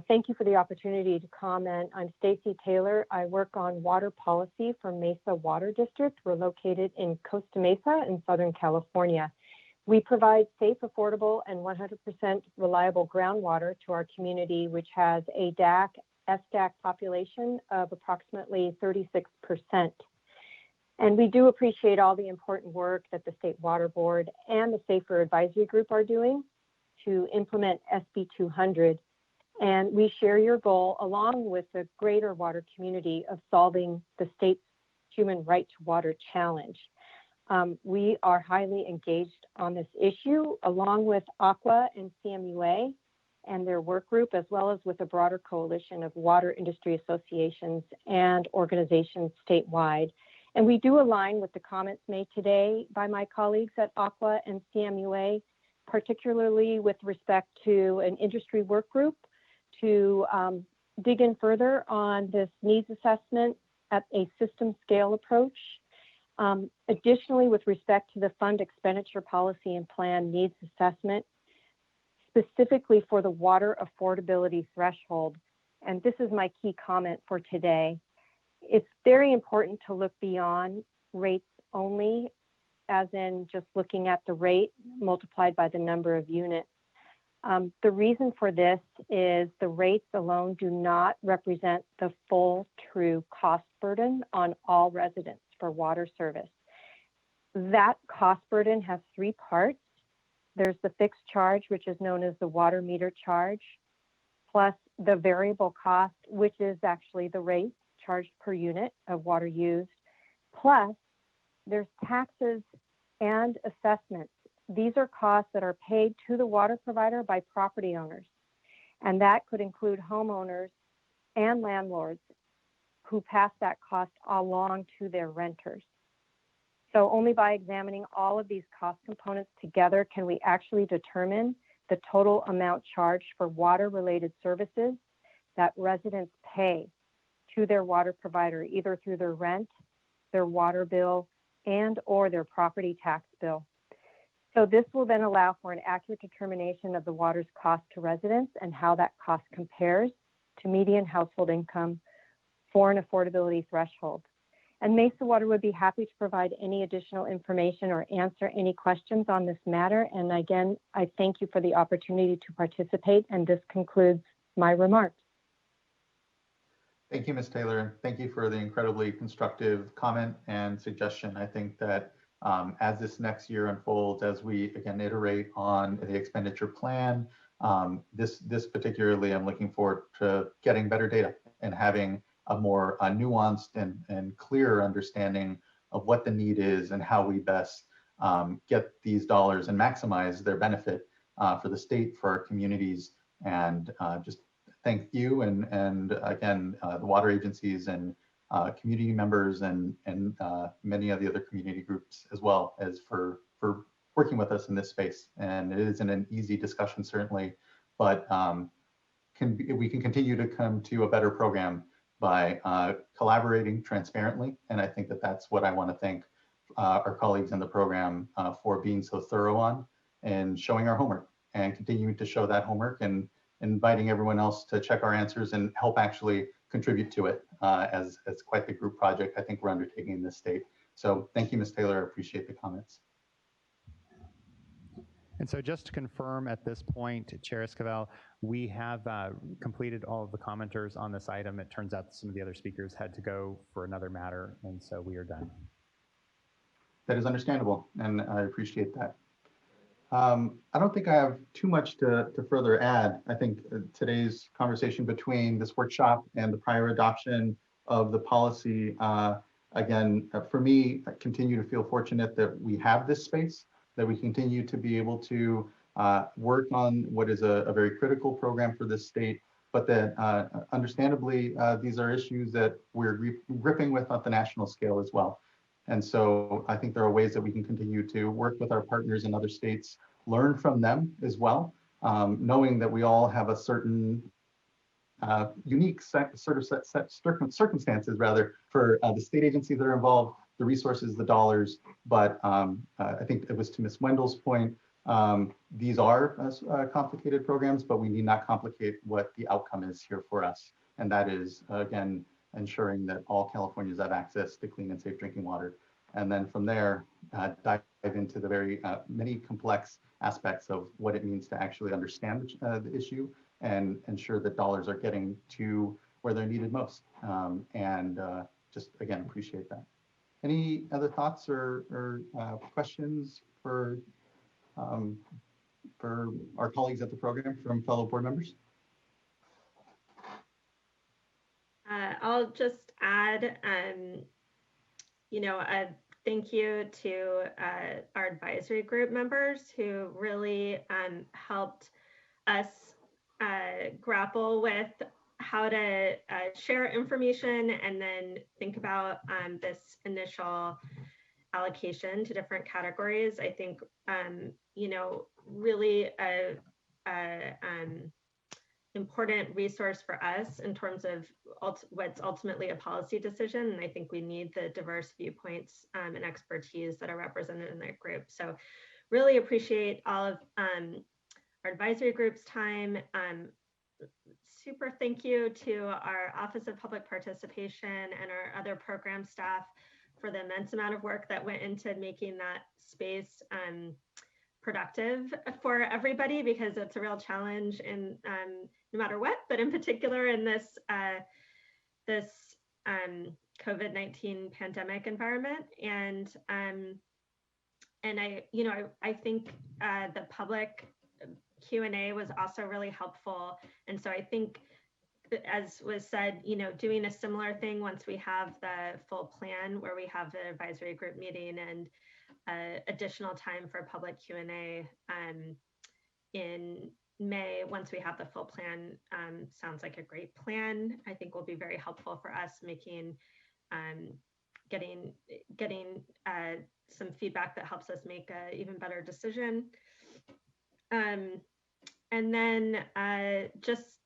Thank you for the opportunity to comment. I'm Stacy Taylor. I work on water policy for Mesa Water District. We're located in Costa Mesa in Southern California. We provide safe, affordable, and 100% reliable groundwater to our community, which has a DAC, SDAC population of approximately 36%. And we do appreciate all the important work that the State Water Board and the SAFER Advisory Group are doing to implement SB 200. And we share your goal along with the greater water community of solving the state's human right to water challenge. We are highly engaged on this issue along with ACWA and CMUA and their work group, as well as with a broader coalition of water industry associations and organizations statewide. And we do align with the comments made today by my colleagues at ACWA and CMUA, particularly with respect to an industry work group to dig in further on this needs assessment at a system scale approach. Additionally, with respect to the fund expenditure policy and plan needs assessment, specifically for the water affordability threshold, and this is my key comment for today, it's very important to look beyond rates only, as in just looking at the rate multiplied by the number of units. The reason for this is the rates alone do not represent the full true cost burden on all residents for water service. That cost burden has three parts. There's the fixed charge, which is known as the water meter charge, plus the variable cost, which is actually the rate charged per unit of water used, plus there's taxes and assessments. These are costs that are paid to the water provider by property owners, and that could include homeowners and landlords who pass that cost along to their renters. So only by examining all of these cost components together can we actually determine the total amount charged for water-related services that residents pay to their water provider, either through their rent, their water bill, and or their property tax bill. So this will then allow for an accurate determination of the water's cost to residents and how that cost compares to median household income for an affordability threshold. And Mesa Water would be happy to provide any additional information or answer any questions on this matter. And again, I thank you for the opportunity to participate, and this concludes my remarks. Thank you, Ms. Taylor. Thank you for the incredibly constructive comment and suggestion. I think that as this next year unfolds, as we again iterate on the expenditure plan, this particularly, I'm looking forward to getting better data and having a more nuanced and clearer understanding of what the need is and how we best get these dollars and maximize their benefit for the state, for our communities, and just thank you and again the water agencies and community members and many of the other community groups as well as for working with us in this space. And it isn't an easy discussion certainly, but we can continue to come to a better program by collaborating transparently. And I think that that's what I want to thank our colleagues in the program for being so thorough on and showing our homework and continuing to show that homework and inviting everyone else to check our answers and help actually contribute to it as quite the group project I think we're undertaking in this state. So thank you, Ms. Taylor. I appreciate the comments. And so just to confirm at this point, Chair Esquivel, we have completed all of the commenters on this item. It turns out some of the other speakers had to go for another matter, and so we are done. That is understandable, and I appreciate that. I don't think I have too much to further add. I think today's conversation between this workshop and the prior adoption of the policy, again, for me, I continue to feel fortunate that we have this space, that we continue to be able to work on what is a very critical program for this state, but that understandably, these are issues that we're gripping with at the national scale as well. And so I think there are ways that we can continue to work with our partners in other states, learn from them as well, knowing that we all have a certain unique set circumstances rather for the state agencies that are involved, the resources, the dollars. But I think it was to Ms. Wendell's point, these are complicated programs, but we need not complicate what the outcome is here for us. And that is, again, ensuring that all Californians have access to clean and safe drinking water. And then from there, dive into the very many complex aspects of what it means to actually understand the issue and ensure that dollars are getting to where they're needed most. And just, again, appreciate that. Any other thoughts or questions for for our colleagues at the program from fellow board members? I'll just add, a thank you to our advisory group members who really helped us grapple with how to share information and then think about this initial allocation to different categories. I think, really important resource for us in terms of what's ultimately a policy decision. And I think we need the diverse viewpoints and expertise that are represented in that group. So really appreciate all of our advisory group's time. Super thank you to our Office of Public Participation and our other program staff for the immense amount of work that went into making that space productive for everybody, because it's a real challenge in no matter what, but in particular in this COVID-19 pandemic environment. And I think the public Q&A was also really helpful. And so I think, as was said, doing a similar thing once we have the full plan, where we have the advisory group meeting and additional time for public Q&A in May, once we have the full plan, sounds like a great plan. I think will be very helpful for us making, getting some feedback that helps us make an even better decision. And then just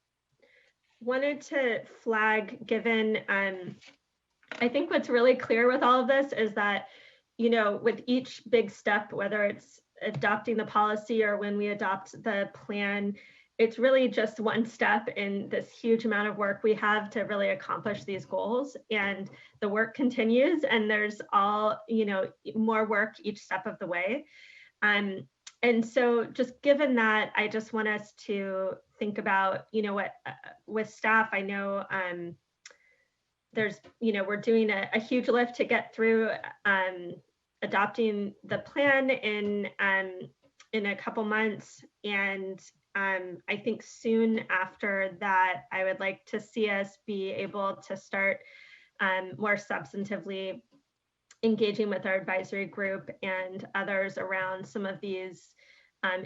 wanted to flag, given, I think what's really clear with all of this is that, with each big step, whether it's adopting the policy or when we adopt the plan, it's really just one step in this huge amount of work we have to really accomplish these goals. And the work continues, and there's more work each step of the way. And so just given that, I just want us to think about, what with staff, I know there's, we're doing a huge lift to get through adopting the plan in a couple months. And I think soon after that, I would like to see us be able to start more substantively engaging with our advisory group and others around some of these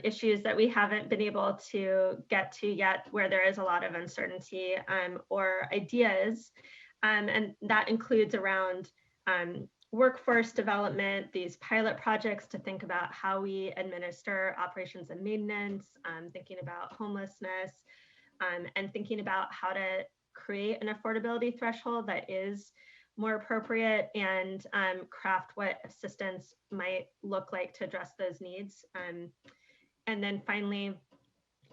issues that we haven't been able to get to yet, where there is a lot of uncertainty or ideas. And that includes around workforce development, these pilot projects to think about how we administer operations and maintenance, thinking about homelessness, and thinking about how to create an affordability threshold that is more appropriate, and craft what assistance might look like to address those needs. And then finally,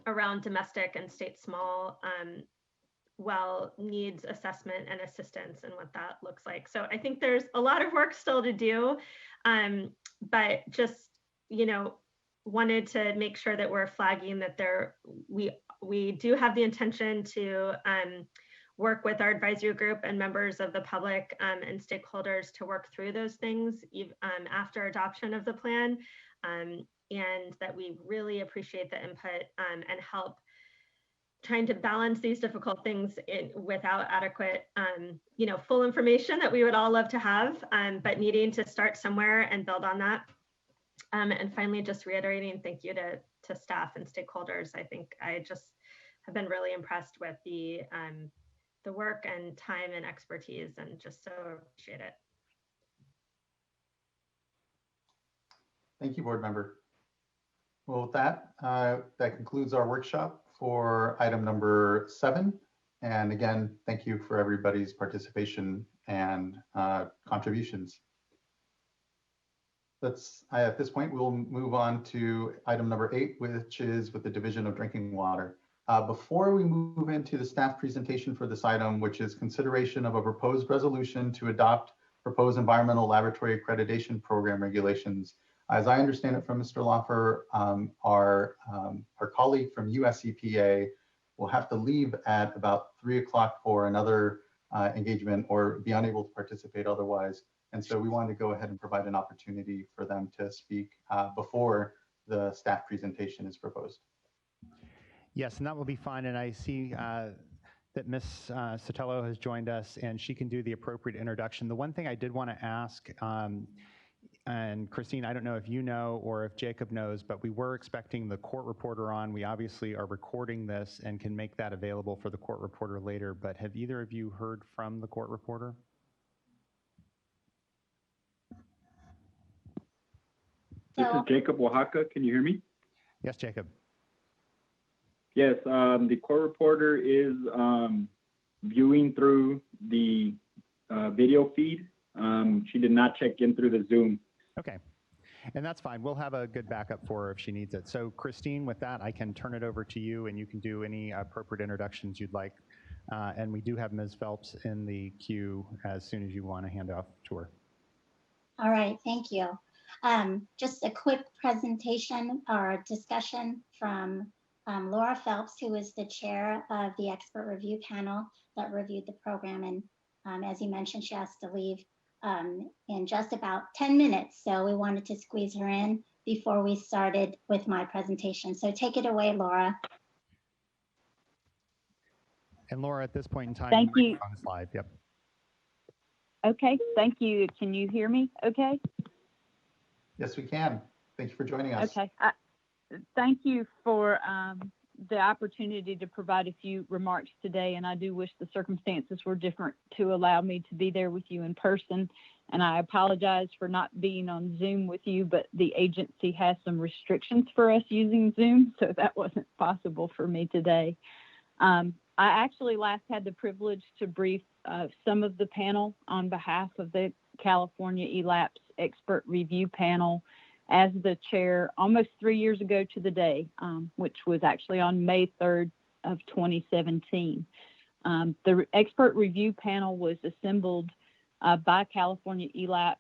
around domestic and state small well needs assessment and assistance and what that looks like. So I think there's a lot of work still to do, but just, wanted to make sure that we're flagging that we do have the intention to work with our advisory group and members of the public and stakeholders to work through those things after adoption of the plan, and that we really appreciate the input and help trying to balance these difficult things without adequate, full information that we would all love to have, but needing to start somewhere and build on that. And finally, just reiterating thank you to staff and stakeholders. I think I just have been really impressed with the work and time and expertise, and just so appreciate it. Thank you, board member. Well, with that, that concludes our workshop for item number 7. And again, thank you for everybody's participation and contributions. At this point, we'll move on to item number 8, which is with the Division of Drinking Water. Before we move into the staff presentation for this item, which is consideration of a proposed resolution to adopt proposed environmental laboratory accreditation program regulations. As I understand it from Mr. Loffer, our colleague from US EPA will have to leave at about 3 o'clock for another engagement or be unable to participate otherwise. And so we wanted to go ahead and provide an opportunity for them to speak before the staff presentation is proposed. Yes, and that will be fine. And I see that Ms. Sotelo has joined us, and she can do the appropriate introduction. The one thing I did want to ask, and Christine, I don't know if you know or if Jacob knows, but we were expecting the court reporter on. We obviously are recording this and can make that available for the court reporter later, but have either of you heard from the court reporter? This is Jacob Oaxaca. Can you hear me? Yes, Jacob. Yes, the court reporter is viewing through the video feed. She did not check in through the Zoom. Okay, and that's fine. We'll have a good backup for her if she needs it. So Christine, with that, I can turn it over to you and you can do any appropriate introductions you'd like. And we do have Ms. Phelps in the queue as soon as you want to hand off to her. All right, thank you. Just a quick presentation or discussion from Laura Phelps, who is the chair of the expert review panel that reviewed the program. And as you mentioned, she has to leave in just about 10 minutes. So we wanted to squeeze her in before we started with my presentation. So take it away, Laura. And Laura, at this point in time, thank you. On slide. Yep. Okay, thank you. Can you hear me okay? Yes, we can. Thank you for joining us. Okay. Thank you for the opportunity to provide a few remarks today, and I do wish the circumstances were different to allow me to be there with you in person. And I apologize for not being on Zoom with you, but the agency has some restrictions for us using Zoom, so that wasn't possible for me today. I actually last had the privilege to brief some of the panel on behalf of the California ELAPS Expert Review Panel as the chair almost 3 years ago to the day, which was actually on May 3rd of 2017. The expert review panel was assembled by California ELAP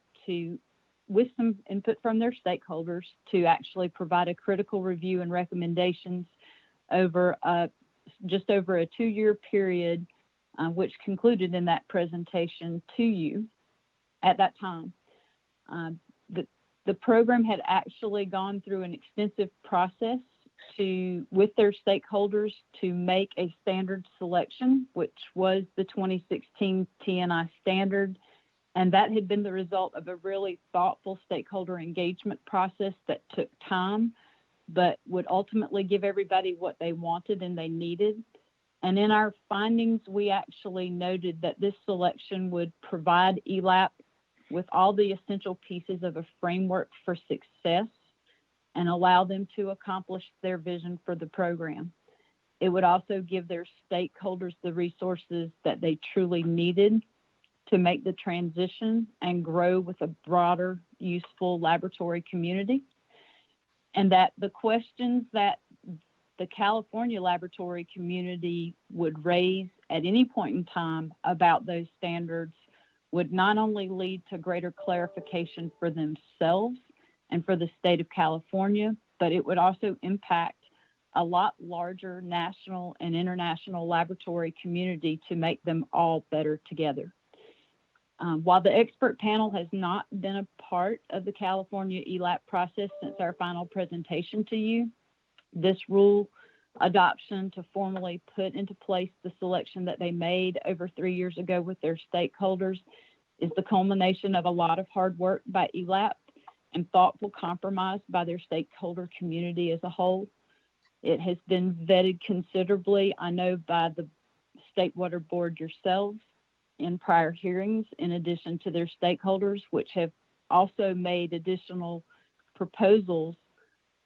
with some input from their stakeholders to actually provide a critical review and recommendations over just over a 2-year period, which concluded in that presentation to you at that time. The program had actually gone through an extensive process with their stakeholders to make a standard selection, which was the 2016 TNI standard. And that had been the result of a really thoughtful stakeholder engagement process that took time, but would ultimately give everybody what they wanted and they needed. And in our findings, we actually noted that this selection would provide ELAP with all the essential pieces of a framework for success and allow them to accomplish their vision for the program. It would also give their stakeholders the resources that they truly needed to make the transition and grow with a broader, useful laboratory community. And that the questions that the California laboratory community would raise at any point in time about those standards would not only lead to greater clarification for themselves and for the state of California, but it would also impact a lot larger national and international laboratory community to make them all better together. While the expert panel has not been a part of the California ELAP process since our final presentation to you, this rule adoption to formally put into place the selection that they made over 3 years ago with their stakeholders is the culmination of a lot of hard work by ELAP and thoughtful compromise by their stakeholder community as a whole. It has been vetted considerably, I know, by the State Water Board yourselves in prior hearings, in addition to their stakeholders, which have also made additional proposals,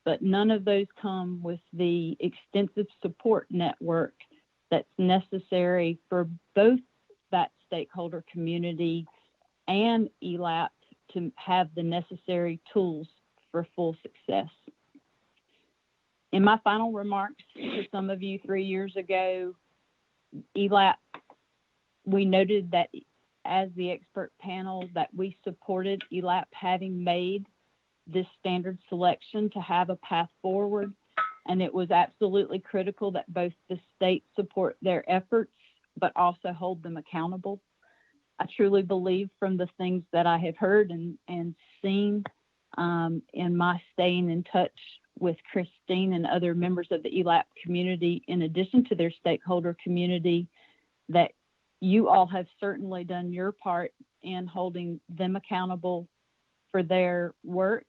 but none of those come with the extensive support network that's necessary for both that stakeholder community and ELAP to have the necessary tools for full success. In my final remarks to some of you 3 years ago, ELAP, we noted that as the expert panel that we supported ELAP having made this standard selection to have a path forward. And it was absolutely critical that both the state support their efforts, but also hold them accountable. I truly believe from the things that I have heard and seen in my staying in touch with Christine and other members of the ELAP community, in addition to their stakeholder community, that you all have certainly done your part in holding them accountable for their work.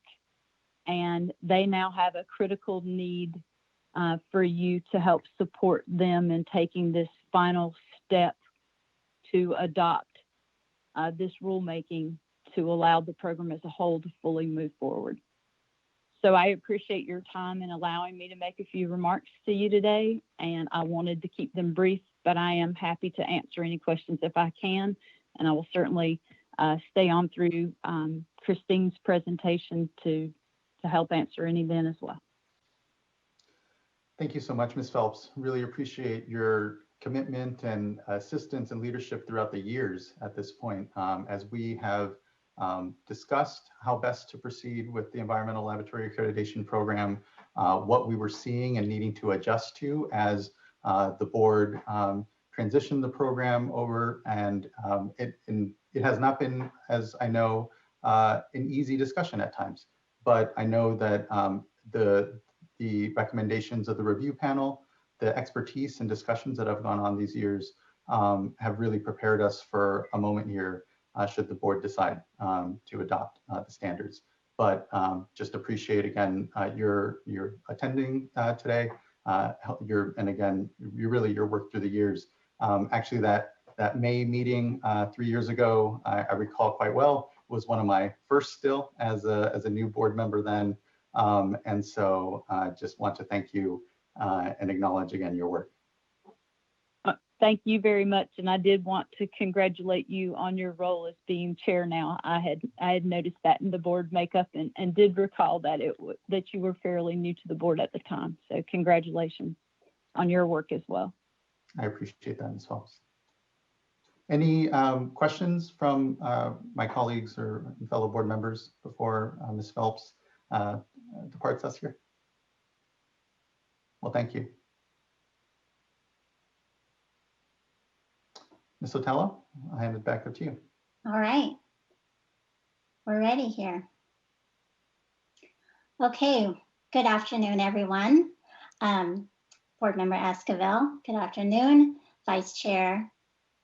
And they now have a critical need for you to help support them in taking this final step to adopt this rulemaking to allow the program as a whole to fully move forward. So I appreciate your time in allowing me to make a few remarks to you today, and I wanted to keep them brief, but I am happy to answer any questions if I can, and I will certainly stay on through Christine's presentation to help answer any then as well. Thank you so much, Ms. Phelps. Really appreciate your commitment and assistance and leadership throughout the years at this point, as we have discussed how best to proceed with the Environmental Laboratory Accreditation Program, what we were seeing and needing to adjust to as the board transitioned the program over, and it has not been, as I know, an easy discussion at times. But I know that the recommendations of the review panel, the expertise and discussions that have gone on these years have really prepared us for a moment here should the board decide to adopt the standards. But just appreciate again your attending today, and again, your work through the years. Actually, that May meeting 3 years ago, I recall quite well, was one of my first still as a new board member then. And so just want to thank you and acknowledge again your work. Thank you very much, and I did want to congratulate you on your role as being chair now. I had noticed that in the board makeup and did recall that that you were fairly new to the board at the time. So congratulations on your work as well. I appreciate that, Ms. Phelps. Any questions from my colleagues or fellow board members before Ms. Phelps departs us here? Well, thank you. Ms. Sotelo, I'll hand it back up to you. All right. We're ready here. Okay. Good afternoon, everyone. Board Member Esquivel, good afternoon. Vice Chair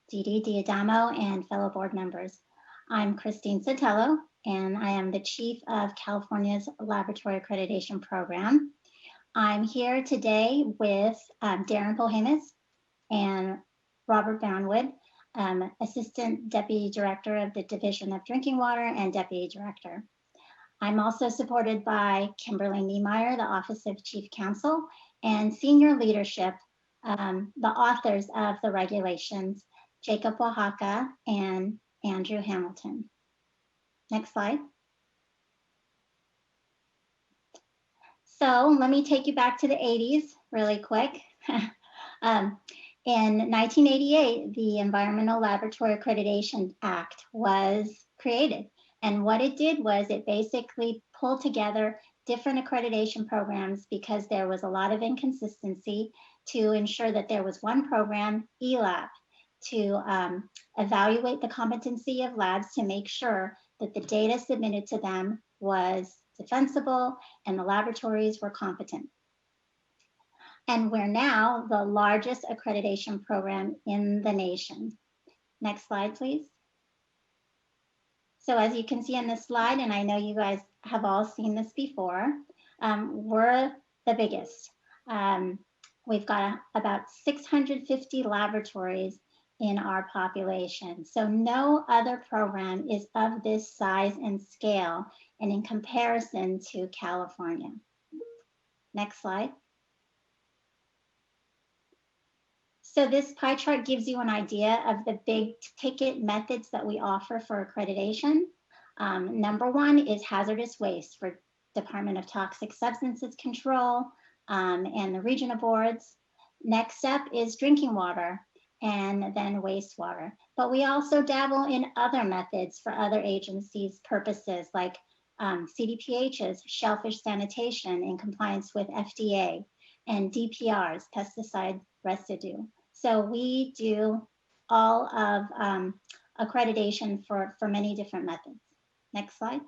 Didi Diadamo and fellow board members. I'm Christine Sotelo, and I am the Chief of California's Laboratory Accreditation Program. I'm here today with Darren Polhamus and Robert Brownwood, Assistant Deputy Director of the Division of Drinking Water and Deputy Director. I'm also supported by Kimberly Niemeyer, the Office of Chief Counsel, and senior leadership, the authors of the regulations, Jacob Oaxaca and Andrew Hamilton. Next slide. So let me take you back to the 80s really quick. In 1988, the Environmental Laboratory Accreditation Act was created. And what it did was it basically pulled together different accreditation programs because there was a lot of inconsistency to ensure that there was one program, ELAB, to evaluate the competency of labs to make sure that the data submitted to them was defensible and the laboratories were competent. And we're now the largest accreditation program in the nation. Next slide, please. So as you can see on this slide, and I know you guys have all seen this before, we're the biggest. We've got about 650 laboratories in our population. So no other program is of this size and scale and in comparison to California. Next slide. So this pie chart gives you an idea of the big ticket methods that we offer for accreditation. Number one is hazardous waste for Department of Toxic Substances Control and the regional boards. Next up is drinking water and then wastewater. But we also dabble in other methods for other agencies' purposes like CDPH's shellfish sanitation in compliance with FDA and DPR's pesticide residue. So we do all of accreditation for many different methods. Next slide.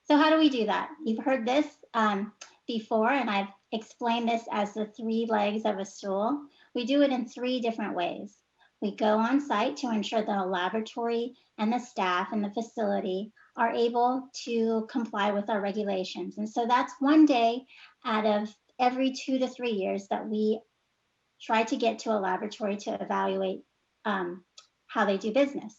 So how do we do that? You've heard this before, and I've explained this as the 3 legs of a stool. We do it in 3 different ways. We go on site to ensure the laboratory and the staff and the facility are able to comply with our regulations. And so that's 1 day out of every 2 to 3 years that we try to get to a laboratory to evaluate how they do business.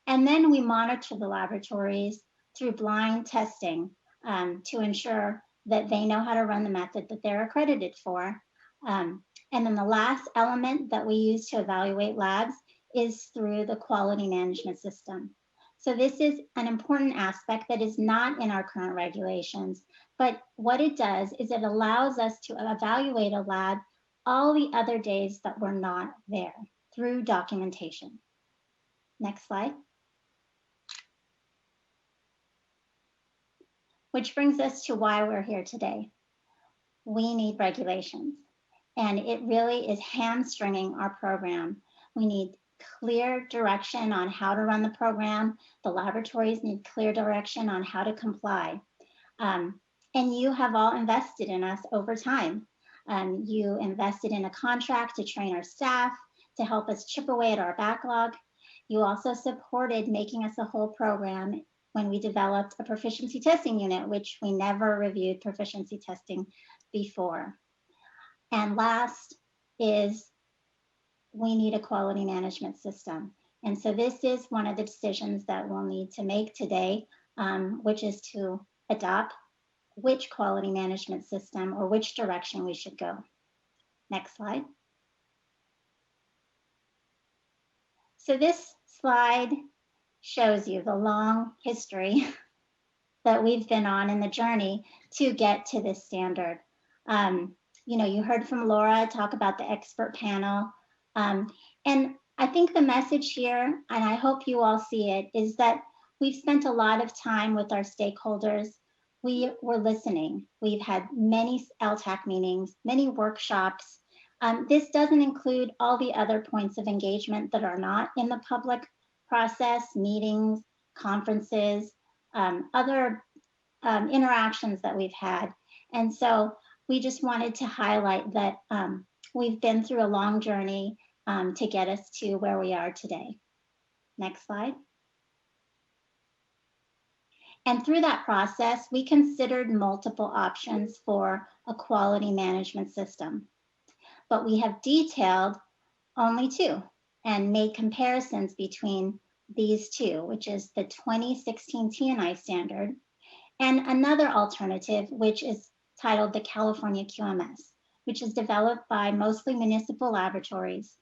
And then we monitor the laboratories through blind testing to ensure that they know how to run the method that they're accredited for. And then the last element that we use to evaluate labs is through the quality management system. So this is an important aspect that is not in our current regulations, but what it does is it allows us to evaluate a lab all the other days that we're not there through documentation. Next slide. Which brings us to why we're here today. We need regulations, and it really is hamstringing our program. We need clear direction on how to run the program. The laboratories need clear direction on how to comply. And you have all invested in us over time. You invested in a contract to train our staff, to help us chip away at our backlog. You also supported making us a whole program when we developed a proficiency testing unit, which we never reviewed proficiency testing before. And last is we need a quality management system. And so this is one of the decisions that we'll need to make today, which is to adopt which quality management system or which direction we should go. Next slide. So this slide shows you the long history that we've been on in the journey to get to this standard. You heard from Laura talk about the expert panel. And I think the message here, and I hope you all see it, is that we've spent a lot of time with our stakeholders. We were listening. We've had many LTAC meetings, many workshops. This doesn't include all the other points of engagement that are not in the public process, meetings, conferences, other interactions that we've had. And so we just wanted to highlight that we've been through a long journey to get us to where we are today. Next slide. And through that process, we considered multiple options for a quality management system, but we have detailed only 2 and made comparisons between these 2, which is the 2016 T&I standard and another alternative, which is titled the California QMS, which is developed by mostly municipal laboratories.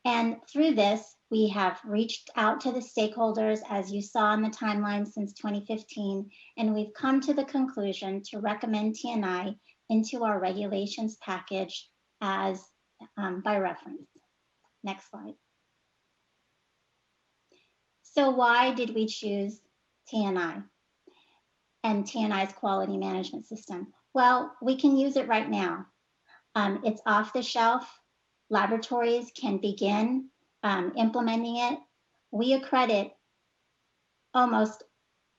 And through this, we have reached out to the stakeholders, as you saw in the timeline since 2015, and we've come to the conclusion to recommend T&I into our regulations package as by reference. Next slide. So why did we choose T&I and T&I's quality management system? Well, we can use it right now. It's off the shelf. Laboratories can begin implementing it. We accredit almost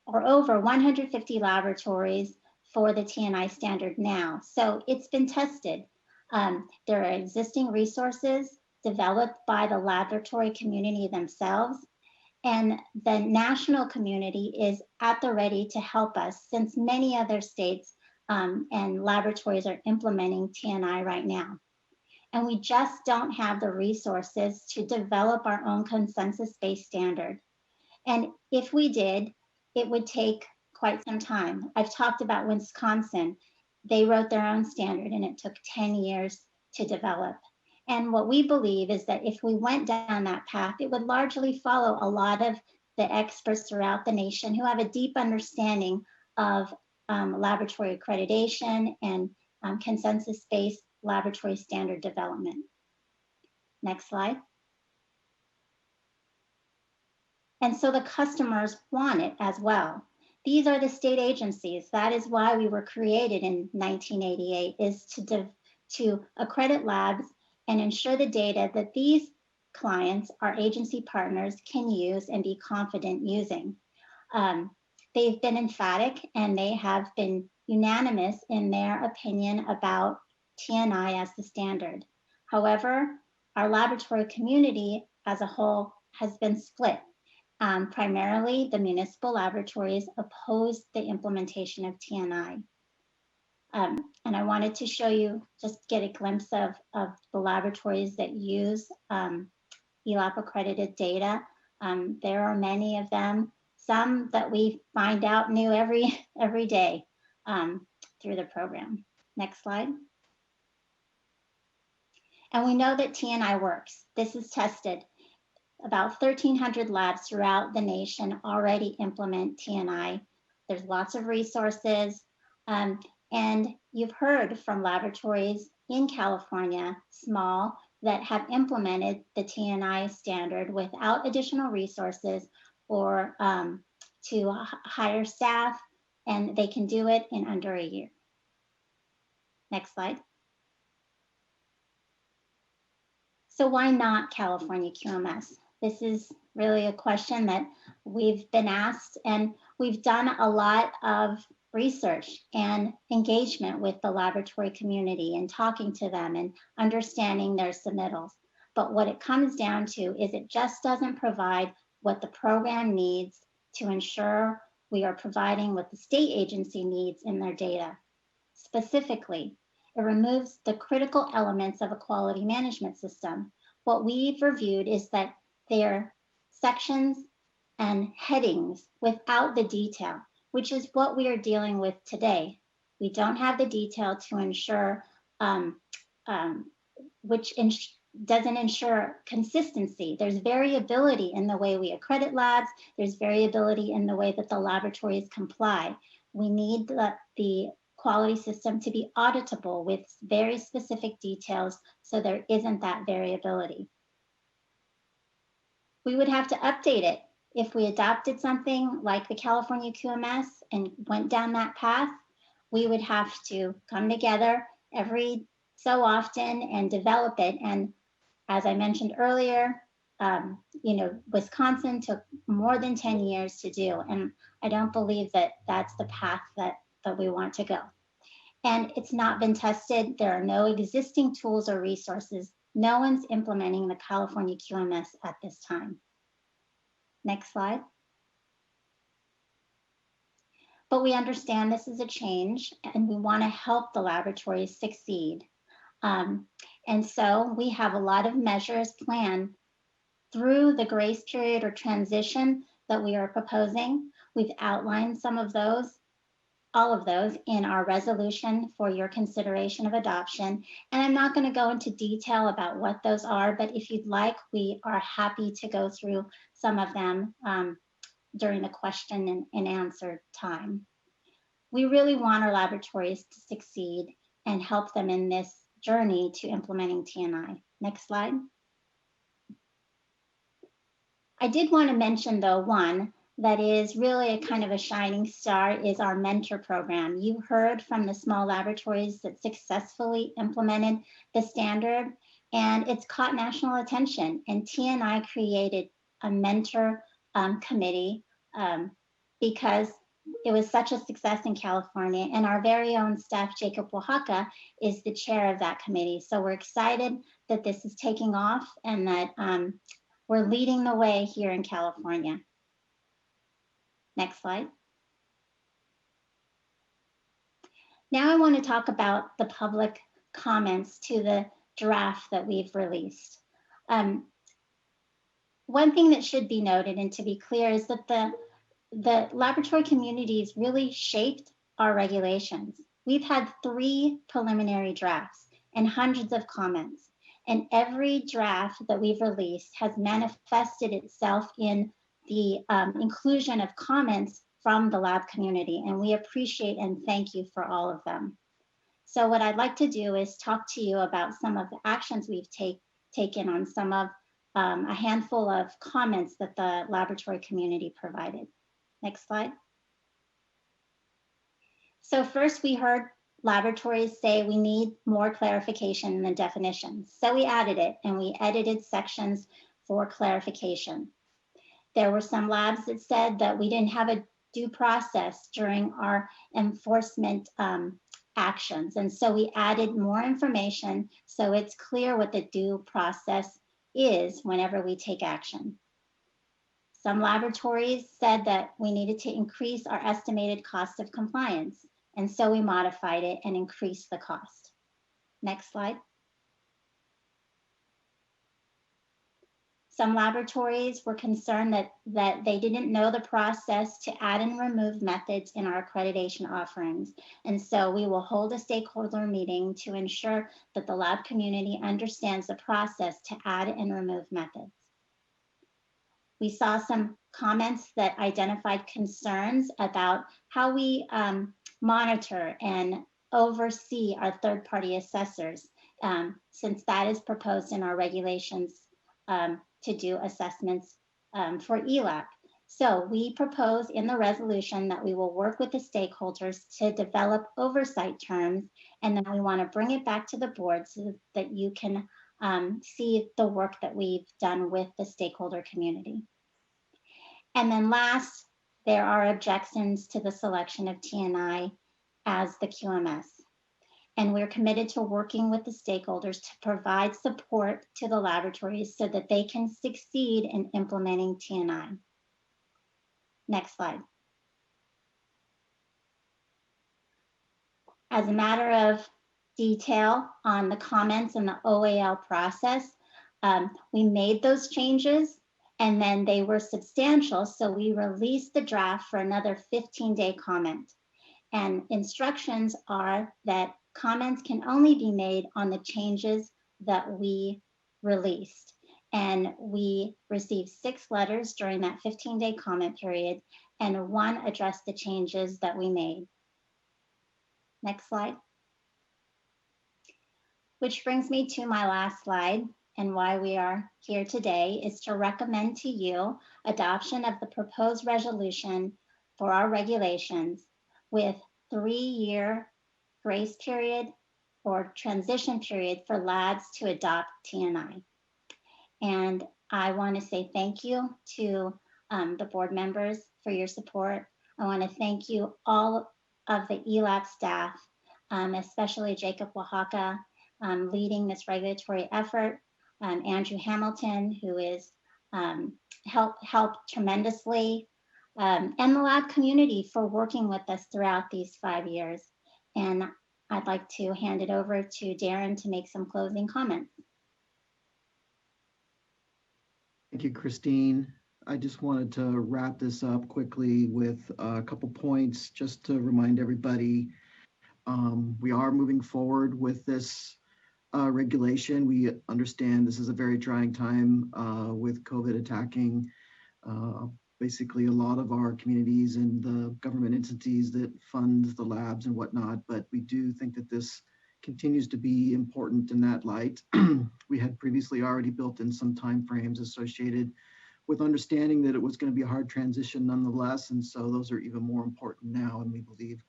or over 150 laboratories for the T&I standard now. So it's been tested. There are existing resources developed by the laboratory community themselves, and the national community is at the ready to help us since many other states and laboratories are implementing T&I right now. And we just don't have the resources to develop our own consensus-based standard. And if we did, it would take quite some time. I've talked about Wisconsin. They wrote their own standard and it took 10 years to develop. And what we believe is that if we went down that path, it would largely follow a lot of the experts throughout the nation who have a deep understanding of laboratory accreditation and consensus-based laboratory standard development. Next slide. And so the customers want it as well. These are the state agencies. That is why we were created in 1988, is to accredit labs and ensure the data that these clients, our agency partners, can use and be confident using. they've been emphatic and they have been unanimous in their opinion about TNI as the standard. However, our laboratory community as a whole has been split. Primarily, the municipal laboratories opposed the implementation of TNI. And I wanted to show you, just get a glimpse of the laboratories that use ELAP accredited data. There are many of them, some that we find out new every day through the program. Next slide. And we know that TNI works. This is tested. About 1,300 labs throughout the nation already implement TNI. There's lots of resources. And you've heard from laboratories in California, small, that have implemented the TNI standard without additional resources or to hire staff, and they can do it in under a year. Next slide. So why not California QMS? This is really a question that we've been asked, and we've done a lot of research and engagement with the laboratory community and talking to them and understanding their submittals. But what it comes down to is it just doesn't provide what the program needs to ensure we are providing what the state agency needs in their data. Specifically, it removes the critical elements of a quality management system. What we've reviewed is that they're sections and headings without the detail, which is what we are dealing with today. We don't have the detail to ensure, which doesn't ensure consistency. There's variability in the way we accredit labs. There's variability in the way that the laboratories comply. We need the quality system to be auditable with very specific details so there isn't that variability. We would have to update it. If we adopted something like the California QMS and went down that path, we would have to come together every so often and develop it. And as I mentioned earlier, Wisconsin took more than 10 years to do. And I don't believe that that's the path that we want to go. And it's not been tested. There are no existing tools or resources. No one's implementing the California QMS at this time. Next slide. But we understand this is a change and we want to help the laboratories succeed. And so we have a lot of measures planned through the grace period or transition that we are proposing. We've outlined some of those, all of those in our resolution for your consideration of adoption. And I'm not going to go into detail about what those are, but if you'd like, we are happy to go through some of them during the question and answer time. We really want our laboratories to succeed and help them in this journey to implementing TNI. Next slide. I did want to mention though, one that is really a kind of a shining star is our mentor program. You heard from the small laboratories that successfully implemented the standard, and it's caught national attention, and TNI created a mentor committee because it was such a success in California, and our very own staff, Jacob Oaxaca, is the chair of that committee. So we're excited that this is taking off and that we're leading the way here in California. Next slide. Now I want to talk about the public comments to the draft that we've released. One thing that should be noted and to be clear is that the laboratory communities really shaped our regulations. We've had 3 preliminary drafts and hundreds of comments, and every draft that we've released has manifested itself in the inclusion of comments from the lab community, and we appreciate and thank you for all of them. So what I'd like to do is talk to you about some of the actions we've taken on some of a handful of comments that the laboratory community provided. Next slide. So first we heard laboratories say we need more clarification in the definitions. So we added it and we edited sections for clarification. There were some labs that said that we didn't have due process during our enforcement actions. And so we added more information so it's clear what the due process is whenever we take action. Some laboratories said that we needed to increase our estimated cost of compliance, and so we modified it and increased the cost. Next slide. Some laboratories were concerned that they didn't know the process to add and remove methods in our accreditation offerings. And so we will hold a stakeholder meeting to ensure that the lab community understands the process to add and remove methods. We saw some comments that identified concerns about how we monitor and oversee our third-party assessors, since that is proposed in our regulations to do assessments for ELAC. So we propose in the resolution that we will work with the stakeholders to develop oversight terms, and then we want to bring it back to the board so that you can see the work that we've done with the stakeholder community. And then last, there are objections to the selection of TNI as the QMS. And we're committed to working with the stakeholders to provide support to the laboratories so that they can succeed in implementing TNI. Next slide. As a matter of detail on the comments in the OAL process, we made those changes and then they were substantial. So we released the draft for another 15-day comment. And instructions are that comments can only be made on the changes that we released. And we received 6 letters during that 15-day comment period, and 1 addressed the changes that we made. Next slide. Which brings me to my last slide, and why we are here today is to recommend to you adoption of the proposed resolution for our regulations with 3-year grace period or transition period for labs to adopt TNI. And I want to say thank you to the board members for your support. I want to thank you all of the ELAB staff, especially Jacob Oaxaca, leading this regulatory effort, Andrew Hamilton, who is helped tremendously, and the lab community for working with us throughout these 5 years. And I'd like to hand it over to Darren to make some closing comments. Thank you, Christine. I just wanted to wrap this up quickly with a couple points just to remind everybody. We are moving forward with this regulation. We understand this is a very trying time with COVID attacking basically a lot of our communities and the government entities that fund the labs and whatnot, but we do think that this continues to be important in that light. We had previously already built in some timeframes associated with understanding that it was going to be a hard transition nonetheless, and so those are even more important now, and we believe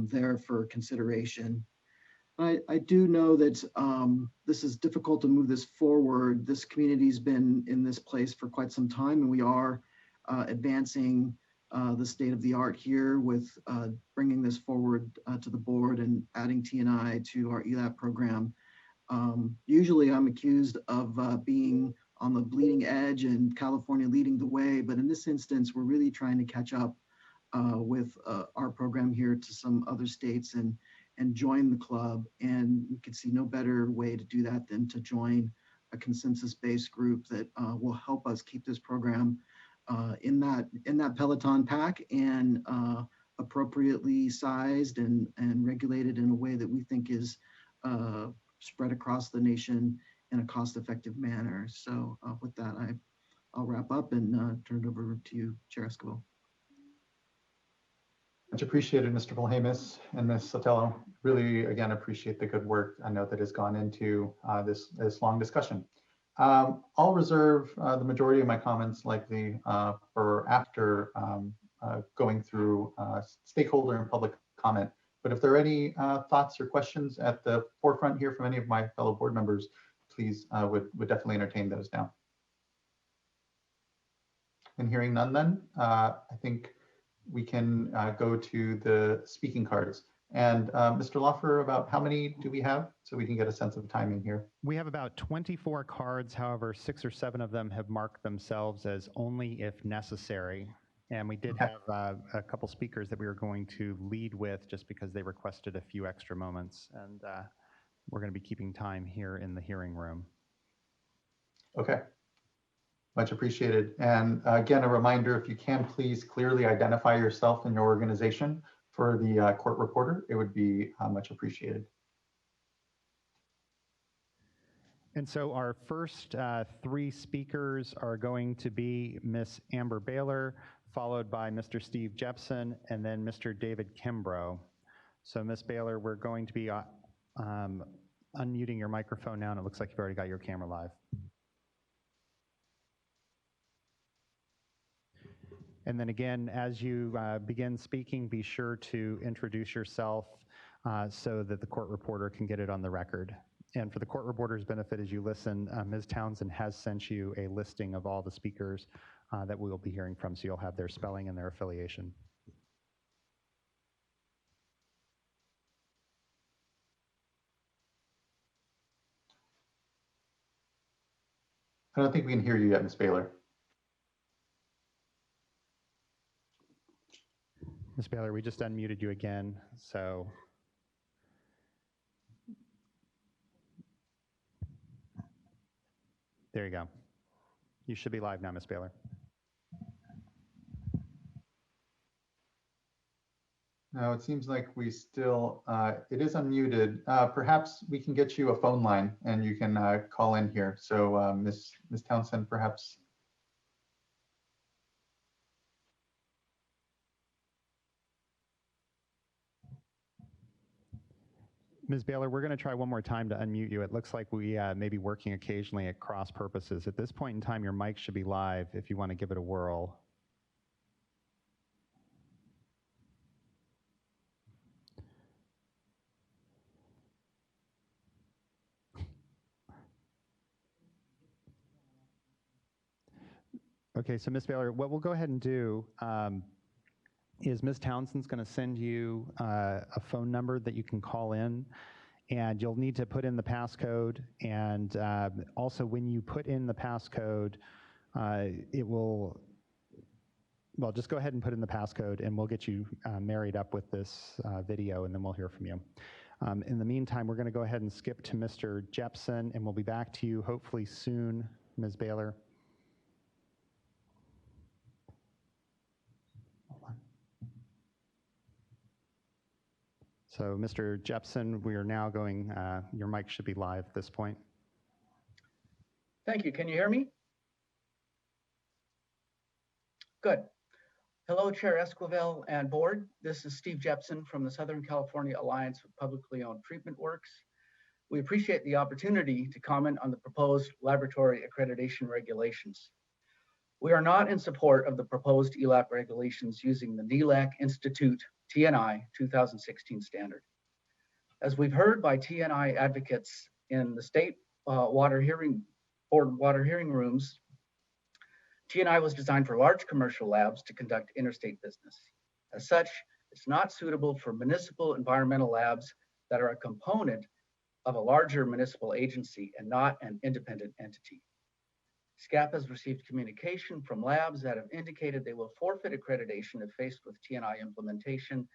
there for consideration. I do know that this is difficult to move this forward. This community's been in this place for quite some time, and we are advancing the state of the art here with bringing this forward to the board and adding TNI to our ELAB program. Usually I'm accused of being on the bleeding edge and California leading the way, but in this instance, we're really trying to catch up with our program here to some other states and join the club. And we could see no better way to do that than to join a consensus-based group that will help us keep this program in that Peloton pack and appropriately sized and regulated in a way that we think is spread across the nation in a cost-effective manner. So with that, I'll wrap up and turn it over to you, Chair Escobar. Much appreciated, Mr. Volhamis and Ms. Sotelo. Really, again, appreciate the good work I know that has gone into this long discussion. I'll reserve the majority of my comments likely for after going through stakeholder and public comment. But if there are any thoughts or questions at the forefront here from any of my fellow board members, please would definitely entertain those now. And hearing none then, I think we can go to the speaking cards. And Mr. Loffer, about how many do we have so we can get a sense of timing here? We have about 24 cards. However, 6 or 7 of them have marked themselves as only if necessary. And we did have a couple speakers that we were going to lead with just because they requested a few extra moments. And we're going to be keeping time here in the hearing room. Okay. Much appreciated. And again, a reminder, if you can please clearly identify yourself and your organization for the court reporter, it would be much appreciated. And so our first 3 speakers are going to be Miss Amber Baylor, followed by Mr. Steve Jepson, and then Mr. David Kimbrough. So Miss Baylor, we're going to be unmuting your microphone now, and it looks like you've already got your camera live. And then again, as you begin speaking, be sure to introduce yourself so that the court reporter can get it on the record. And for the court reporter's benefit as you listen, Ms. Townsend has sent you a listing of all the speakers that we will be hearing from, so you'll have their spelling and their affiliation. I don't think we can hear you yet, Ms. Baylor. Ms. Baylor, we just unmuted you again, so. There you go. You should be live now, Ms. Baylor. No, it seems like we still, it is unmuted. Perhaps we can get you a phone line and you can call in here. So Ms. Townsend, perhaps. Ms. Baylor, we're going to try one more time to unmute you. It looks like we may be working occasionally at cross purposes. At this point in time, your mic should be live if you want to give it a whirl. Okay, so Ms. Baylor, what we'll go ahead and do is Ms. Townsend's going to send you a phone number that you can call in, and you'll need to put in the passcode. And also, when you put in the passcode, it will, well, just go ahead and put in the passcode, and we'll get you married up with this video, and then we'll hear from you. In the meantime, we're going to go ahead and skip to Mr. Jepson, and we'll be back to you hopefully soon, Ms. Baylor. So, Mr. Jepson, we are now going, your mic should be live at this point. Thank you. Can you hear me? Good. Hello, Chair Esquivel and board. This is Steve Jepson from the Southern California Alliance of Publicly Owned Treatment Works. We appreciate the opportunity to comment on the proposed laboratory accreditation regulations. We are not in support of the proposed ELAP regulations using the NELAC Institute TNI 2016 standard. As we've heard by TNI advocates in the state water hearing rooms, TNI was designed for large commercial labs to conduct interstate business. As such, it's not suitable for municipal environmental labs that are a component of a larger municipal agency and not an independent entity. SCAP has received communication from labs that have indicated they will forfeit accreditation if faced with TNI implementation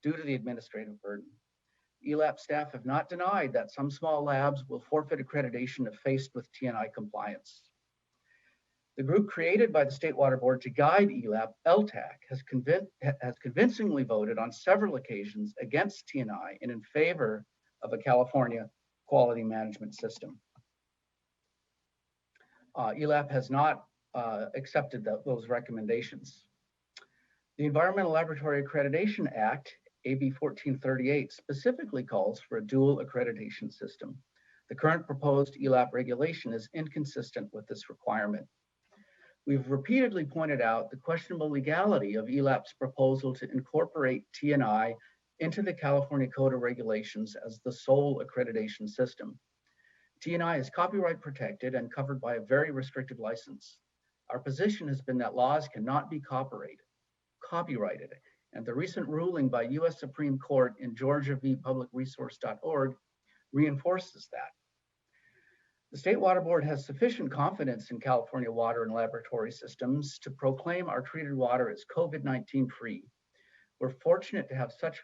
due to the administrative burden. ELAP staff have not denied that some small labs will forfeit accreditation if faced with TNI compliance. The group created by the State Water Board to guide ELAP, LTAC, has convincingly voted on several occasions against TNI and in favor of a California quality management system. ELAP has not accepted those recommendations. The Environmental Laboratory Accreditation Act, AB 1438, specifically calls for a dual accreditation system. The current proposed ELAP regulation is inconsistent with this requirement. We've repeatedly pointed out the questionable legality of ELAP's proposal to incorporate TNI into the California Code of Regulations as the sole accreditation system. TNI is copyright protected and covered by a very restricted license. Our position has been that laws cannot be copyrighted, and the recent ruling by US Supreme Court in Georgia v. publicresource.org reinforces that. The State Water Board has sufficient confidence in California water and laboratory systems to proclaim our treated water as COVID-19 free. We're fortunate to have such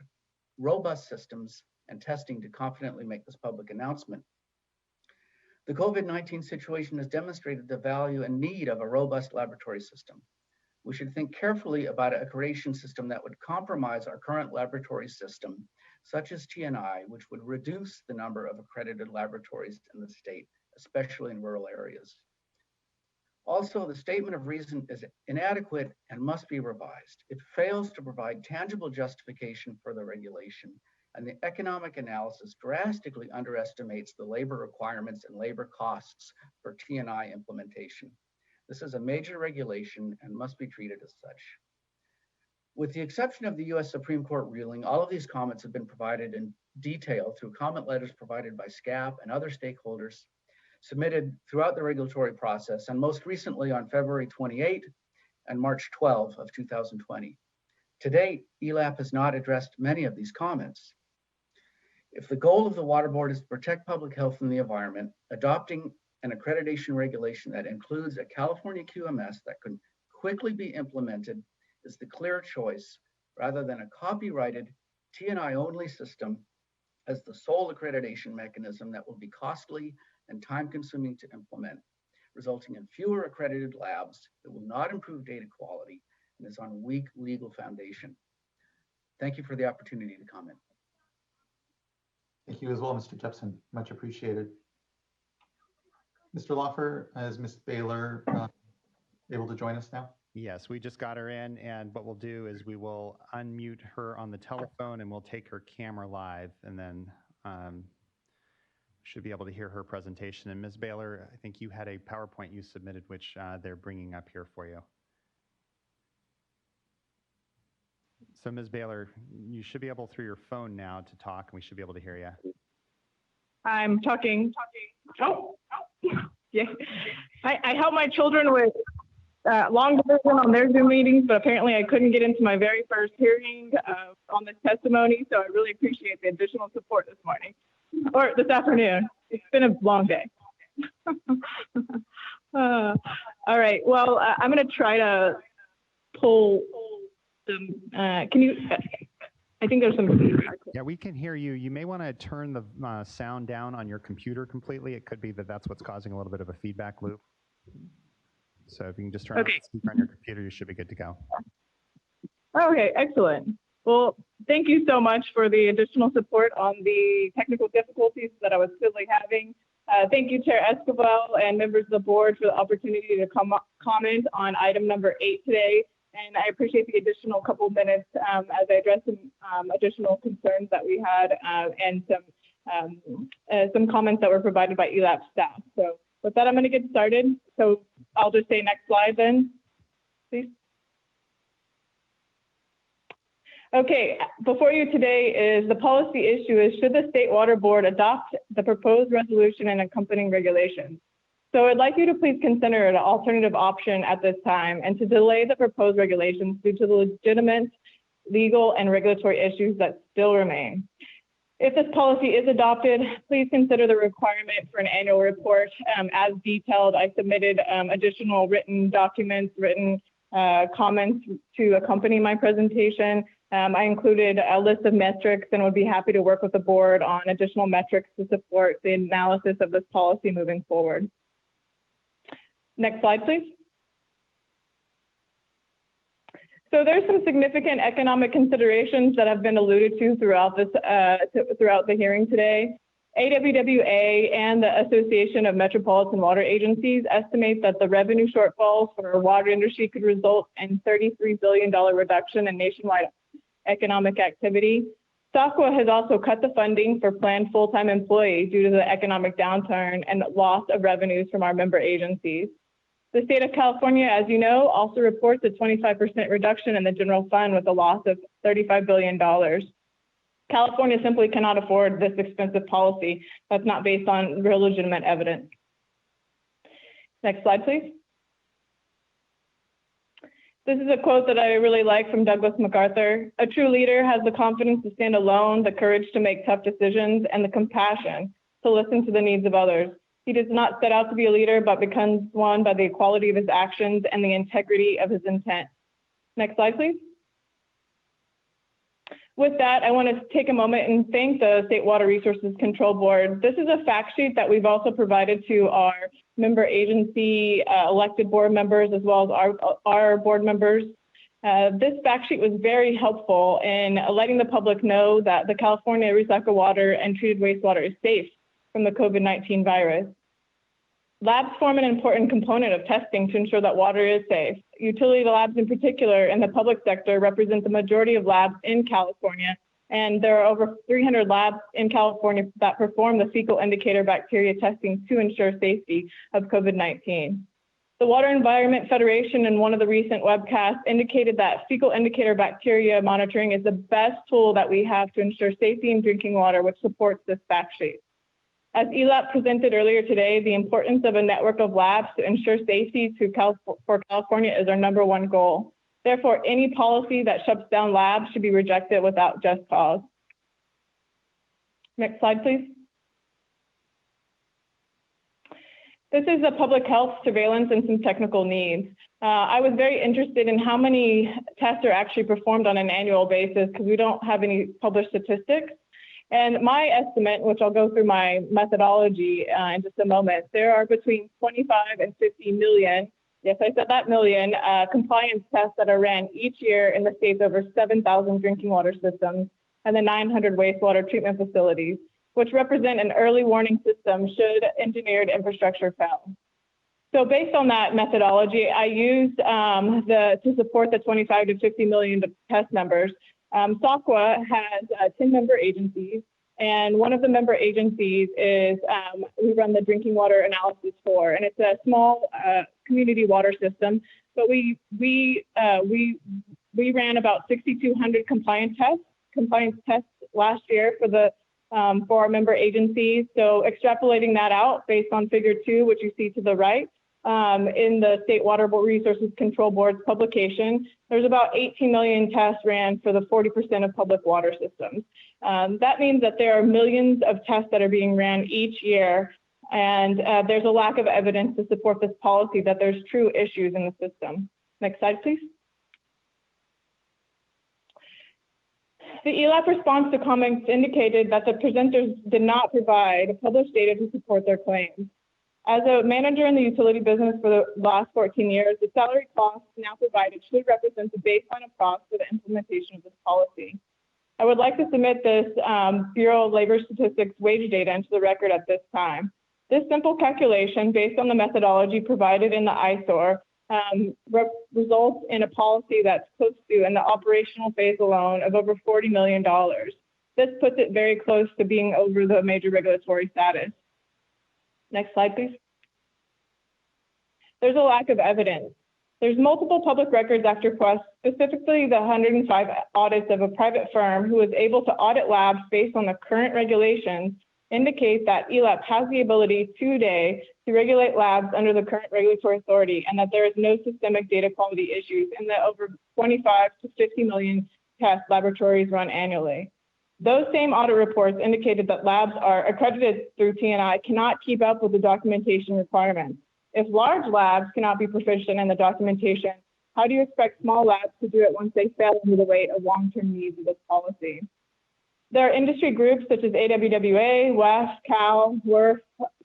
robust systems and testing to confidently make this public announcement. The COVID-19 situation has demonstrated the value and need of a robust laboratory system. We should think carefully about a accreditation system that would compromise our current laboratory system, such as TNI, which would reduce the number of accredited laboratories in the state, especially in rural areas. Also, the statement of reason is inadequate and must be revised. It fails to provide tangible justification for the regulation, and the economic analysis drastically underestimates the labor requirements and labor costs for TNI implementation. This is a major regulation and must be treated as such. With the exception of the US Supreme Court ruling, all of these comments have been provided in detail through comment letters provided by SCAP and other stakeholders submitted throughout the regulatory process, and most recently on February 28 and March 12 of 2020. To date, ELAP has not addressed many of these comments. If the goal of the Water Board is to protect public health and the environment, adopting an accreditation regulation that includes a California QMS that can quickly be implemented is the clear choice, rather than a copyrighted TNI-only system as the sole accreditation mechanism that will be costly and time-consuming to implement, resulting in fewer accredited labs that will not improve data quality and is on weak legal foundation. Thank you for the opportunity to comment. Thank you as well, Mr. Jepson. Much appreciated. Mr. Loffer, is Ms. Baylor able to join us now? Yes, we just got her in, and what we'll do is we will unmute her on the telephone and we'll take her camera live, and then should be able to hear her presentation. And Ms. Baylor, I think you had a PowerPoint you submitted, which they're bringing up here for you. So Ms. Baylor, you should be able through your phone now to talk, and we should be able to hear you. I'm talking. Oh, yeah. I help my children with long division on their Zoom meetings, but apparently I couldn't get into my very first hearing on this testimony, so I really appreciate the additional support this morning, or this afternoon. It's been a long day. All right, well, I'm gonna try to pull some, can you, I think there's some feedback. Yeah, we can hear you. You may want to turn the sound down on your computer completely. It could be that that's what's causing a little bit of a feedback loop. So if you can just turn off the speaker on your computer, you should be good to go. Okay, excellent. Well, thank you so much for the additional support on the technical difficulties that I was clearly having. Thank you, Chair Escobar and members of the board, for the opportunity to comment on item number 8 today. And I appreciate the additional couple minutes as I address some additional concerns that we had and some comments that were provided by ELAP staff. So with that, I'm going to get started. So I'll just say next slide then, please. Okay, before you today is the policy issue is, should the State Water Board adopt the proposed resolution and accompanying regulations? So I'd like you to please consider an alternative option at this time and to delay the proposed regulations due to the legitimate legal and regulatory issues that still remain. If this policy is adopted, please consider the requirement for an annual report. As detailed, I submitted additional written documents, written comments to accompany my presentation. I included a list of metrics and would be happy to work with the board on additional metrics to support the analysis of this policy moving forward. Next slide, please. So there's some significant economic considerations that have been alluded to throughout this throughout the hearing today. AWWA and the Association of Metropolitan Water Agencies estimate that the revenue shortfalls for our water industry could result in $33 billion reduction in nationwide economic activity. SWRCB has also cut the funding for planned full-time employees due to the economic downturn and loss of revenues from our member agencies. The state of California, as you know, also reports a 25% reduction in the general fund with a loss of $35 billion. California simply cannot afford this expensive policy that's not based on real legitimate evidence. Next slide, please. This is a quote that I really like from Douglas MacArthur. A true leader has the confidence to stand alone, the courage to make tough decisions, and the compassion to listen to the needs of others. He does not set out to be a leader, but becomes one by the quality of his actions and the integrity of his intent. Next slide, please. With that, I want to take a moment and thank the State Water Resources Control Board. This is a fact sheet that we've also provided to our member agency elected board members, as well as our board members. This fact sheet was very helpful in letting the public know that the California recycled water and treated wastewater is safe from the COVID-19 virus. Labs form an important component of testing to ensure that water is safe. Utility labs in particular in the public sector represent the majority of labs in California, and there are over 300 labs in California that perform the fecal indicator bacteria testing to ensure safety of COVID-19. The Water Environment Federation in one of the recent webcasts indicated that fecal indicator bacteria monitoring is the best tool that we have to ensure safety in drinking water, which supports this fact sheet. As ELAP presented earlier today, the importance of a network of labs to ensure safety for California is our #1 goal. Therefore, any policy that shuts down labs should be rejected without just cause. Next slide, please. This is the public health surveillance and some technical needs. I was very interested in how many tests are actually performed on an annual basis because we don't have any published statistics. And my estimate, which I'll go through my methodology in just a moment, there are between 25 and 50 million, yes, I said that million, compliance tests that are ran each year in the state's over 7,000 drinking water systems and the 900 wastewater treatment facilities, which represent an early warning system should engineered infrastructure fail. So based on that methodology, I used to support the 25 to 50 million test numbers. SWRCB has 10 member agencies, and one of the member agencies is we run the drinking water analysis for, and it's a small community water system. But we ran about 6,200 compliance tests last year for our member agencies. So extrapolating that out based on Figure 2, which you see to the right, in the State Water Resources Control Board's publication, there's about 18 million tests ran for the 40% of public water systems. That means that there are millions of tests that are being ran each year, and there's a lack of evidence to support this policy that there's true issues in the system. Next slide, please. The ELAP response to comments indicated that the presenters did not provide published data to support their claims. As a manager in the utility business for the last 14 years, the salary costs now provided should represent the baseline of costs for the implementation of this policy. I would like to submit this Bureau of Labor Statistics wage data into the record at this time. This simple calculation, based on the methodology provided in the ISOR, results in a policy that's close to, in the operational phase alone, of over $40 million. This puts it very close to being over the major regulatory status. Next slide, please. There's a lack of evidence. There's multiple public records act requests, specifically the 105 audits of a private firm who was able to audit labs based on the current regulations, indicate that ELAP has the ability today to regulate labs under the current regulatory authority, and that there is no systemic data quality issues in the over 25 to 50 million tests laboratories run annually. Those same audit reports indicated that labs are accredited through TNI cannot keep up with the documentation requirements. If large labs cannot be proficient in the documentation, how do you expect small labs to do it once they fail under the weight of long-term needs of this policy? There are industry groups such as AWWA, WEF, CAL, WERF,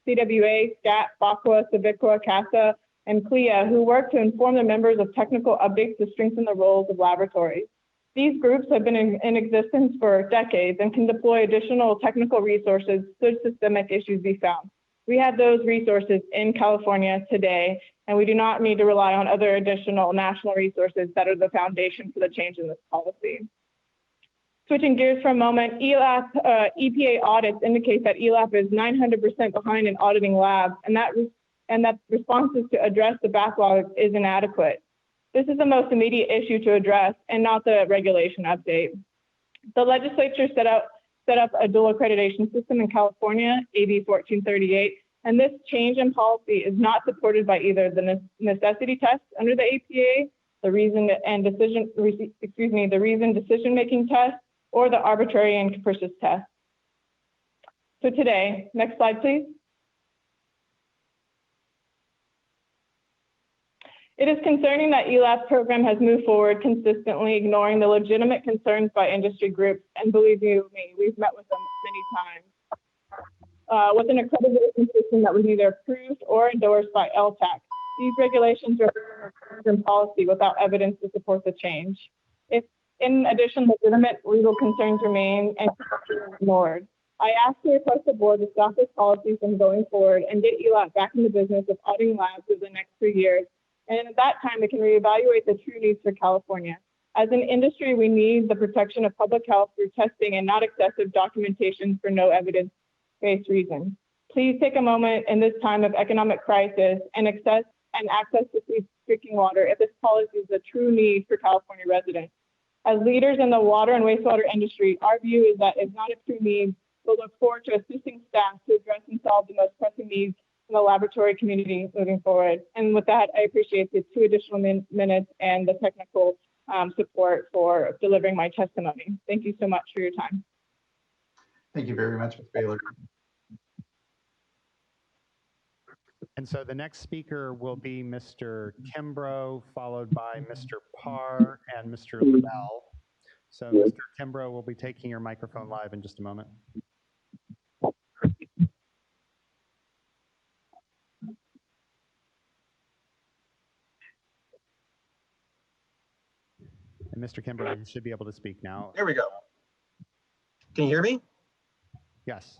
CWA, SCAT, FACWA, Civicwa, CASA, and CLIA who work to inform their members of technical updates to strengthen the roles of laboratories. These groups have been in existence for decades and can deploy additional technical resources should systemic issues be found. We have those resources in California today, and we do not need to rely on other additional national resources that are the foundation for the change in this policy. Switching gears for a moment, EPA audits indicate that ELAP is 900% behind in auditing labs, and that responses to address the backlog is inadequate. This is the most immediate issue to address and not the regulation update. The legislature set up a dual accreditation system in California, AB 1438, and this change in policy is not supported by either the necessity test under the APA the reason decision-making test, or the arbitrary and capricious test. So today, next slide, please. It is concerning that ELAP's program has moved forward consistently, ignoring the legitimate concerns by industry groups, and believe you me, we've met with them many times, with an accreditation system that was either approved or endorsed by LTAC. These regulations are in policy without evidence to support the change. If, in addition, legitimate legal concerns remain and are ignored, I ask to request the board to stop this policy from going forward and get ELAP back in the business of auditing labs for the next 3 years. And at that time, it can reevaluate the true needs for California. As an industry, we need the protection of public health through testing and not excessive documentation for no evidence-based reason. Please take a moment in this time of economic crisis and access to safe drinking water if this policy is a true need for California residents. As leaders in the water and wastewater industry, our view is that it's not a true need. We'll look forward to assisting staff to address and solve the most pressing needs in the laboratory community moving forward. And with that, I appreciate the 2 additional minutes and the technical support for delivering my testimony. Thank you so much for your time. Thank you very much, Ms. Baylor. And so the next speaker will be Mr. Kimbrough, followed by Mr. Parr and Mr. Liddell. So Mr. Kimbrough will be taking your microphone live in just a moment. And Mr. Kimbrough, you should be able to speak now. There we go. Can you hear me? Yes.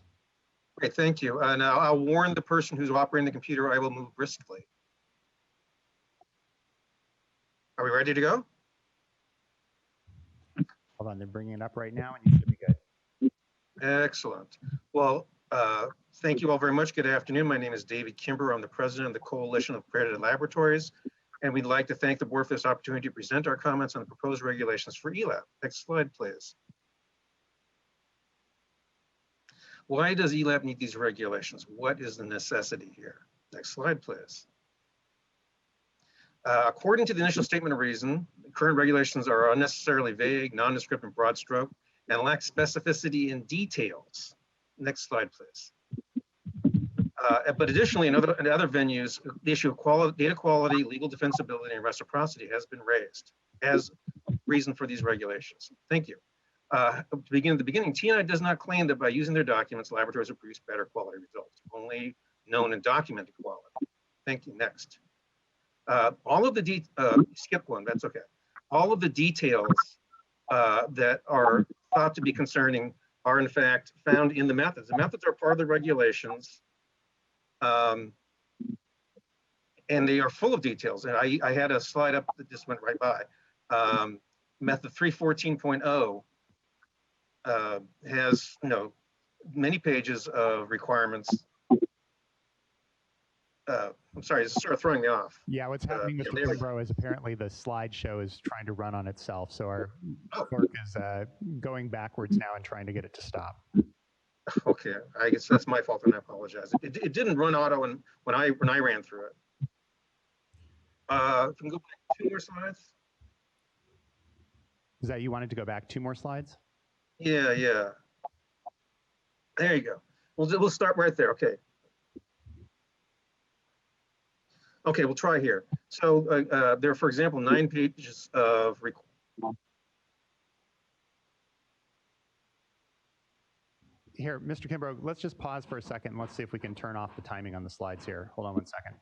Great, thank you. And I'll warn the person who's operating the computer, I will move briskly. Are we ready to go? Hold on, they're bringing it up right now and you should be good. Excellent. Well, thank you all very much. Good afternoon. My name is David Kimbrough. I'm the president of the Coalition of Accredited Laboratories. And we'd like to thank the board for this opportunity to present our comments on the proposed regulations for ELAP. Next slide, please. Why does ELAP need these regulations? What is the necessity here? Next slide, please. According to the initial statement of reason, current regulations are unnecessarily vague, nondescript, and broad stroke, and lack specificity in details. Next slide, please. But additionally, in other venues, the issue of data quality, legal defensibility, and reciprocity has been raised as reason for these regulations. Thank you. To begin at the beginning, TNI does not claim that by using their documents, laboratories will produce better quality results, only known and documented quality. Thank you. Next. All of the, skip one, that's okay. All of the details that are thought to be concerning are in fact found in the methods. The methods are part of the regulations. And they are full of details. And I had a slide up that just went right by. Method 314.0 has many pages of requirements. I'm sorry, it's sort of throwing me off. Yeah, what's happening, Mr. Kimbrough, is apparently the slideshow is trying to run on itself. So our clerk is going backwards now and trying to get it to stop. Okay, I guess that's my fault, and I apologize. It didn't run auto when I ran through it. If we can go back 2 more slides. Is that you wanted to go back 2 more slides? Yeah. There you go. We'll start right there. Okay. Okay, we'll try here. So there are, for example, 9 pages of Here, Mr. Kimbrough, let's just pause for a second and let's see if we can turn off the timing on the slides here. Hold on 1 second.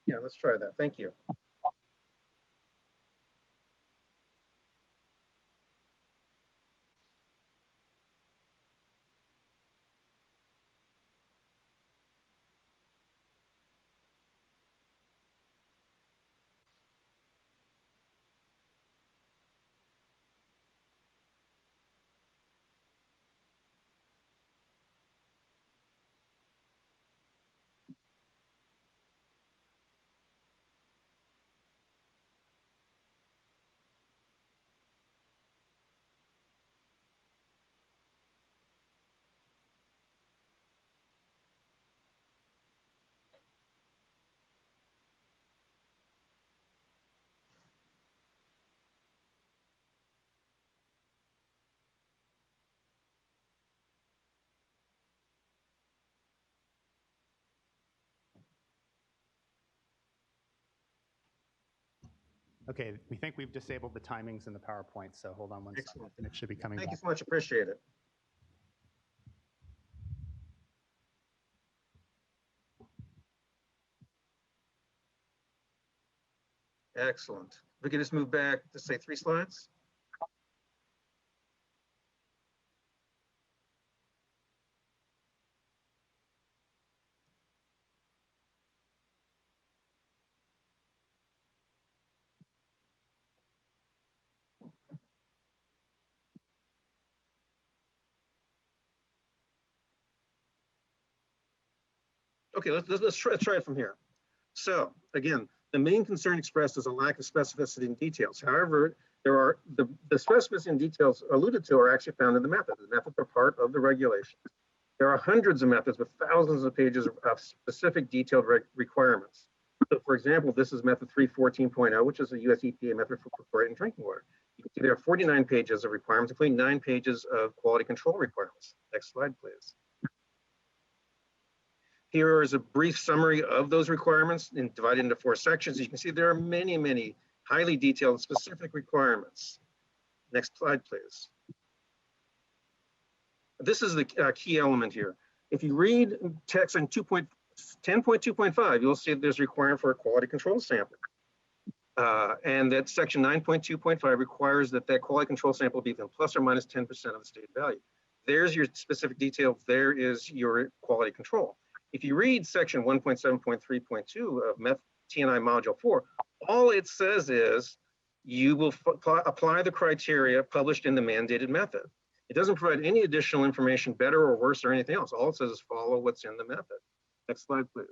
Yeah, let's try that. Thank you. Okay, we think we've disabled the timings in the PowerPoint, so hold on one second, and it should be coming Thank back. you so much. Appreciate it. Excellent. We can just move back to say 3 slides. Okay, let's try it from here. So again, the main concern expressed is a lack of specificity and details. However, there are the specificity and details alluded to are actually found in the method. The methods are part of the regulations. There are hundreds of methods with thousands of pages of specific detailed requirements. So for example, this is method 314.0, which is a US EPA method for fluoridated drinking water. You can see there are 49 pages of requirements, including 9 pages of quality control requirements. Next slide, please. Here is a brief summary of those requirements and divided into 4 sections. You can see there are many, many highly detailed specific requirements. Next slide, please. This is the key element here. If you read text in 10.2.5, you'll see there's a requirement for a quality control sample. And that section 9.2.5 requires that quality control sample be within plus or minus 10% of the stated value. There's your specific detail. There is your quality control. If you read section 1.7.3.2 of TNI Module 4, all it says is you will apply the criteria published in the mandated method. It doesn't provide any additional information, better or worse or anything else. All it says is follow what's in the method. Next slide, please.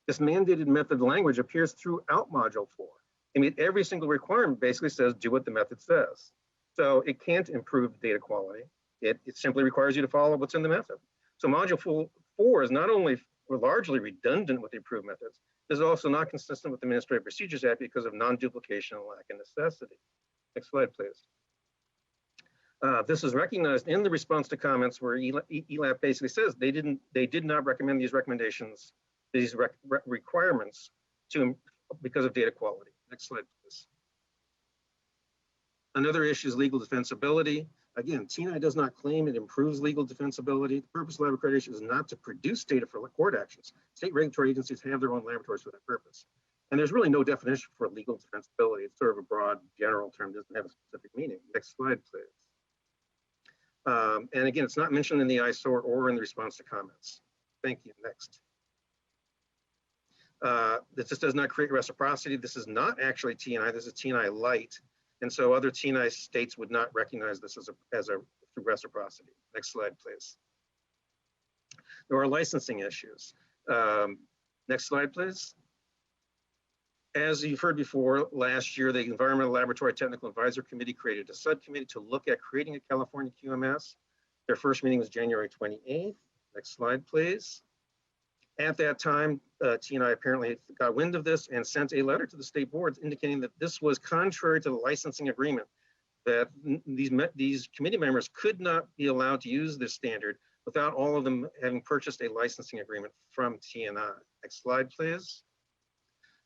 This mandated method language appears throughout Module 4. I mean, every single requirement basically says do what the method says. So it can't improve data quality. It simply requires you to follow what's in the method. So Module 4 is not only largely redundant with the approved methods, it is also not consistent with the Administrative Procedures Act because of non-duplication and lack of necessity. Next slide, please. This is recognized in the response to comments where ELAP basically says they did not recommend these recommendations, these requirements because of data quality. Next slide, please. Another issue is legal defensibility. Again, TNI does not claim it improves legal defensibility. The purpose of lab accreditation is not to produce data for court actions. State regulatory agencies have their own laboratories for that purpose. And there's really no definition for legal defensibility. It's sort of a broad, general term, doesn't have a specific meaning. Next slide, please. And again, it's not mentioned in the ISOR or in the response to comments. Thank you. Next. This just does not create reciprocity. This is not actually TNI. This is TNI light. And so other TNI states would not recognize this as a reciprocity. Next slide, please. There are licensing issues. Next slide, please. As you've heard before, last year, the Environmental Laboratory Technical Advisor Committee created a subcommittee to look at creating a California QMS. Their first meeting was January 28th. Next slide, please. At that time, TNI apparently got wind of this and sent a letter to the state boards indicating that this was contrary to the licensing agreement, that these committee members could not be allowed to use this standard without all of them having purchased a licensing agreement from TNI. Next slide, please.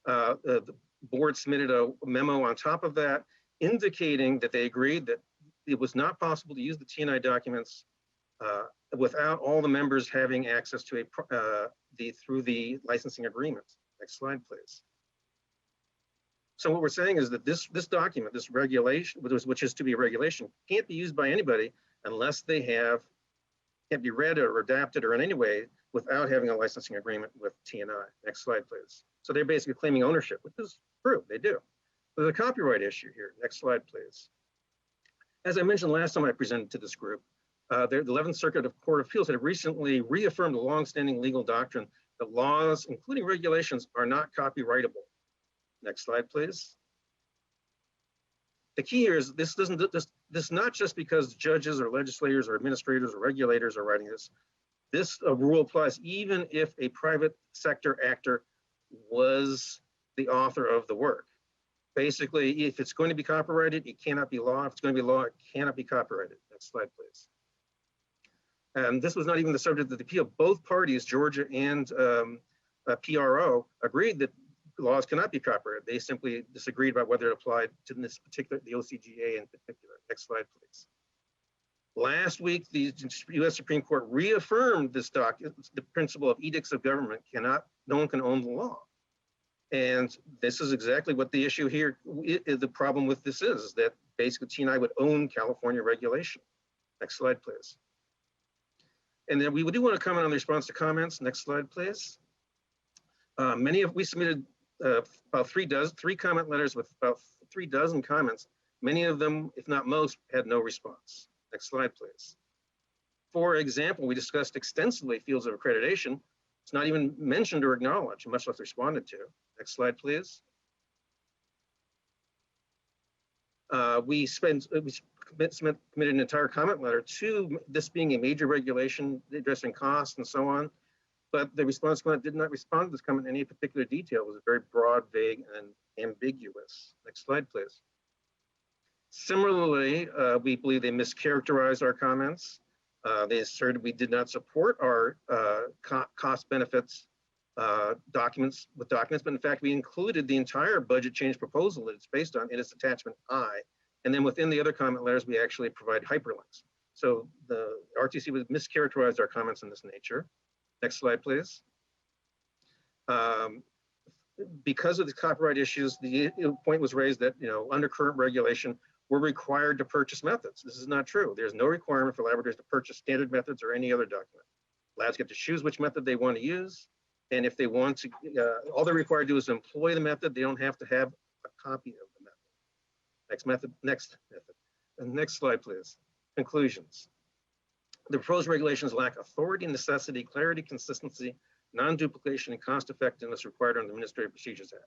The board submitted a memo on top of that indicating that they agreed that it was not possible to use the TNI documents without all the members having access to through the licensing agreement. Next slide, please. So what we're saying is that this document, this regulation, which is to be a regulation, can't be used by anybody unless they can't be read or adapted or in any way without having a licensing agreement with TNI. Next slide, please. So they're basically claiming ownership, which is true, they do. There's a copyright issue here. Next slide, please. As I mentioned last time I presented to this group, the 11th Circuit of Court of Appeals had recently reaffirmed a longstanding legal doctrine that laws, including regulations, are not copyrightable. Next slide, please. The key here is this not just because judges or legislators or administrators or regulators are writing this. This rule applies even if a private sector actor was the author of the work. Basically, if it's going to be copyrighted, it cannot be law. If it's going to be law, it cannot be copyrighted. Next slide, please. And this was not even the subject of the appeal. Both parties, Georgia and PRO, agreed that laws cannot be copyrighted. They simply disagreed about whether it applied to this particular, the OCGA in particular. Next slide, please. Last week, the U.S. Supreme Court reaffirmed this the principle of edicts of government no one can own the law. And this is exactly what the issue here, the problem with this is that basically TNI would own California regulation. Next slide, please. And then we do want to comment on the response to comments. Next slide, please. We submitted about three comment letters with about 3 dozen comments. Many of them, if not most, had no response. Next slide, please. For example, we discussed extensively fields of accreditation. It's not even mentioned or acknowledged, much less responded to. Next slide, please. We committed an entire comment letter to this being a major regulation addressing costs and so on, but the response comment did not respond to this comment in any particular detail. It was very broad, vague, and ambiguous. Next slide, please. Similarly, we believe they mischaracterized our comments. They asserted we did not support our cost benefits documents, but in fact, we included the entire budget change proposal that it's based on in its attachment I. And then within the other comment letters, we actually provide hyperlinks. So the RTC would mischaracterize our comments in this nature. Next slide, please. Because of the copyright issues, the point was raised that, under current regulation, we're required to purchase methods. This is not true. There's no requirement for laboratories to purchase standard methods or any other document. Labs get to choose which method they want to use. And if they want to, all they're required to do is employ the method. They don't have to have a copy of the method. Next method. And next slide, please. Conclusions. The proposed regulations lack authority, necessity, clarity, consistency, non-duplication, and cost-effectiveness required under the Administrative Procedures Act.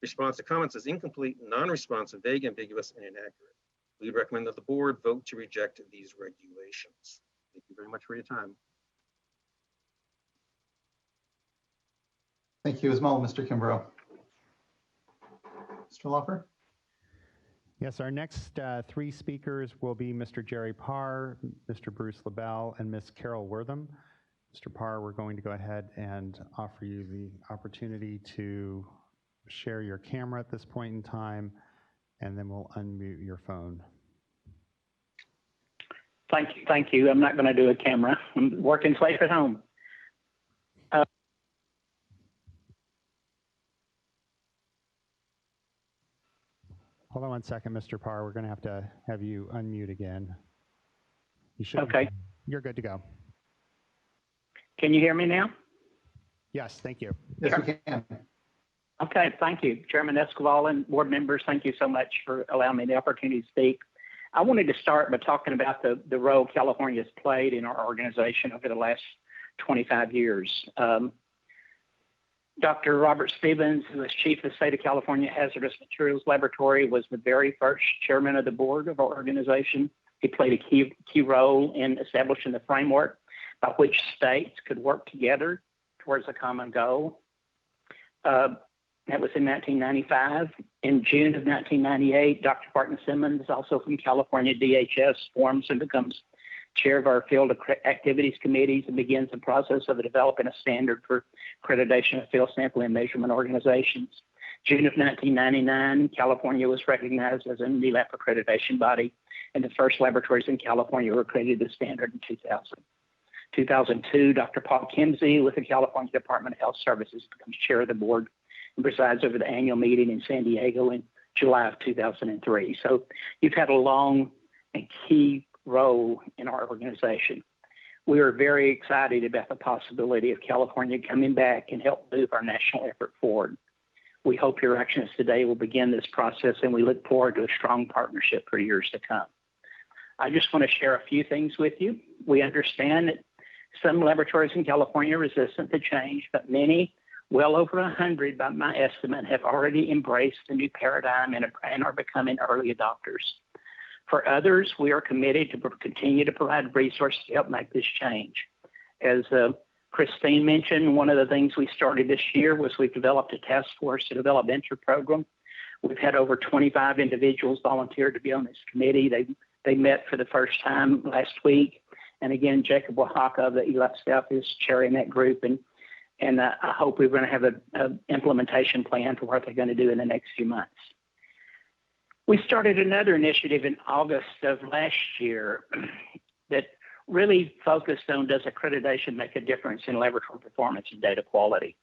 Response to comments is incomplete, non-responsive, vague, ambiguous, and inaccurate. We recommend that the board vote to reject these regulations. Thank you very much for your time. Thank you as well, Mr. Kimbrough. Mr. Laufer? Yes, our next 3 speakers will be Mr. Jerry Parr, Mr. Bruce LaBelle, and Ms. Carol Wortham. Mr. Parr, we're going to go ahead and offer you the opportunity to share your camera at this point in time, and then we'll unmute your phone. Thank you. I'm not going to do a camera. I'm working safe at home. Hold on one second, Mr. Parr. We're going to have you unmute again. You should. Okay. You're good to go. Can you hear me now? Yes, thank you. Yes, we can. Okay, thank you. Chairman Escobar and board members, thank you so much for allowing me the opportunity to speak. I wanted to start by talking about the role California has played in our organization over the last 25 years. Dr. Robert Stevens, who is chief of the State of California Hazardous Materials Laboratory, was the very first chairman of the board of our organization. He played a key role in establishing the framework by which states could work together towards a common goal. That was in 1995. In June of 1998, Dr. Barton Simmons, also from California DHS, forms and becomes chair of our field activities committees and begins the process of developing a standard for accreditation of field sampling and measurement organizations. June of 1999, California was recognized as a NELAP accreditation body, and the first laboratories in California were accredited the standard in 2000. 2002, Dr. Paul Kimsey with the California Department of Health Services becomes chair of the board and presides over the annual meeting in San Diego in July of 2003. So you've had a long and key role in our organization. We are very excited about the possibility of California coming back and help move our national effort forward. We hope your actions today will begin this process, and we look forward to a strong partnership for years to come. I just want to share a few things with you. We understand that some laboratories in California are resistant to change, but many, well over 100 by my estimate, have already embraced the new paradigm and are becoming early adopters. For others, we are committed to continue to provide resources to help make this change. As Christine mentioned, one of the things we started this year was we've developed a task force to develop venture program. We've had over 25 individuals volunteer to be on this committee. They met for the first time last week. And again, Jacob Oaxaca of the ELAP staff is chairing that group. And And I hope we're going to have an implementation plan for what they're going to do in the next few months. We started another initiative in August of last year that really focused on, does accreditation make a difference in laboratory performance and data quality?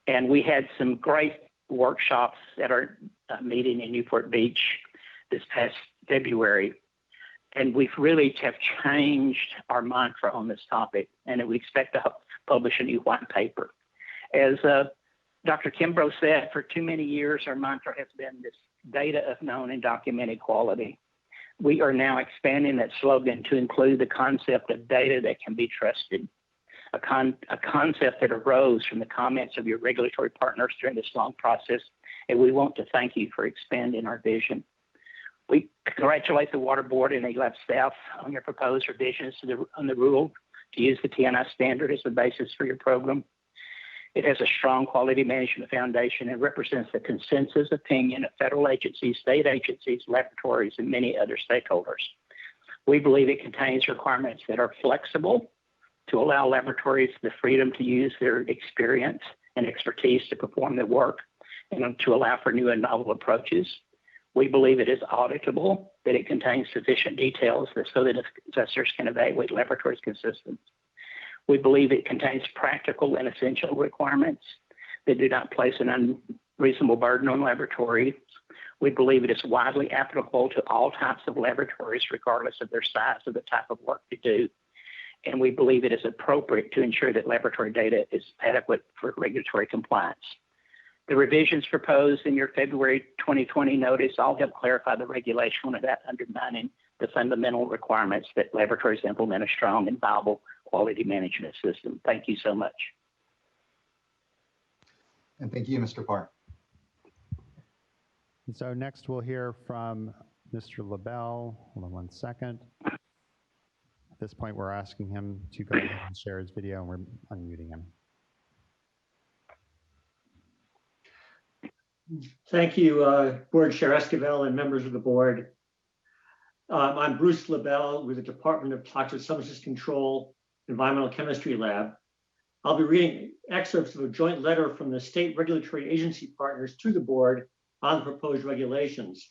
And we had some great workshops at our meeting in Newport Beach this past February. And we've really have changed our mantra on this topic, and we expect to publish a new white paper. As Dr. Kimbrough said, for too many years, our mantra has been this data of known and documented quality. We are now expanding that slogan to include the concept of data that can be trusted, a concept that arose from the comments of your regulatory partners during this long process, and we want to thank you for expanding our vision. We congratulate the Water Board and ELAP staff on your proposed revisions on the rule to use the TNI standard as the basis for your program. It has a strong quality management foundation and represents the consensus opinion of federal agencies, state agencies, laboratories, and many other stakeholders. We believe it contains requirements that are flexible to allow laboratories the freedom to use their experience and expertise to perform their work and to allow for new and novel approaches. We believe it is auditable, that it contains sufficient details so that assessors can evaluate laboratories' consistency. We believe it contains practical and essential requirements that do not place an unreasonable burden on laboratories. We believe it is widely applicable to all types of laboratories, regardless of their size or the type of work they do. And we believe it is appropriate to ensure that laboratory data is adequate for regulatory compliance. The revisions proposed in your February 2020 notice all help clarify the regulation without undermining the fundamental requirements that laboratories implement a strong and viable quality management system. Thank you so much. And thank you, Mr. Parr. And so next we'll hear from Mr. LaBelle. Hold on one second. At this point, we're asking him to go ahead and share his video, and we're unmuting him. Thank you, Board Chair Esquivel and members of the board. I'm Bruce LaBelle with the Department of Toxic Substances Control Environmental Chemistry Lab. I'll be reading excerpts of a joint letter from the state regulatory agency partners to the board on the proposed regulations.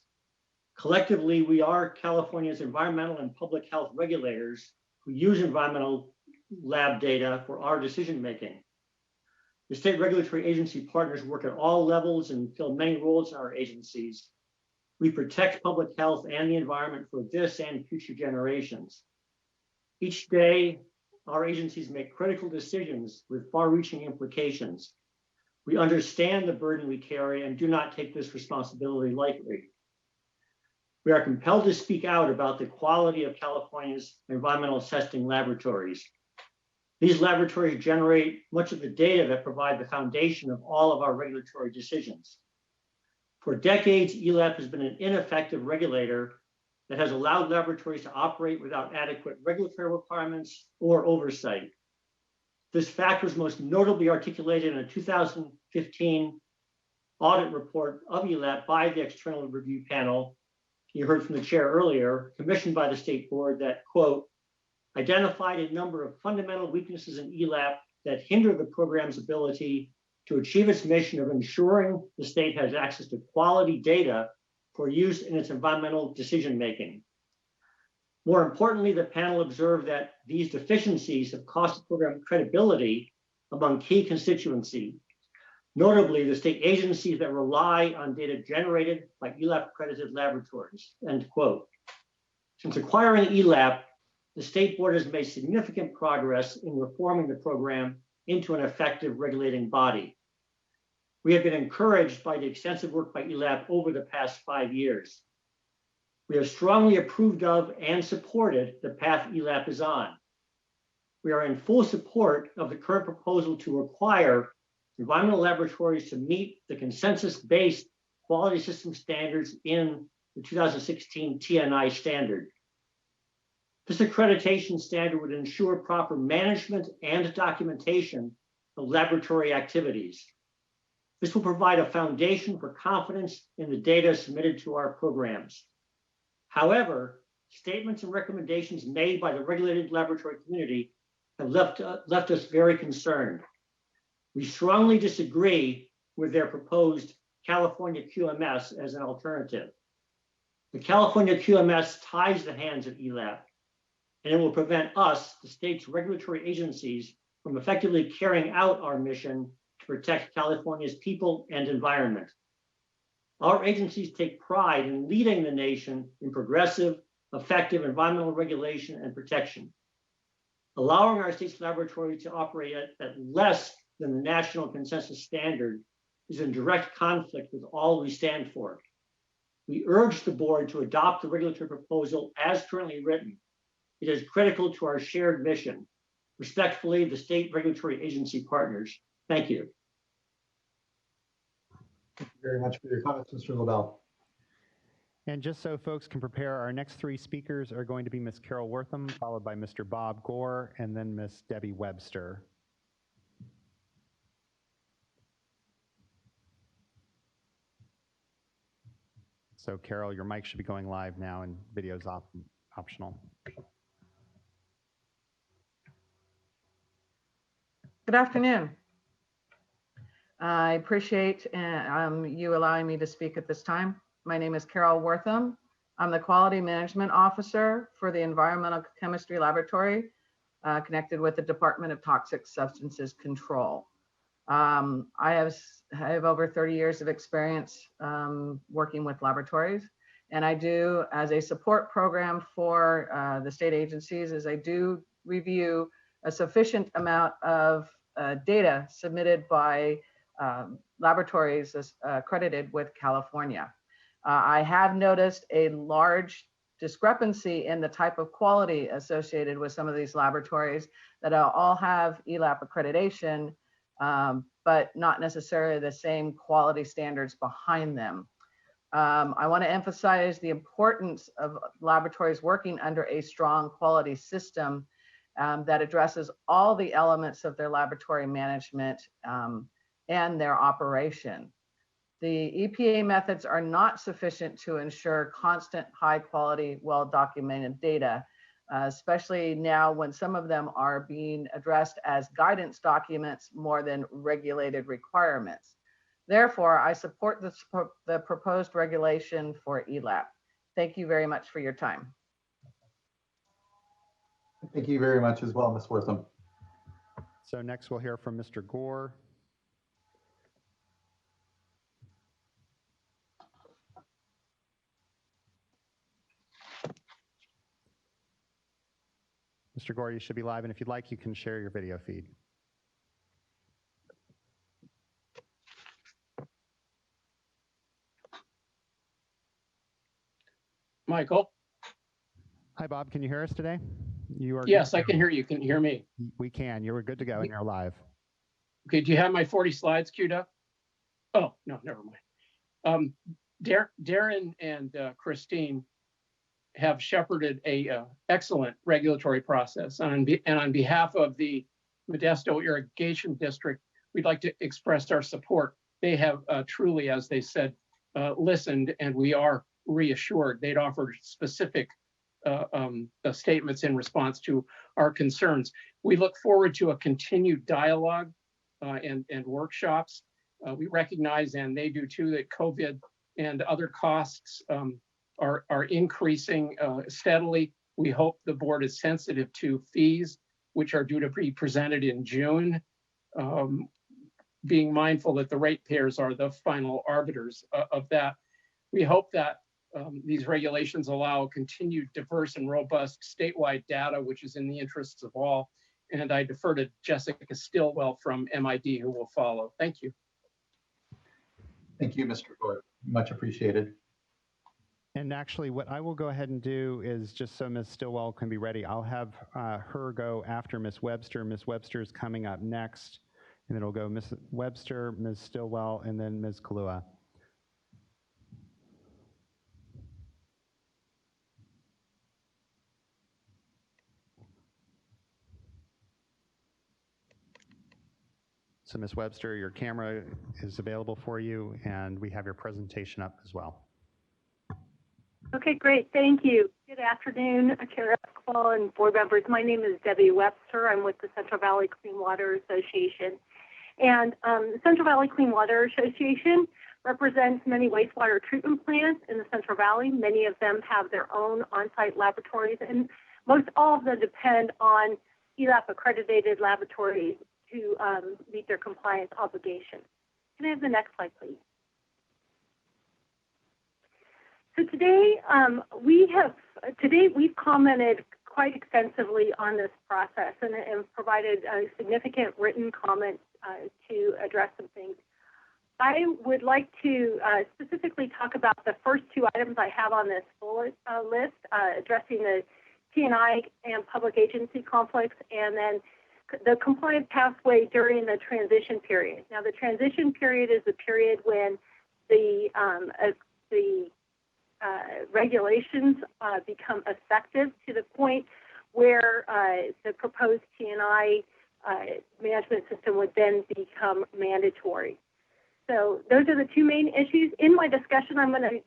Collectively, we are California's environmental and public health regulators who use environmental lab data for our decision making. The state regulatory agency partners work at all levels and fill many roles in our agencies. We protect public health and the environment for this and future generations. Each day, our agencies make critical decisions with far-reaching implications. We understand the burden we carry and do not take this responsibility lightly. We are compelled to speak out about the quality of California's environmental testing laboratories. These laboratories generate much of the data that provide the foundation of all of our regulatory decisions. For decades, ELAP has been an ineffective regulator that has allowed laboratories to operate without adequate regulatory requirements or oversight. This fact was most notably articulated in a 2015 audit report of ELAP by the external review panel, you heard from the chair earlier, commissioned by the state board that, quote, identified a number of fundamental weaknesses in ELAP that hinder the program's ability to achieve its mission of ensuring the state has access to quality data for use in its environmental decision-making. More importantly, the panel observed that these deficiencies have cost the program credibility among key constituencies, notably the state agencies that rely on data generated by ELAP-accredited laboratories, end quote. Since acquiring ELAP, the state board has made significant progress in reforming the program into an effective regulating body. We have been encouraged by the extensive work by ELAP over the past 5 years. We have strongly approved of and supported the path ELAP is on. We are in full support of the current proposal to require environmental laboratories to meet the consensus-based quality system standards in the 2016 TNI standard. This accreditation standard would ensure proper management and documentation of laboratory activities. This will provide a foundation for confidence in the data submitted to our programs. However, statements and recommendations made by the regulated laboratory community have left us very concerned. We strongly disagree with their proposed California QMS as an alternative. The California QMS ties the hands of ELAP, and it will prevent us, the state's regulatory agencies, from effectively carrying out our mission to protect California's people and environment. Our agencies take pride in leading the nation in progressive, effective environmental regulation and protection. Allowing our state's laboratory to operate at less than the national consensus standard is in direct conflict with all we stand for. We urge the board to adopt the regulatory proposal as currently written. It is critical to our shared mission. Respectfully, the state regulatory agency partners. Thank you. Thank you very much for your comments, Mr. LaBelle. And just so folks can prepare, our next three speakers are going to be Ms. Carol Wortham, followed by Mr. Bob Gore, and then Ms. Debbie Webster. So Carol, your mic should be going live now and video's optional. Good afternoon. I appreciate you allowing me to speak at this time. My name is Carol Wortham. I'm the Quality Management Officer for the Environmental Chemistry Laboratory connected with the Department of Toxic Substances Control. I have over 30 years of experience working with laboratories, and I do, as a support program for the state agencies, is I do review a sufficient amount of data submitted by laboratories accredited with California. I have noticed a large discrepancy in the type of quality associated with some of these laboratories that all have ELAP accreditation, but not necessarily the same quality standards behind them. I want to emphasize the importance of laboratories working under a strong quality system that addresses all the elements of their laboratory management and their operation. The EPA methods are not sufficient to ensure constant, high quality, well-documented data, especially now when some of them are being addressed as guidance documents more than regulated requirements. Therefore, I support the proposed regulation for ELAP. Thank you very much for your time. Thank you very much as well, Ms. Wortham. So next we'll hear from Mr. Gore. Mr. Gore, you should be live, and if you'd like, you can share your video feed. Michael? Hi, Bob. Can you hear us today? You are. Yes, I can hear you. Can you hear me? We can. You were good to go, and you're live. Okay, do you have my 40 slides queued up? Oh, no, never mind. Darren and Christine have shepherded a excellent regulatory process. And on behalf of the Modesto Irrigation District, we'd like to express our support. They have truly, as they said, listened, and we are reassured. They'd offered specific statements in response to our concerns. We look forward to a continued dialogue and workshops. We recognize, and they do too, that COVID and other costs are increasing steadily. We hope the board is sensitive to fees, which are due to be presented in June, being mindful that the ratepayers are the final arbiters of that. We hope that these regulations allow continued diverse and robust statewide data, which is in the interests of all. And I defer to Jessica Stillwell from MID, who will follow. Thank you. Thank you, Mr. Gore. Much appreciated. And actually, what I will go ahead and do is, just so Ms. Stillwell can be ready, I'll have her go after Ms. Webster. Ms. Webster is coming up next, and then it'll go Ms. Webster, Ms. Stillwell, and then Ms. Kalua. So Ms. Webster, your camera is available for you, and we have your presentation up as well. Okay, great. Thank you. Good afternoon, Chair Esquivel and board members. My name is Debbie Webster. I'm with the Central Valley Clean Water Association. And the Central Valley Clean Water Association represents many wastewater treatment plants in the Central Valley. Many of them have their own on-site laboratories, and most all of them depend on ELAP accredited laboratories to meet their compliance obligations. Can I have the next slide, please? So today, we've commented quite extensively on this process and provided significant written comments to address some things. I would like to specifically talk about the first two items I have on this bullet list, addressing the T&I and public agency conflicts, and then the compliance pathway during the transition period. Now, the transition period is the period when the regulations become effective to the point where the proposed T&I management system would then become mandatory. So those are the two main issues. In my discussion, I'm going to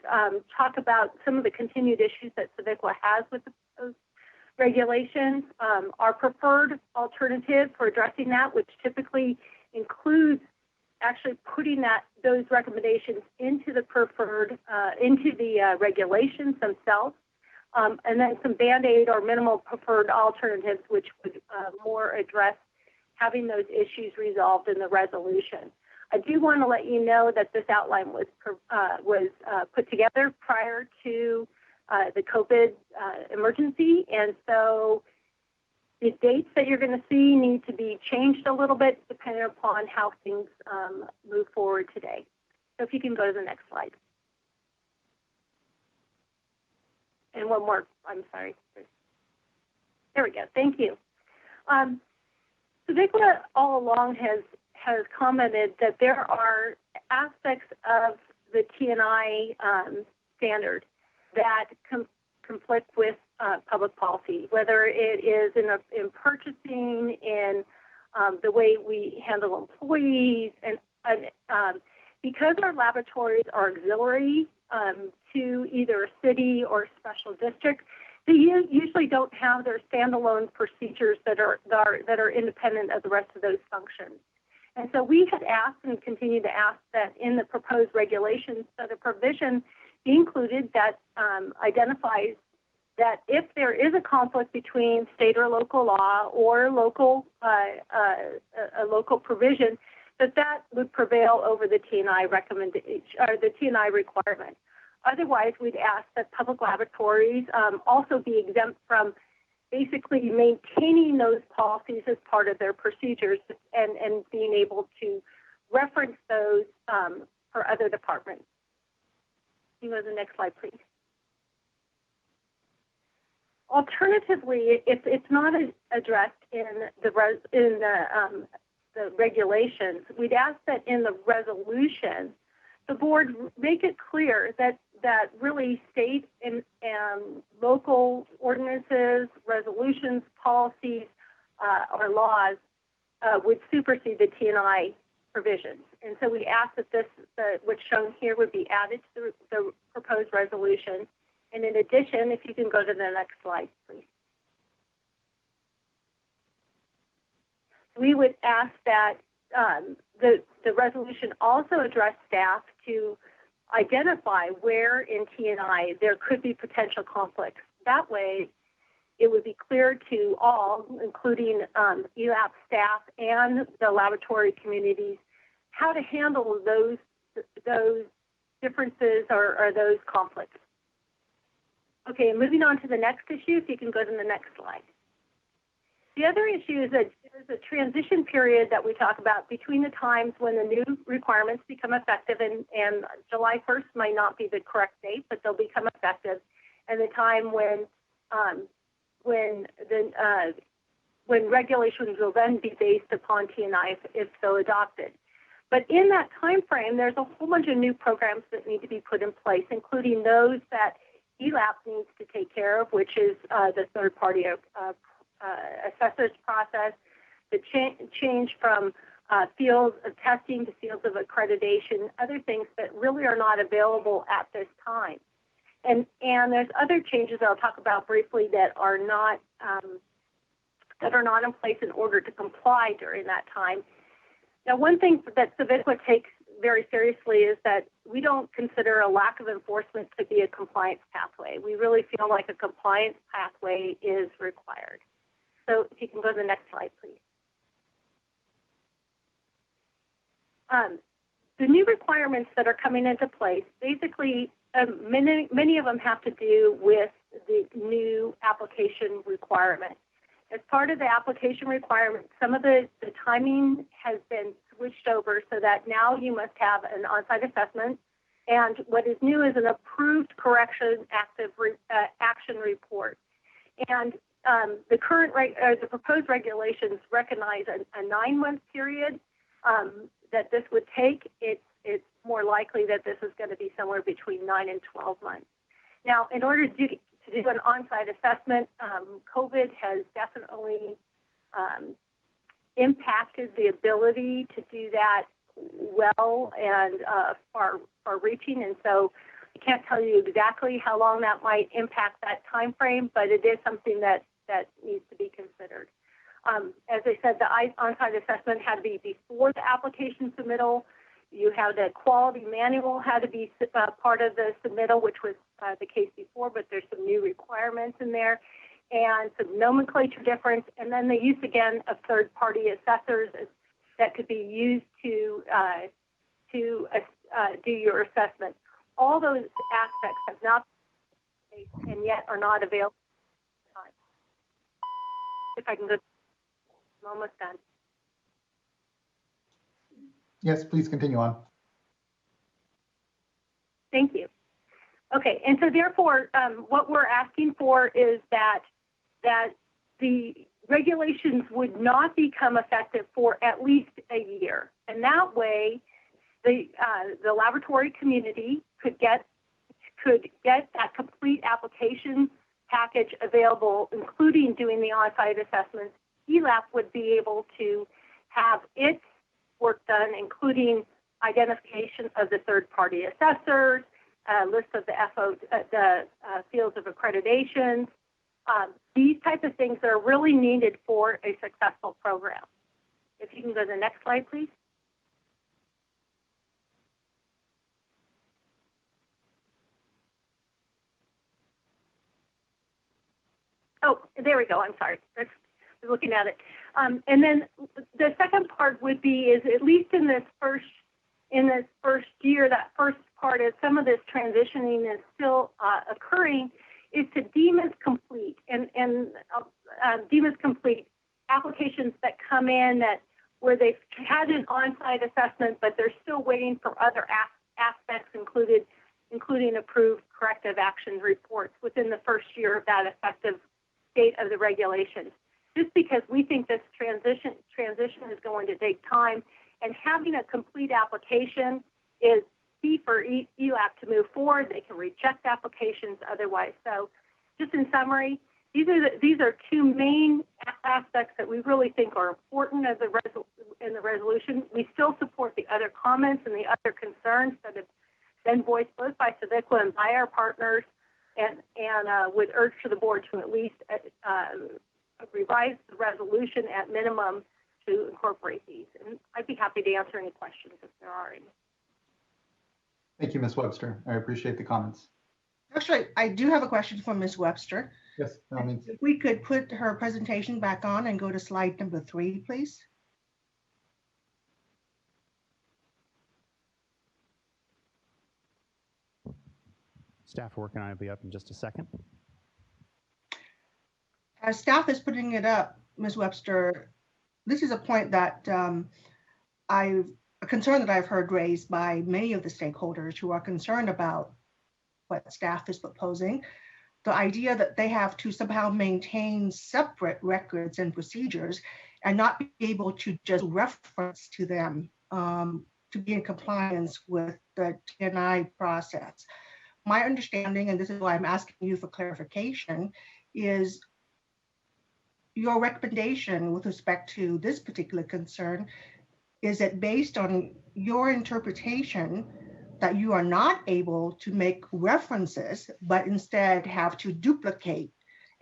talk about some of the continued issues that SWRCB has with the proposed regulations. Our preferred alternative for addressing that, which typically includes actually putting those recommendations into the preferred, into the regulations themselves, and then some Band-Aid or minimal preferred alternatives, which would more address having those issues resolved in the resolution. I do want to let you know that this outline was put together prior to the COVID emergency, and so the dates that you're going to see need to be changed a little bit depending upon how things move forward today. So if you can go to the next slide. And one more, I'm sorry. There we go, thank you. SWRCB all along has commented that there are aspects of the T&I standard that conflict with public policy, whether it is in purchasing, in the way we handle employees, and because our laboratories are auxiliary to either a city or special district, they usually don't have their standalone procedures that are independent of the rest of those functions. And so we had asked and continue to ask that in the proposed regulations, that a provision be included that identifies that if there is a conflict between state or local law or a local provision, that would prevail over the T&I recommendation or the T&I requirement. Otherwise, we'd ask that public laboratories also be exempt from basically maintaining those policies as part of their procedures and being able to reference those for other departments. Can you go to the next slide, please? Alternatively, if it's not addressed in the regulations, we'd ask that in the resolution, the board make it clear that really state and local ordinances, resolutions, policies, or laws would supersede the T&I provisions. And so we ask that what's shown here would be added to the proposed resolution. And in addition, if you can go to the next slide, please. We would ask that the resolution also address staff to identify where in T&I there could be potential conflicts. That way, it would be clear to all, including ELAP staff and the laboratory communities, how to handle those differences or those conflicts. Okay, moving on to the next issue, if you can go to the next slide. The other issue is that there's a transition period that we talk about between the times when the new requirements become effective, and July 1st might not be the correct date, but they'll become effective, and the time when regulations will then be based upon T&I if so adopted. But in that time frame, there's a whole bunch of new programs that need to be put in place, including those that ELAP needs to take care of, which is the third-party assessors process, the change from fields of testing to fields of accreditation, other things that really are not available at this time. And there's other changes that I'll talk about briefly that are not in place in order to comply during that time. Now, one thing that SWRCB takes very seriously is that we don't consider a lack of enforcement to be a compliance pathway. We really feel like a compliance pathway is required. So if you can go to the next slide, please. The new requirements that are coming into place, basically, many of them have to do with the new application requirement. As part of the application requirement, some of the timing has been switched over so that now you must have an on-site assessment. And what is new is an approved correction action report. And the proposed regulations recognize a 9-month period that this would take. It's more likely that this is going to be somewhere between 9 and 12 months. Now, in order to do an on-site assessment, COVID has definitely impacted the ability to do that well and far-reaching. And so I can't tell you exactly how long that might impact that time frame, but it is something that needs to be considered. As I said, the on-site assessment had to be before the application submittal. You have the quality manual had to be part of the submittal, which was the case before, but there's some new requirements in there and some nomenclature difference. And then the use again of third-party assessors that could be used to do your assessment. All those aspects have not been placed and yet are not available at the time. If I can go, I'm almost done. Yes, please continue on. Thank you. Okay, and so therefore, what we're asking for is that the regulations would not become effective for at least a year, and that way, the laboratory community could get that complete application package available, including doing the on-site assessments. ELAP would be able to have its work done, including identification of the third-party assessors, list of the fields of accreditation. These types of things are really needed for a successful program. If you can go to the next slide, please. Oh, there we go. I'm sorry. I was looking at it. And then the second part would be is at least in this first year, that first part is some of this transitioning is still occurring, is to deem as complete and deem as complete applications that come in where they've had an on-site assessment, but they're still waiting for other aspects including approved corrective action reports within the first year of that effective date of the regulations. Just because we think this transition is going to take time, and having a complete application is key for ELAP to move forward. They can reject applications otherwise. So just in summary, these are two main aspects that we really think are important in the resolution. We still support the other comments and the other concerns that have been voiced both by SWRCB and by our partners, and would urge to the board to at least revise the resolution at minimum to incorporate these. And I'd be happy to answer any questions if there are any. Thank you, Ms. Webster. I appreciate the comments. Actually, I do have a question for Ms. Webster. Yes, by all means. If we could put her presentation back on and go to slide number 3, please. Staff working on it will be up in just a second. As staff is putting it up, Ms. Webster, this is a point that a concern that I've heard raised by many of the stakeholders who are concerned about what staff is proposing. The idea that they have to somehow maintain separate records and procedures and not be able to just reference to them to be in compliance with the TNI process. My understanding, and this is why I'm asking you for clarification, is your recommendation with respect to this particular concern, is that based on your interpretation that you are not able to make references, but instead have to duplicate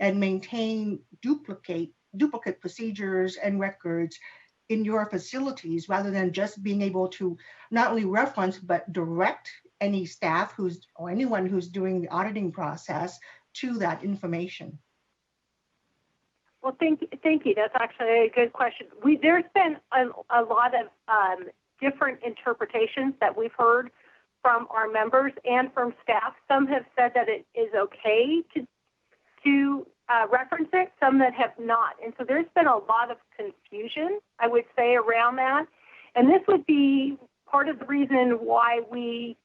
and maintain duplicate procedures and records in your facilities rather than just being able to not only reference but direct any staff or anyone who's doing the auditing process to that information? Well, thank you. That's actually a good question. There's been a lot of different interpretations that we've heard from our members and from staff. Some have said that it is okay to reference it, some that have not. And so there's been a lot of confusion, I would say, around that. And this would be part of the reason why we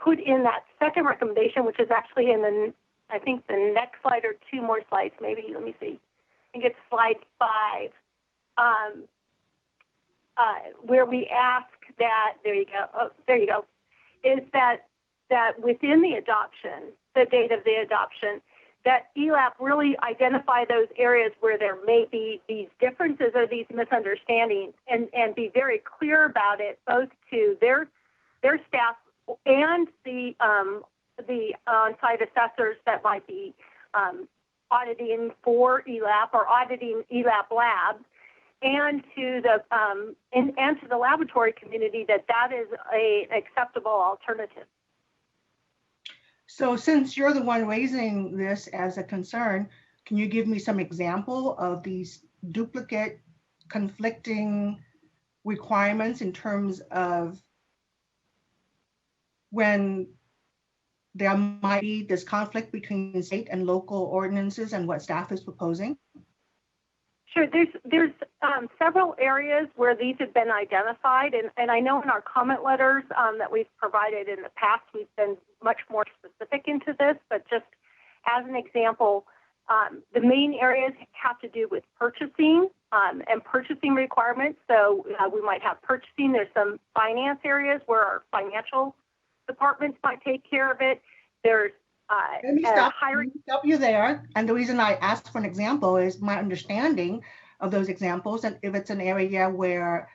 put in that second recommendation, which is actually in I think the next slide or two more slides, maybe, let me see. I think it's slide 5, where we ask that, there you go, is that within the adoption, the date of the adoption, that ELAP really identify those areas where there may be these differences or these misunderstandings and be very clear about it, both to their staff and the on-site assessors that might be auditing for ELAP or auditing ELAP labs, and to the laboratory community that is an acceptable alternative. So since you're the one raising this as a concern, can you give me some example of these duplicate, conflicting requirements in terms of when there might be this conflict between state and local ordinances and what staff is proposing? Sure, there's several areas where these have been identified, and I know in our comment letters that we've provided in the past, we've been much more specific into this, but just as an example, the main areas have to do with purchasing and purchasing requirements. So we might have purchasing, there's some finance areas where our financial departments might take care of it. There's Let me stop you there. And the reason I asked for an example is my understanding of those examples. And if it's an area where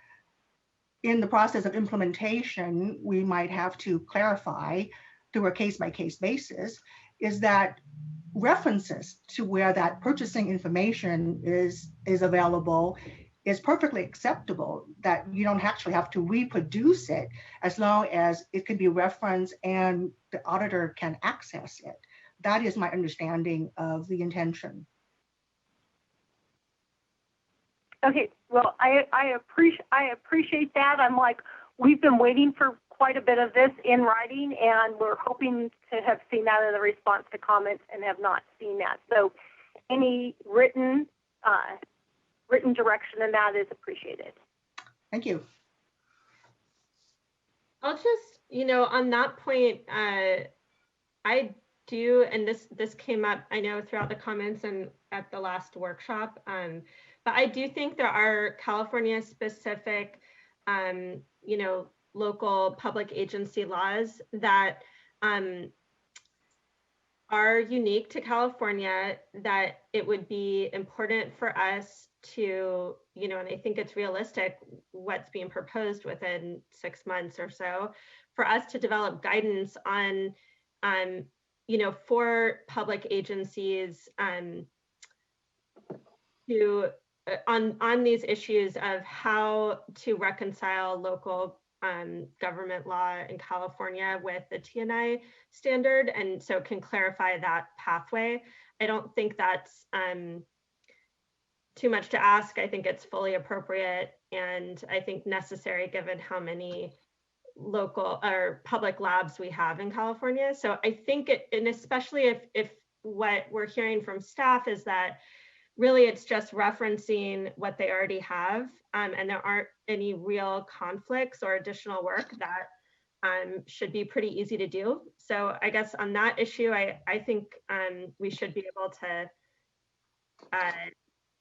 in the process of implementation, we might have to clarify through a case-by-case basis, is that references to where that purchasing information is available is perfectly acceptable, that you don't actually have to reproduce it as long as it can be referenced and the auditor can access it. That is my understanding of the intention. Okay, well, I appreciate that. I'm like, we've been waiting for quite a bit of this in writing, and we're hoping to have seen that in the response to comments and have not seen that. So any written direction in that is appreciated. Thank you. I'll just, on that point, I do, and this came up, I know, throughout the comments and at the last workshop, but I do think there are California specific, local public agency laws that are unique to California, that it would be important for us to, and I think it's realistic what's being proposed within 6 months or so, for us to develop guidance on, for public agencies on these issues of how to reconcile local government law in California with the TNI standard, and so can clarify that pathway. I don't think that's too much to ask. I think it's fully appropriate, and I think necessary given how many local or public labs we have in California. So I think and especially if what we're hearing from staff is that really it's just referencing what they already have, and there aren't any real conflicts or additional work that should be pretty easy to do. So I guess on that issue, I think we should be able to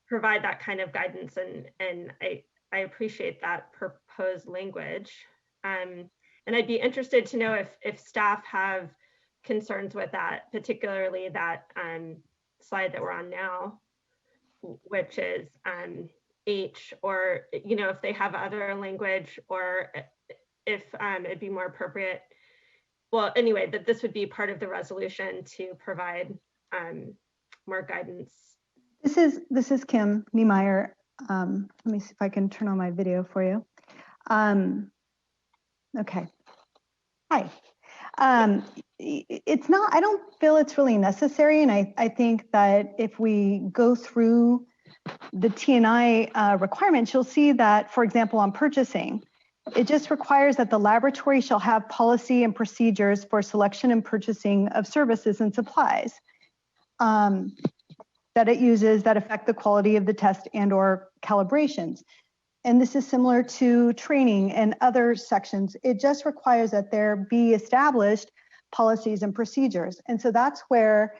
provide that kind of guidance, and I appreciate that proposed language. And I'd be interested to know if staff have concerns with that, particularly that slide that we're on now, which is H, or if they have other language, or if it'd be more appropriate. Well, anyway, that this would be part of the resolution to provide more guidance. This is Kim Niemeyer. Let me see if I can turn on my video for you. Okay. Hi. It's not, I don't feel it's really necessary. And I think that if we go through the T&I requirements, you'll see that, for example, on purchasing, it just requires that the laboratory shall have policy and procedures for selection and purchasing of services and supplies that it uses that affect the quality of the test and/or calibrations. And this is similar to training and other sections. It just requires that there be established policies and procedures. And so that's where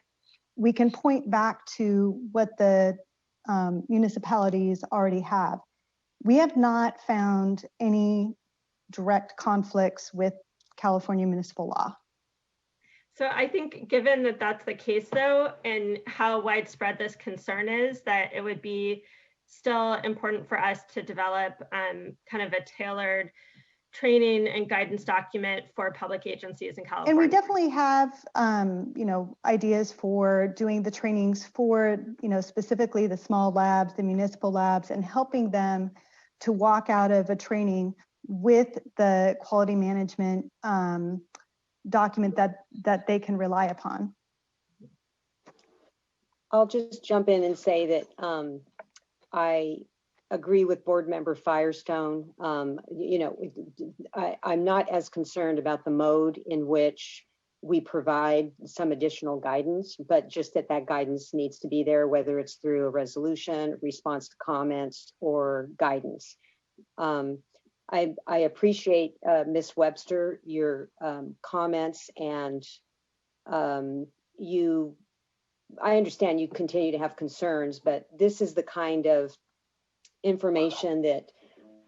we can point back to what the municipalities already have. We have not found any direct conflicts with California municipal law. So I think given that that's the case though, and how widespread this concern is, that it would be still important for us to develop kind of a tailored training and guidance document for public agencies in California. And we definitely have, ideas for doing the trainings for, specifically the small labs, the municipal labs, and helping them to walk out of a training with the quality management document that they can rely upon. I'll just jump in and say that I agree with Board Member Firestone. I'm not as concerned about the mode in which we provide some additional guidance, but just that guidance needs to be there, whether it's through a resolution, response to comments, or guidance. I appreciate, Ms. Webster, your comments, and I understand you continue to have concerns, but this is the kind of information that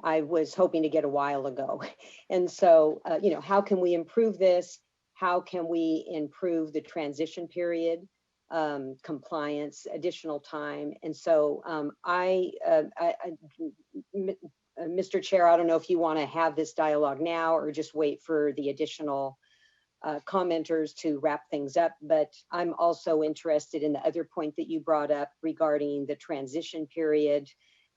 I was hoping to get a while ago. And so, how can we improve this? How can we improve the transition period, compliance, additional time? And so Mr. Chair, I don't know if you want to have this dialogue now or just wait for the additional commenters to wrap things up, but I'm also interested in the other point that you brought up regarding the transition period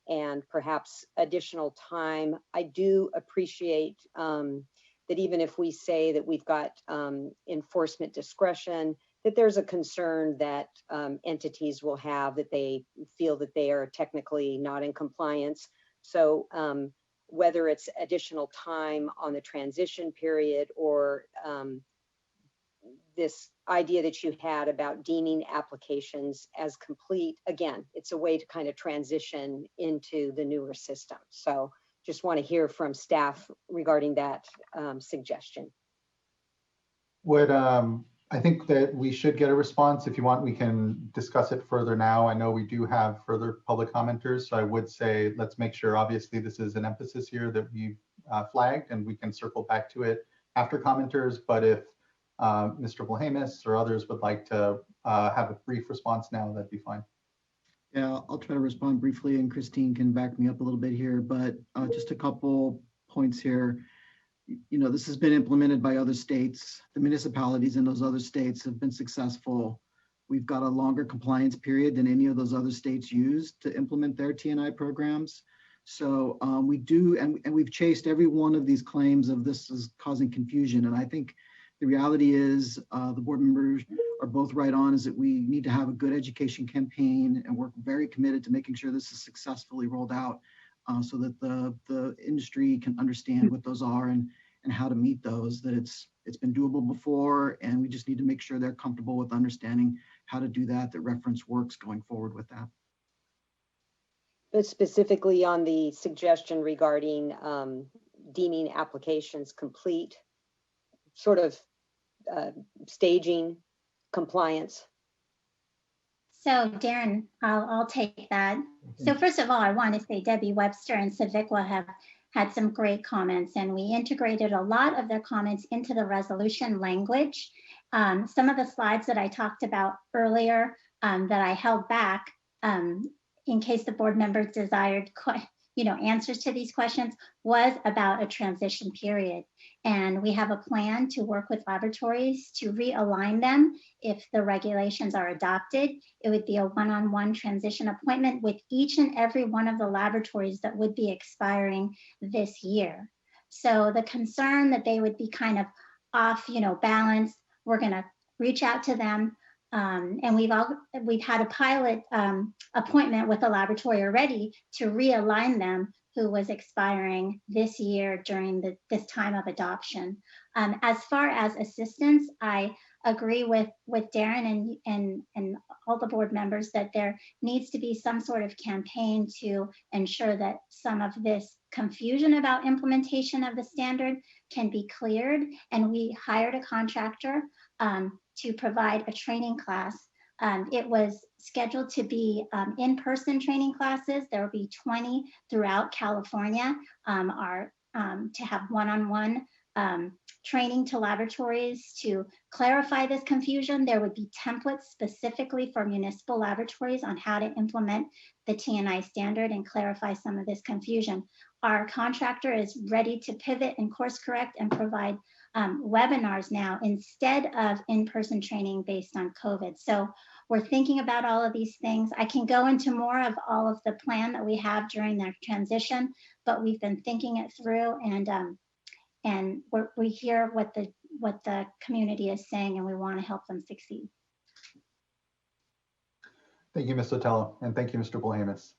and perhaps additional time. I do appreciate that even if we say that we've got enforcement discretion, that there's a concern that entities will have that they feel that they are technically not in compliance. So whether it's additional time on the transition period or this idea that you had about deeming applications as complete, again, it's a way to kind of transition into the newer system. So just want to hear from staff regarding that suggestion. I think that we should get a response. If you want, we can discuss it further now. I know we do have further public commenters, so I would say let's make sure, obviously, this is an emphasis here that we've flagged, and we can circle back to it after commenters. But if Mr. Blahamis or others would like to have a brief response now, that'd be fine. Yeah, I'll try to respond briefly, and Christine can back me up a little bit here, but just a couple points here. This has been implemented by other states. The municipalities in those other states have been successful. We've got a longer compliance period than any of those other states used to implement their T&I programs. So we do, and we've chased every one of these claims of this is causing confusion. And I think the reality is the board members are both right on, is that we need to have a good education campaign, and we're very committed to making sure this is successfully rolled out so that the industry can understand what those are and how to meet those, that it's been doable before, and we just need to make sure they're comfortable with understanding how to do that reference works going forward with that. But specifically on the suggestion regarding deeming applications complete, sort of staging compliance. So Darren, I'll take that. So first of all, I want to say Debbie Webster and Civiqua have had some great comments, and we integrated a lot of their comments into the resolution language. Some of the slides that I talked about earlier that I held back in case the board members desired, answers to these questions was about a transition period. And we have a plan to work with laboratories to realign them. If the regulations are adopted, it would be a one-on-one transition appointment with each and every one of the laboratories that would be expiring this year. So the concern that they would be kind of off, balance, we're going to reach out to them. And we've had a pilot appointment with a laboratory already to realign them who was expiring this year during this time of adoption. As far as assistance, I agree with Darren and all the board members that there needs to be some sort of campaign to ensure that some of this confusion about implementation of the standard can be cleared. And we hired a contractor to provide a training class. It was scheduled to be in-person training classes. There will be 20 throughout California to have one-on-one training to laboratories to clarify this confusion. There would be templates specifically for municipal laboratories on how to implement the TNI standard and clarify some of this confusion. Our contractor is ready to pivot and course correct and provide webinars now instead of in-person training based on COVID. So we're thinking about all of these things. I can go into more of all of the plan that we have during their transition, but we've been thinking it through, and we hear what the community is saying, and we want to help them succeed. Thank you, Ms. Sotelo, and thank you, Mr. Blamis.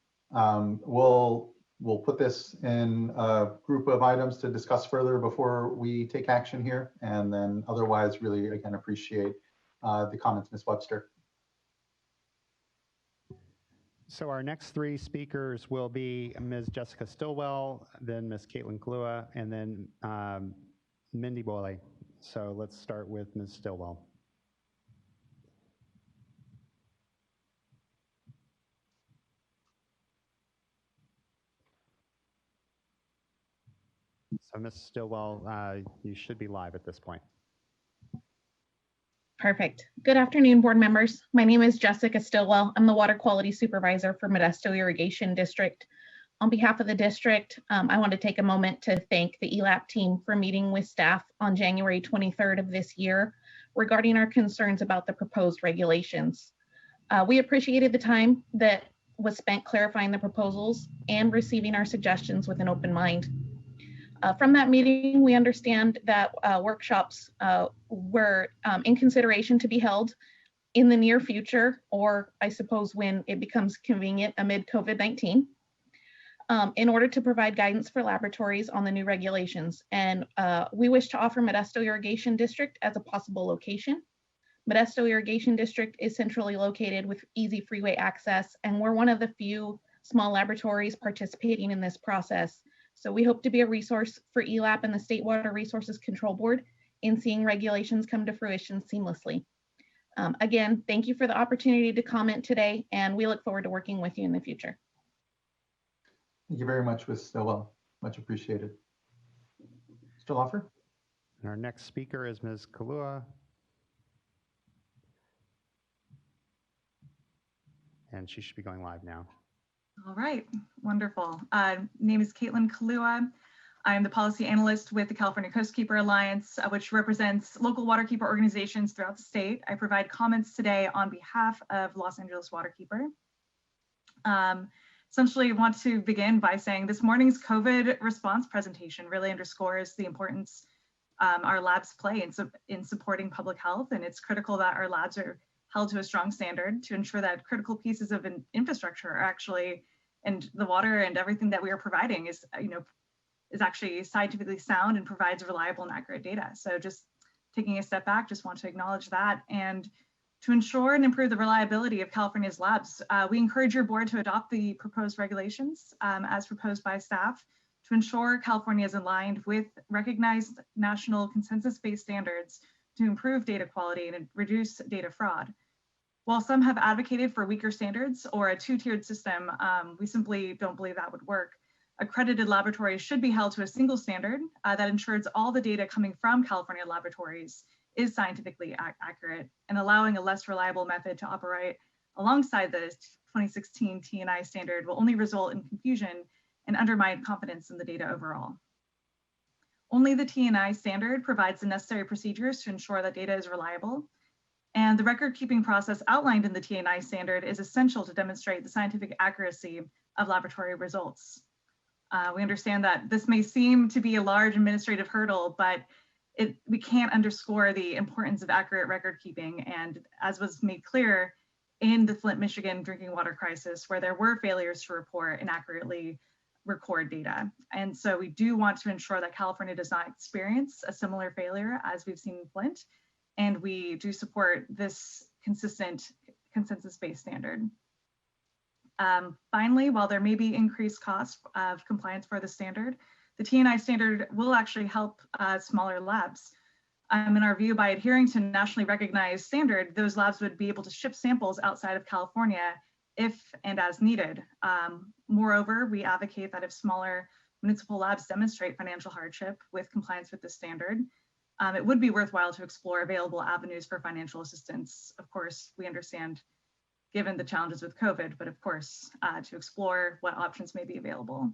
We'll put this in a group of items to discuss further before we take action here, and then otherwise really, again, appreciate the comments, Ms. Webster. So our next three speakers will be Ms. Jessica Stillwell, then Ms. Caitlin Kalua, and then Mindy Boyle. So let's start with Ms. Stillwell. So Ms. Stillwell, you should be live at this point. Perfect. Good afternoon, board members. My name is Jessica Stillwell. I'm the Water Quality Supervisor for Modesto Irrigation District. On behalf of the district, I want to take a moment to thank the ELAP team for meeting with staff on January 23rd of this year regarding our concerns about the proposed regulations. We appreciated the time that was spent clarifying the proposals and receiving our suggestions with an open mind. From that meeting, we understand that workshops were in consideration to be held in the near future, or I suppose when it becomes convenient amid COVID-19, in order to provide guidance for laboratories on the new regulations. And we wish to offer Modesto Irrigation District as a possible location. Modesto Irrigation District is centrally located with easy freeway access, and we're one of the few small laboratories participating in this process. So we hope to be a resource for ELAP and the State Water Resources Control Board in seeing regulations come to fruition seamlessly. Again, thank you for the opportunity to comment today, and we look forward to working with you in the future. Thank you very much, Ms. Stillwell. Much appreciated. Mr. Lawfer? And our next speaker is Ms. Kalua. And she should be going live now. All right, wonderful. Name is Caitlin Kalua. I'm the policy analyst with the California Coastkeeper Alliance, which represents local waterkeeper organizations throughout the state. I provide comments today on behalf of Los Angeles Waterkeeper. Essentially, I want to begin by saying this morning's COVID response presentation really underscores the importance our labs play in supporting public health, and it's critical that our labs are held to a strong standard to ensure that critical pieces of infrastructure are actually, and the water and everything that we are providing is actually scientifically sound and provides reliable and accurate data. So just taking a step back, just want to acknowledge that. And to ensure and improve the reliability of California's labs, we encourage your board to adopt the proposed regulations as proposed by staff to ensure California is aligned with recognized national consensus-based standards to improve data quality and reduce data fraud. While some have advocated for weaker standards or a two-tiered system, we simply don't believe that would work. Accredited laboratories should be held to a single standard that ensures all the data coming from California laboratories is scientifically accurate, and allowing a less reliable method to operate alongside the 2016 TNI standard will only result in confusion and undermine confidence in the data overall. Only the T&I standard provides the necessary procedures to ensure that data is reliable, and the record-keeping process outlined in the T&I standard is essential to demonstrate the scientific accuracy of laboratory results. We understand that this may seem to be a large administrative hurdle, but we can't underscore the importance of accurate record keeping. And as was made clear in the Flint, Michigan drinking water crisis, where there were failures to report and accurately record data. And so we do want to ensure that California does not experience a similar failure as we've seen in Flint. And we do support this consistent consensus-based standard. Finally, while there may be increased costs of compliance for the standard, the T&I standard will actually help smaller labs. In our view, by adhering to a nationally recognized standard, those labs would be able to ship samples outside of California if and as needed. Moreover, we advocate that if smaller municipal labs demonstrate financial hardship with compliance with the standard, it would be worthwhile to explore available avenues for financial assistance. Of course, we understand given the challenges with COVID, but of course, to explore what options may be available.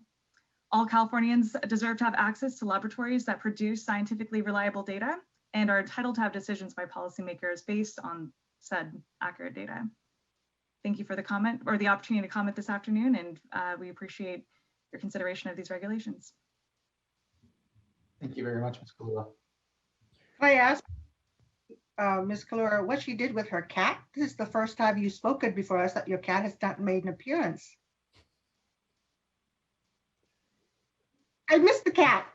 All Californians deserve to have access to laboratories that produce scientifically reliable data and are entitled to have decisions by policymakers based on said accurate data. Thank you for the comment or the opportunity to comment this afternoon, and we appreciate your consideration of these regulations. Thank you very much, Ms. Kalua. Can I ask Ms. Kalura what she did with her cat? This is the first time you've spoken before us that your cat has not made an appearance. I missed the cat.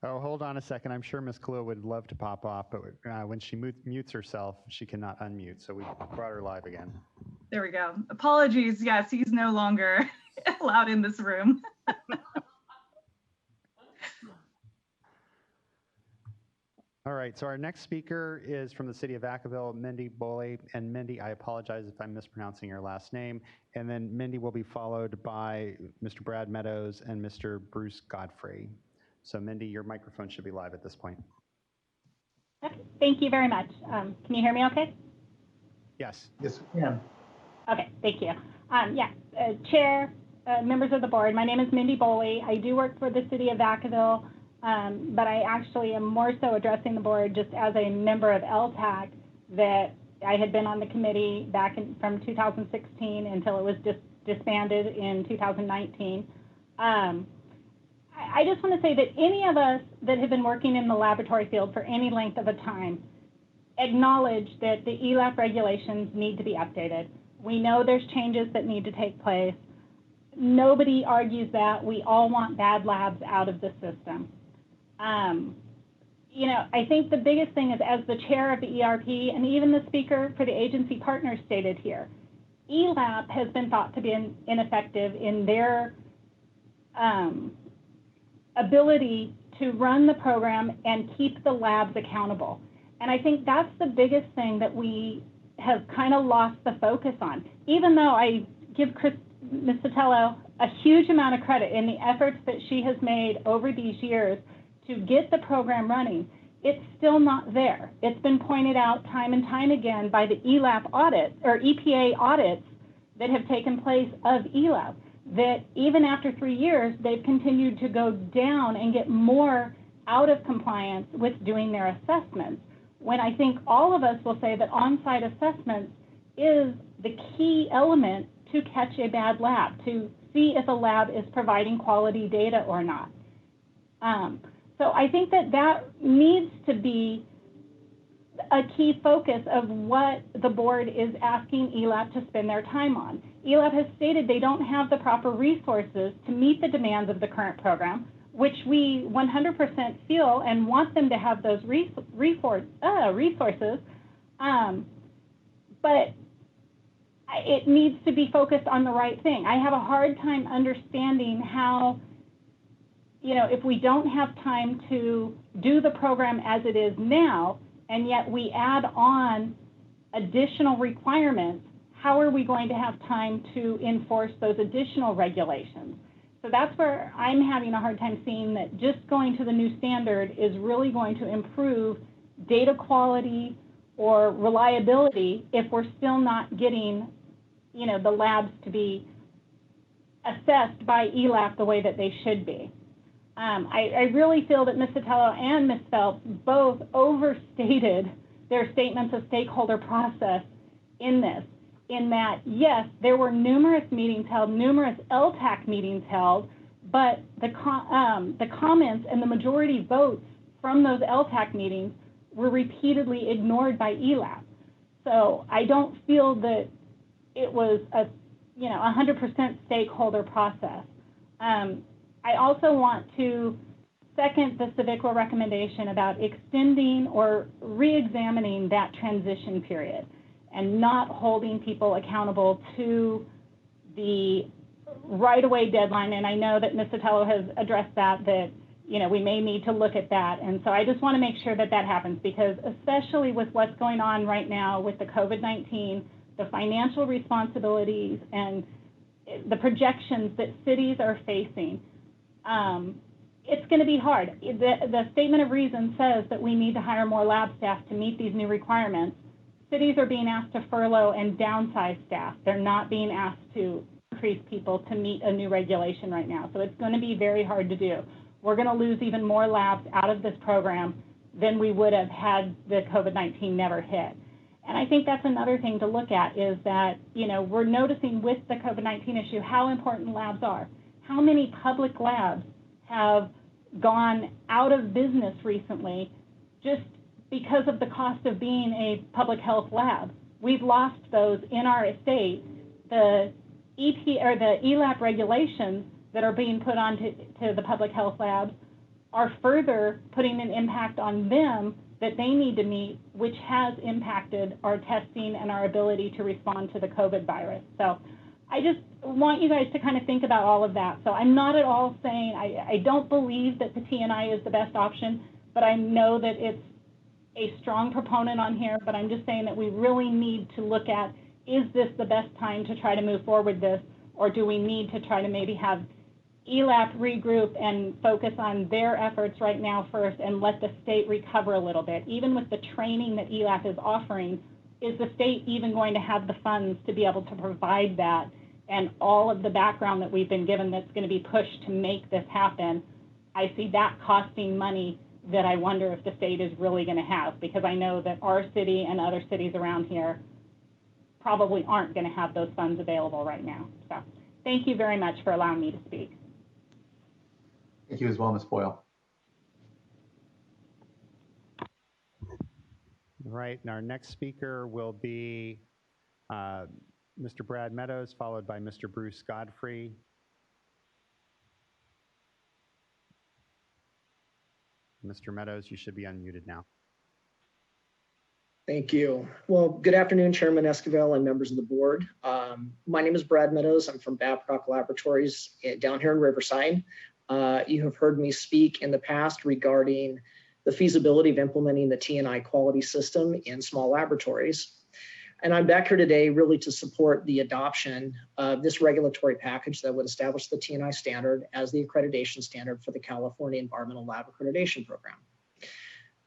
Oh, hold on a second. I'm sure Ms. Kalua would love to pop off, but when she mutes herself, she cannot unmute. So we brought her live again. There we go. Apologies. Yes, he's no longer allowed in this room. All right, so our next speaker is from the city of Vacaville, Mindy Boley. And Mindy, I apologize if I'm mispronouncing your last name. And then Mindy will be followed by Mr. Brad Meadows and Mr. Bruce Godfrey. So Mindy, your microphone should be live at this point. Okay, thank you very much. Can you hear me okay? Yes. Yes, we can. Okay, thank you. Chair, members of the board, my name is Mindy Boley. I do work for the city of Vacaville. But I actually am more so addressing the board just as a member of LTAC that I had been on the committee back from 2016 until it was disbanded in 2019. I just want to say that any of us that have been working in the laboratory field for any length of a time acknowledge that the ELAP regulations need to be updated. We know there's changes that need to take place. Nobody argues that. We all want bad labs out of the system. I think the biggest thing is, as the chair of the ERP and even the speaker for the agency partners stated here, ELAP has been thought to be ineffective in their ability to run the program and keep the labs accountable. And I think that's the biggest thing that we have kind of lost the focus on. Even though I give Ms. Sotelo a huge amount of credit in the efforts that she has made over these years to get the program running, it's still not there. It's been pointed out time and time again by the ELAP audit or EPA audits that have taken place of ELAP, that even after 3 years, they've continued to go down and get more out of compliance with doing their assessments. When I think all of us will say that on-site assessments is the key element to catch a bad lab, to see if a lab is providing quality data or not. So I think that needs to be a key focus of what the board is asking ELAP to spend their time on. ELAP has stated they don't have the proper resources to meet the demands of the current program, which we 100% feel and want them to have those resources, but it needs to be focused on the right thing. I have a hard time understanding how, if we don't have time to do the program as it is now, and yet we add on additional requirements, how are we going to have time to enforce those additional regulations? So that's where I'm having a hard time seeing that just going to the new standard is really going to improve data quality or reliability if we're still not getting, the labs to be assessed by ELAP the way that they should be. I really feel that Ms. Sotelo and Ms. Phelps both overstated their statements of stakeholder process in this, in that, yes, there were numerous meetings held, numerous LTAC meetings held, but the comments and the majority votes from those LTAC meetings were repeatedly ignored by ELAP. So I don't feel that it was a 100% stakeholder process. I also want to second the CIVICWA recommendation about extending or re-examining that transition period and not holding people accountable to the right-of-way deadline. And I know that Ms. Sotelo has addressed that we may need to look at that. And so I just want to make sure that that happens, because especially with what's going on right now with the COVID-19, the financial responsibilities and the projections that cities are facing, it's going to be hard. The statement of reason says that we need to hire more lab staff to meet these new requirements. Cities are being asked to furlough and downsize staff. They're not being asked to increase people to meet a new regulation right now. So it's going to be very hard to do. We're going to lose even more labs out of this program than we would have had the COVID-19 never hit. And I think that's another thing to look at, is that, we're noticing with the COVID-19 issue how important labs are. How many public labs have gone out of business recently just because of the cost of being a public health lab? We've lost those in our state. The ELAP regulations that are being put on to the public health labs are further putting an impact on them that they need to meet, which has impacted our testing and our ability to respond to the COVID virus. So I just want you guys to kind of think about all of that. So I'm not at all saying, I don't believe that the TNI is the best option, but I know that it's a strong proponent on here, but I'm just saying that we really need to look at, is this the best time to try to move forward this, or do we need to try to maybe have ELAP regroup and focus on their efforts right now first and let the state recover a little bit? Even with the training that ELAP is offering, is the state even going to have the funds to be able to provide that, and all of the background that we've been given that's going to be pushed to make this happen? I see that costing money that I wonder if the state is really going to have, because I know that our city and other cities around here probably aren't going to have those funds available right now. So thank you very much for allowing me to speak. Thank you as well, Ms. Boyle. All right, and our next speaker will be Mr. Brad Meadows, followed by Mr. Bruce Godfrey. Mr. Meadows, you should be unmuted now. Thank you. Well, good afternoon, Chairman Esquivel and members of the board. My name is Brad Meadows. I'm from Babcock Laboratories down here in Riverside. You have heard me speak in the past regarding the feasibility of implementing the TNI quality system in small laboratories. And I'm back here today really to support the adoption of this regulatory package that would establish the TNI standard as the accreditation standard for the California Environmental Lab Accreditation Program.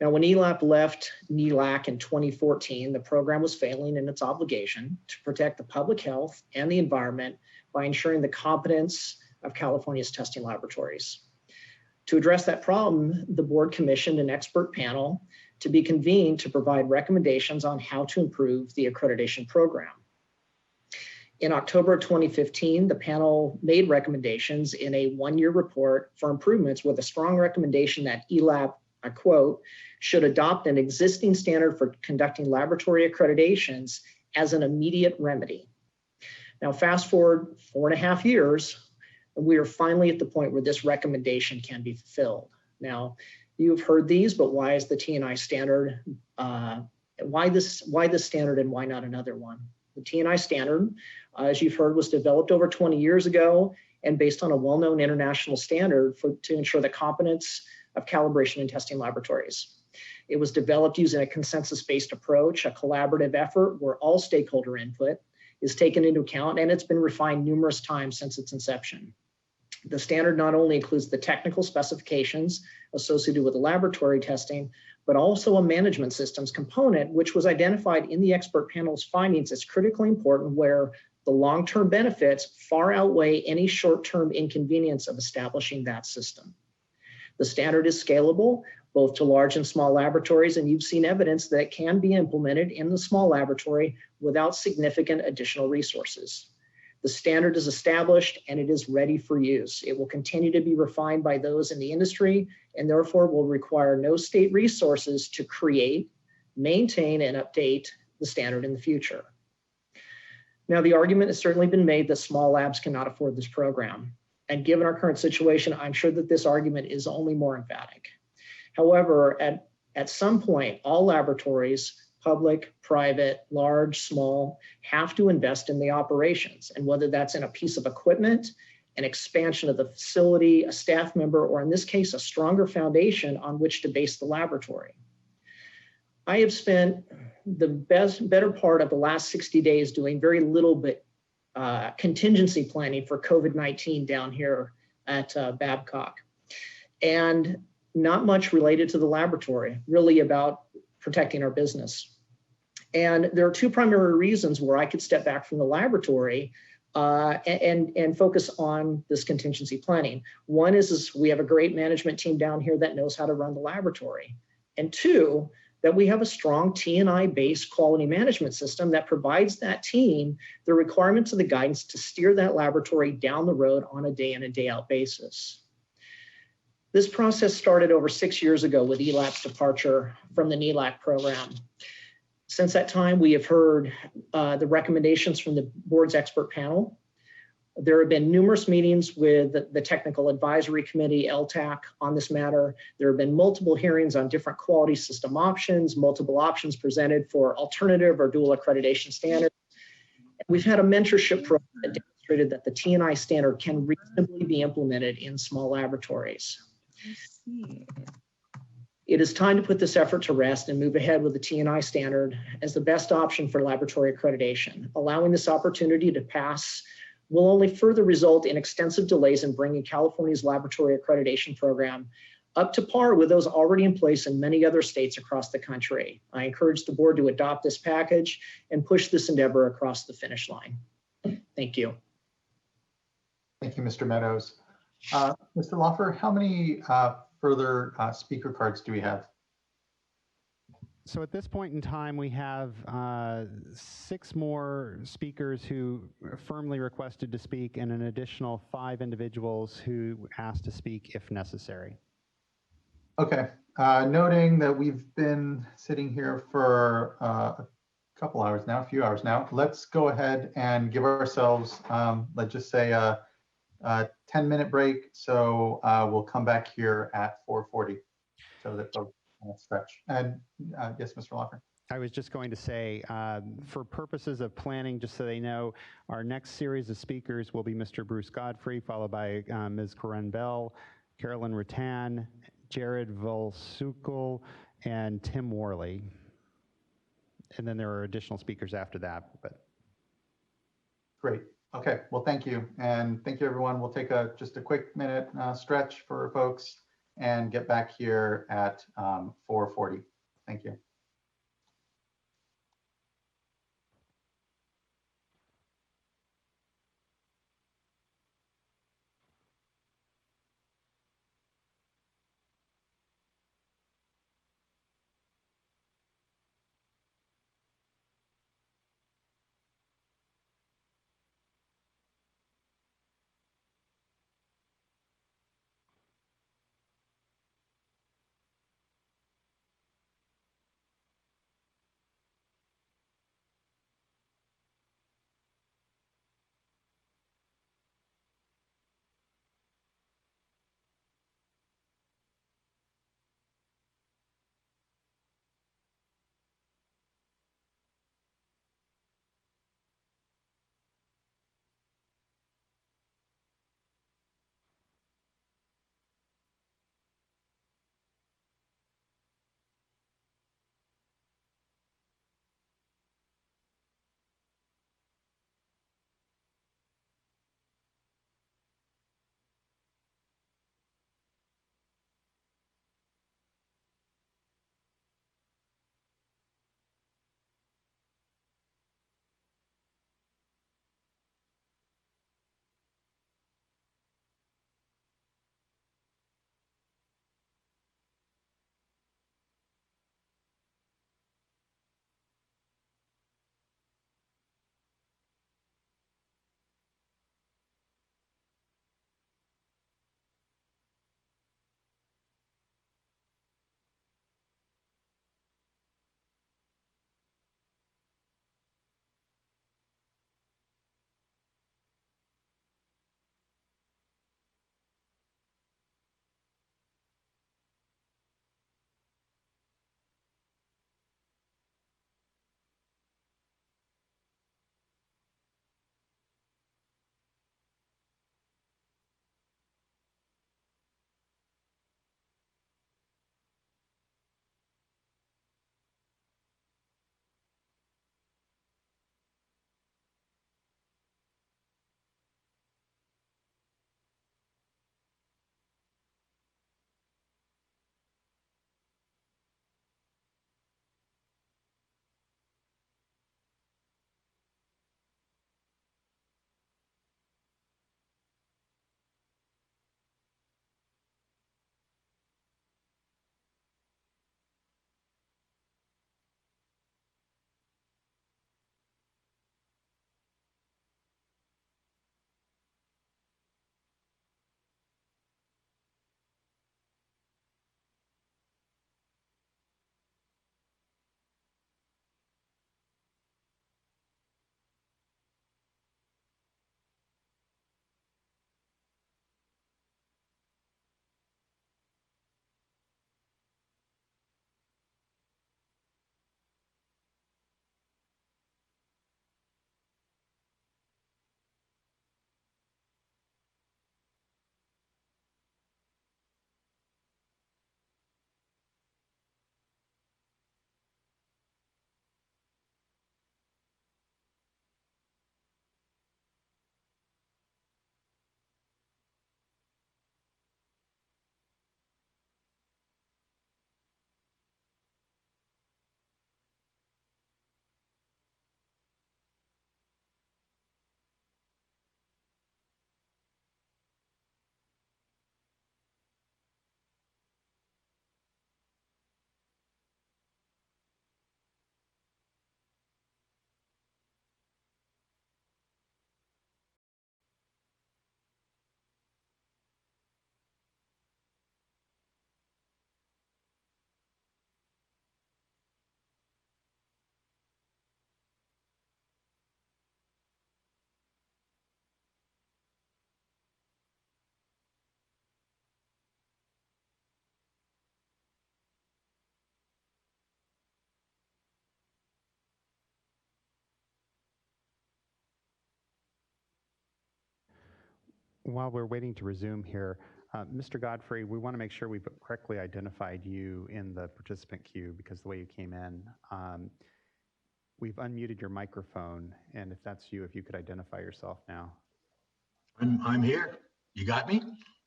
Now, when ELAP left NELAC in 2014, the program was failing in its obligation to protect the public health and the environment by ensuring the competence of California's testing laboratories. To address that problem, the board commissioned an expert panel to be convened to provide recommendations on how to improve the accreditation program. In October 2015, the panel made recommendations in a one-year report for improvements, with a strong recommendation that ELAP, I quote, should adopt an existing standard for conducting laboratory accreditations as an immediate remedy. Now, fast forward 4.5 years, we are finally at the point where this recommendation can be fulfilled. Now, you've heard these, but why is the TNI standard, why this standard and why not another one? The TNI standard, as you've heard, was developed over 20 years ago and based on a well-known international standard to ensure the competence of calibration and testing laboratories. It was developed using a consensus-based approach, a collaborative effort where all stakeholder input is taken into account, and it's been refined numerous times since its inception. The standard not only includes the technical specifications associated with the laboratory testing, but also a management systems component, which was identified in the expert panel's findings as critically important, where The long-term benefits far outweigh any short-term inconvenience of establishing that system. The standard is scalable, both to large and small laboratories, and you've seen evidence that it can be implemented in the small laboratory without significant additional resources. The standard is established and it is ready for use. It will continue to be refined by those in the industry and therefore will require no state resources to create, maintain, and update the standard in the future. Now, the argument has certainly been made that small labs cannot afford this program. And given our current situation, I'm sure that this argument is only more emphatic. However, at some point, all laboratories, public, private, large, small, have to invest in the operations. And whether that's in a piece of equipment, an expansion of the facility, a staff member, or in this case, a stronger foundation on which to base the laboratory. I have spent the better part of the last 60 days doing very little but contingency planning for COVID-19 down here at Babcock. And not much related to the laboratory, really about protecting our business. And there are two primary reasons where I could step back from the laboratory and focus on this contingency planning. One is we have a great management team down here that knows how to run the laboratory. And two, that we have a strong T&I-based quality management system that provides that team the requirements of the guidance to steer that laboratory down the road on a day in and day out basis. This process started over 6 years ago with ELAP's departure from the NELAC program. Since that time, we have heard the recommendations from the board's expert panel. There have been numerous meetings with the Technical Advisory Committee, LTAC, on this matter. There have been multiple hearings on different quality system options, multiple options presented for alternative or dual accreditation standards. We've had a mentorship program that demonstrated that the T&I standard can reasonably be implemented in small laboratories. It is time to put this effort to rest and move ahead with the T&I standard as the best option for laboratory accreditation. Allowing this opportunity to pass will only further result in extensive delays in bringing California's laboratory accreditation program up to par with those already in place in many other states across the country. I encourage the board to adopt this package and push this endeavor across the finish line. Thank you. Thank you, Mr. Meadows. Mr. Loffer, how many further speaker cards do we have? So at this point in time, we have 6 more speakers who firmly requested to speak and an additional 5 individuals who asked to speak if necessary. Okay, noting that we've been sitting here for a couple hours now, a few hours now, let's go ahead and give ourselves, let's just say a 10-minute break. So we'll come back here at 4:40 so that folks can stretch. And yes, Mr. Loffer. I was just going to say, for purposes of planning, just so they know, our next series of speakers will be Mr. Bruce Godfrey, followed by Ms. Corinne Bell, Carolyn Rattan, Jared Volsukul, and Tim Worley. And then there are additional speakers after that. But great. Okay. Well, thank you. And thank you, everyone. We'll take just a quick minute stretch for folks and get back here at 4:40. Thank you. while we're waiting to resume here, Mr. Godfrey, we want to make sure we've correctly identified you in the participant queue because the way you came in. We've unmuted your microphone, and if that's you, if you could identify yourself now. I'm here. You got me?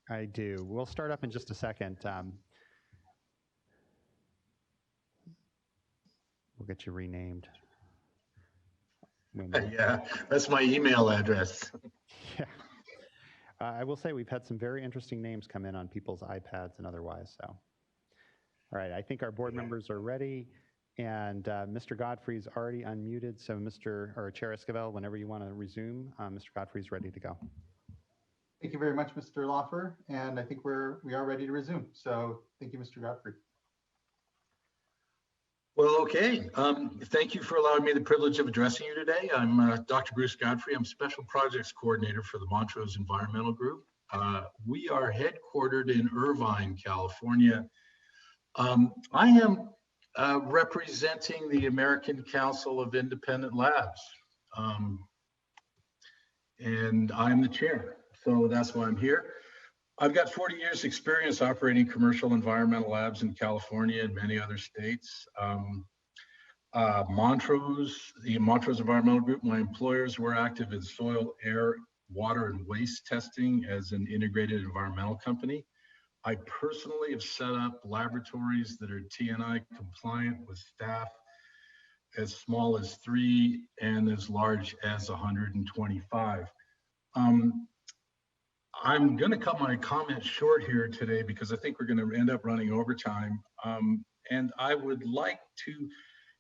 I do. We'll start up in just a second. We'll get you renamed. Yeah, that's my email address. Yeah. I will say we've had some very interesting names come in on people's iPads and otherwise. So, all right, I think our board members are ready, and Mr. Godfrey's already unmuted. So, Chair Esquivel, whenever you want to resume, Mr. Godfrey's ready to go. Thank you very much, Mr. Loffer, and I think we are ready to resume. So, thank you, Mr. Godfrey. Well, okay. Thank you for allowing me the privilege of addressing you today. I'm Dr. Bruce Godfrey. I'm Special Projects Coordinator for the Montrose Environmental Group. We are headquartered in Irvine, California. I am representing the American Council of Independent Labs, and I'm the chair, so that's why I'm here. I've got 40 years experience operating commercial environmental labs in California and many other states. Montrose, the Montrose Environmental Group, my employers were active in soil, air, water, and waste testing as an integrated environmental company. I personally have set up laboratories that are TNI compliant with staff as small as 3 and as large as 125. I'm going to cut my comments short here today because I think we're going to end up running overtime. And I would like to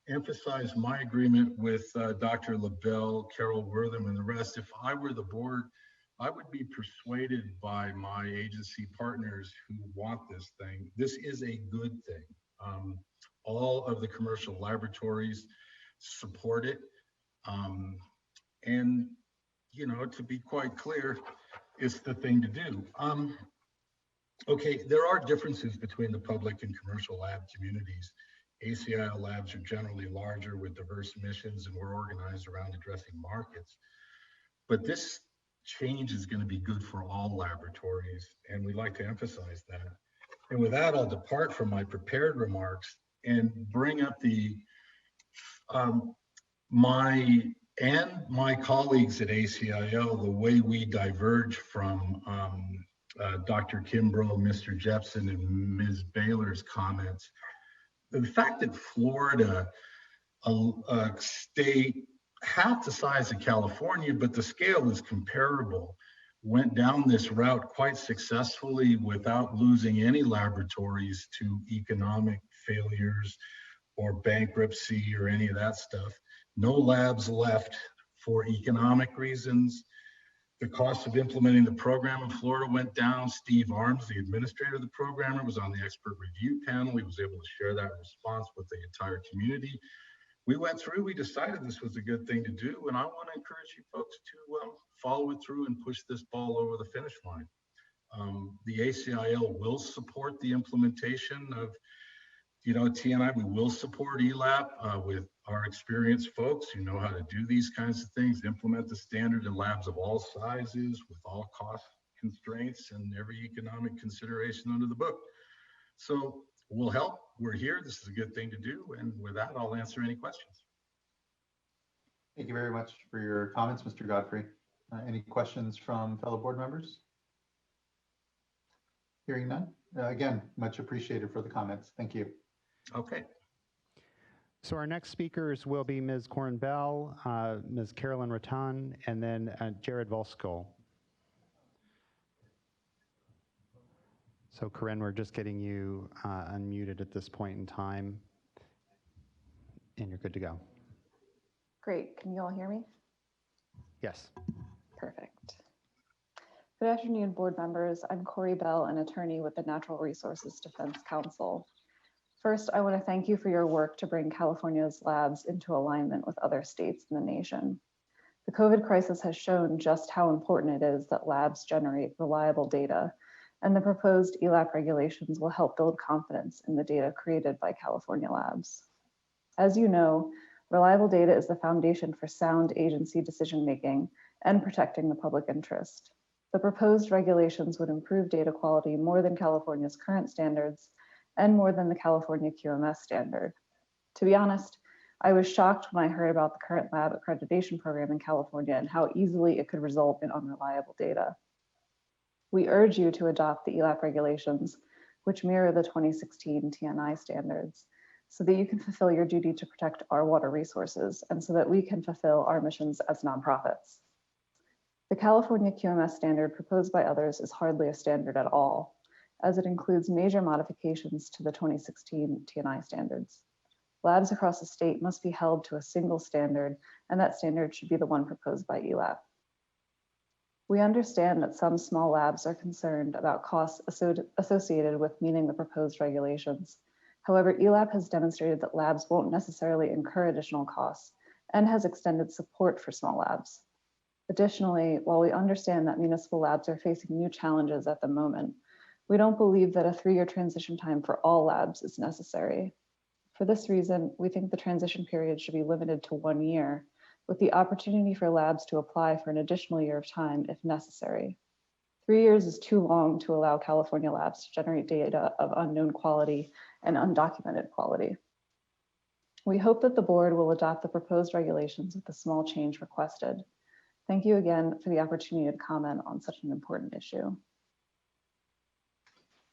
emphasize my agreement with Dr. LaBelle, Carol Wortham, and the rest. If I were the board, I would be persuaded by my agency partners who want this thing. This is a good thing. All of the commercial laboratories support it. And, you know, to be quite clear, it's the thing to do. Okay, there are differences between the public and commercial lab communities. ACIL labs are generally larger with diverse missions, and we're organized around addressing markets. But this change is going to be good for all laboratories, and we like to emphasize that. And with that, I'll depart from my prepared remarks and bring up the my colleagues at ACIL, the way we diverge from Dr. Kimbrough, Mr. Jepson, and Ms. Baylor's comments. The fact that Florida, a state half the size of California, but the scale is comparable, went down this route quite successfully without losing any laboratories to economic failures or bankruptcy or any of that stuff. No labs left for economic reasons. The cost of implementing the program in Florida went down. Steve Arms, the administrator of the program, was on the expert review panel. He was able to share that response with the entire community. We went through, we decided this was a good thing to do, and I want to encourage you folks to follow it through and push this ball over the finish line. The ACIL will support the implementation of TNI. We will support ELAP with our experienced folks who know how to do these kinds of things, implement the standard in labs of all sizes with all cost constraints and every economic consideration under the book. So we'll help. We're here. This is a good thing to do. And with that, I'll answer any questions. Thank you very much for your comments, Mr. Godfrey. Any questions from fellow board members? Hearing none. Again, much appreciated for the comments. Thank you. Okay. So our next speakers will be Ms. Corinne Bell, Ms. Carolyn Rattan, and then Jared Volskol. So Corinne, we're just getting you unmuted at this point in time, and you're good to go. Great. Can you all hear me? Yes. Perfect. Good afternoon, board members. I'm Corey Bell, an attorney with the Natural Resources Defense Council. First, I want to thank you for your work to bring California's labs into alignment with other states in the nation. The COVID crisis has shown just how important it is that labs generate reliable data, and the proposed ELAP regulations will help build confidence in the data created by California labs. As you know, reliable data is the foundation for sound agency decision-making and protecting the public interest. The proposed regulations would improve data quality more than California's current standards and more than the California QMS standard. To be honest, I was shocked when I heard about the current lab accreditation program in California and how easily it could result in unreliable data. We urge you to adopt the ELAP regulations, which mirror the 2016 TNI standards, so that you can fulfill your duty to protect our water resources and so that we can fulfill our missions as nonprofits. The California QMS standard proposed by others is hardly a standard at all, as it includes major modifications to the 2016 TNI standards. Labs across the state must be held to a single standard, and that standard should be the one proposed by ELAP. We understand that some small labs are concerned about costs associated with meeting the proposed regulations. However, ELAP has demonstrated that labs won't necessarily incur additional costs and has extended support for small labs. Additionally, while we understand that municipal labs are facing new challenges at the moment, we don't believe that a 3-year transition time for all labs is necessary. For this reason, we think the transition period should be limited to 1 year, with the opportunity for labs to apply for an additional year of time if necessary. 3 years is too long to allow California labs to generate data of unknown quality and undocumented quality. We hope that the board will adopt the proposed regulations with the small change requested. Thank you again for the opportunity to comment on such an important issue.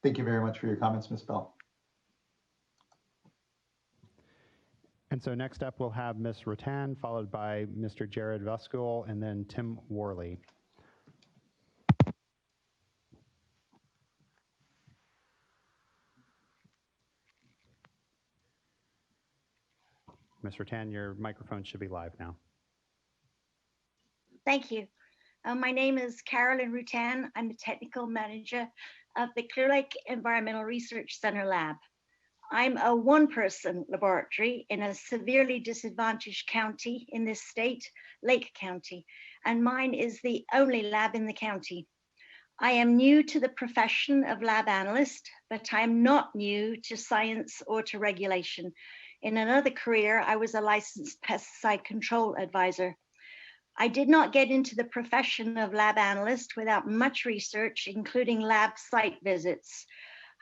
Thank you very much for your comments, Ms. Bell. And so next up, we'll have Ms. Rattan, followed by Mr. Jared Voskuil, and then Tim Worley. Ms. Rattan, your microphone should be live now. Thank you. My name is Carolyn Rutan. I'm the technical manager of the Clear Lake Environmental Research Center Lab. I'm a one-person laboratory in a severely disadvantaged county in this state, Lake County, and mine is the only lab in the county. I am new to the profession of lab analyst, but I'm not new to science or to regulation. In another career, I was a licensed pesticide control advisor. I did not get into the profession of lab analyst without much research, including lab site visits.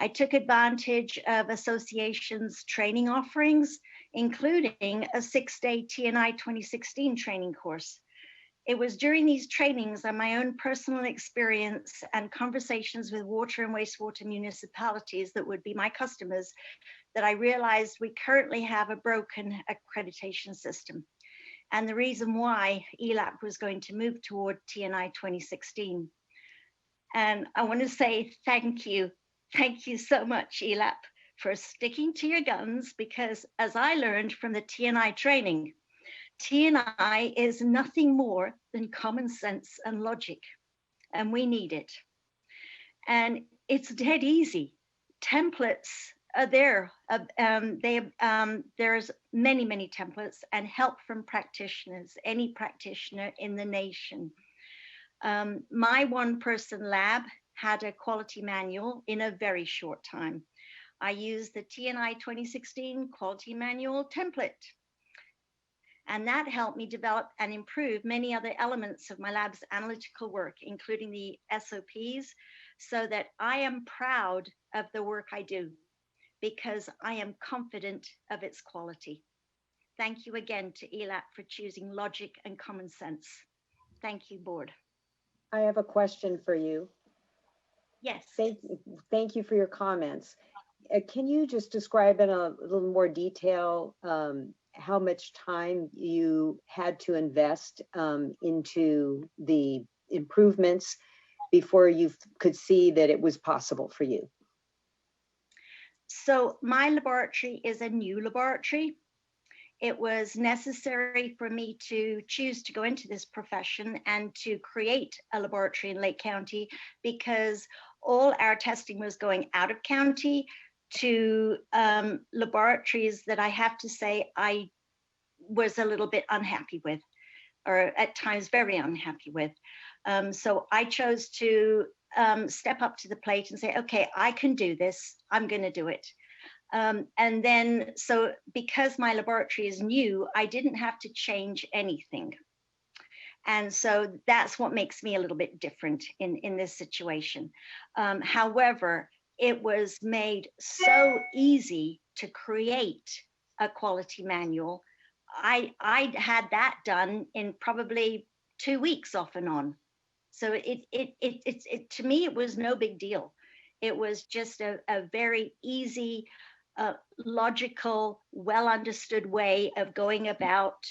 I took advantage of associations' training offerings, including a 6-day TNI 2016 training course. It was during these trainings and my own personal experience and conversations with water and wastewater municipalities that would be my customers that I realized we currently have a broken accreditation system, and the reason why ELAP was going to move toward TNI 2016. And I want to say thank you. Thank you so much, ELAP, for sticking to your guns, because as I learned from the TNI training, TNI is nothing more than common sense and logic, and we need it. And it's dead easy. Templates are there. There's many, many templates and help from practitioners, any practitioner in the nation. My one-person lab had a quality manual in a very short time. I used the TNI 2016 quality manual template. And that helped me develop and improve many other elements of my lab's analytical work, including the SOPs, so that I am proud of the work I do because I am confident of its quality. Thank you again to ELAP for choosing logic and common sense. Thank you, board. I have a question for you. Yes. Thank you for your comments. Can you just describe in a little more detail how much time you had to invest into the improvements before you could see that it was possible for you? So my laboratory is a new laboratory. It was necessary for me to choose to go into this profession and to create a laboratory in Lake County because all our testing was going out of county to laboratories that I have to say I was a little bit unhappy with, or at times very unhappy with. So I chose to step up to the plate and say, okay, I can do this, I'm gonna do it. And then, so because my laboratory is new, I didn't have to change anything. And so that's what makes me a little bit different in this situation. However, it was made so easy to create a quality manual. I had that done in probably 2 weeks off and on. So it to me, it was no big deal. It was just a very easy, logical, well understood way of going about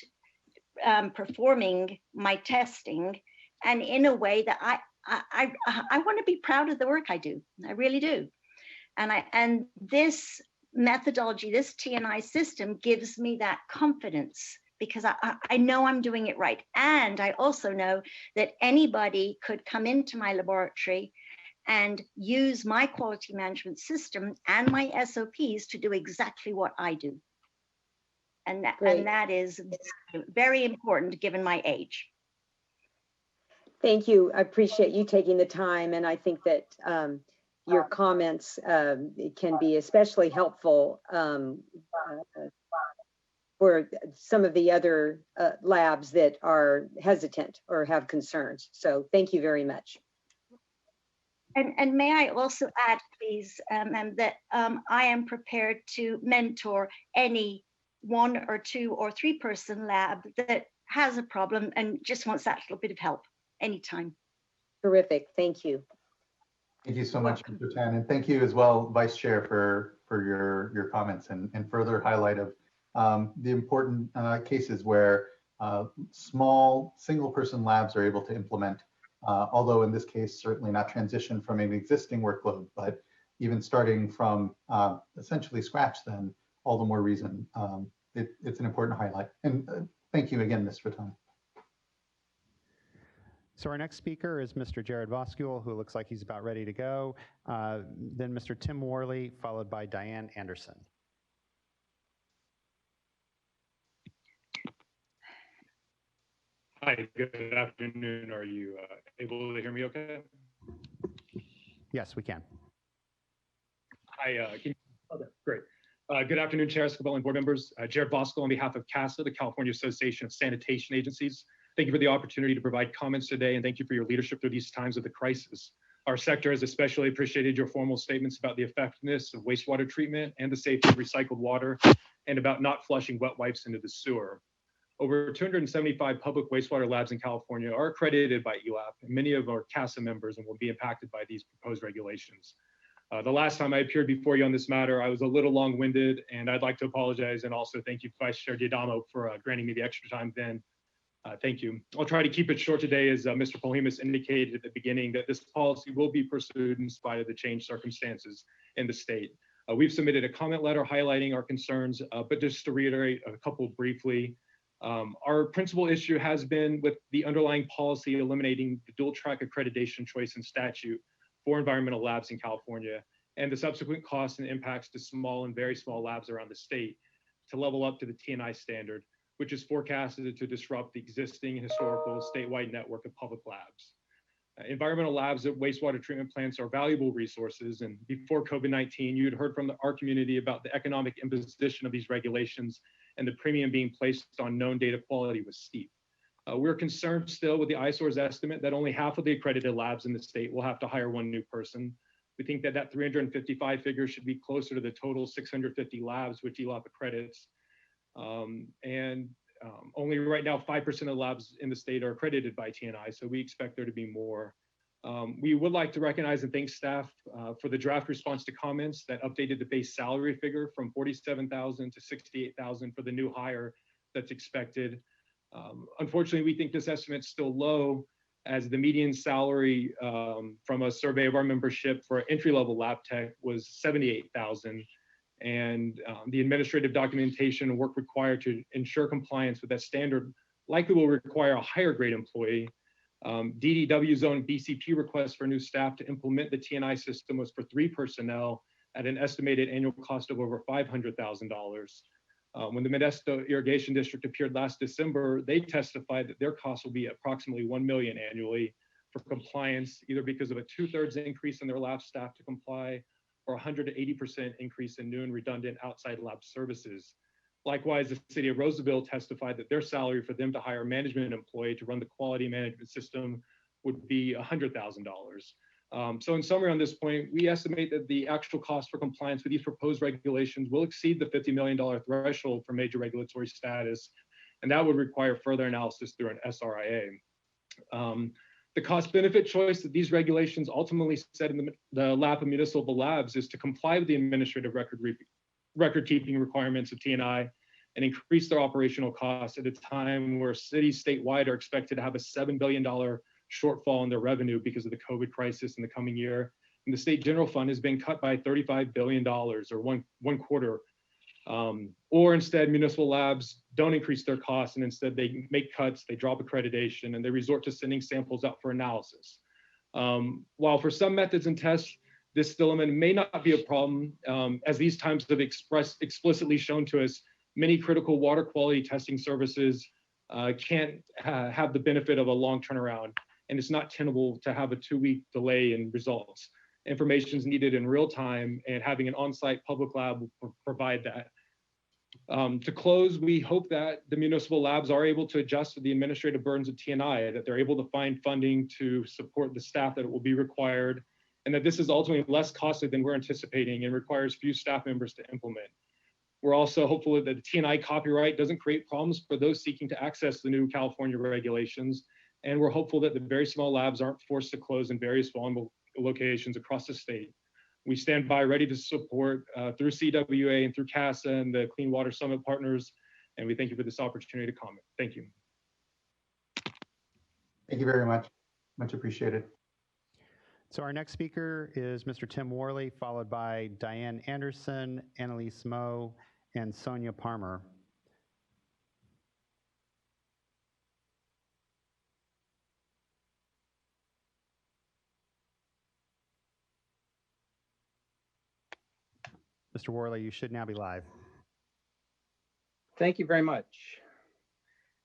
performing my testing, and in a way that I want to be proud of the work I do. I really do. And this methodology, this TNI system gives me that confidence, because I know I'm doing it right. And I also know that anybody could come into my laboratory and use my quality management system and my SOPs to do exactly what I do. And that is very important given my age. Thank you. I appreciate you taking the time. And I think that your comments can be especially helpful for some of the other labs that are hesitant or have concerns. So thank you very much. And may I also add, please, that I am prepared to mentor any 1 or 2 or 3 person lab that has a problem and just wants that little bit of help anytime. Terrific. Thank you. Thank you so much, Mr. Tan. And thank you as well, Vice Chair, for your comments and further highlight of the important cases where small single person labs are able to implement, although in this case, certainly not transition from an existing workload, but even starting from essentially scratch, then all the more reason it's an important highlight. And thank you again, Ms. Rattan. So our next speaker is Mr. Jared Voskuil, who looks like he's about ready to go. Then Mr. Tim Worley, followed by Diane Anderson. Hi, good afternoon. Are you able to hear me okay? Yes, we can. Hi, okay, great. Good afternoon, Chair Escobar and board members. Jared Voskuil on behalf of CASA, the California Association of Sanitation Agencies. Thank you for the opportunity to provide comments today, and thank you for your leadership through these times of the crisis. Our sector has especially appreciated your formal statements about the effectiveness of wastewater treatment and the safety of recycled water, and about not flushing wet wipes into the sewer. Over 275 public wastewater labs in California are accredited by ELAP, and many of our CASA members and will be impacted by these proposed regulations. The last time I appeared before you on this matter, I was a little long-winded, and I'd like to apologize, and also thank you, Vice Chair D'Adamo, for granting me the extra time then. Thank you. I'll try to keep it short today, as Mr. Polhemus indicated at the beginning, that this policy will be pursued in spite of the changed circumstances in the state. We've submitted a comment letter highlighting our concerns, but just to reiterate a couple briefly, our principal issue has been with the underlying policy eliminating the dual track accreditation choice in statute for environmental labs in California, and the subsequent costs and impacts to small and very small labs around the state to level up to the TNI standard, which is forecasted to disrupt the existing historical statewide network of public labs. Environmental labs at wastewater treatment plants are valuable resources, and before COVID-19, you'd heard from our community about the economic imposition of these regulations, and the premium being placed on known data quality was steep. We're concerned still with the ISOR's estimate that only half of the accredited labs in the state will have to hire 1 new person. We think that that 355 figure should be closer to the total 650 labs which ELAP accredits. Only right now 5% of labs in the state are accredited by TNI, so we expect there to be more. We would like to recognize and thank staff for the draft response to comments that updated the base salary figure from $47,000 to $68,000 for the new hire that's expected. Unfortunately, we think this estimate's still low, as the median salary from a survey of our membership for entry-level lab tech was $78,000. And the administrative documentation and work required to ensure compliance with that standard likely will require a higher grade employee. DDW's own BCP request for new staff to implement the TNI system was for 3 personnel at an estimated annual cost of over $500,000. When the Modesto Irrigation District appeared last December, they testified that their costs will be approximately $1 million annually for compliance, either because of a 2/3 increase in their lab staff to comply, or 180% increase in new and redundant outside lab services. Likewise, the city of Roseville testified that their salary for them to hire a management employee to run the quality management system would be $100,000. So in summary on this point, we estimate that the actual cost for compliance with these proposed regulations will exceed the $50 million threshold for major regulatory status, and that would require further analysis through an SRIA. The cost benefit choice that these regulations ultimately set in the lap of municipal labs is to comply with the administrative record keeping requirements of TNI and increase their operational costs at a time where cities statewide are expected to have a $7 billion shortfall in their revenue because of the COVID crisis in the coming year. And the state general fund has been cut by $35 billion, or one quarter. Or instead, municipal labs don't increase their costs, and instead they make cuts, they drop accreditation, and they resort to sending samples out for analysis. While for some methods and tests, this dilemma may not be a problem, as these times have explicitly shown to us, many critical water quality testing services can't have the benefit of a long turnaround, and it's not tenable to have a 2-week delay in results. Information is needed in real time, and having an on-site public lab will provide that. To close, we hope that the municipal labs are able to adjust to the administrative burdens of TNI, that they're able to find funding to support the staff that will be required, and that this is ultimately less costly than we're anticipating and requires few staff members to implement. We're also hopeful that the TNI copyright doesn't create problems for those seeking to access the new California regulations, and we're hopeful that the very small labs aren't forced to close in various vulnerable locations across the state. We stand by ready to support through CWA and through CASA and the Clean Water Summit partners, and we thank you for this opportunity to comment. Thank you. Thank you very much. Much appreciated. So our next speaker is Mr. Tim Worley, followed by Diane Anderson, Annalise Moe, and Sonia Palmer. Mr. Worley, you should now be live. Thank you very much.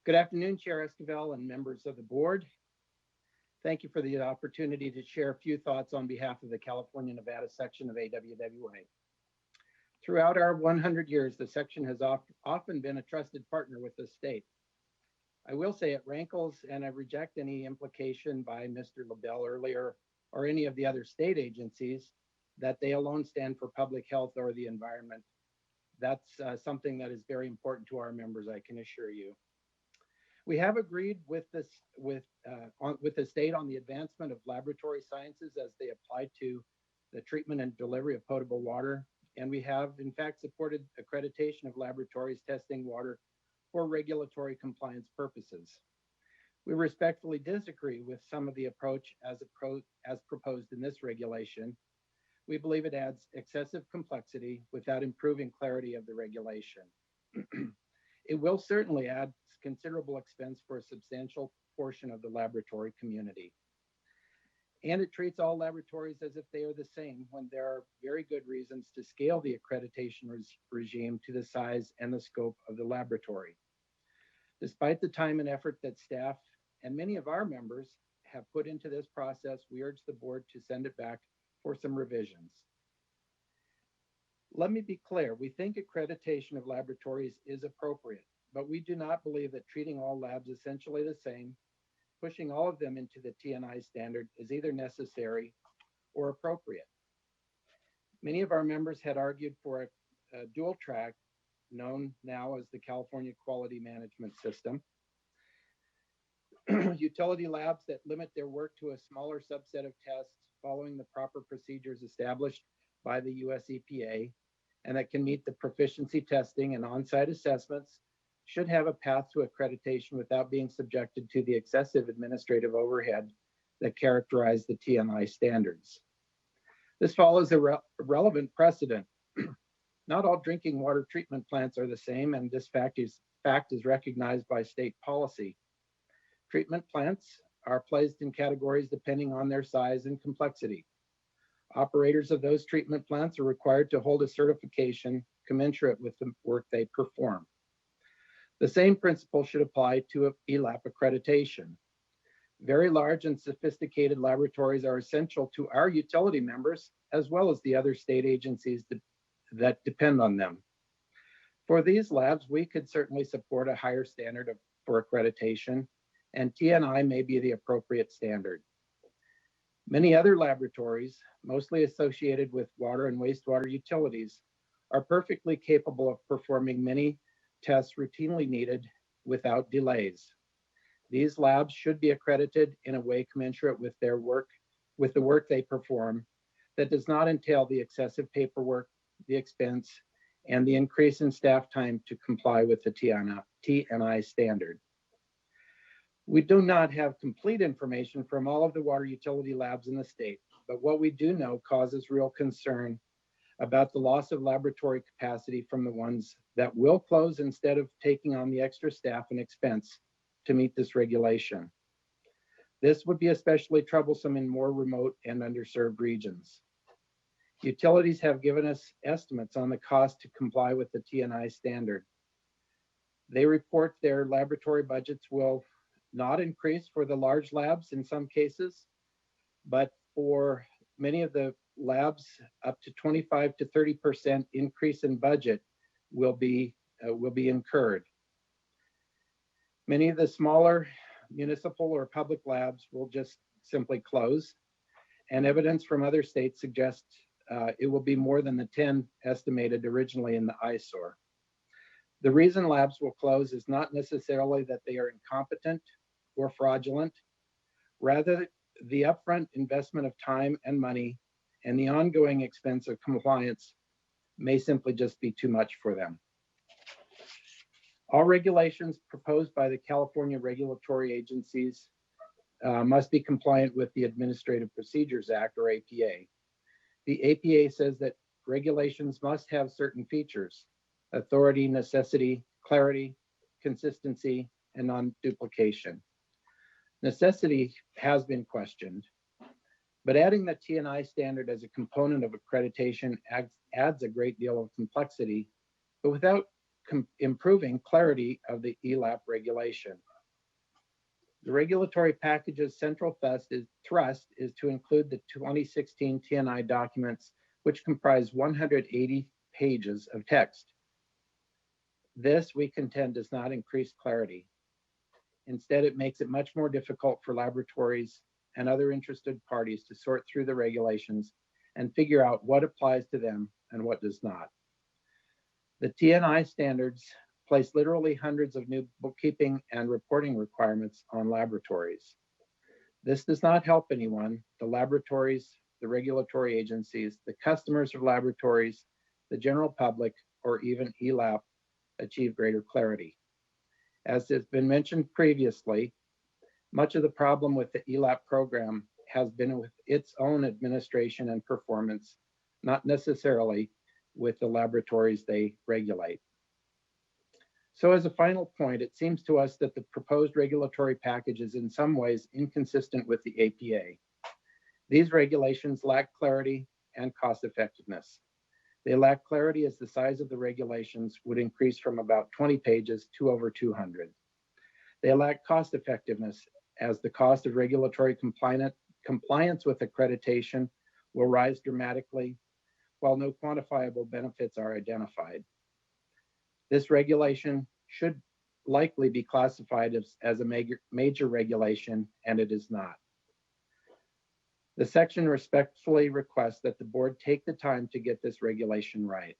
Good afternoon, Chair Esquivel and members of the board. Thank you for the opportunity to share a few thoughts on behalf of the California-Nevada section of AWWA. Throughout our 100 years, the section has often been a trusted partner with the state. I will say it rankles, and I reject any implication by Mr. LaBelle earlier or any of the other state agencies that they alone stand for public health or the environment. That's something that is very important to our members, I can assure you. We have agreed with the state on the advancement of laboratory sciences as they apply to the treatment and delivery of potable water. And we have, in fact, supported accreditation of laboratories testing water for regulatory compliance purposes. We respectfully disagree with some of the approach as proposed in this regulation. We believe it adds excessive complexity without improving clarity of the regulation. It will certainly add considerable expense for a substantial portion of the laboratory community. And it treats all laboratories as if they are the same when there are very good reasons to scale the accreditation regime to the size and the scope of the laboratory. Despite the time and effort that staff and many of our members have put into this process, we urge the board to send it back for some revisions. Let me be clear, we think accreditation of laboratories is appropriate, but we do not believe that treating all labs essentially the same, pushing all of them into the TNI standard is either necessary or appropriate. Many of our members had argued for a dual track, known now as the California Quality Management System. Utility labs that limit their work to a smaller subset of tests following the proper procedures established by the US EPA, and that can meet the proficiency testing and on-site assessments should have a path to accreditation without being subjected to the excessive administrative overhead that characterize the TNI standards. This follows a relevant precedent. Not all drinking water treatment plants are the same, and this fact is recognized by state policy. Treatment plants are placed in categories depending on their size and complexity. Operators of those treatment plants are required to hold a certification commensurate with the work they perform. The same principle should apply to ELAP accreditation. Very large and sophisticated laboratories are essential to our utility members, as well as the other state agencies that depend on them. For these labs, we could certainly support a higher standard for accreditation, and TNI may be the appropriate standard. Many other laboratories, mostly associated with water and wastewater utilities, are perfectly capable of performing many tests routinely needed without delays. These labs should be accredited in a way commensurate with their work, with the work they perform, that does not entail the excessive paperwork, the expense, and the increase in staff time to comply with the TNI standard. We do not have complete information from all of the water utility labs in the state, but what we do know causes real concern about the loss of laboratory capacity from the ones that will close instead of taking on the extra staff and expense to meet this regulation. This would be especially troublesome in more remote and underserved regions. Utilities have given us estimates on the cost to comply with the TNI standard. They report their laboratory budgets will not increase for the large labs in some cases, but for many of the labs, up to 25 to 30% increase in budget will be incurred. Many of the smaller municipal or public labs will just simply close, and evidence from other states suggests it will be more than the 10 estimated originally in the ISOR. The reason labs will close is not necessarily that they are incompetent or fraudulent. Rather, the upfront investment of time and money and the ongoing expense of compliance may simply just be too much for them. All regulations proposed by the California regulatory agencies must be compliant with the Administrative Procedures Act, or APA. The APA says that regulations must have certain features: authority, necessity, clarity, consistency, and non-duplication. Necessity has been questioned, but adding the TNI standard as a component of accreditation adds a great deal of complexity, but without improving clarity of the ELAP regulation. The regulatory package's central thrust is to include the 2016 TNI documents, which comprise 180 pages of text. This, we contend, does not increase clarity. Instead, it makes it much more difficult for laboratories and other interested parties to sort through the regulations and figure out what applies to them and what does not. The TNI standards place literally hundreds of new bookkeeping and reporting requirements on laboratories. This does not help anyone: the laboratories, the regulatory agencies, the customers of laboratories, the general public, or even ELAP achieve greater clarity. As has been mentioned previously, much of the problem with the ELAP program has been with its own administration and performance, not necessarily with the laboratories they regulate. So as a final point, it seems to us that the proposed regulatory package is in some ways inconsistent with the APA. These regulations lack clarity and cost effectiveness. They lack clarity as the size of the regulations would increase from about 20 pages to over 200. They lack cost effectiveness as the cost of regulatory compliance with accreditation will rise dramatically, while no quantifiable benefits are identified. This regulation should likely be classified as a major regulation, and it is not. The section respectfully requests that the board take the time to get this regulation right.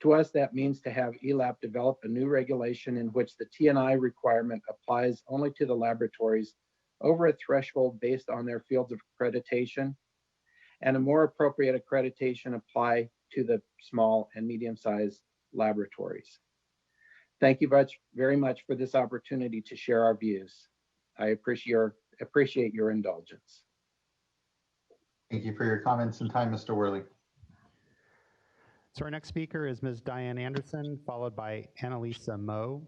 To us, that means to have ELAP develop a new regulation in which the TNI requirement applies only to the laboratories over a threshold based on their fields of accreditation, and a more appropriate accreditation apply to the small and medium-sized laboratories. Thank you very much for this opportunity to share our views. I appreciate your indulgence. Thank you for your comments and time, Mr. Worley. So our next speaker is Ms. Diane Anderson, followed by Annalisa Moe.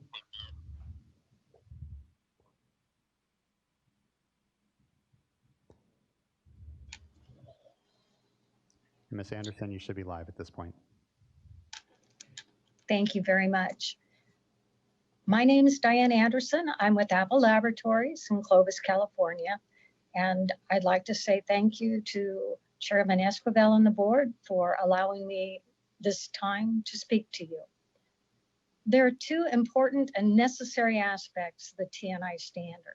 Ms. Anderson, you should be live at this point. Thank you very much. My name is Diane Anderson. I'm with Apple Laboratories in Clovis, California. And I'd like to say thank you to Chairman Esquivel and the board for allowing me this time to speak to you. There are two important and necessary aspects of the TNI standard.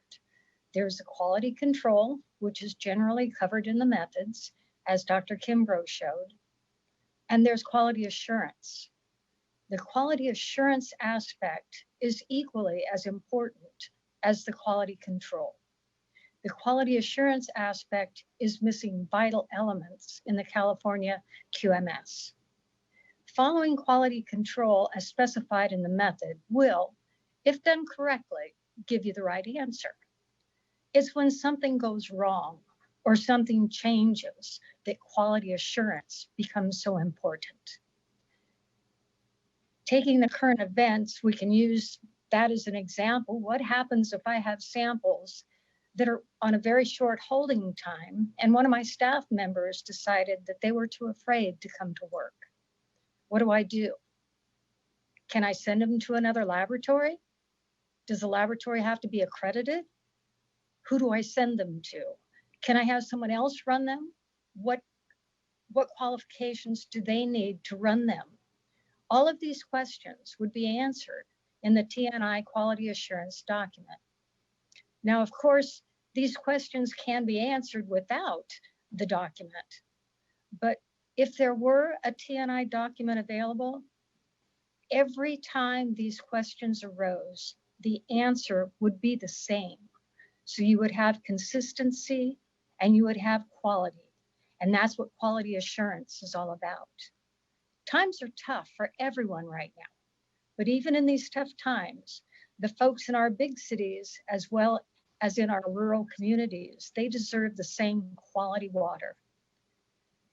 There's the quality control, which is generally covered in the methods, as Dr. Kimbrough showed, and there's quality assurance. The quality assurance aspect is equally as important as the quality control. The quality assurance aspect is missing vital elements in the California QMS. Following quality control as specified in the method will, if done correctly, give you the right answer. It's when something goes wrong or something changes that quality assurance becomes so important. Taking the current events, we can use that as an example. What happens if I have samples that are on a very short holding time and one of my staff members decided that they were too afraid to come to work? What do I do? Can I send them to another laboratory? Does the laboratory have to be accredited? Who do I send them to? Can I have someone else run them? What qualifications do they need to run them? All of these questions would be answered in the TNI quality assurance document. Now, of course, these questions can be answered without the document, but if there were a TNI document available, every time these questions arose, the answer would be the same. So you would have consistency and you would have quality. And that's what quality assurance is all about. Times are tough for everyone right now. But even in these tough times, the folks in our big cities, as well as in our rural communities, they deserve the same quality water.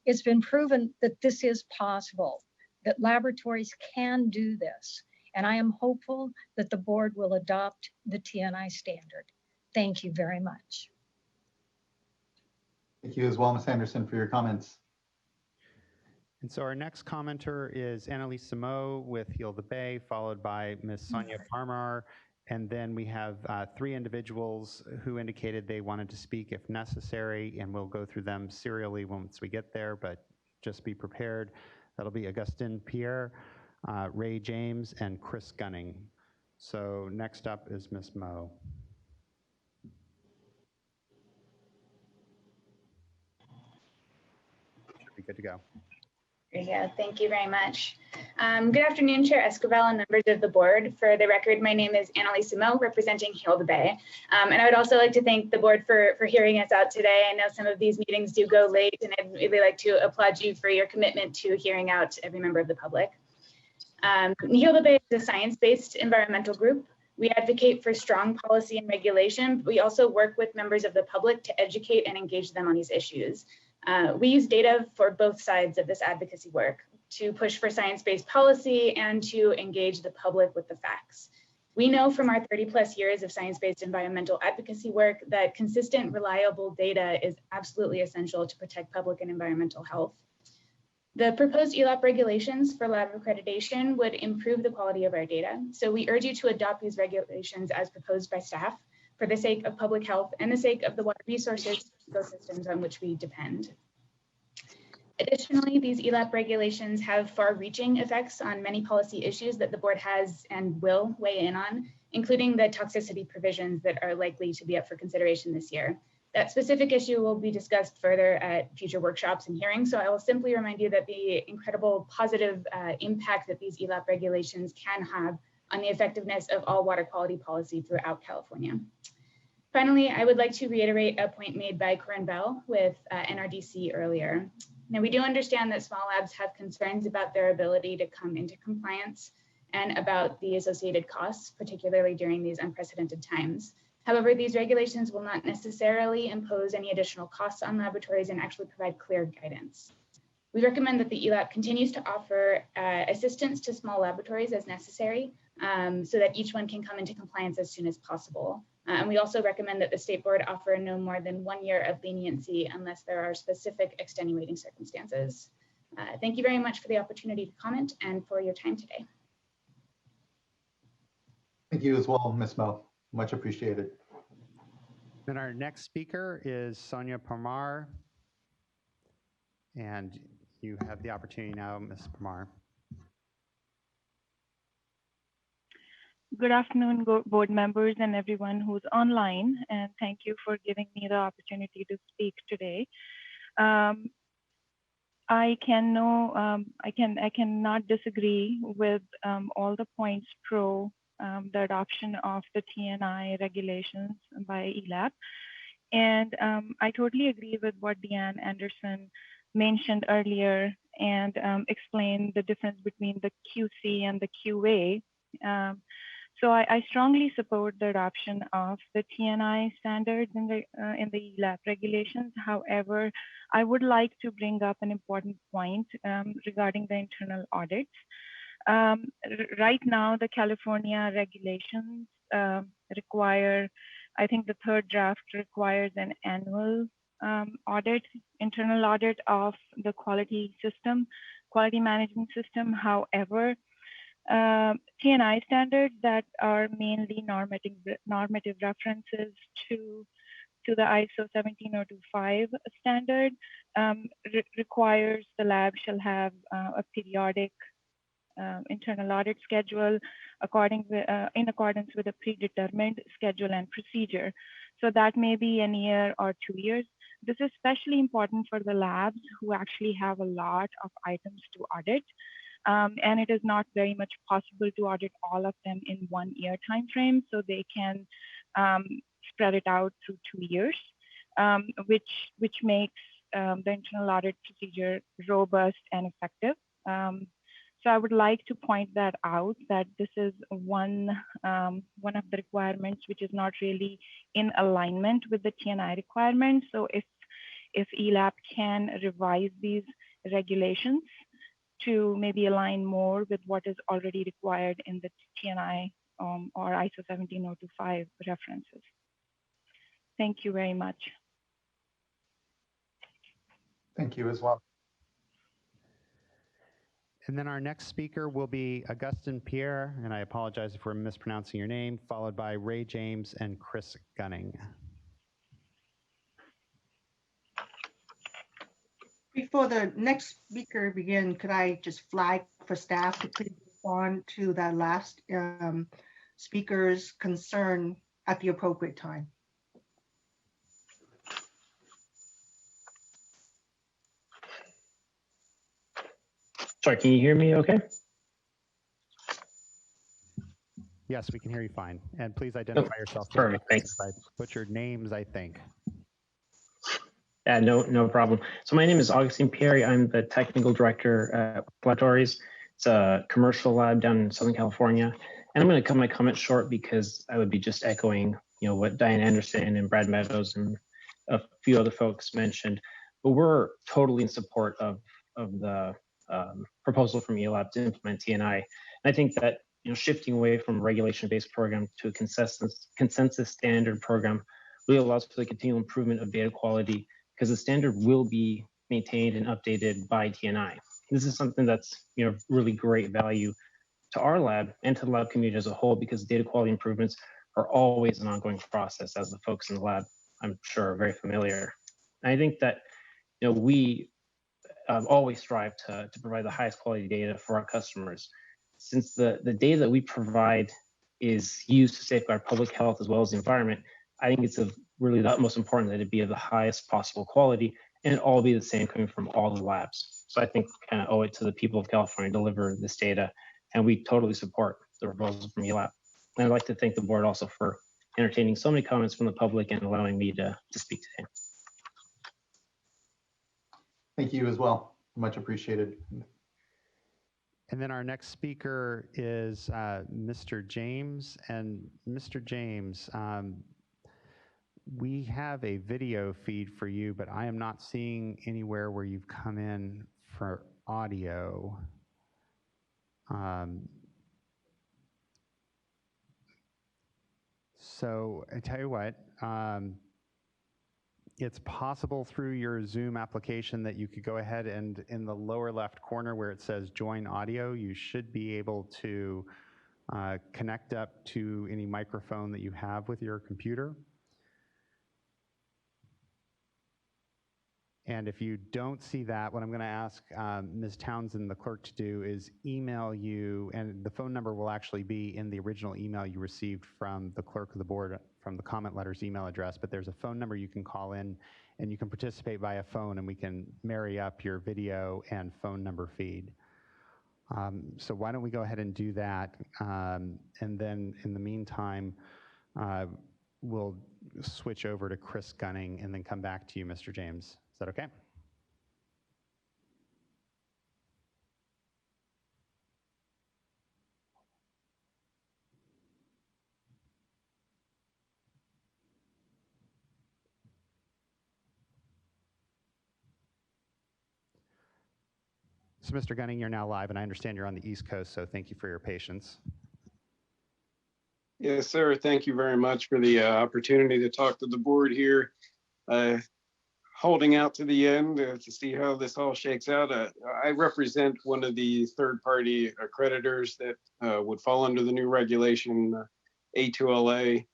It's been proven that this is possible, that laboratories can do this. And I am hopeful that the board will adopt the TNI standard. Thank you very much. Thank you as well, Ms. Anderson, for your comments. And so our next commenter is Annalise Simo with Heal the Bay, followed by Ms. Sonia Parmar. And then we have three individuals who indicated they wanted to speak if necessary, and we'll go through them serially once we get there, but just be prepared. That'll be Augustin Pierre, Ray James, and Chris Gunning. So next up is Ms. Mo. Should be good to go. Yeah, thank you very much. Good afternoon, Chair Escobar and members of the board. For the record, my name is Annalise Simo, representing Heal the Bay. And I would also like to thank the board for hearing us out today. I know some of these meetings do go late, and I'd really like to applaud you for your commitment to hearing out every member of the public. Heal the Bay is a science-based environmental group. We advocate for strong policy and regulation, but we also work with members of the public to educate and engage them on these issues. We use data for both sides of this advocacy work to push for science-based policy and to engage the public with the facts. We know from our 30+ years of science-based environmental advocacy work that consistent, reliable data is absolutely essential to protect public and environmental health. The proposed ELAP regulations for lab accreditation would improve the quality of our data. So we urge you to adopt these regulations as proposed by staff for the sake of public health and the sake of the water resources ecosystems on which we depend. Additionally, these ELAP regulations have far-reaching effects on many policy issues that the board has and will weigh in on, including the toxicity provisions that are likely to be up for consideration this year. That specific issue will be discussed further at future workshops and hearings, so I will simply remind you that the incredible positive impact that these ELAP regulations can have on the effectiveness of all water quality policy throughout California. Finally, I would like to reiterate a point made by Corinne Bell with NRDC earlier. Now, we do understand that small labs have concerns about their ability to come into compliance and about the associated costs, particularly during these unprecedented times. However, these regulations will not necessarily impose any additional costs on laboratories and actually provide clear guidance. We recommend that the ELAP continues to offer assistance to small laboratories as necessary so that each one can come into compliance as soon as possible. And we also recommend that the state board offer no more than 1 year of leniency unless there are specific extenuating circumstances. Thank you very much for the opportunity to comment and for your time today. Thank you as well, Ms. Mo. Much appreciated. Then our next speaker is Sonia Parmar. And you have the opportunity now, Ms. Parmar. Good afternoon, board members and everyone who's online, and thank you for giving me the opportunity to speak today. I cannot disagree with all the points pro the adoption of the TNI regulations by ELAP. And I totally agree with what Deanne Anderson mentioned earlier and explained the difference between the QC and the QA. So I strongly support the adoption of the TNI standards in the ELAP regulations. However, I would like to bring up an important point regarding the internal audits. Right now, the California regulations require, I think the third draft requires an annual audit, internal audit of the quality management system. However, TNI standards that are mainly normative references to the ISO 17025 standard requires the lab shall have a periodic internal audit schedule in accordance with a predetermined schedule and procedure. So that may be a year or 2 years. This is especially important for the labs who actually have a lot of items to audit. And it is not very much possible to audit all of them in 1 year time frame, so they can spread it out through 2 years, which makes the internal audit procedure robust and effective. So I would like to point that out, that this is one of the requirements which is not really in alignment with the TNI requirements. So if ELAP can revise these regulations to maybe align more with what is already required in the TNI or ISO 17025 references. Thank you very much. Thank you as well. And then our next speaker will be Augustin Pierre, and I apologize if we're mispronouncing your name, followed by Ray James and Chris Gunning. Before the next speaker begin, could I just flag for staff to please respond to that last speaker's concern at the appropriate time? Sorry, can you hear me okay? Yes, we can hear you fine. And please identify yourself. Perfect, thanks. I butchered names, I think. Yeah, no problem. So my name is Augustine Pierre. I'm the technical director at Laboratories. It's a commercial lab down in Southern California. And I'm going to cut my comments short because I would be just echoing, what Diane Anderson and Brad Meadows and a few other folks mentioned. But we're totally in support of the proposal from ELAB to implement TNI. And I think that shifting away from a regulation-based program to a consensus standard program really allows for the continual improvement of data quality, because the standard will be maintained and updated by TNI. This is something that's really great value to our lab and to the lab community as a whole, because data quality improvements are always an ongoing process, as the folks in the lab, I'm sure, are very familiar. And I think that we always strive to provide the highest quality data for our customers. Since the data that we provide is used to safeguard public health as well as the environment, I think it's really the utmost important that it be of the highest possible quality and it all be the same coming from all the labs. So I think we kind of owe it to the people of California to deliver this data, and we totally support the proposal from ELAP. And I'd like to thank the board also for entertaining so many comments from the public and allowing me to speak today. Thank you as well. Much appreciated. And then our next speaker is Mr. James. And Mr. James, we have a video feed for you, but I am not seeing anywhere where you've come in for audio. So I tell you what, it's possible through your Zoom application that you could go ahead and in the lower left corner where it says join audio, you should be able to connect up to any microphone that you have with your computer. And if you don't see that, what I'm going to ask Ms. Townsend, the clerk, to do is email you, and the phone number will actually be in the original email you received from the clerk of the board, from the comment letters email address, but there's a phone number you can call in, and you can participate via phone, and we can marry up your video and phone number feed. So why don't we go ahead and do that, and then in the meantime, we'll switch over to Chris Gunning and then come back to you, Mr. James. Is that okay? So Mr. Gunning, you're now live, and I understand you're on the East Coast, so thank you for your patience. Yes, sir. Thank you very much for the opportunity to talk to the board here. Holding out to the end to see how this all shakes out. I represent one of the third-party accreditors that would fall under the new regulation A2LA.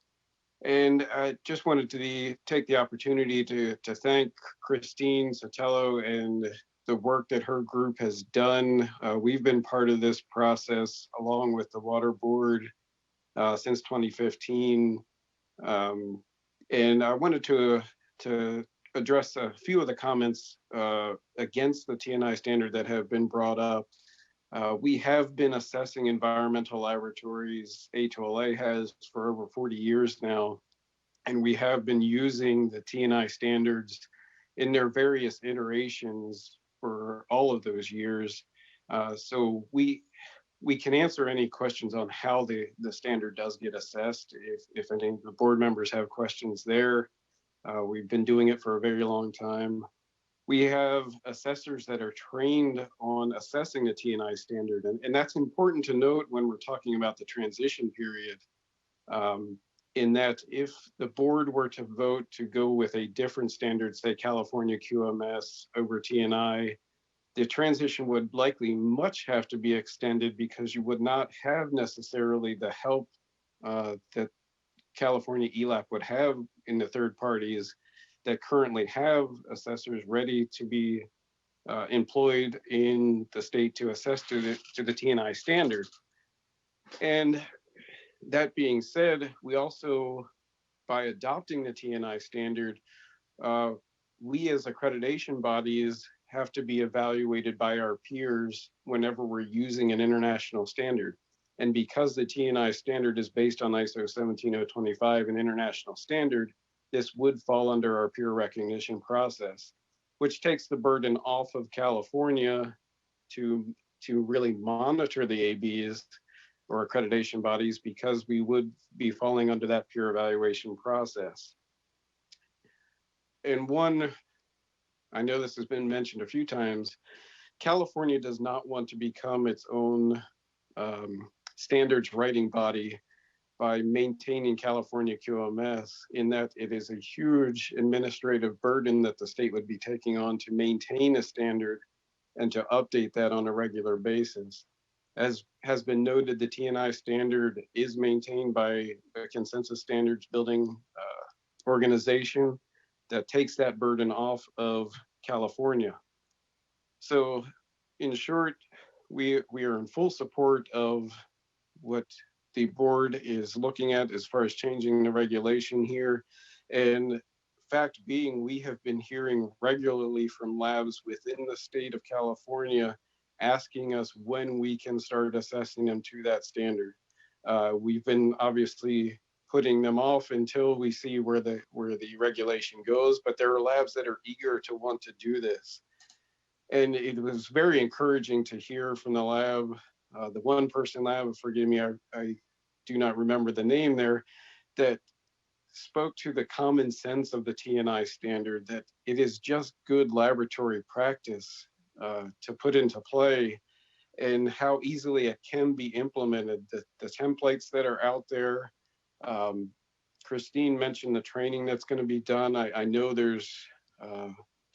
And I just wanted to take the opportunity to thank Christine Sotelo and the work that her group has done. We've been part of this process along with the Water Board since 2015. And I wanted to address a few of the comments against the TNI standard that have been brought up. We have been assessing environmental laboratories, A2LA has, for over 40 years now, and we have been using the TNI standards in their various iterations for all of those years. So we can answer any questions on how the standard does get assessed. If any of the board members have questions there, we've been doing it for a very long time. We have assessors that are trained on assessing the TNI standard, and that's important to note when we're talking about the transition period, in that if the board were to vote to go with a different standard, say California QMS over TNI, the transition would likely much have to be extended because you would not have necessarily the help that California ELAP would have in the third parties that currently have assessors ready to be employed in the state to assess to the TNI standard. And that being said, we also, by adopting the TNI standard, we as accreditation bodies have to be evaluated by our peers whenever we're using an international standard. And because the TNI standard is based on ISO 17025, an international standard, this would fall under our peer recognition process, which takes the burden off of California to really monitor the ABs or accreditation bodies, because we would be falling under that peer evaluation process. And one, I know this has been mentioned a few times, California does not want to become its own standards writing body by maintaining California QMS, in that it is a huge administrative burden that the state would be taking on to maintain a standard and to update that on a regular basis. As has been noted, the TNI standard is maintained by a consensus standards building organization that takes that burden off of California. So in short, we are in full support of what the board is looking at as far as changing the regulation here. And fact being, we have been hearing regularly from labs within the state of California asking us when we can start assessing them to that standard. We've been obviously putting them off until we see where the regulation goes, but there are labs that are eager to want to do this. And it was very encouraging to hear from the lab, the one person lab, forgive me, I do not remember the name there, that spoke to the common sense of the TNI standard, that it is just good laboratory practice to put into play, and how easily it can be implemented. The templates that are out there, Christine mentioned the training that's going to be done. I know there's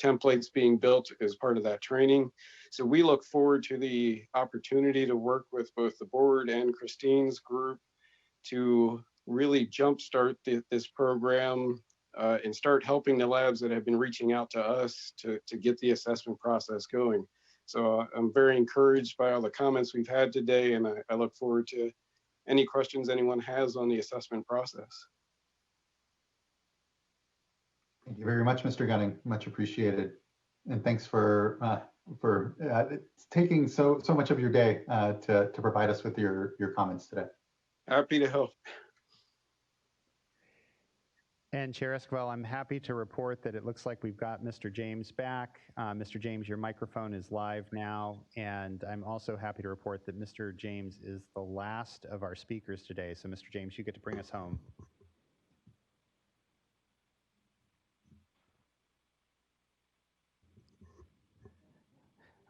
templates being built as part of that training. So we look forward to the opportunity to work with both the board and Christine's group to really jumpstart this program and start helping the labs that have been reaching out to us to get the assessment process going. So I'm very encouraged by all the comments we've had today, and I look forward to any questions anyone has on the assessment process. Thank you very much, Mr. Gunning. Much appreciated. And thanks for taking so much of your day to provide us with your comments today. Happy to help. And Chair Esquivel, I'm happy to report that it looks like we've got Mr. James back. Mr. James, your microphone is live now. And I'm also happy to report that Mr. James is the last of our speakers today. So Mr. James, you get to bring us home.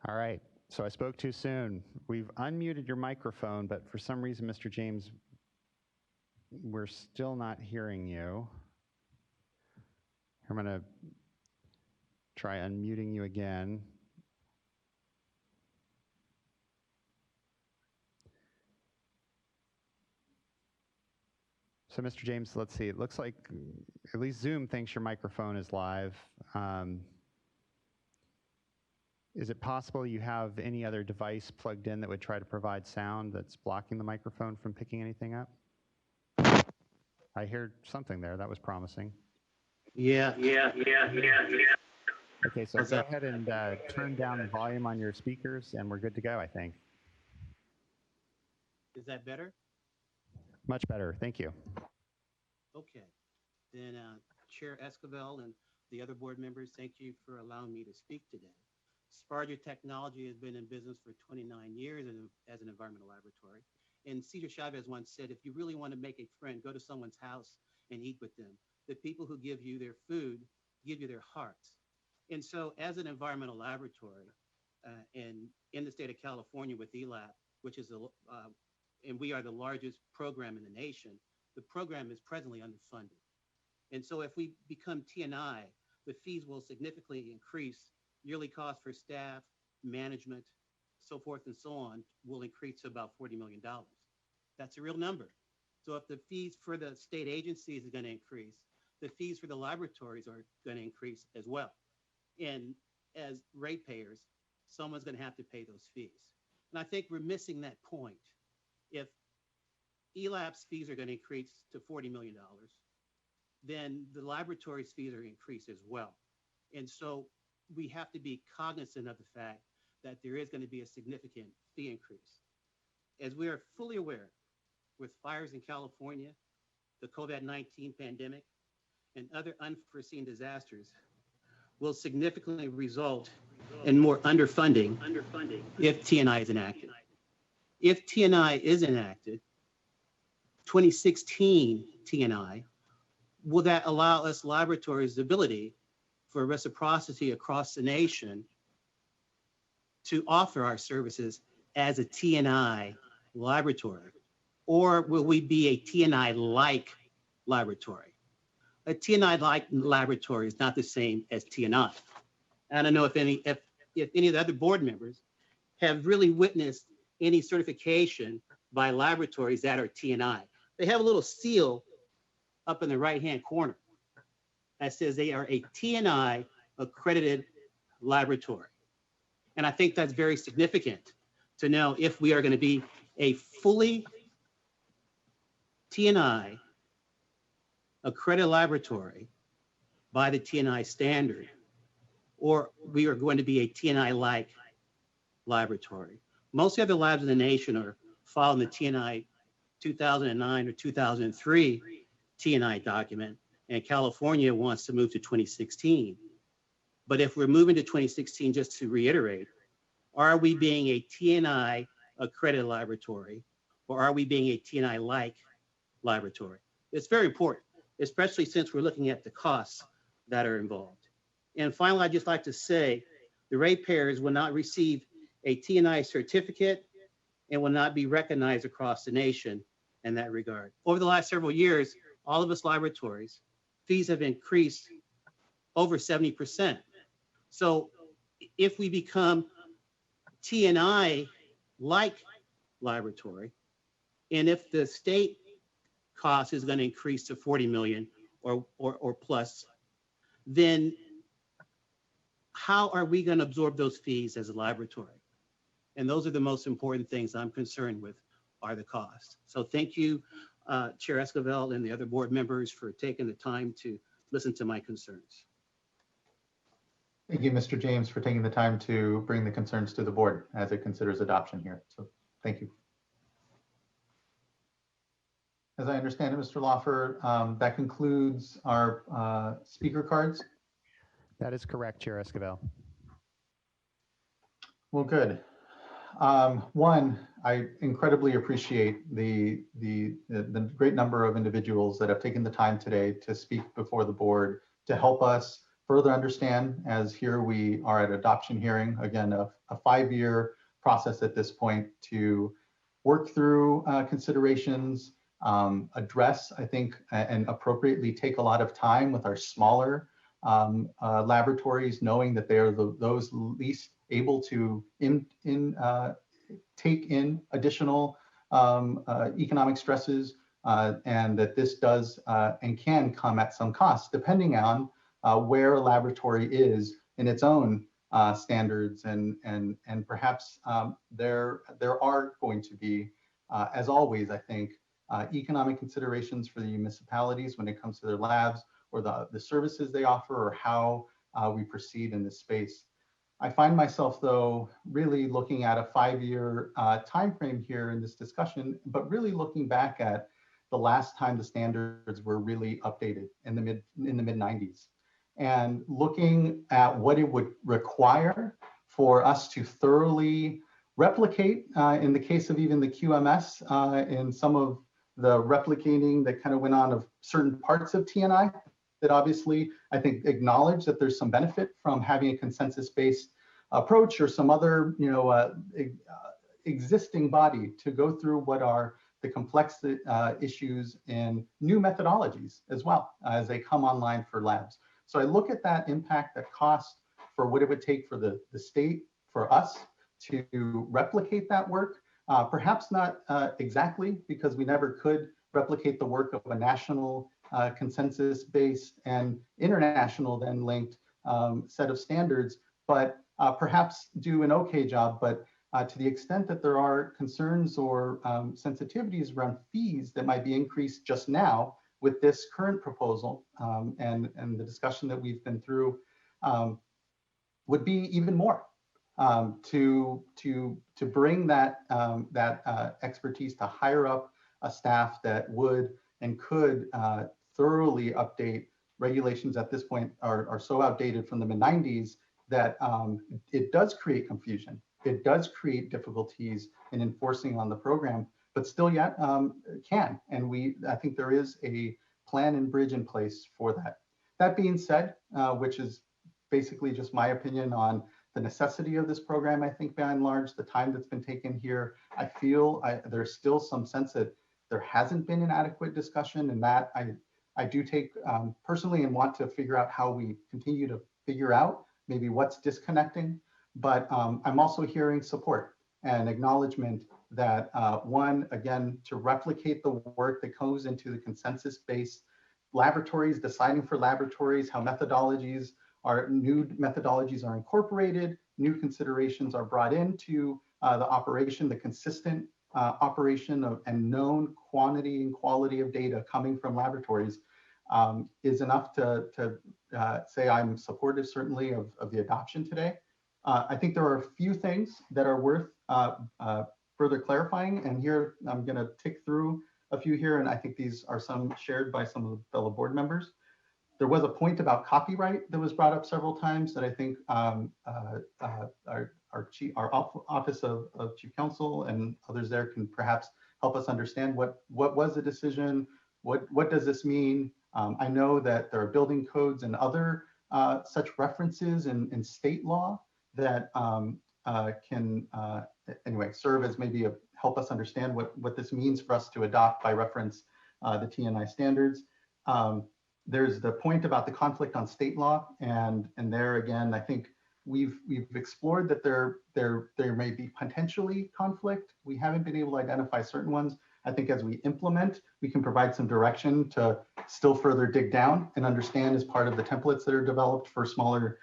All right, so I spoke too soon. We've unmuted your microphone, but for some reason, Mr. James, we're still not hearing you. I'm gonna try unmuting you again. So Mr. James, let's see, it looks like at least Zoom thinks your microphone is live. Is it possible you have any other device plugged in that would try to provide sound that's blocking the microphone from picking anything up? I heard something there. That was promising. Yeah. Okay, so go ahead and turn down the volume on your speakers, and we're good to go, I think. Is that better? Much better. Thank you. Okay. Then Chair Esquivel and the other board members, thank you for allowing me to speak today. SWRCB Technology has been in business for 29 years as an environmental laboratory. And Cesar Chavez once said, if you really want to make a friend, go to someone's house and eat with them. The people who give you their food give you their hearts. And so as an environmental laboratory and in the state of California with ELAP, which is, and we are the largest program in the nation, the program is presently underfunded. And so if we become TNI, the fees will significantly increase. Yearly cost for staff, management, so forth and so on will increase to about $40 million. That's a real number. So if the fees for the state agencies are going to increase, the fees for the laboratories are going to increase as well. And as ratepayers, someone's going to have to pay those fees. And I think we're missing that point. If ELAP's fees are going to increase to $40 million, then the laboratory's fees are increased as well. And so we have to be cognizant of the fact that there is going to be a significant fee increase. As we are fully aware, with fires in California, the COVID-19 pandemic, and other unforeseen disasters will significantly result in more underfunding if TNI is enacted. If TNI is enacted, 2016 TNI, will that allow us laboratories the ability for reciprocity across the nation to offer our services as a TNI laboratory? Or will we be a TNI-like laboratory? A TNI-like laboratory is not the same as TNI. I don't know if any of the other board members have really witnessed any certification by laboratories that are TNI. They have a little seal up in the right-hand corner that says they are a TNI accredited laboratory. And I think that's very significant to know if we are going to be a fully TNI accredited laboratory by the TNI standard, or we are going to be a TNI-like laboratory. Most of the other labs in the nation are following the TNI 2009 or 2003 TNI document, and California wants to move to 2016. But if we're moving to 2016, just to reiterate, are we being a TNI accredited laboratory, or are we being a TNI-like laboratory? It's very important, especially since we're looking at the costs that are involved. And finally, I'd just like to say the ratepayers will not receive a TNI certificate and will not be recognized across the nation in that regard. Over the last several years, all of us laboratories, fees have increased over 70%. So if we become TNI-like laboratory, and if the state cost is going to increase to 40 million or plus, then how are we going to absorb those fees as a laboratory? And those are the most important things I'm concerned with, are the costs. So thank you, Chair Esquivel and the other board members, for taking the time to listen to my concerns. Thank you, Mr. James, for taking the time to bring the concerns to the board as it considers adoption here. So thank you. As I understand it, Mr. Lawfer, that concludes our speaker cards. That is correct, Chair Esquivel. Well, good. One, I incredibly appreciate the great number of individuals that have taken the time today to speak before the board to help us further understand, as here we are at adoption hearing, again, a 5-year process at this point to work through considerations, address, I think, and appropriately take a lot of time with our smaller laboratories, knowing that they are those least able to take in additional economic stresses, and that this does and can come at some cost, depending on where a laboratory is in its own standards, and perhaps there are going to be, as always, I think, economic considerations for the municipalities when it comes to their labs or the services they offer or how we proceed in this space. I find myself, though, really looking at a 5-year time frame here in this discussion, but really looking back at the last time the standards were really updated in the mid-90s, and looking at what it would require for us to thoroughly replicate, in the case of even the QMS, in some of the replicating that kind of went on of certain parts of TNI, that obviously I think acknowledge that there's some benefit from having a consensus-based approach or some other, existing body to go through what are the complex issues and new methodologies as well as they come online for labs. So I look at that impact, that cost for what it would take for the state, for us to replicate that work. Perhaps not exactly, because we never could replicate the work of a national consensus-based and international then linked set of standards, but perhaps do an okay job. But to the extent that there are concerns or sensitivities around fees that might be increased just now with this current proposal and the discussion that we've been through, would be even more to bring that expertise to hire up a staff that would and could thoroughly update regulations at this point are so outdated from the mid-90s that it does create confusion. It does create difficulties in enforcing on the program, but still yet can. And I think there is a plan and bridge in place for that. That being said, which is basically just my opinion on the necessity of this program, I think by and large, the time that's been taken here, I feel there's still some sense that there hasn't been an adequate discussion, and that I do take personally and want to figure out how we continue to figure out maybe what's disconnecting. But I'm also hearing support and acknowledgement that one, again, to replicate the work that goes into the consensus-based laboratories, deciding for laboratories, how new methodologies are incorporated, new considerations are brought into the operation, the consistent operation of and known quantity and quality of data coming from laboratories is enough to say I'm supportive certainly of the adoption today. I think there are a few things that are worth further clarifying, and here I'm going to tick through a few here, and I think these are some shared by some of the fellow board members. There was a point about copyright that was brought up several times that I think our Office of Chief Counsel and others there can perhaps help us understand what was the decision, what does this mean. I know that there are building codes and other such references in state law that can anyway serve as maybe help us understand what this means for us to adopt by reference the TNI standards. There's the point about the conflict on state law, and there again, I think we've explored that there may be potentially conflict. We haven't been able to identify certain ones, I think as we implement, we can provide some direction to still further dig down and understand as part of the templates that are developed for smaller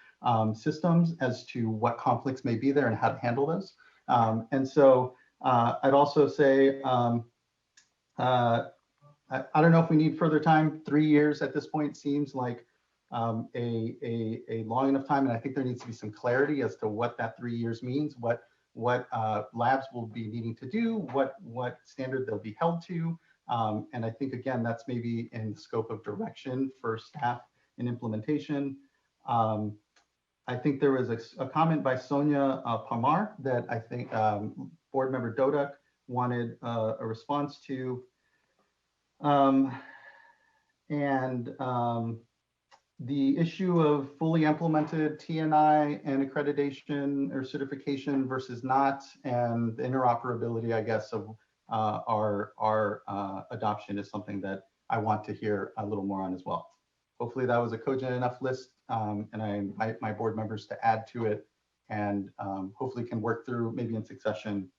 systems as to what conflicts may be there and how to handle those. And so I'd also say, I don't know if we need further time. 3 years at this point seems like a long enough time, and I think there needs to be some clarity as to what that 3 years means, what labs will be needing to do, what standard they'll be held to, and I think again that's maybe in the scope of direction for staff in implementation. I think there was a comment by Sonia Pamar that I think Board Member Dodak wanted a response to. The issue of fully implemented TNI and accreditation or certification versus not, and the interoperability, I guess, of our adoption is something that I want to hear a little more on as well. Hopefully that was a cogent enough list, and I invite my board members to add to it, and hopefully can work through maybe in succession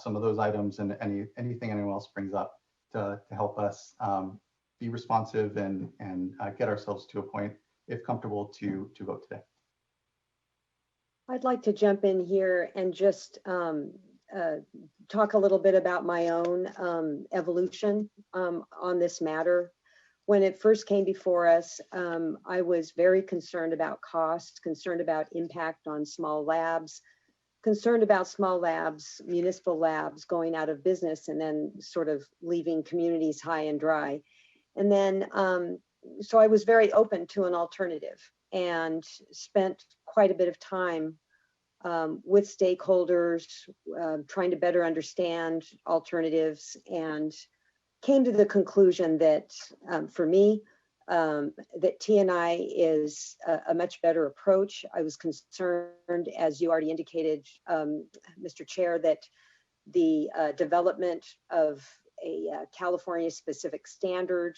some of those items and anything anyone else brings up to help us be responsive and get ourselves to a point, if comfortable, to vote today. I'd like to jump in here and just talk a little bit about my own evolution on this matter. When it first came before us, I was very concerned about cost, concerned about impact on small labs, concerned about small labs, municipal labs going out of business and then sort of leaving communities high and dry. And then, so I was very open to an alternative and spent quite a bit of time with stakeholders, trying to better understand alternatives, and came to the conclusion that for me, that TNI is a much better approach. I was concerned, as you already indicated, Mr. Chair, that the development of a California specific standard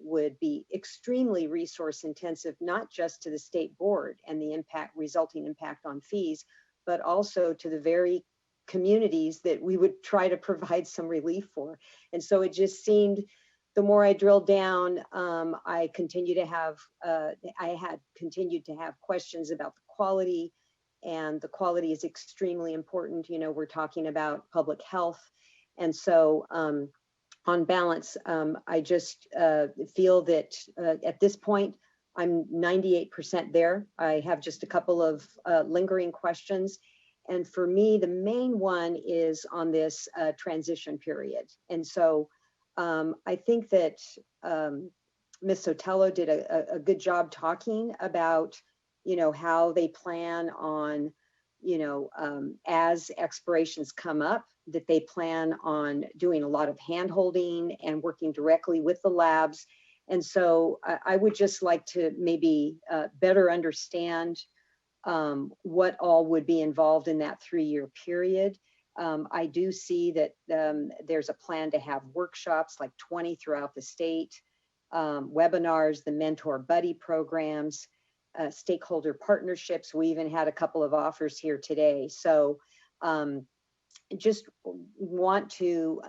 would be extremely resource intensive, not just to the state board and the resulting impact on fees, but also to the very communities that we would try to provide some relief for. And so it just seemed, the more I drilled down, I had continued to have questions about the quality, and the quality is extremely important. You know, we're talking about public health. And so on balance, I just feel that at this point, I'm 98% there. I have just a couple of lingering questions. And for me, the main one is on this transition period. And so I think that Ms. Sotelo did a good job talking about, you know, how they plan on, you know, as expirations come up, that they plan on doing a lot of hand-holding and working directly with the labs. And so I would just like to maybe better understand what all would be involved in that 3-year period. I do see that there's a plan to have workshops, like 20 throughout the state, webinars, the mentor buddy programs, stakeholder partnerships. We even had a couple of offers here today. So just want to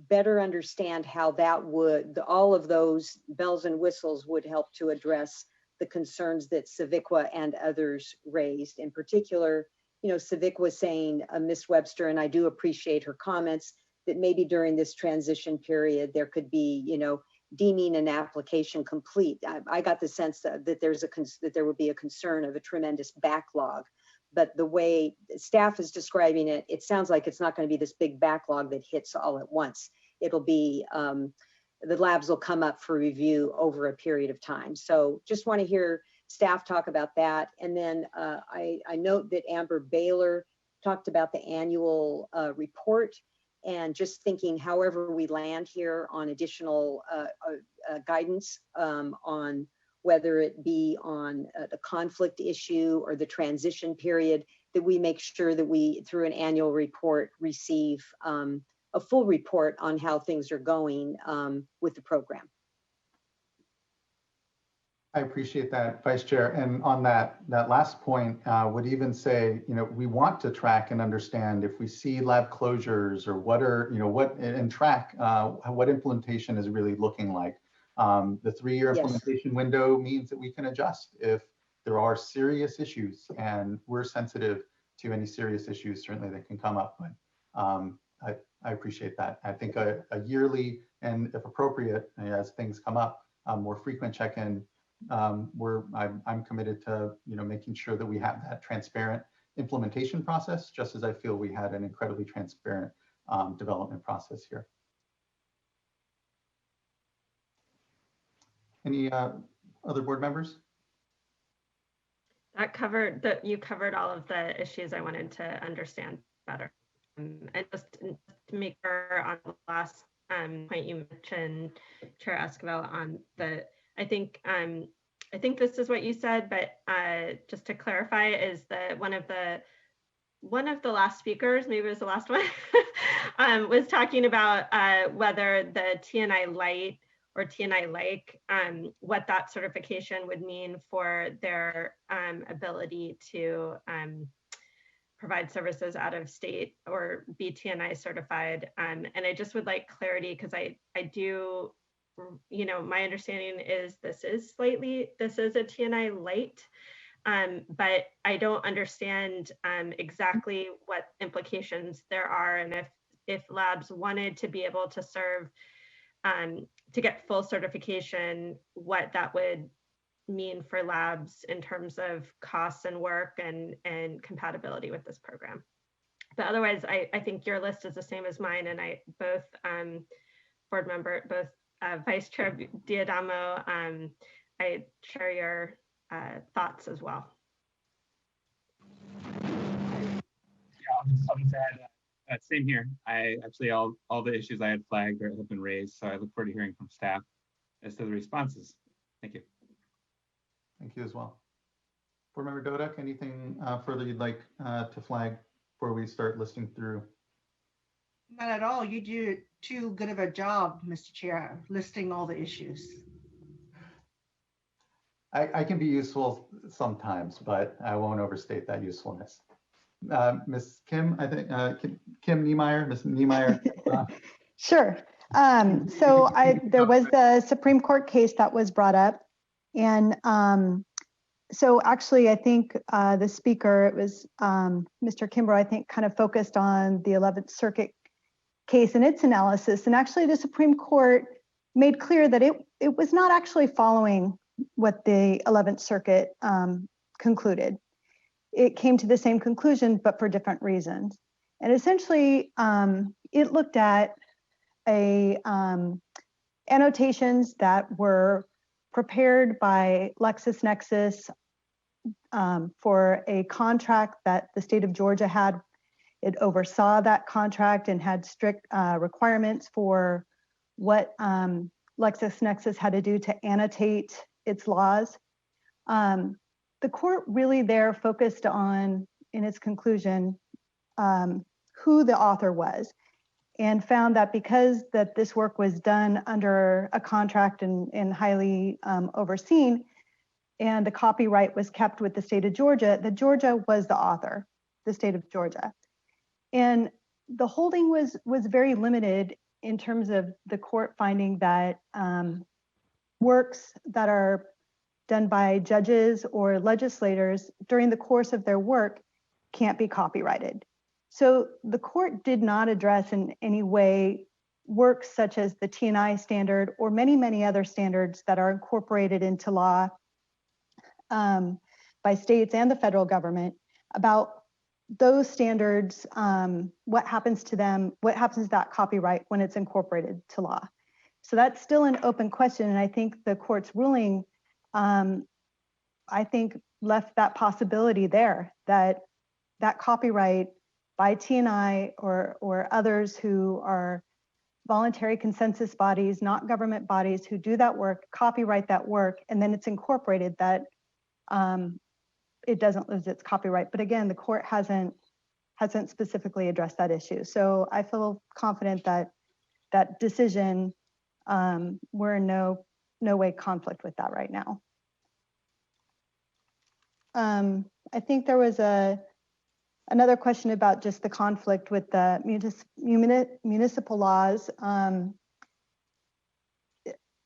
better understand how that would, all of those bells and whistles would help to address the concerns that Civiqua and others raised. In particular, you know, Civiqua saying, Ms. Webster, and I do appreciate her comments, that maybe during this transition period, there could be, you know, deeming an application complete. I got the sense that there would be a concern of a tremendous backlog. But the way staff is describing it, it sounds like it's not going to be this big backlog that hits all at once. It'll be, the labs will come up for review over a period of time. So just want to hear staff talk about that. And then I note that Amber Baylor talked about the annual report, and just thinking however we land here on additional guidance on whether it be on the conflict issue or the transition period, that we make sure that we, through an annual report, receive a full report on how things are going with the program. I appreciate that, Vice Chair. And on that last point, would even say, we want to track and understand if we see lab closures or and track what implementation is really looking like. The 3-year implementation window means that we can adjust if there are serious issues, and we're sensitive to any serious issues certainly that can come up. But I appreciate that. I think a yearly, and if appropriate, as things come up, more frequent check-in. I'm committed to making sure that we have that transparent implementation process, just as I feel we had an incredibly transparent development process here. Any other board members? You covered all of the issues I wanted to understand better. And just to make sure on the last point you mentioned, Chair Esquivel, on the, I think this is what you said, but just to clarify, is that one of the last speakers, maybe it was the last one, was talking about whether the TNI Light or TNI like, what that certification would mean for their ability to provide services out of state or be TNI certified. And I just would like clarity, because I do, my understanding is this is a TNI light, but I don't understand exactly what implications there are, and if labs wanted to be able to serve, to get full certification, what that would mean for labs in terms of costs and work and compatibility with this program. But otherwise, I think your list is the same as mine, and both Vice Chair Diadamo, I share your thoughts as well. Yeah, I'll just add, same here. I actually, all the issues I had flagged have been raised, so I look forward to hearing from staff as to the responses. Thank you. Thank you as well. Board Member Dodek, anything further you'd like to flag before we start listing through? Not at all. You do too good of a job, Mr. Chair, listing all the issues. I can be useful sometimes, but I won't overstate that usefulness. Ms. Kim, I think, Kim Niemeyer, Ms. Niemeyer. Sure. So there was the Supreme Court case that was brought up. And so actually, I think the speaker, it was Mr. Kimbrough, I think kind of focused on the 11th Circuit case and its analysis. And actually the Supreme Court made clear that it was not actually following what the 11th Circuit concluded. It came to the same conclusion, but for different reasons. And essentially, it looked at annotations that were prepared by LexisNexis for a contract that the state of Georgia had. It oversaw that contract and had strict requirements for what LexisNexis had to do to annotate its laws. The court really there focused on, in its conclusion, who the author was, and found that because that this work was done under a contract and highly overseen, and the copyright was kept with the state of Georgia, that Georgia was the author, the state of Georgia. And the holding was very limited in terms of the court finding that works that are done by judges or legislators during the course of their work can't be copyrighted. So the court did not address in any way works such as the TNI standard or many, many other standards that are incorporated into law by states and the federal government about those standards, what happens to them, what happens to that copyright when it's incorporated to law. So that's still an open question. And I think the court's ruling, I think, left that possibility there, that copyright by TNI or others who are voluntary consensus bodies, not government bodies who do that work, copyright that work, and then it's incorporated, that it doesn't lose its copyright. But again, the court hasn't specifically addressed that issue. So I feel confident that that decision, we're in no way conflict with that right now. I think there was another question about just the conflict with the municipal laws.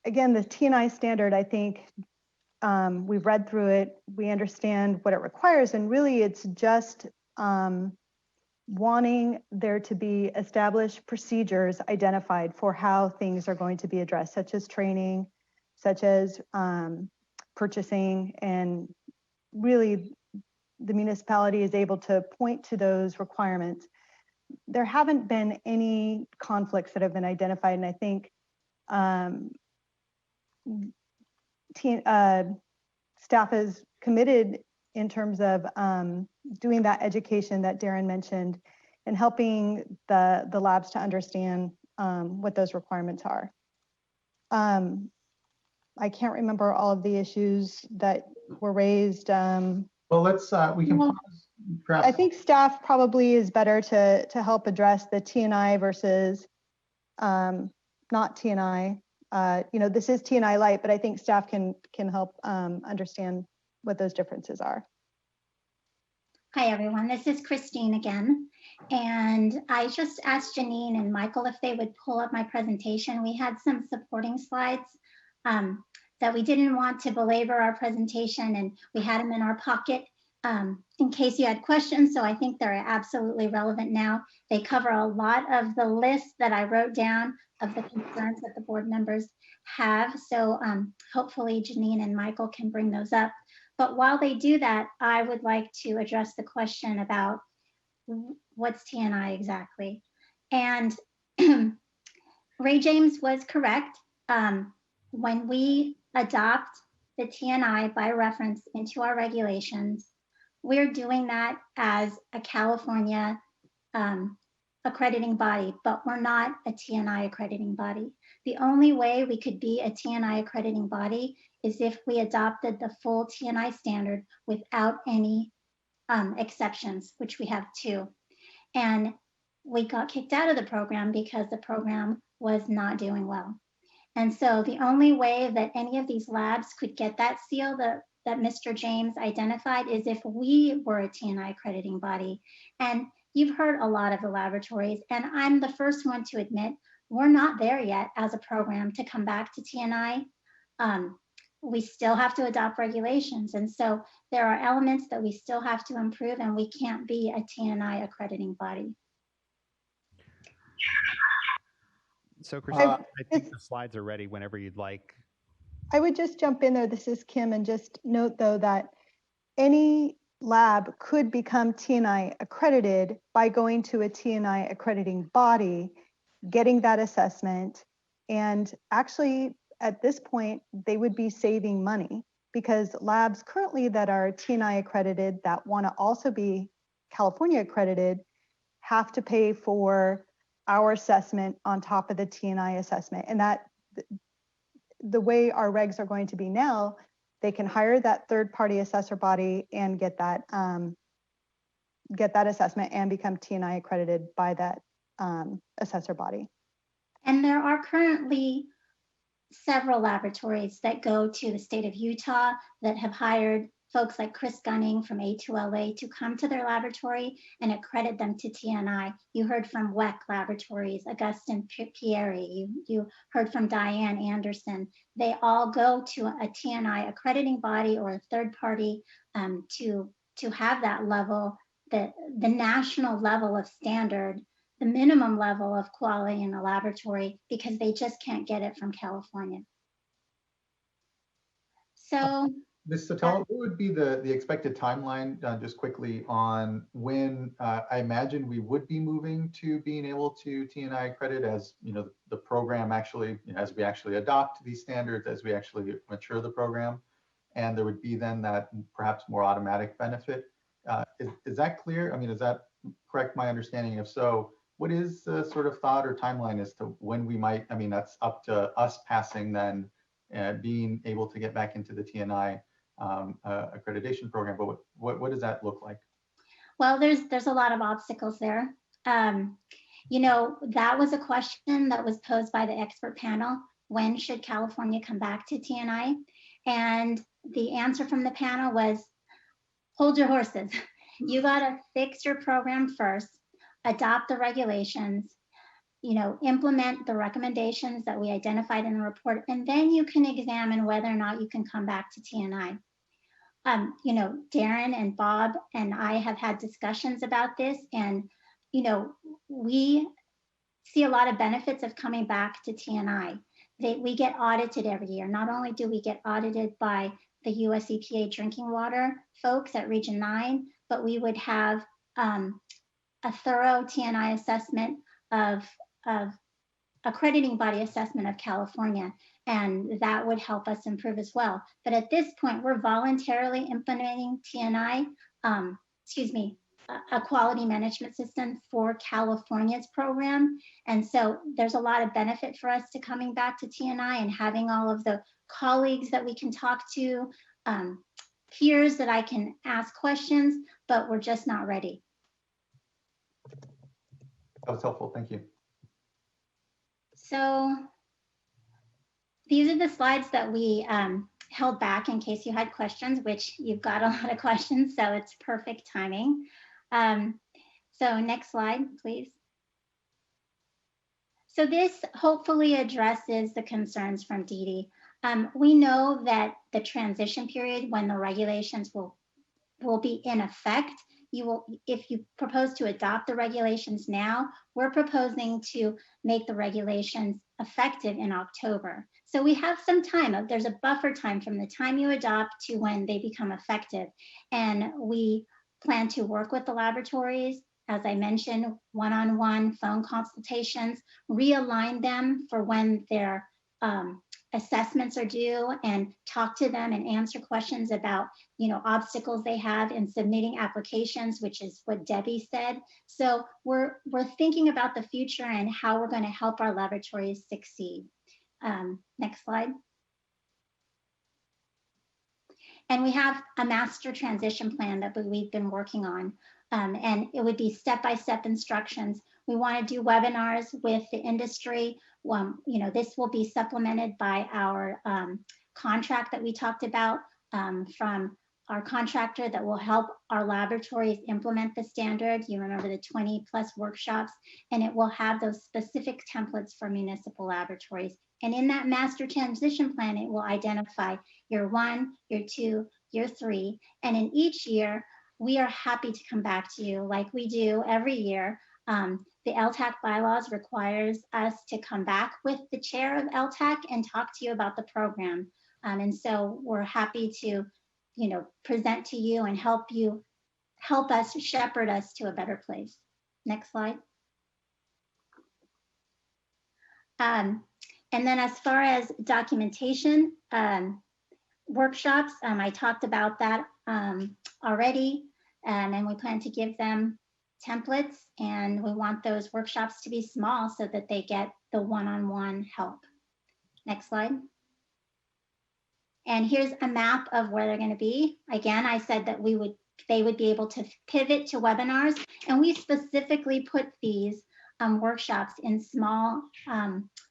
Again, the T&I standard, I think we've read through it, we understand what it requires, and really it's just wanting there to be established procedures identified for how things are going to be addressed, such as training, such as purchasing, and really the municipality is able to point to those requirements. There haven't been any conflicts that have been identified, and I think staff is committed in terms of doing that education that Darren mentioned and helping the labs to understand what those requirements are. I can't remember all of the issues that were raised. Well, let's, we can pause, perhaps. I think staff probably is better to help address the T&I versus not T&I. This is T&I light, but I think staff can help understand what those differences are. Hi, everyone. This is Christine again. And I just asked Janine and Michael if they would pull up my presentation. We had some supporting slides that we didn't want to belabor our presentation, and we had them in our pocket in case you had questions. So I think they're absolutely relevant now. They cover a lot of the list that I wrote down of the concerns that the board members have. So hopefully Janine and Michael can bring those up. But while they do that, I would like to address the question about what's T&I exactly. And Ray James was correct. When we adopt the T&I by reference into our regulations, we're doing that as a California accrediting body, but we're not a T&I accrediting body. The only way we could be a T&I accrediting body is if we adopted the full T&I standard without any exceptions, which we have two. And we got kicked out of the program because the program was not doing well. And so the only way that any of these labs could get that seal that Mr. James identified is if we were a T&I accrediting body. And you've heard a lot of the laboratories, and I'm the first one to admit we're not there yet as a program to come back to T&I. We still have to adopt regulations. And so there are elements that we still have to improve, and we can't be a T&I accrediting body. So Christine, I think the slides are ready whenever you'd like. I would just jump in there. This is Kim, and just note though that any lab could become T&I accredited by going to a T&I accrediting body, getting that assessment, and actually at this point they would be saving money because labs currently that are T&I accredited that want to also be California accredited have to pay for our assessment on top of the T&I assessment. And that the way our regs are going to be now, they can hire that third-party assessor body and get that assessment and become T&I accredited by that assessor body. And there are currently several laboratories that go to the state of Utah that have hired folks like Chris Gunning from A2LA to come to their laboratory and accredit them to T&I. You heard from WEC Laboratories, Augustin Pieri, you heard from Diane Anderson. They all go to a T&I accrediting body or a third party to have that level, the national level of standard, the minimum level of quality in a laboratory, because they just can't get it from California. So Ms. Sotelo, what would be the expected timeline, just quickly, on when I imagine we would be moving to being able to T&I accredit as the program actually, as we actually adopt these standards, as we actually mature the program, and there would be then that perhaps more automatic benefit. Is that clear? I mean, is that correct, my understanding? If so, what is the sort of thought or timeline as to when we might, I mean, that's up to us passing then, being able to get back into the T&I accreditation program, but what does that look like? Well, there's a lot of obstacles there. That was a question that was posed by the expert panel. When should California come back to T&I? And the answer from the panel was hold your horses. You gotta fix your program first, adopt the regulations, implement the recommendations that we identified in the report, and then you can examine whether or not you can come back to TNI. Darren and Bob and I have had discussions about this, and, we see a lot of benefits of coming back to TNI. We get audited every year. Not only do we get audited by the US EPA drinking water folks at Region 9, but we would have a thorough TNI assessment of accrediting body assessment of California, and that would help us improve as well. But at this point, we're voluntarily implementing TNI, a quality management system for California's program. And so there's a lot of benefit for us to coming back to TNI and having all of the colleagues that we can talk to, peers that I can ask questions, but we're just not ready. That was helpful. Thank you. So these are the slides that we held back in case you had questions, which you've got a lot of questions, so it's perfect timing. So next slide, please. So this hopefully addresses the concerns from Dee Dee. We know that the transition period when the regulations will be in effect, if you propose to adopt the regulations now, we're proposing to make the regulations effective in October. So we have some time. There's a buffer time from the time you adopt to when they become effective. And we plan to work with the laboratories, as I mentioned, one-on-one phone consultations, realign them for when their assessments are due, and talk to them and answer questions about obstacles they have in submitting applications, which is what Debbie said. So we're thinking about the future and how we're going to help our laboratories succeed. Next slide. And we have a master transition plan that we've been working on, and it would be step-by-step instructions. We want to do webinars with the industry. This will be supplemented by our contract that we talked about from our contractor that will help our laboratories implement the standard. You remember the 20+ workshops, and it will have those specific templates for municipal laboratories. And in that master transition plan, it will identify year 1, year 2, year 3. And in each year, we are happy to come back to you like we do every year. The LTAC bylaws requires us to come back with the chair of LTAC and talk to you about the program. And so we're happy to, present to you and help us shepherd us to a better place. Next slide. And then as far as documentation, workshops, I talked about that already, and we plan to give them templates, and we want those workshops to be small so that they get the one-on-one help. Next slide. And here's a map of where they're going to be. Again, I said that they would be able to pivot to webinars, and we specifically put these workshops in small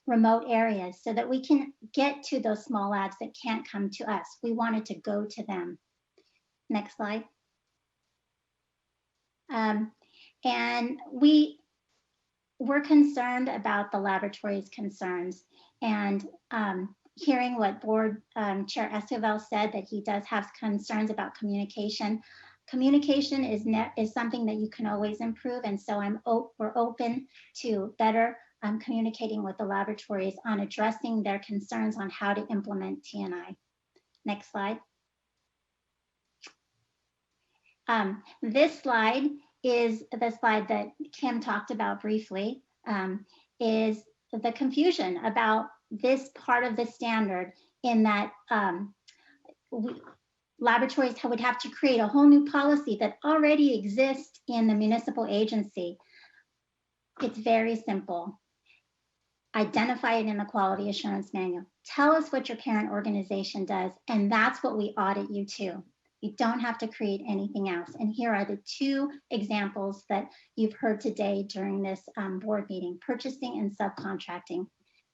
remote areas so that we can get to those small labs that can't come to us. We wanted to go to them. Next slide. And we're concerned about the laboratory's concerns, and hearing what Board Chair Esquivel said, that he does have concerns about communication. Communication is something that you can always improve, and so we're open to better communicating with the laboratories on addressing their concerns on how to implement TNI. Next slide. This slide is the slide that Kim talked about briefly, is the confusion about this part of the standard, in that laboratories would have to create a whole new policy that already exists in the municipal agency. It's very simple. Identify it in the quality assurance manual. Tell us what your parent organization does, and that's what we audit you to. You don't have to create anything else. And here are the 2 examples that you've heard today during this board meeting: purchasing and subcontracting.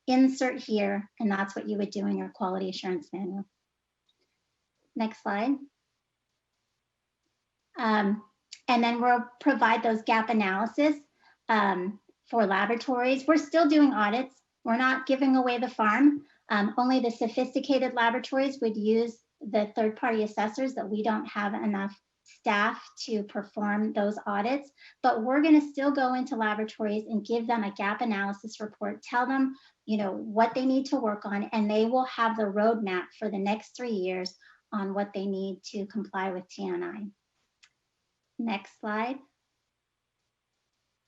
Insert here, and that's what you would do in your quality assurance manual. Next slide. And then we'll provide those gap analysis for laboratories. We're still doing audits. We're not giving away the farm. Only the sophisticated laboratories would use the third-party assessors that we don't have enough staff to perform those audits, but we're going to still go into laboratories and give them a gap analysis report, tell them, you know, what they need to work on, and they will have the roadmap for the next 3 years on what they need to comply with TNI. Next slide.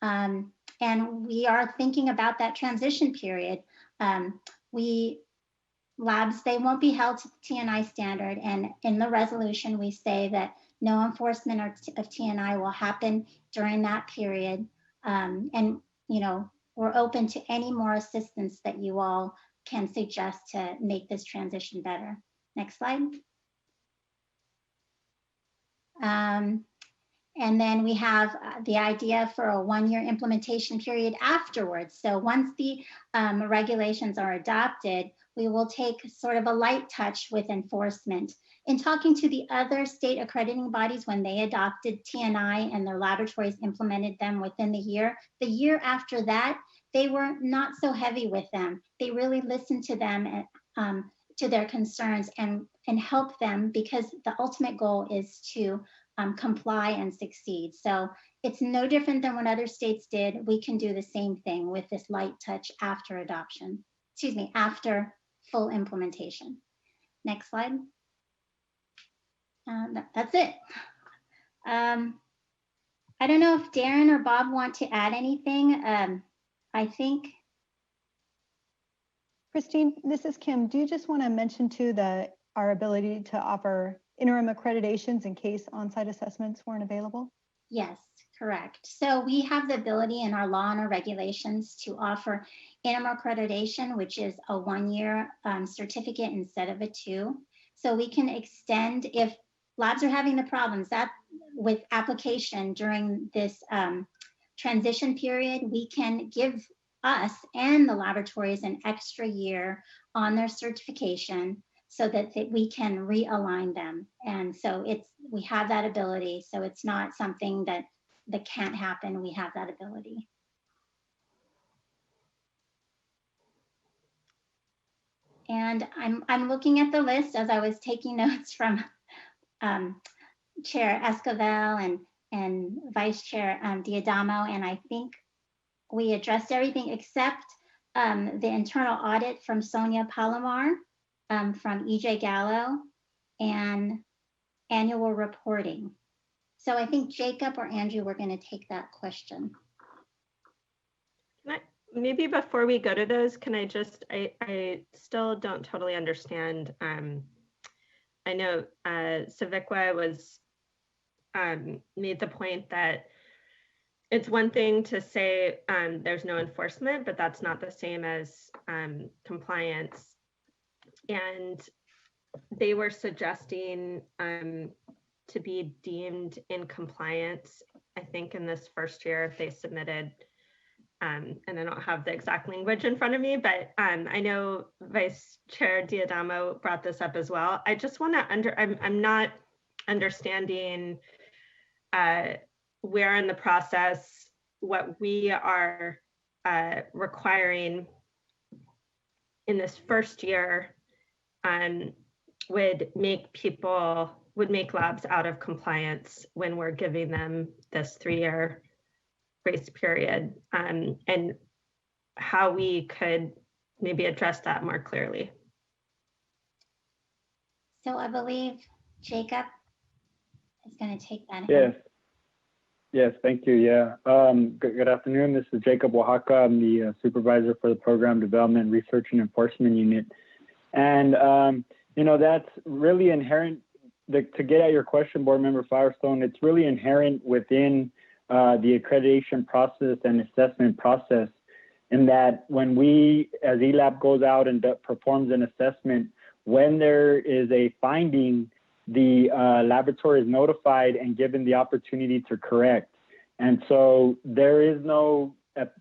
And we are thinking about that transition period. Labs, they won't be held to the TNI standard, and in the resolution we say that no enforcement of TNI will happen during that period. And you know, we're open to any more assistance that you all can suggest to make this transition better. Next slide. And then we have the idea for a 1-year implementation period afterwards. So once the regulations are adopted, we will take sort of a light touch with enforcement. In talking to the other state accrediting bodies when they adopted TNI and their laboratories implemented them within the year after that, they were not so heavy with them. They really listened to them and to their concerns and help them, because the ultimate goal is to comply and succeed. So it's no different than what other states did. We can do the same thing with this light touch after adoption, after full implementation. Next slide. That's it. I don't know if Darren or Bob want to add anything. I think. Christine, this is Kim. Do you just want to mention too our ability to offer interim accreditations in case on-site assessments weren't available? Yes, correct. So we have the ability in our law and our regulations to offer interim accreditation, which is a 1-year certificate instead of a 2. So we can extend, if labs are having the problems that with application during this transition period, we can give us and the laboratories an extra year on their certification so that we can realign them. And so we have that ability. So it's not something that can't happen. We have that ability. And I'm looking at the list as I was taking notes from Chair Esquivel and Vice Chair Diadamo, and I think we addressed everything except the internal audit from Sonia Palomar, from EJ Gallo, and annual reporting. So I think Jacob or Andrew were going to take that question. Maybe before we go to those, can I just, I still don't totally understand. I know Savicwa was made the point that it's one thing to say there's no enforcement, but that's not the same as compliance. And they were suggesting to be deemed in compliance, I think in this first year if they submitted, and I don't have the exact language in front of me, but I know Vice Chair Diadamo brought this up as well. I just want to I'm not understanding where in the process what we are requiring in this first year would make labs out of compliance when we're giving them this 3-year grace period, and how we could maybe address that more clearly. So I believe Jacob is going to take that. Yes. Yes, thank you. Yeah. Good afternoon. This is Jacob Oaxaca. I'm the supervisor for the Program Development, Research, and Enforcement Unit. And, you know, that's really inherent. To get at your question, Board Member Firestone, it's really inherent within the accreditation process and assessment process, in that when we, as ELAP goes out and performs an assessment, when there is a finding, the laboratory is notified and given the opportunity to correct. And so there is no, at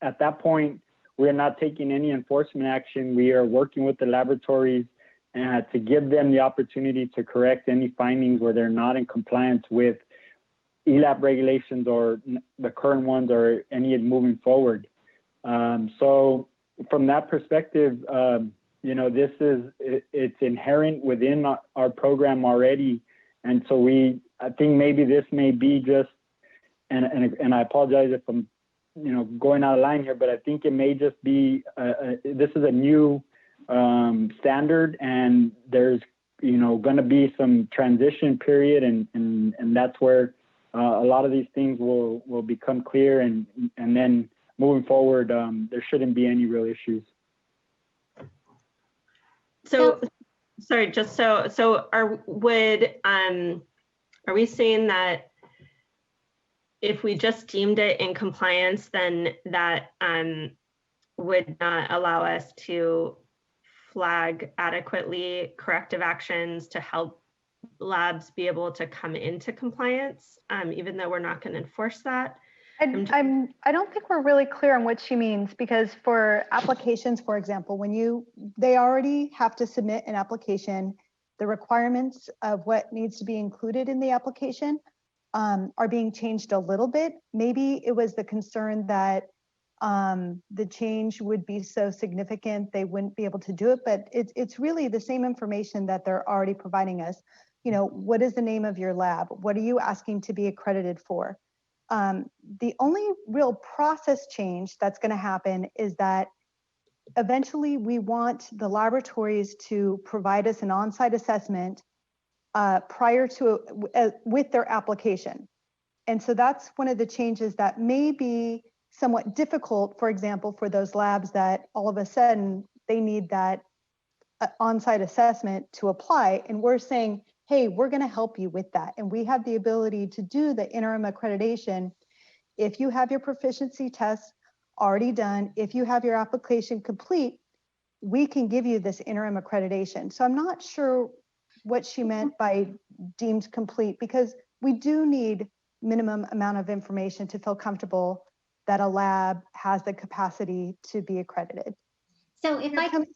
that point, we're not taking any enforcement action. We are working with the laboratories to give them the opportunity to correct any findings where they're not in compliance with ELAP regulations or the current ones or any moving forward. So from that perspective, you know, it's inherent within our program already. And so I think maybe this may be just, and I apologize if I'm, you know, going out of line here, but I think it may just be, this is a new standard, and there's, you know, going to be some transition period, and that's where a lot of these things will become clear, and then moving forward, there shouldn't be any real issues. So, sorry, just so are we saying that if we just deemed it in compliance, then that would not allow us to flag adequately corrective actions to help labs be able to come into compliance, even though we're not going to enforce that? I don't think we're really clear on what she means, because for applications, for example, they already have to submit an application, the requirements of what needs to be included in the application are being changed a little bit. Maybe it was the concern that the change would be so significant they wouldn't be able to do it, but it's really the same information that they're already providing us. You know, what is the name of your lab? What are you asking to be accredited for? The only real process change that's going to happen is that eventually we want the laboratories to provide us an on-site assessment prior to with their application. And so that's one of the changes that may be somewhat difficult, for example, for those labs that all of a sudden they need that on-site assessment to apply. And we're saying, hey, we're going to help you with that. And we have the ability to do the interim accreditation. If you have your proficiency tests already done, if you have your application complete, we can give you this interim accreditation. So I'm not sure what she meant by deemed complete, because we do need minimum amount of information to feel comfortable that a lab has the capacity to be accredited. So if I could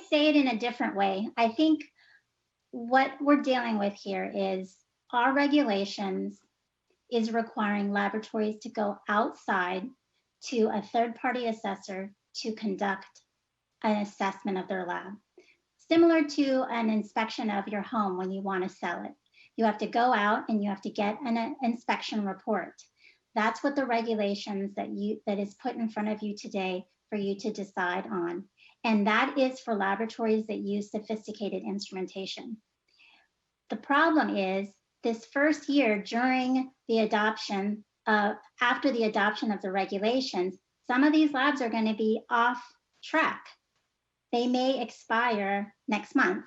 say it in a different way, I think what we're dealing with here is our regulations is requiring laboratories to go outside to a third-party assessor to conduct an assessment of their lab. Similar to an inspection of your home when you want to sell it. You have to go out and you have to get an inspection report. That's what the regulations that is put in front of you today for you to decide on. And that is for laboratories that use sophisticated instrumentation. The problem is this first year during the adoption after the adoption of the regulations, some of these labs are going to be off track. They may expire next month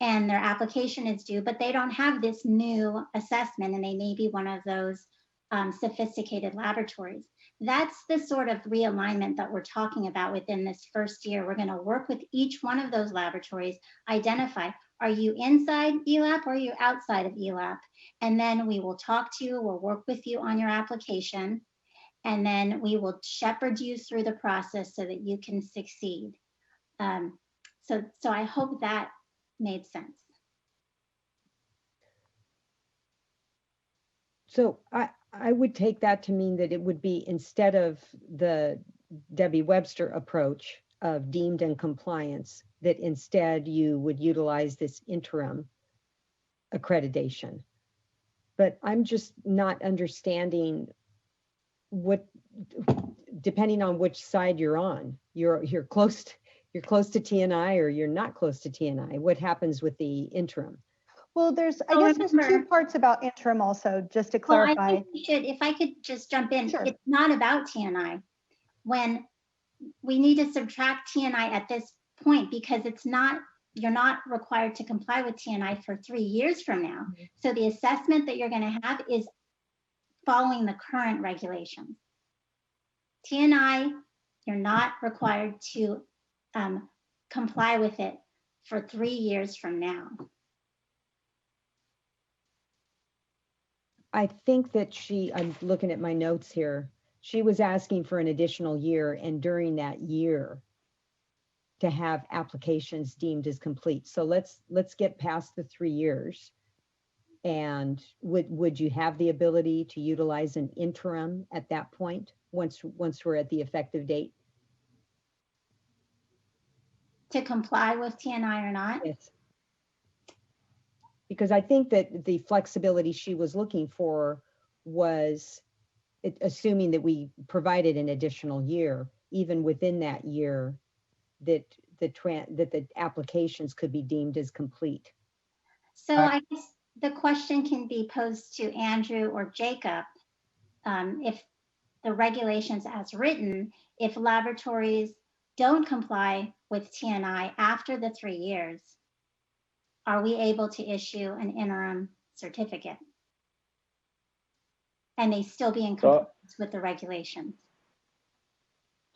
and their application is due, but they don't have this new assessment, and they may be one of those sophisticated laboratories. That's the sort of realignment that we're talking about within this first year. We're going to work with each one of those laboratories, identify, are you inside ELAP or are you outside of ELAP? And then we will talk to you, we'll work with you on your application, and then we will shepherd you through the process so that you can succeed. So I hope that made sense. So I would take that to mean that it would be, instead of the Debbie Webster approach of deemed and compliance, that instead you would utilize this interim accreditation. But I'm just not understanding what, depending on which side you're on, you're close to TNI or you're not close to TNI. What happens with the interim? Well, I guess there's two parts about interim also, just to clarify. Well, I think we should, if I could just jump in, sure. It's not about TNI. When we need to subtract TNI at this point, because you're not required to comply with TNI for 3 years from now. Mm-hmm. So the assessment that you're going to have is following the current regulations. TNI, you're not required to comply with it for 3 years from now. I think that I'm looking at my notes here, she was asking for an additional year, and during that year to have applications deemed as complete. So let's get past the 3 years. And would you have the ability to utilize an interim at that point, once we're at the effective date? To comply with TNI or not? Yes. Because I think that the flexibility she was looking for was assuming that we provided an additional year, even within that year, that the applications could be deemed as complete. So I guess the question can be posed to Andrew or Jacob. If the regulations as written, if laboratories don't comply with TNI after the 3 years, are we able to issue an interim certificate? And they still be in compliance with the regulations?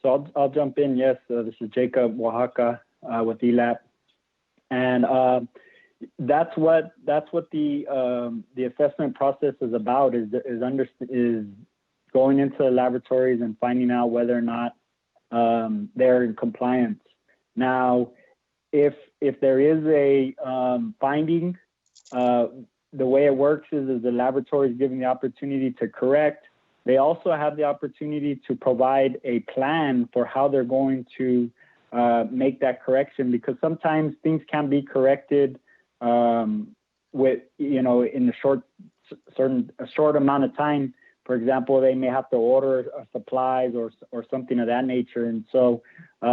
So I'll jump in. Yes, this is Jacob Oaxaca with ELAP, and that's what the assessment process is about. Is going into the laboratories and finding out whether or not they're in compliance. Now, if there is a finding, the way it works is the laboratory is given the opportunity to correct. They also have the opportunity to provide a plan for how they're going to make that correction, because sometimes things can be corrected with, in a short amount of time. For example, they may have to order supplies or something of that nature. And so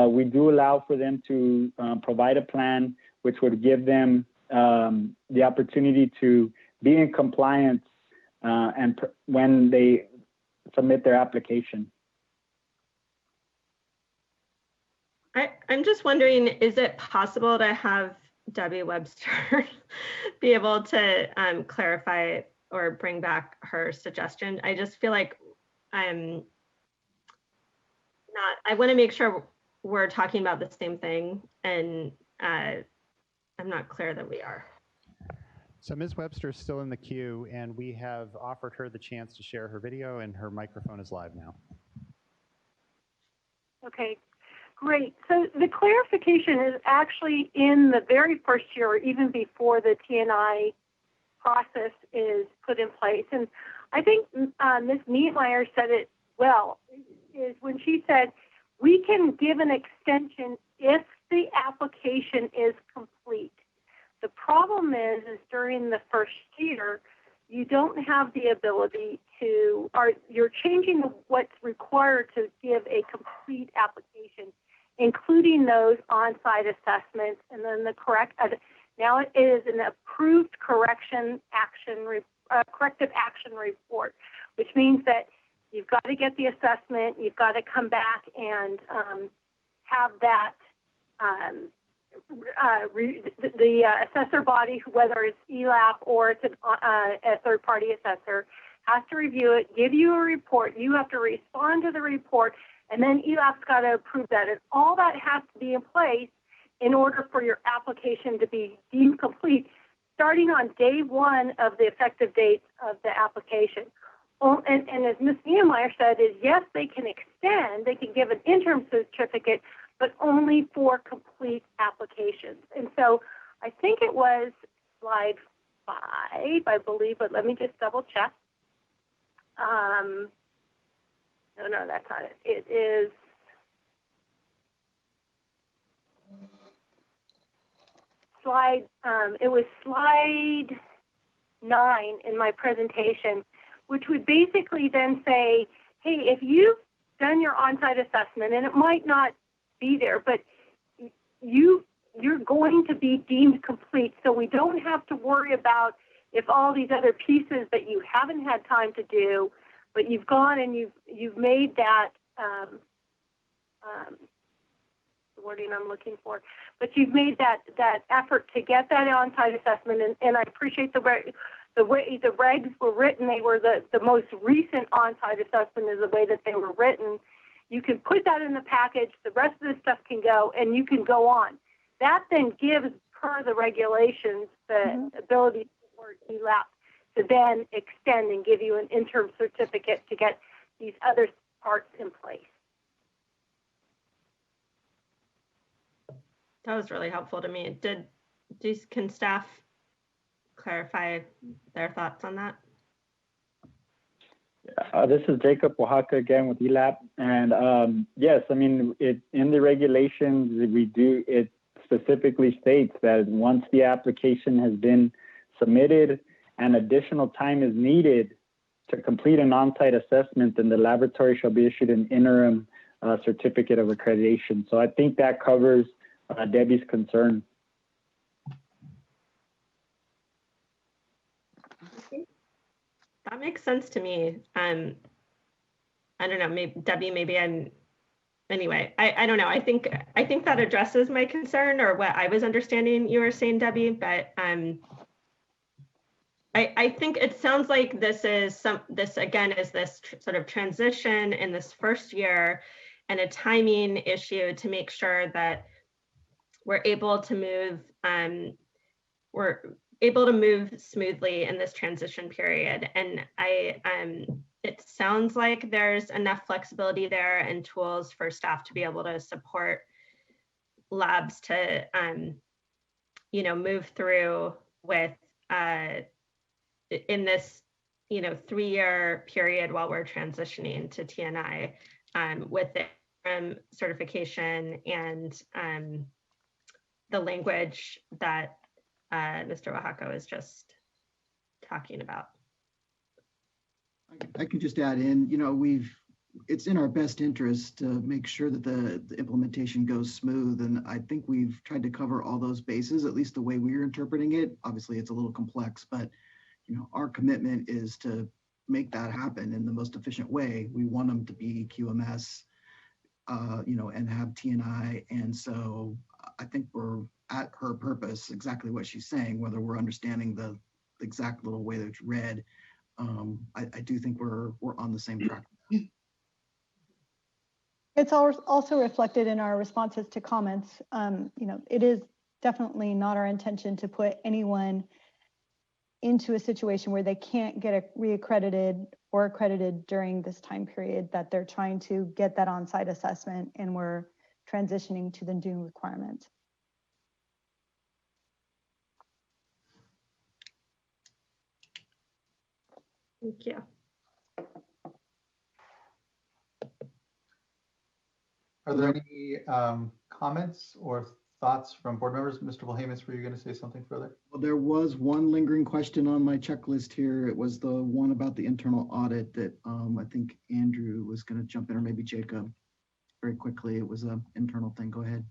we do allow for them to provide a plan, which would give them the opportunity to be in compliance when they submit their application. I'm just wondering, is it possible to have Debbie Webster be able to clarify or bring back her suggestion? I just feel like I want to make sure we're talking about the same thing, and I'm not clear that we are. So Ms. Webster is still in the queue, and we have offered her the chance to share her video, and her microphone is live now. Okay, great. So the clarification is actually in the very first year, or even before the TNI process is put in place. And I think Ms. Nietmeyer said it well, is when she said, we can give an extension if the application is complete. The problem is during the first year, you don't have the ability to, or you're changing what's required to give a complete application, including those on-site assessments, and then the now it is an approved corrective action report, which means that you've got to get the assessment, you've got to come back and have that the assessor body, whether it's ELAP or it's a third-party assessor, has to review it, give you a report. You have to respond to the report, and then ELAP's got to approve that. And all that has to be in place in order for your application to be deemed complete, starting on day one of the effective date of the application. And as Ms. Niemeyer said, is yes, they can extend, they can give an interim certificate, but only for complete applications. And so I think it was slide 5, I believe, but let me just double check. No, that's not it. It is slide, it was slide 9 in my presentation, which would basically then say, hey, if you've done your on-site assessment, and it might not be there, but you're going to be deemed complete, so we don't have to worry about if all these other pieces that you haven't had time to do, but you've gone and you've made that the wording I'm looking for, but you've made that effort to get that on-site assessment, and I appreciate the way the regs were written. They were the most recent on-site assessment is the way that they were written. You can put that in the package, the rest of the stuff can go, and you can go on. That then gives, per the regulations, the ability for ELAP to then extend and give you an interim certificate to get these other parts in place. That was really helpful to me. Can staff clarify their thoughts on that? This is Jacob Oaxaca again with ELAP. And yes, I mean, in the regulations, it specifically states that once the application has been submitted and additional time is needed to complete an on-site assessment, then the laboratory shall be issued an interim certificate of accreditation. So I think that covers Debbie's concern. That makes sense to me. I don't know, maybe Debbie, anyway, I don't know. I think that addresses my concern, or what I was understanding you were saying, Debbie, but I think it sounds like this again is this sort of transition in this first year and a timing issue to make sure that we're able to move smoothly in this transition period. And it sounds like there's enough flexibility there and tools for staff to be able to support labs to, move through with in this, 3-year period while we're transitioning to TNI with the certification and the language that Mr. Oaxaca was just talking about. I can just add in, it's in our best interest to make sure that the implementation goes smooth. And I think we've tried to cover all those bases, at least the way we're interpreting it. Obviously, it's a little complex, but our commitment is to make that happen in the most efficient way. We want them to be QMS, and have TNI. And so I think we're at her purpose, exactly what she's saying, whether we're understanding the exact little way that it's read. I do think we're on the same track. It's also reflected in our responses to comments. It is definitely not our intention to put anyone into a situation where they can't get reaccredited or accredited during this time period that they're trying to get that on-site assessment and we're transitioning to the new requirement. Thank you. Are there any comments or thoughts from board members? Mr. Wilhamus, were you going to say something further? Well, there was one lingering question on my checklist here. It was the one about the internal audit that I think Andrew was going to jump in, or maybe Jacob. Very quickly, it was an internal thing. Go ahead.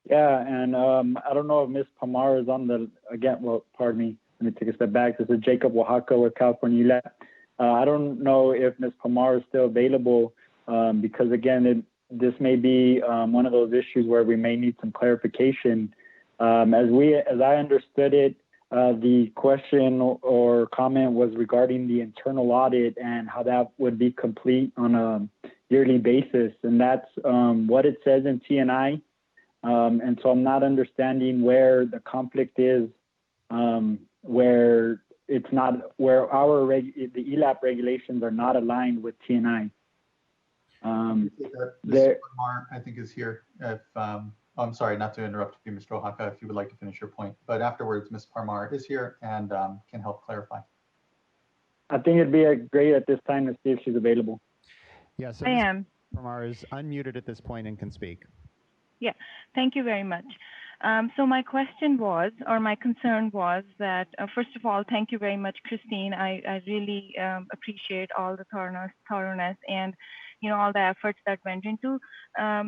Yeah, and I don't know if Ms. Pamar is on the, again, well, pardon me, let me take a step back. This is Jacob Oaxaca with California ELAP. I don't know if Ms. Pamar is still available because again, this may be one of those issues where we may need some clarification. As I understood it, the question or comment was regarding the internal audit and how that would be complete on a yearly basis. And that's what it says in TNI. And so I'm not understanding where the conflict is, where it's not, where the ELAP regulations are not aligned with TNI. Mr. Parmar, I think, is here. If I'm sorry, not to interrupt you, Mr. Oaxaca, if you would like to finish your point, but afterwards, Ms. Parmar is here and can help clarify. I think it'd be great at this time to see if she's available. Yes, I am. Parmar is unmuted at this point and can speak. Yeah, thank you very much. So my question was, or my concern was that, first of all, thank you very much, Christine. I really appreciate all the thoroughness and all the efforts that went into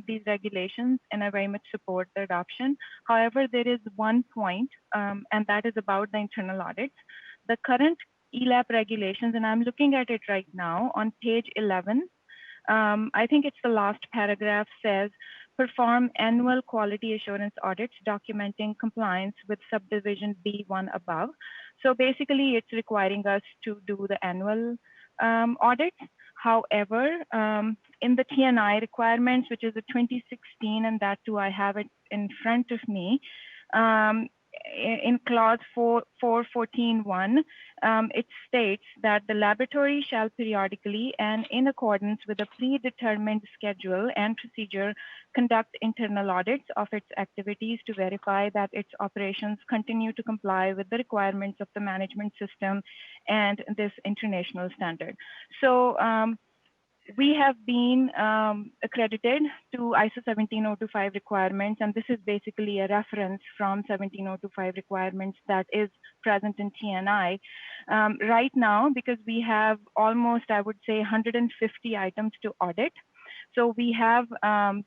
these regulations, and I very much support the adoption. However, there is one point, and that is about the internal audits. The current ELAP regulations, and I'm looking at it right now on page 11, I think it's the last paragraph, says, perform annual quality assurance audits documenting compliance with subdivision B1 above. So basically, it's requiring us to do the annual audits. However, in the TNI requirements, which is the 2016, and that too I have it in front of me, in clause 414.1, it states that the laboratory shall periodically and in accordance with a predetermined schedule and procedure conduct internal audits of its activities to verify that its operations continue to comply with the requirements of the management system and this international standard. So we have been accredited to ISO 17025 requirements, and this is basically a reference from 17025 requirements that is present in TNI. Right now, because we have almost, I would say, 150 items to audit. So we have a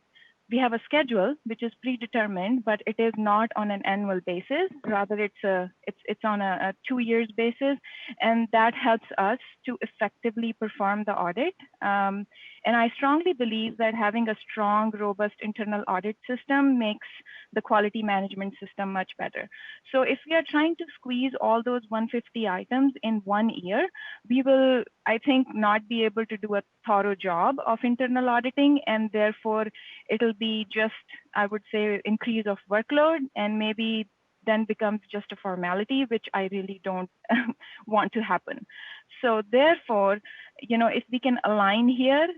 schedule which is predetermined, but it is not on an annual basis. Rather, it's on a 2 years basis, and that helps us to effectively perform the audit. And I strongly believe that having a strong, robust internal audit system makes the quality management system much better. So if we are trying to squeeze all those 150 items in 1 year, we will, I think, not be able to do a thorough job of internal auditing, and therefore it'll be just, I would say, increase of workload, and maybe then becomes just a formality, which I really don't want to happen. So therefore, you know, if we can align here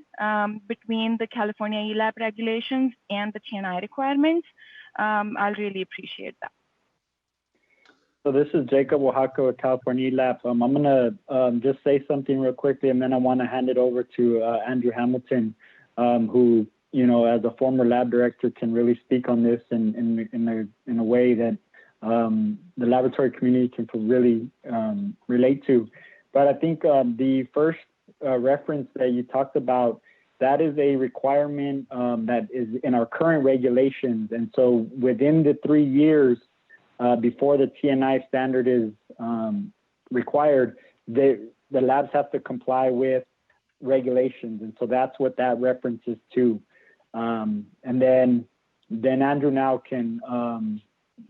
between the California ELAP regulations and the TNI requirements, I'll really appreciate that. So this is Jacob Oaxaca with California ELAP. I'm gonna just say something real quickly, and then I want to hand it over to Andrew Hamilton, who, you know, as a former lab director, can really speak on this in a way that the laboratory community can really relate to. But I think the first reference that you talked about, that is a requirement that is in our current regulations. And so within the 3 years before the TNI standard is required, the labs have to comply with regulations. And so that's what that references to. And then Andrew now can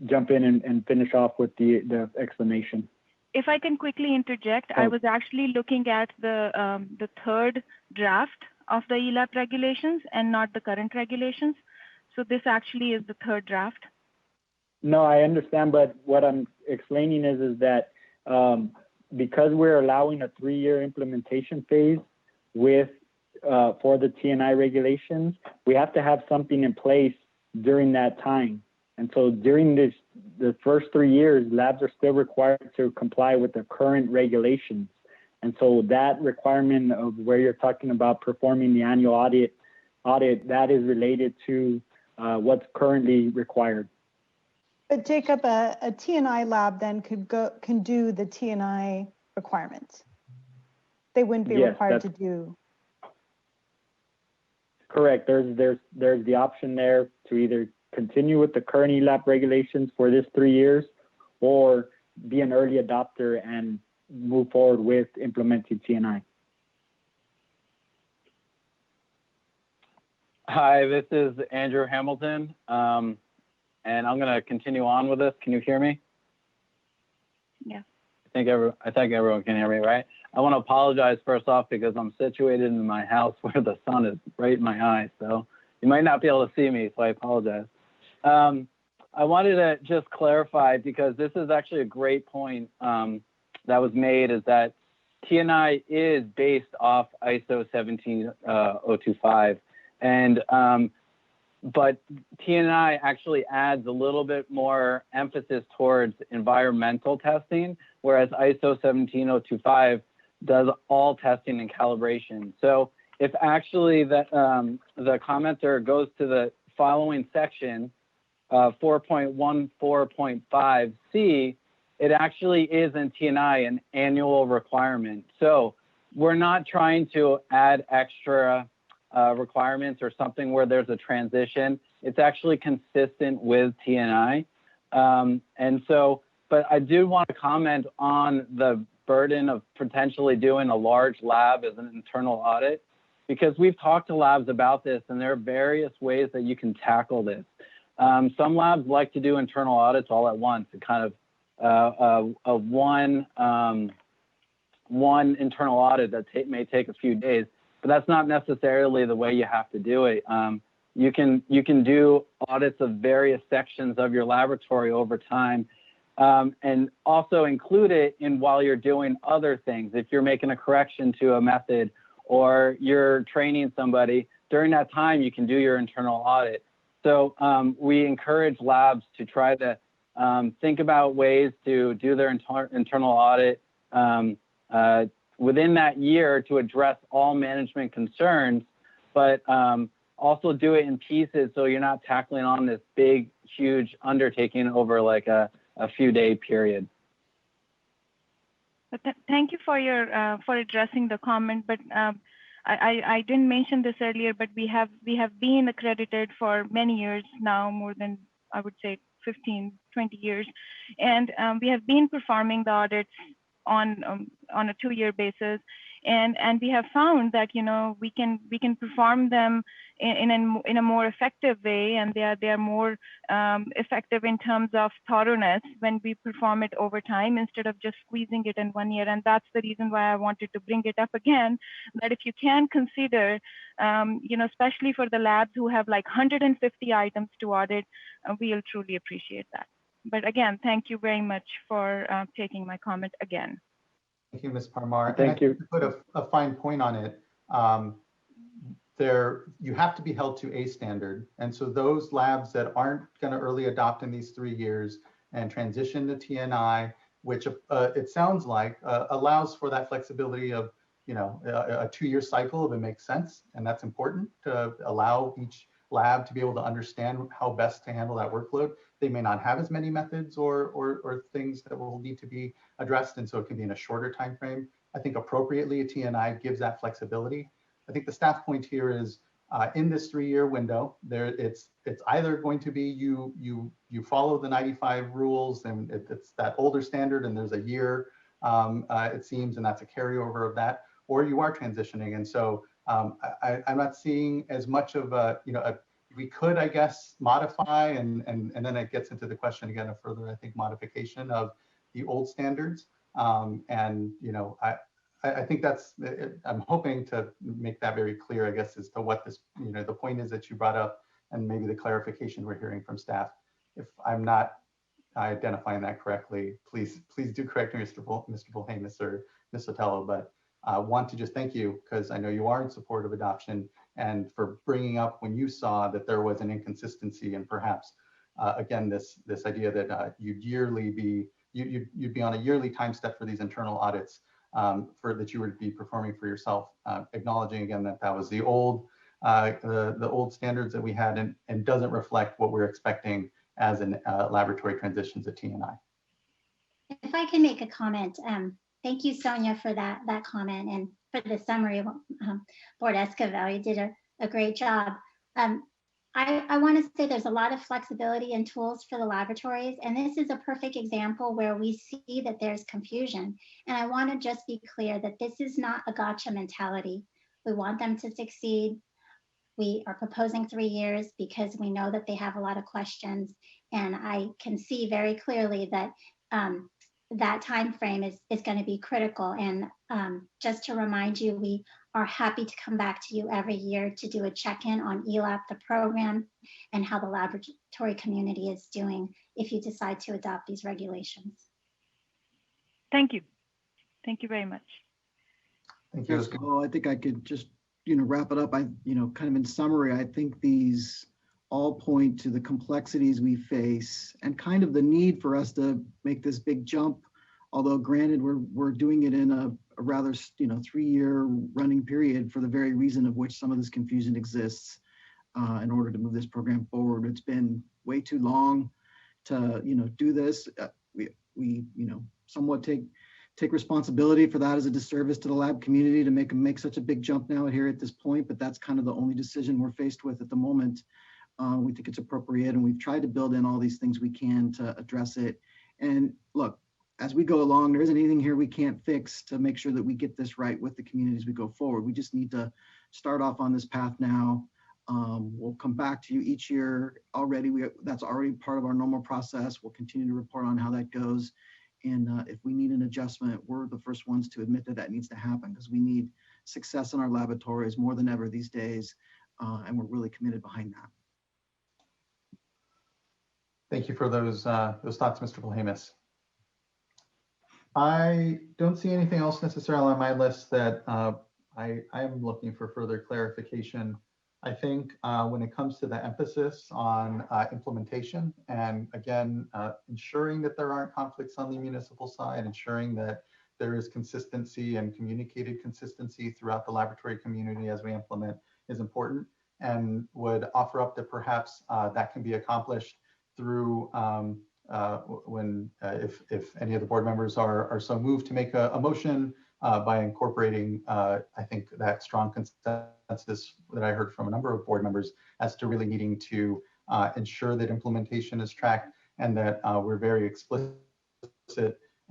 jump in and finish off with the explanation. If I can quickly interject, I was actually looking at the third draft of the ELAP regulations and not the current regulations. So this actually is the third draft. No, I understand, but what I'm explaining is that because we're allowing a 3-year implementation phase for the TNI regulations, we have to have something in place during that time. And so during the first 3 years, labs are still required to comply with the current regulations. And so that requirement of where you're talking about performing the annual audit, that is related to what's currently required. But Jacob, a TNI lab then can do the TNI requirements. They wouldn't be required to do. Correct. There's the option there to either continue with the current ELAP regulations for this 3 years, or be an early adopter and move forward with implementing TNI. Hi, this is Andrew Hamilton, and I'm going to continue on with this. Can you hear me? Yeah. I think everyone can hear me, right? I want to apologize first off because I'm situated in my house where the sun is right in my eyes, so you might not be able to see me, so I apologize. I wanted to just clarify, because this is actually a great point that was made, is that TNI is based off ISO 17025, and but TNI actually adds a little bit more emphasis towards environmental testing, whereas ISO 17025 does all testing and calibration. So if actually the commenter goes to the following section, 4.14.5C, it actually is in TNI an annual requirement. So we're not trying to add extra requirements or something where there's a transition. It's actually consistent with TNI. And so, but I do want to comment on the burden of potentially doing a large lab as an internal audit, because we've talked to labs about this, and there are various ways that you can tackle this. Some labs like to do internal audits all at once, and kind of one internal audit that may take a few days, but that's not necessarily the way you have to do it. You can do audits of various sections of your laboratory over time, And also include it in while you're doing other things. If you're making a correction to a method or you're training somebody, during that time, you can do your internal audit. So we encourage labs to try to think about ways to do their internal audit within that year to address all management concerns, but also do it in pieces so you're not tackling on this big, huge undertaking over like a few-day period. But thank you for your for addressing the comment. But I didn't mention this earlier, but we have been accredited for many years now, more than I would say 15, 20 years, and we have been performing the audits on a 2-year basis, and we have found that we can perform them in a more effective way, and they are more effective in terms of thoroughness when we perform it over time instead of just squeezing it in 1 year. And that's the reason why I wanted to bring it up again, that if you can consider, especially for the labs who have like 150 items to audit, we'll truly appreciate that. But again, thank you very much for taking my comment again. Thank you, Ms. Parmar. Thank you. To put a fine point on it, you have to be held to a standard. And so those labs that aren't going to early adopt in these 3 years and transition to TNI, which it sounds like allows for that flexibility of a 2-year cycle if it makes sense. And that's important to allow each lab to be able to understand how best to handle that workload. They may not have as many methods or things that will need to be addressed, and so it can be in a shorter time frame. I think appropriately a TNI gives that flexibility. I think the staff point here is in this 3-year window, it's either going to be you follow the 95 rules and it's that older standard and there's a year it seems, and that's a carryover of that, or you are transitioning. And so I'm not seeing as much of we could, I guess, modify, and then it gets into the question again of further, I think, modification of the old standards. I think I'm hoping to make that very clear, I guess, as to what this, the point is that you brought up, and maybe the clarification we're hearing from staff. If I'm not identifying that correctly, please do correct me, Mr. Volhamis or Ms. Sotelo, but I want to just thank you because I know you are in support of adoption, and for bringing up when you saw that there was an inconsistency and perhaps again this idea that you'd be on a yearly time step for these internal audits that you would be performing for yourself, acknowledging again that was the old standards that we had and doesn't reflect what we're expecting as an laboratory transitions at TNI. If I can make a comment, thank you, Sonia, for that comment and for the summary. Board Esquivel, you did a great job. I want to say there's a lot of flexibility and tools for the laboratories, and this is a perfect example where we see that there's confusion. And I want to just be clear that this is not a gotcha mentality. We want them to succeed. We are proposing 3 years because we know that they have a lot of questions, and I can see very clearly that that time frame is going to be critical. And just to remind you, we are happy to come back to you every year to do a check-in on ELAP, the program, and how the laboratory community is doing if you decide to adopt these regulations. Thank you. Thank you very much. Thank you. Well, I think I could just wrap it up. Kind of in summary, I think these all point to the complexities we face and kind of the need for us to make this big jump. Although granted, we're doing it in a rather 3-year running period for the very reason of which some of this confusion exists in order to move this program forward. It's been way too long to do this. We somewhat take responsibility for that as a disservice to the lab community to make such a big jump now here at this point, but that's kind of the only decision we're faced with at the moment. We think it's appropriate, and we've tried to build in all these things we can to address it. And look, as we go along, there isn't anything here we can't fix to make sure that we get this right with the community as we go forward. We just need to start off on this path now. We'll come back to you each year already. That's already part of our normal process. We'll continue to report on how that goes. And if we need an adjustment, we're the first ones to admit that needs to happen because we need success in our laboratories more than ever these days. And we're really committed behind that. Thank you for those thoughts, Mr. Volhamis. I don't see anything else necessarily on my list that I am looking for further clarification. I think when it comes to the emphasis on implementation and again, ensuring that there aren't conflicts on the municipal side, ensuring that there is consistency and communicated consistency throughout the laboratory community as we implement is important, and would offer up that perhaps that can be accomplished through if any of the board members are so moved to make a motion by incorporating, I think that strong consensus that I heard from a number of board members as to really needing to ensure that implementation is tracked and that we're very explicit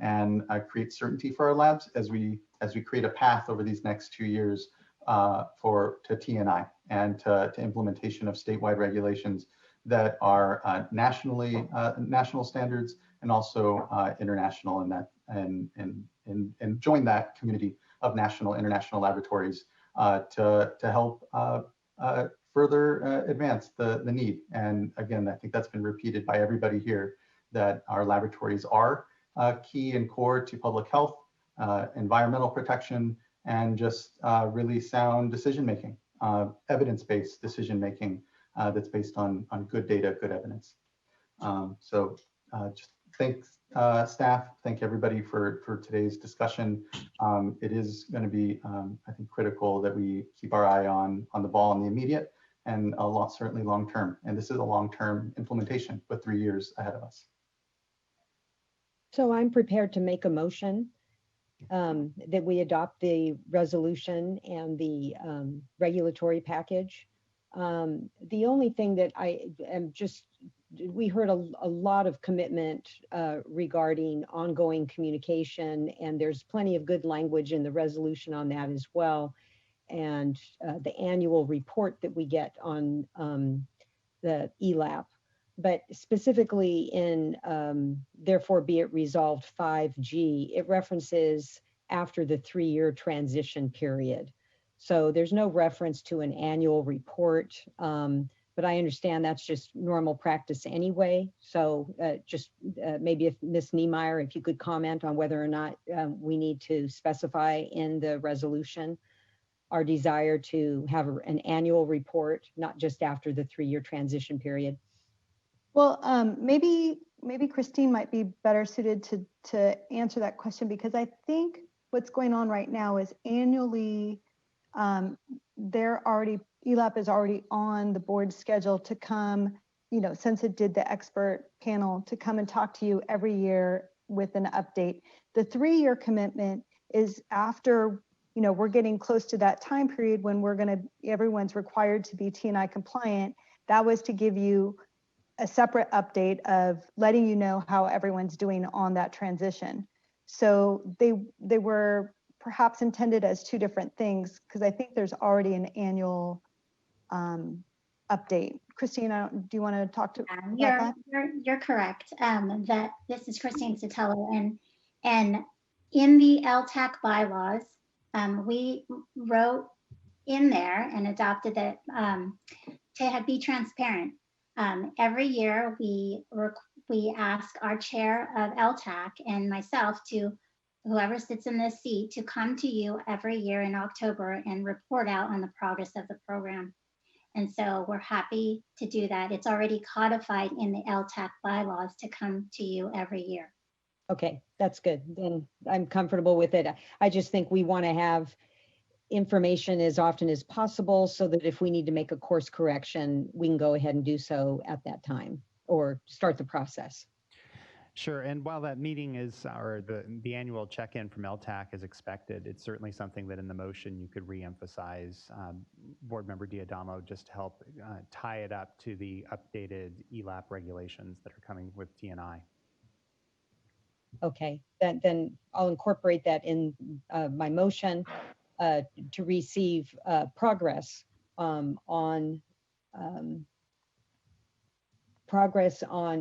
and create certainty for our labs as we create a path over these next 2 years to TNI and to implementation of statewide regulations that are national standards and also international, and join that community of national international laboratories to help further advance the need. And again, I think that's been repeated by everybody here, that our laboratories are key and core to public health, environmental protection, and just really sound decision-making, evidence-based decision-making that's based on good data, good evidence. So just thanks staff, thank everybody for today's discussion. It is going to be, I think, critical that we keep our eye on the ball in the immediate and certainly long-term. And this is a long-term implementation with 3 years ahead of us. So I'm prepared to make a motion that we adopt the resolution and the regulatory package. The only thing that I am we heard a lot of commitment regarding ongoing communication, and there's plenty of good language in the resolution on that as well. And the annual report that we get on the ELAP, but specifically in therefore be it resolved 5G, it references after the 3-year transition period. So there's no reference to an annual report, but I understand that's just normal practice anyway. So maybe if Ms. Niemeyer, if you could comment on whether or not we need to specify in the resolution our desire to have an annual report, not just after the 3-year transition period. Well, maybe Christine might be better suited to answer that question, because I think what's going on right now is annually, ELAP is already on the board schedule to come, since it did the expert panel, to come and talk to you every year with an update. The 3-year commitment is after, we're getting close to that time period when everyone's required to be TNI compliant. That was to give you a separate update of letting you know how everyone's doing on that transition. So they were perhaps intended as 2 different things, because I think there's already an annual update. Christine, do you want to talk to about that? You're correct. That this is Christine Sotelo, and in the LTAC bylaws, we wrote in there and adopted that to be transparent. Every year we ask our chair of LTAC and myself, to whoever sits in this seat, to come to you every year in October and report out on the progress of the program. And so we're happy to do that. It's already codified in the LTAC bylaws to come to you every year. Okay, that's good. Then I'm comfortable with it. I just think we want to have information as often as possible so that if we need to make a course correction, we can go ahead and do so at that time or start the process. Sure, and while that meeting is, or the annual check-in from LTAC is expected, it's certainly something that in the motion you could re-emphasize, Board Member Diadamo, just to help tie it up to the updated ELAP regulations that are coming with TNI. Okay, then I'll incorporate that in my motion to receive progress on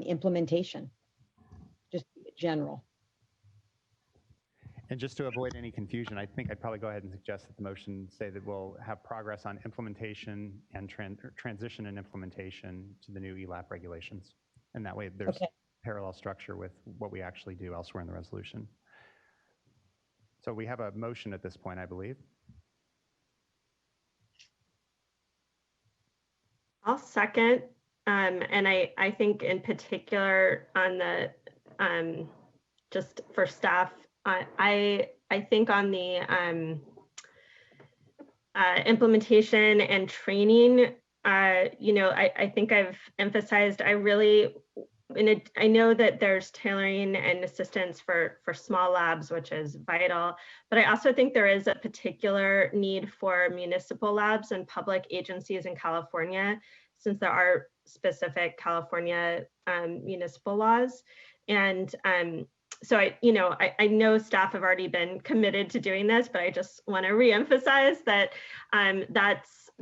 implementation, just general. And just to avoid any confusion, I think I'd probably go ahead and suggest that the motion say that we'll have progress on implementation and transition and implementation to the new ELAP regulations. And that way there's parallel structure with what we actually do elsewhere in the resolution. So we have a motion at this point, I believe. I'll second. And I think in particular on the, just for staff, I think on the implementation and training, I think I've emphasized, I know that there's tailoring and assistance for small labs, which is vital, but I also think there is a particular need for municipal labs and public agencies in California, since there are specific California municipal laws. And so I know staff have already been committed to doing this, but I just want to reemphasize that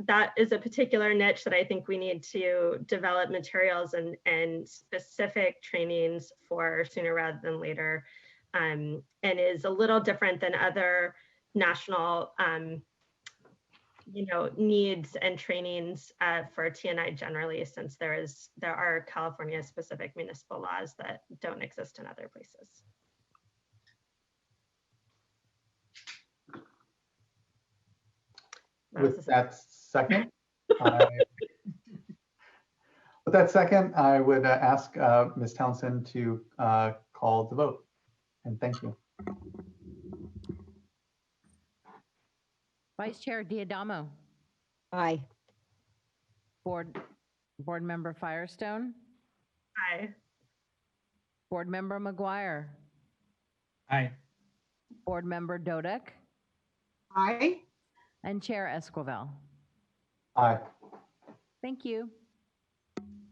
that is a particular niche that I think we need to develop materials and specific trainings for sooner rather than later, and is a little different than other national needs and trainings for TNI generally, since there are California specific municipal laws that don't exist in other places. With that second, I would ask Ms. Townsend to call the vote, and thank you. Vice Chair Diadamo. Aye. Board Member Firestone. Aye. Board Member McGuire. Aye. Board Member Dodek. Aye. And Chair Esquivel. Aye. Thank you.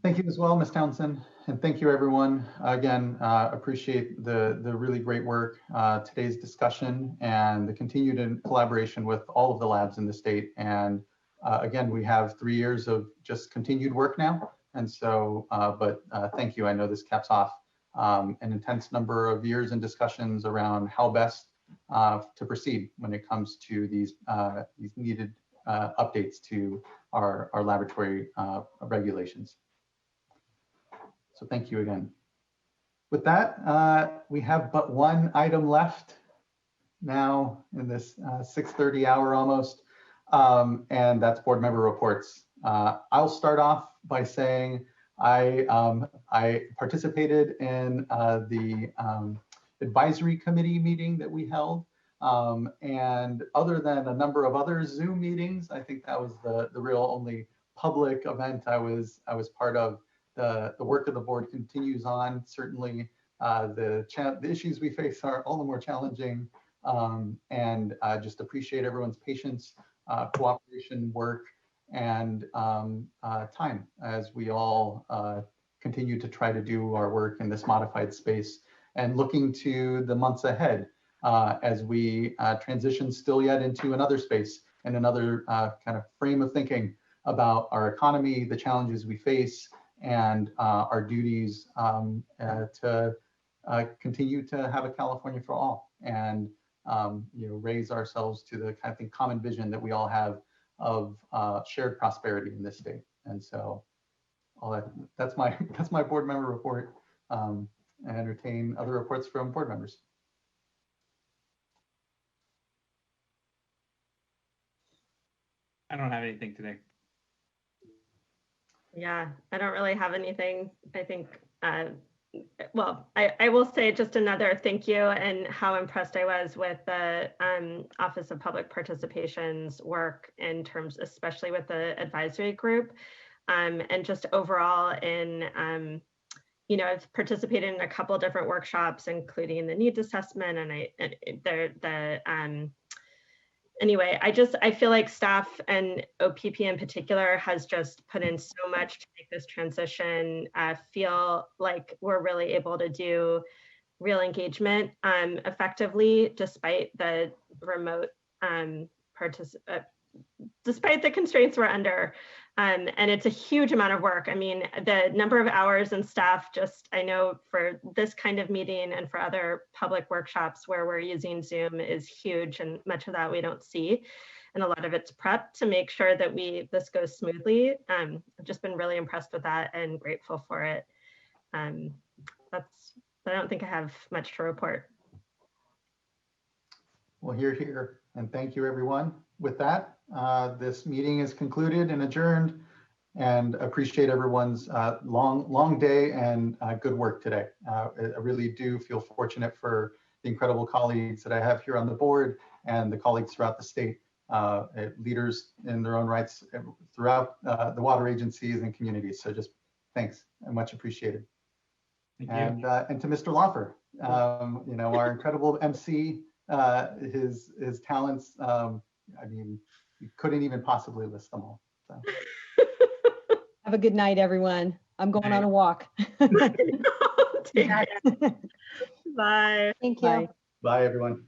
Thank you as well, Ms. Townsend, and thank you, everyone. Again, appreciate the really great work, today's discussion, and the continued collaboration with all of the labs in the state. And again, we have 3 years of just continued work now, and so, thank you. I know this caps off an intense number of years and discussions around how best to proceed when it comes to these needed updates to our laboratory regulations. So thank you again. With that, we have but one item left now in this 6:30 hour almost, and that's board member reports. I'll start off by saying I participated in the advisory committee meeting that we held, and other than a number of other Zoom meetings, I think that was the real only public event I was part of. The work of the board continues on. Certainly, the issues we face are all the more challenging, and just appreciate everyone's patience, cooperation, work, and time as we all continue to try to do our work in this modified space, and looking to the months ahead as we transition still yet into another space and another kind of frame of thinking about our economy, the challenges we face, and our duties to continue to have a California for all, and raise ourselves to the kind of common vision that we all have of shared prosperity in this state. And so, that's my board member report. And entertain other reports from board members. I don't have anything today. Yeah, I don't really have anything. I think, well, I will say just another thank you, and how impressed I was with the Office of Public Participation's work in terms, especially with the advisory group, and just overall in, I've participated in a couple different workshops, including the needs assessment, and anyway, I feel like staff and OPP in particular has just put in so much to make this transition feel like we're really able to do real engagement effectively, despite the remote despite the constraints we're under. And it's a huge amount of work. I mean, the number of hours and staff, just, I know for this kind of meeting and for other public workshops where we're using Zoom, is huge, and much of that we don't see. And a lot of it's prep to make sure that this goes smoothly. I've just been really impressed with that and grateful for it. I don't think I have much to report. Well, here. And thank you, everyone. With that, this meeting is concluded and adjourned, and appreciate everyone's long day and good work today. I really do feel fortunate for the incredible colleagues that I have here on the board and the colleagues throughout the state, leaders in their own rights throughout the water agencies and communities. So just thanks, much appreciated. Thank you. And to Mr. Loffer, our incredible MC, his talents, I mean, you couldn't even possibly list them all. So. Have a good night, everyone. I'm going on a walk. Bye. Thank you. Bye, everyone.